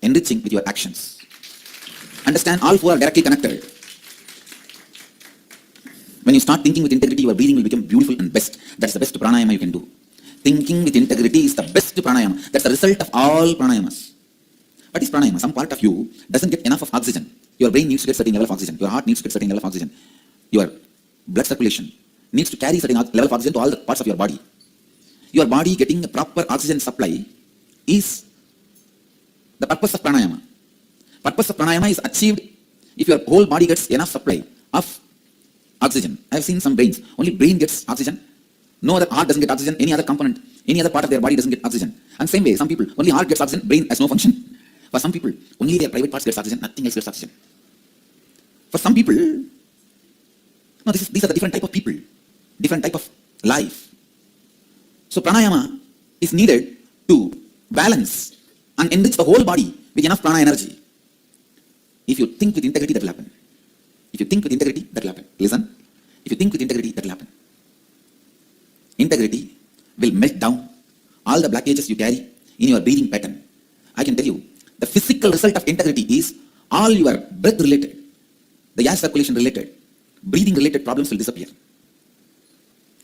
enriching with your actions. Understand, all 4 are directly connected. When you start thinking with integrity, your breathing will become beautiful and best. That's the best pranayama you can do. Thinking with integrity is the best pranayama. That's the result of all pranayamas. What is pranayama? Some part of you doesn't get enough of oxygen. Your brain needs to get certain level of oxygen. Your heart needs to get certain level of oxygen. Your blood circulation needs to carry certain level of oxygen to all the parts of your body. Your body getting a proper oxygen supply is the purpose of pranayama. Purpose of pranayama is achieved if your whole body gets enough supply of oxygen. I have seen some brains, only brain gets oxygen. No other heart doesn't get oxygen, any other component, any other part of their body doesn't get oxygen. And same way, some people, only heart gets oxygen, brain has no function. For some people, only their private parts gets oxygen, nothing else gets oxygen. For some people, no, these are the different type of people, different type of life. So pranayama is needed to balance and enrich the whole body with enough prana energy. If you think with integrity, that will happen. If you think with integrity, that will happen. Listen. If you think with integrity, that will happen. Integrity will melt down all the blockages you carry in your breathing pattern. I can tell you, the physical result of integrity is all your breath related, the air circulation related, breathing related problems will disappear.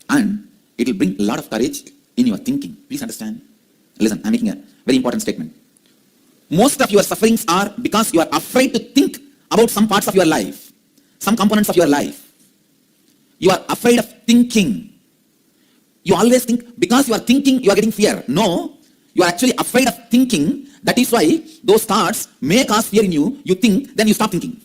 And it will bring a lot of courage in your thinking. Please understand. Listen, I'm making a very important statement. Most of your sufferings are because you are afraid to think about some parts of your life, some components of your life. You are afraid of thinking. You always think because you are thinking, you are getting fear. No, you are actually afraid of thinking. That is why those thoughts may cause fear in you. You think, then you stop thinking.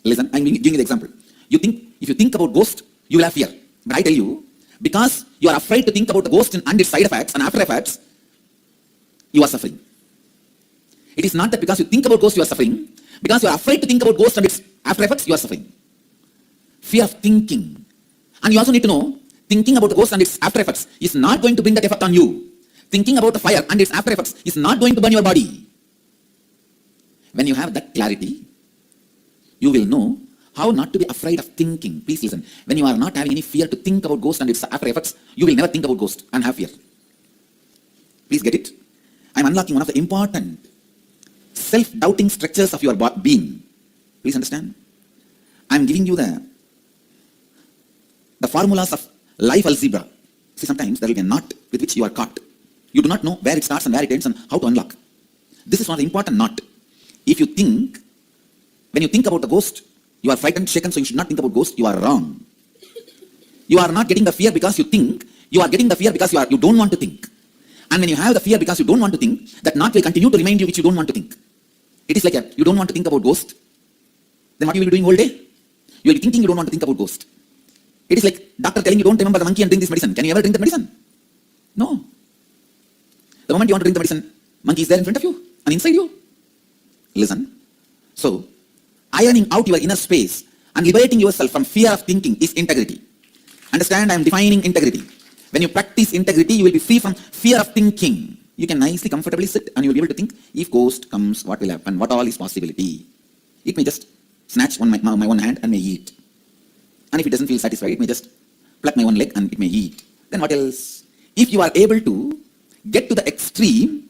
Listen, I'm giving you the example. You think, if you think about ghost, you will have fear. But I tell you, because you are afraid to think about the ghost and its side effects and after effects, you are suffering. It is not that because you think about ghost, you are suffering. Because you are afraid to think about ghost and its after effects, you are suffering. Fear of thinking. And you also need to know, thinking about the ghost and its after effects is not going to bring that effect on you. Thinking about the fire and its after effects is not going to burn your body. When you have that clarity, you will know how not to be afraid of thinking. Please listen. When you are not having any fear to think about ghost and its after effects, you will never think about ghost and have fear. Please get it. I am unlocking one of the important self-doubting structures of your being. Please understand. I am giving you the formulas of life algebra. See, sometimes there will be a knot with which you are caught. You do not know where it starts and where it ends and how to unlock. This is one of the important knot. If you think, when you think about the ghost, you are frightened, shaken, so you should not think about ghost. You are wrong. You are not getting the fear because you think. You are getting the fear because you don't want to think. And when you have the fear because you don't want to think, that knot will continue to remind you which you don't want to think. It is like you don't want to think about ghost. Then what you will be doing all day? You will be thinking you don't want to think about ghost. It is like doctor telling you don't remember the monkey and drink this medicine. Can you ever drink the medicine? No. The moment you want to drink the medicine, monkey is there in front of you and inside you. Listen. So, ironing out your inner space and liberating yourself from fear of thinking is integrity. Understand, I am defining integrity. When you practice integrity, you will be free from fear of thinking. You can nicely, comfortably sit and you will be able to think, if ghost comes, what will happen? What all is possibility? It may just snatch my one hand and may eat. And if it doesn't feel satisfied, it may just pluck my one leg and it may eat. Then what else? If you are able to get to the extreme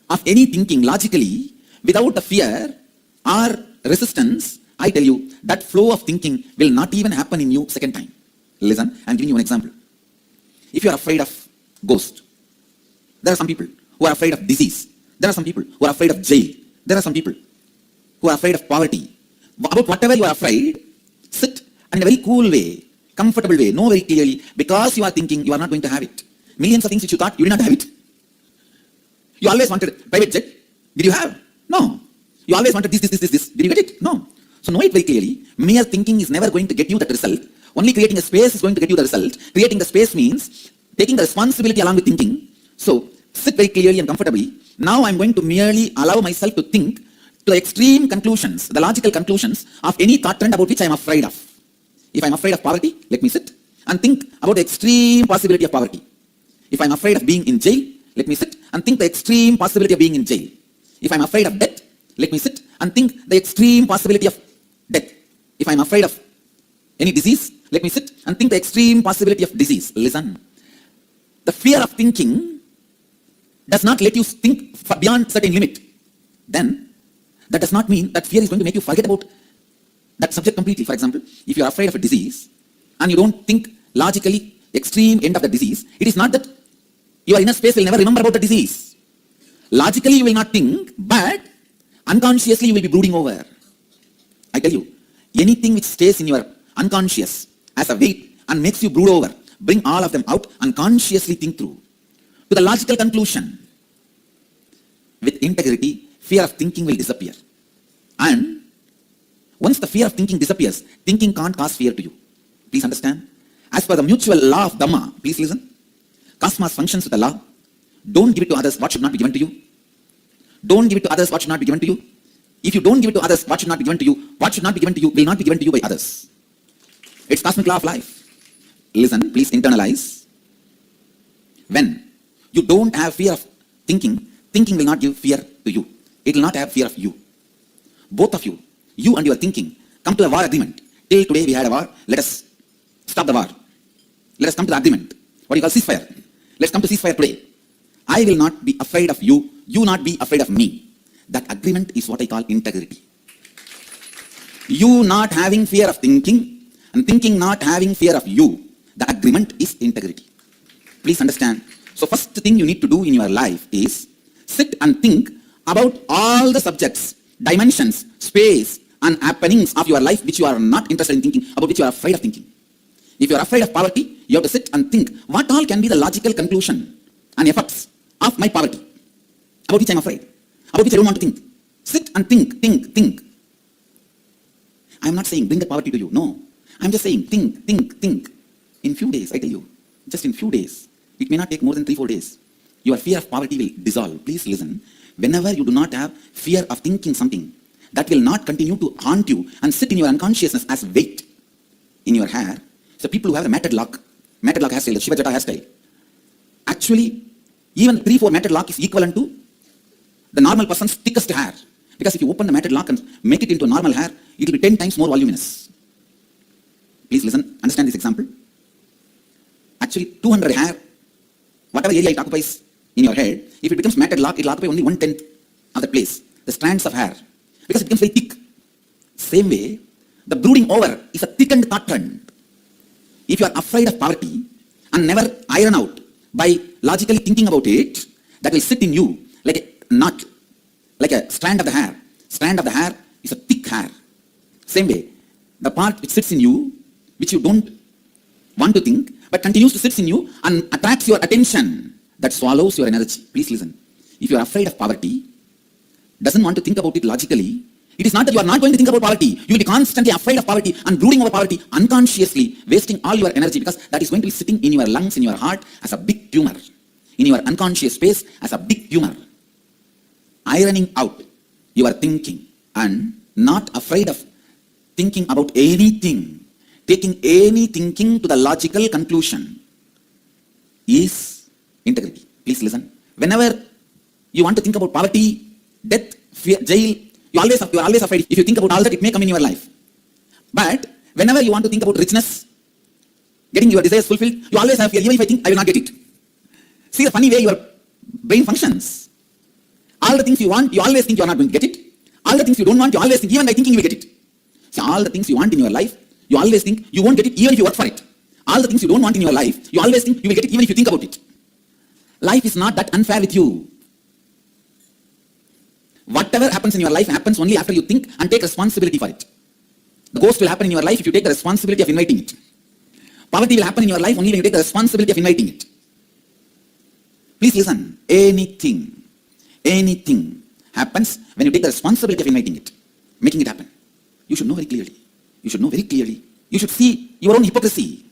of any thinking logically without the fear or resistance, I tell you, that flow of thinking will not even happen in you second time. Listen, I'm giving you an example. If you are afraid of ghost, there are some people who are afraid of disease. There are some people who are afraid of jail. There are some people who are afraid of poverty. About whatever you are afraid, sit and in a very cool way, comfortable way, know very clearly, because you are thinking you are not going to have it. Millions of things which you thought you did not have it. You always wanted private jet. Did you have? No. You always wanted this. Did you get it? No. So know it very clearly. Mere thinking is never going to get you that result. Only creating a space is going to get you the result. Creating the space means taking the responsibility along with thinking. So sit very clearly and comfortably. Now I'm going to merely allow myself to think to the extreme conclusions, the logical conclusions of any thought trend about which I'm afraid of. If I'm afraid of poverty, let me sit and think about the extreme possibility of poverty. If I'm afraid of being in jail, let me sit and think the extreme possibility of being in jail. If I'm afraid of death, let me sit and think the extreme possibility of death. If I'm afraid of any disease, let me sit and think the extreme possibility of disease. Listen. The fear of thinking does not let you think beyond certain limit. Then, that does not mean that fear is going to make you forget about that subject completely. For example, if you are afraid of a disease and you don't think logically extreme end of the disease, it is not that your inner space will never remember about the disease. Logically you will not think, but unconsciously you will be brooding over. I tell you, anything which stays in your unconscious as a weight and makes you brood over, bring all of them out and consciously think through to the logical conclusion. With integrity, fear of thinking will disappear. And once the fear of thinking disappears, thinking can't cause fear to you. Please understand. As per the mutual law of Dhamma, please listen. Cosmos functions with the law. Don't give it to others what should not be given to you. Don't give it to others what should not be given to you. If you don't give it to others what should not be given to you, what should not be given to you will not be given to you by others. It's cosmic law of life. Listen, please internalize. When you don't have fear of thinking, thinking will not give fear to you. It will not have fear of you. Both of you, you and your thinking, come to a war agreement. Till today we had a war. Let us stop the war. Let us come to the agreement. What do you call ceasefire? Let's come to ceasefire today. I will not be afraid of you. You not be afraid of me. That agreement is what I call integrity. You not having fear of thinking and thinking not having fear of you. The agreement is integrity. Please understand. So first thing you need to do in your life is sit and think about all the subjects, dimensions, space and happenings of your life which you are not interested in thinking, about which you are afraid of thinking. If you are afraid of poverty, you have to sit and think what all can be the logical conclusion and effects of my poverty, about which I am afraid, about which I don't want to think. Sit and think. I am not saying bring the poverty to you. No. I am just saying think. In few days, I tell you, just in few days, it may not take more than 3-4 days, your fear of poverty will dissolve. Please listen. Whenever you do not have fear of thinking something, that will not continue to haunt you and sit in your unconsciousness as weight in your hair. So people who have a matted lock hairstyle, the Shiva Jata hairstyle, actually, even 3-4 matted lock is equivalent to the normal person's thickest hair. Because if you open the matted lock and make it into normal hair, it will be 10 times more voluminous. Please listen, understand this example. Actually, 200 hair, whatever area it occupies in your head, if it becomes matted lock, it will occupy only 1/10 of the place, the strands of hair, because it becomes very thick. Same way, the brooding over is a thickened thought trend. If you are afraid of poverty and never iron out by logically thinking about it, that will sit in you like a knot, like a strand of the hair. Strand of the hair is a thick hair. Same way, the part which sits in you, which you don't want to think, but continues to sit in you and attracts your attention, that swallows your energy. Please listen. If you are afraid of poverty, doesn't want to think about it logically, it is not that you are not going to think about poverty. You will be constantly afraid of poverty and brooding over poverty, unconsciously wasting all your energy, because that is going to be sitting in your lungs, in your heart as a big tumor, in your unconscious space as a big tumor. Ironing out your thinking and not afraid of thinking about anything, taking any thinking to the logical conclusion is integrity. Please listen. Whenever you want to think about poverty, death, fear, jail, you are always afraid. If you think about all that, it may come in your life. But whenever you want to think about richness, getting your desires fulfilled, you always have fear. Even if I think I will not get it. See the funny way your brain functions. All the things you want, you always think you are not going to get it. All the things you don't want, you always think even by thinking you will get it. So all the things you want in your life, you always think you won't get it even if you work for it. All the things you don't want in your life, you always think you will get it even if you think about it. Life is not that unfair with you. Whatever happens in your life happens only after you think and take responsibility for it. The ghost will happen in your life if you take the responsibility of inviting it. Poverty will happen in your life only when you take the responsibility of inviting it. Please listen. Anything happens when you take the responsibility of inviting it, making it happen. You should know very clearly. You should know very clearly. You should see your own hypocrisy.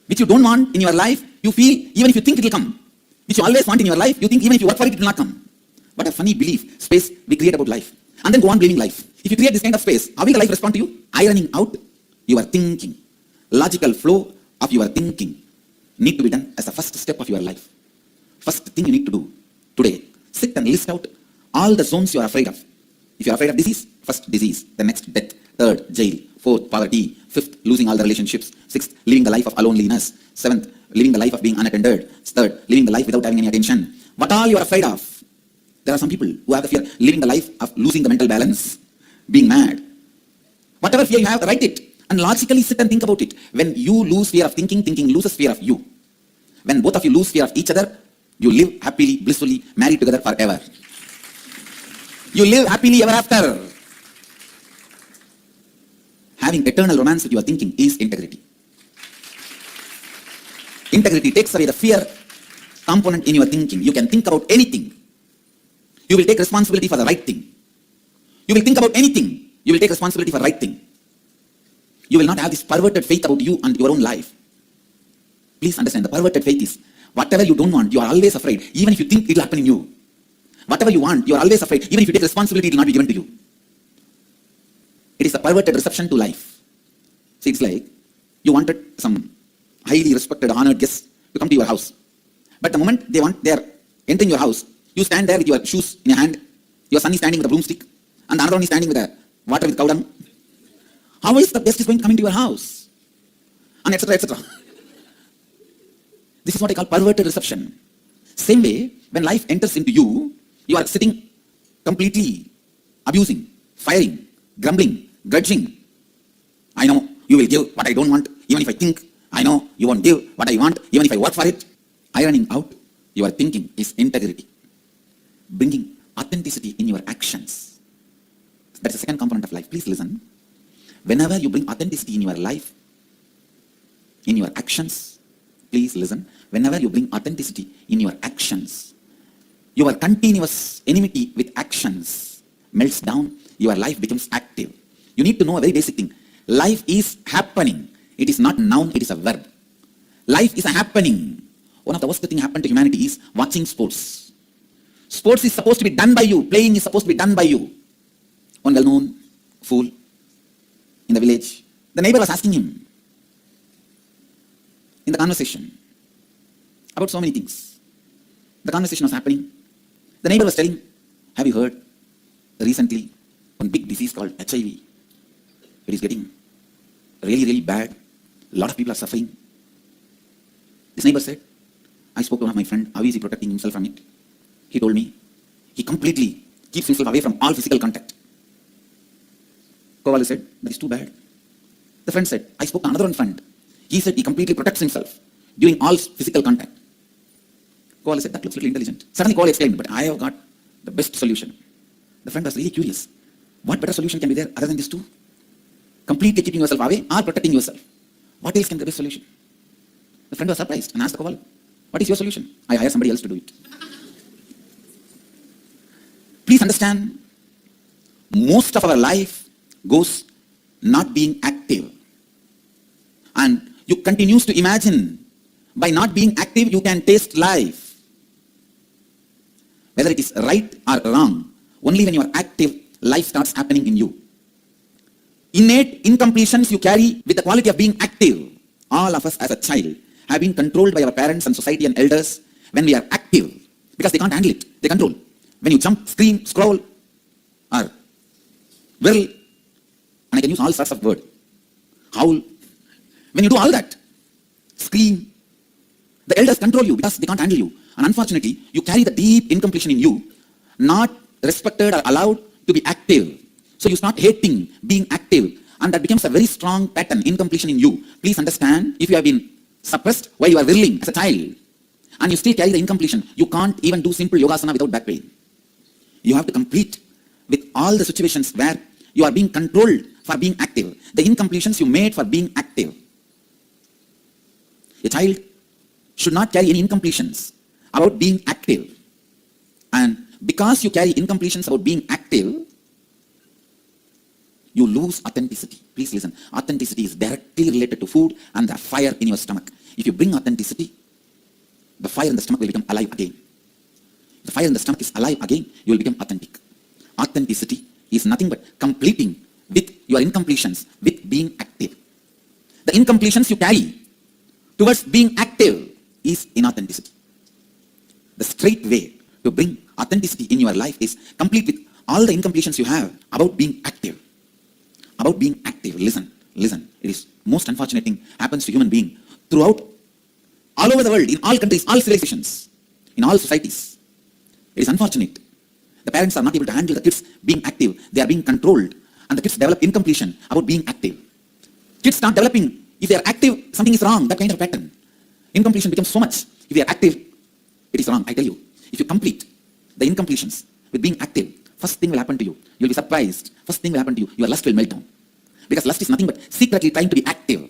Which you don't want in your life, you feel even if you think it will come. Which you always want in your life, you think even if you work for it, it will not come. What a funny belief, space we create about life. And then go on blaming life. If you create this kind of space, how will the life respond to you? Ironing out your thinking. Logical flow of your thinking need to be done as the first step of your life. First thing you need to do today, sit and list out all the zones you are afraid of. If you are afraid of disease, first disease, the next death, third jail, fourth poverty, fifth losing all the relationships, sixth living the life of aloneliness, seventh living the life of being unattended, third living the life without having any attention. What all you are afraid of? There are some people who have the fear living the life of losing the mental balance, being mad. Whatever fear you have, write it and logically sit and think about it. When you lose fear of thinking, thinking loses fear of you. When both of you lose fear of each other, you live happily, blissfully, married together forever. You live happily ever after. Having eternal romance with your thinking is integrity. Integrity takes away the fear component in your thinking. You can think about anything. You will take responsibility for the right thing. You will think about anything. You will take responsibility for the right thing. You will not have this perverted faith about you and your own life. Please understand, the perverted faith is whatever you don't want, you are always afraid, even if you think it will happen in you. Whatever you want, you are always afraid, even if you take responsibility, it will not be given to you. It is a perverted reception to life. See, it's like you wanted some highly respected, honored guests to come to your house. But the moment they are entering your house, you stand there with your shoes in your hand, your son is standing with a broomstick, and the other one is standing with a water with cow dung. How is the guest is going to come into your house? And etc., etc. This is what I call perverted reception. Same way, when life enters into you, you are sitting completely abusing, firing, grumbling, grudging. I know you will give what I don't want, even if I think. I know you won't give what I want, even if I work for it. Ironing out your thinking is integrity. Bringing authenticity in your actions. That's the second component of life. Please listen. Whenever you bring authenticity in your life, in your actions, please listen. Whenever you bring authenticity in your actions, your continuous enmity with actions melts down, your life becomes active. You need to know a very basic thing. Life is happening. It is not a noun, it is a verb. Life is a happening. One of the worst things happened to humanity is watching sports. Sports is supposed to be done by you. Playing is supposed to be done by you. One well-known fool in the village, the neighbor was asking him in the conversation about so many things. The conversation was happening. The neighbor was telling, have you heard recently one big disease called HIV? It is getting really, really bad. A lot of people are suffering. This neighbor said, I spoke to one of my friends. How is he protecting himself from it? He told me, he completely keeps himself away from all physical contact. Kovalu said, that is too bad. The friend said, I spoke to another one friend. He said he completely protects himself during all physical contact. Kovalu said, that looks really intelligent. Suddenly Kovalu exclaimed, but I have got the best solution. The friend was really curious. What better solution can be there other than these two? Completely keeping yourself away or protecting yourself. What else can be the best solution? The friend was surprised and asked the Kovalu, what is your solution? I hire somebody else to do it. Please understand, most of our life goes not being active. And you continues to imagine, by not being active, you can taste life. Whether it is right or wrong, only when you are active, life starts happening in you. Innate incompletions you carry with the quality of being active. All of us as a child have been controlled by our parents and society and elders when we are active, because they can't handle it. They control. When you jump, scream, scroll, or whirl, and I can use all sorts of words, howl. When you do all that, scream, the elders control you because they can't handle you. And unfortunately, you carry the deep incompletion in you, not respected or allowed to be active. So you start hating being active, and that becomes a very strong pattern, incompletion in you. Please understand, if you have been suppressed while you are willing as a child, and you still carry the incompletion, you can't even do simple yogasana without back pain. You have to complete with all the situations where you are being controlled for being active, the incompletions you made for being active. A child should not carry any incompletions about being active. And because you carry incompletions about being active, you lose authenticity. Please listen. Authenticity is directly related to food and the fire in your stomach. If you bring authenticity, the fire in the stomach will become alive again. If the fire in the stomach is alive again, you will become authentic. Authenticity is nothing but completing with your incompletions with being active. The incompletions you carry towards being active is inauthenticity. The straight way to bring authenticity in your life is complete with all the incompletions you have about being active. About being active. Listen. It is most unfortunate thing happens to human being throughout, all over the world, in all countries, all civilizations, in all societies. It is unfortunate. The parents are not able to handle the kids being active. They are being controlled, and the kids develop incompletion about being active. Kids start developing, if they are active, something is wrong, that kind of pattern. Incompletion becomes so much. If they are active, it is wrong, I tell you. If you complete the incompletions with being active, first thing will happen to you. You will be surprised. First thing will happen to you. Your lust will melt down. Because lust is nothing but secretly trying to be active.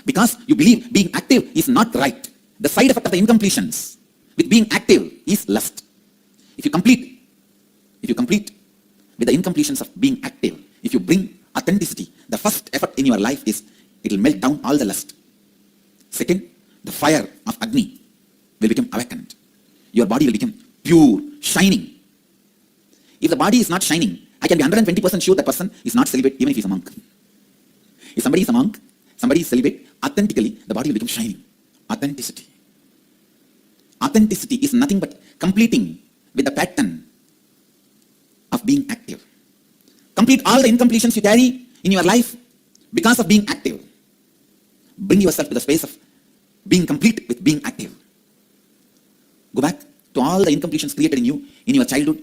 Because you believe being active is not right. The side effect of the incompletions with being active is lust. If you complete with the incompletions of being active, if you bring authenticity, the first effort in your life is it will melt down all the lust. Second, the fire of Agni will become awakened. Your body will become pure, shining. If the body is not shining, I can be 120% sure that person is not celibate even if he is a monk. If somebody is a monk, somebody is celibate, authentically the body will become shining. Authenticity. Authenticity is nothing but completing with the pattern of being active. Complete all the incompletions you carry in your life because of being active. Bring yourself to the space of being complete with being active. Go back to all the incompletions created in you, in your childhood,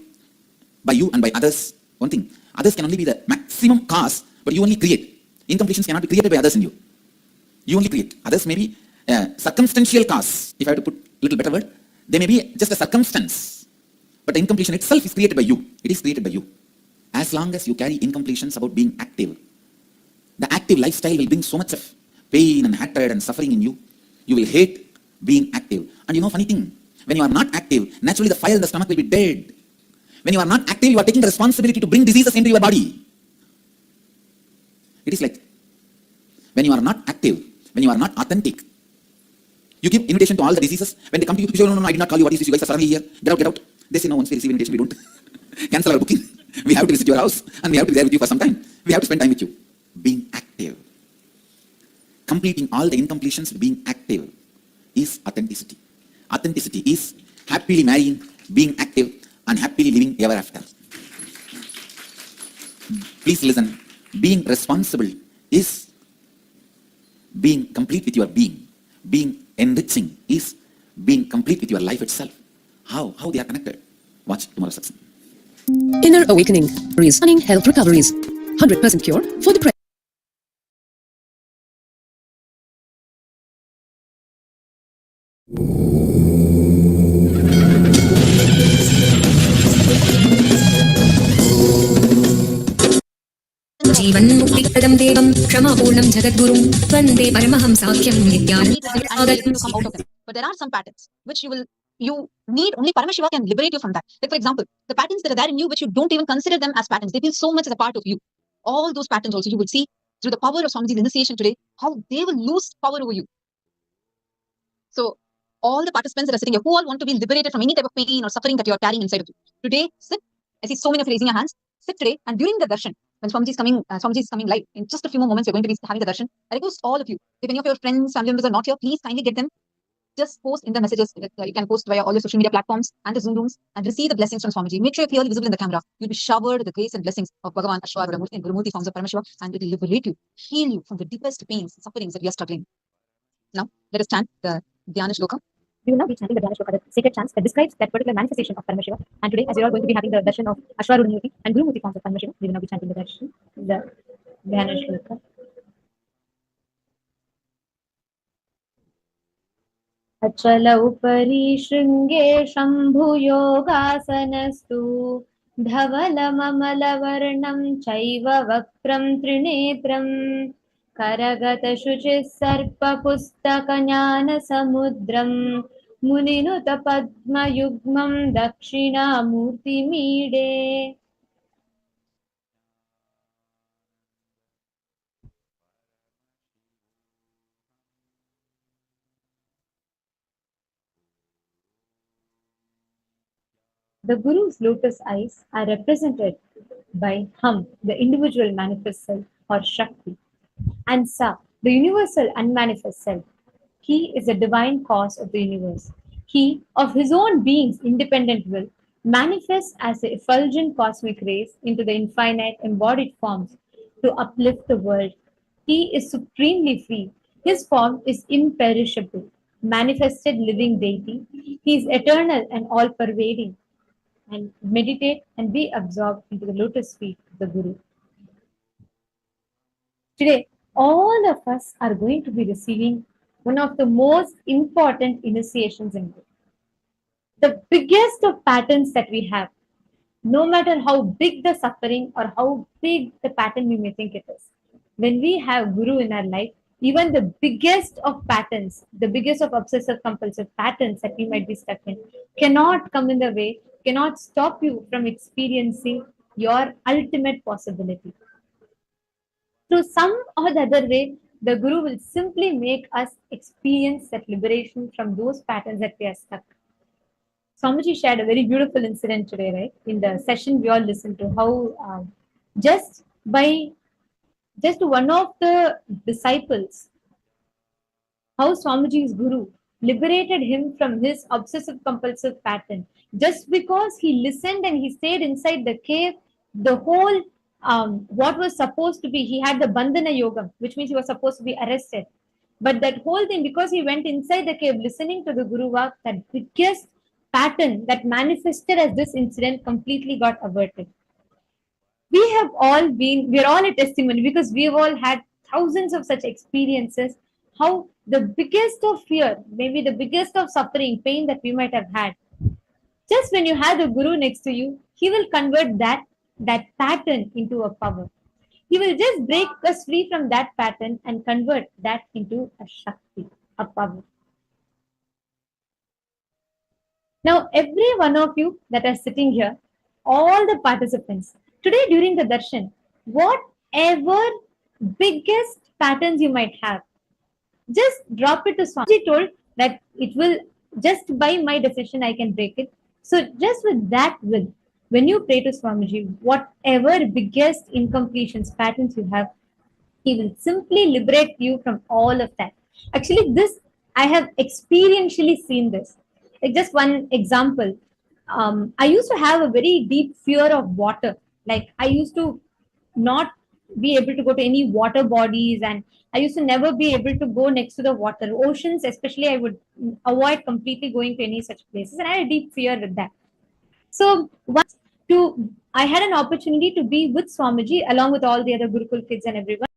by you and by others. One thing, others can only be the maximum cause, but you only create. Incompletions cannot be created by others in you. You only create. Others may be circumstantial cause. If I have to put a little better word, they may be just a circumstance. But the incompletion itself is created by you. It is created by you. As long as you carry incompletions about being active, the active lifestyle will bring so much of pain and hatred and suffering in you. You will hate being active. And you know, funny thing, when you are not active, naturally the fire in the stomach will be dead. When you are not active, you are taking the responsibility to bring diseases into your body. It is like, when you are not active, when you are not authentic, you give invitation to all the diseases. When they come to you, you say, no, I did not call you. What is this? You guys are suddenly here. Get out. They say, no, once we receive invitation, we don't cancel our booking. We have to visit your house and we have to be there with you for some time. We have to spend time with you. Being active. Completing all the incompletions with being active is authenticity. Authenticity is happily marrying, being active, and happily living ever after. Please listen. Being responsible is being complete with your being. Being enriching is being complete with your life itself. How they are connected? Watch tomorrow's satsang. Inner awakening, running health recoveries, 100% cure for depression. जीवन मुक्तिप्रदं देवं क्षमापूर्णं जगद्गुरुं वन्दे परमहंसाख्यं Nityanand. But there are some patterns which you need only Paramashiva can liberate you from that. Like for example, the patterns that are there in you which you don't even consider them as patterns. They feel so much as a part of you. All those patterns also you will see through the power of Swamiji's initiation today, how they will lose power over you. So all the participants that are sitting here, who all want to be liberated from any type of pain or suffering that you are carrying inside of you. Today, sit. I see so many of you raising your hands. Sit today, and during the darshan, when Swamiji is coming live, in just a few more moments, we're going to be having the darshan. I request all of you, if any of your friends, family members are not here, please kindly get them. Just post in the messages. You can post via all your social media platforms and the Zoom rooms and receive the blessings from Swamiji. Make sure you're clearly visible in the camera. You'll be showered with the grace and blessings of Bhagavan, Ashwa, Gurumurti, and Gurumurti forms of Paramashiva, and it will liberate you, heal you from the deepest pains and sufferings that you are struggling. Now, let us chant the Dhyana Shloka. We will now be chanting the Dhyana Shloka, the sacred chants that describes that particular manifestation of Paramashiva. And today, as you're all going to be having the darshan of Ashwarudhamurti and Gurumurti forms of Paramashiva, we will now be chanting the darshan, the Dhyana Shloka. अचलौपरि शृङ्गे शम्भुयोगासनस्तु धवलममलवर्णं चैव वक्त्रं त्रिनेत्रम् करगतशुचिः सर्पपुस्तकज्ञानसमुद्रम् मुनिनुतपद्मयुग्मं दक्षिणामूर्तिमीडे. The Guru's lotus eyes are represented by Hum, the individual manifest self or Shakti, and Sa, the universal unmanifest self. He is the divine cause of the universe. He, of his own being's independent will, manifests as the effulgent cosmic rays into the infinite embodied forms to uplift the world. He is supremely free. His form is imperishable, manifested living deity. He is eternal and all-pervading. And meditate and be absorbed into the lotus feet of the Guru. Today, all of us are going to be receiving one of the most important initiations in Guru. The biggest of patterns that we have, no matter how big the suffering or how big the pattern we may think it is. When we have Guru in our life, even the biggest of patterns, the biggest of obsessive compulsive patterns that we might be stuck in, cannot come in the way, cannot stop you from experiencing your ultimate possibility. Through some or the other way, the Guru will simply make us experience that liberation from those patterns that we are stuck. Swamiji shared a very beautiful incident today, right? In the session, we all listened to how just one of the disciples, how Swamiji's Guru liberated him from his obsessive compulsive pattern. Just because he listened and he stayed inside the cave, the whole, what was supposed to be, he had the Bandhana Yoga, which means he was supposed to be arrested. But that whole thing, because he went inside the cave listening to the Guru Vak, that biggest pattern that manifested as this incident completely got averted. We are all a testimony because we have all had thousands of such experiences, how the biggest of fear, maybe the biggest of suffering, pain that we might have had, just when you have the Guru next to you, he will convert that pattern into a power. He will just break us free from that pattern and convert that into a Shakti, a power. Now, every one of you that are sitting here, all the participants, today during the darshan, whatever biggest patterns you might have, just drop it to Swami. He told that it will, just by my decision, I can break it. So just with that will, when you pray to Swamiji, whatever biggest incompletions, patterns you have, he will simply liberate you from all of that. Actually, this, I have experientially seen this. Like just one example, I used to have a very deep fear of water. Like I used to not be able to go to any water bodies, and I used to never be able to go next to the water. Oceans especially, I would avoid completely going to any such places, and I had a deep fear with that. So once I had an opportunity to be with Swamiji along with all the other Gurukul kids and everyone.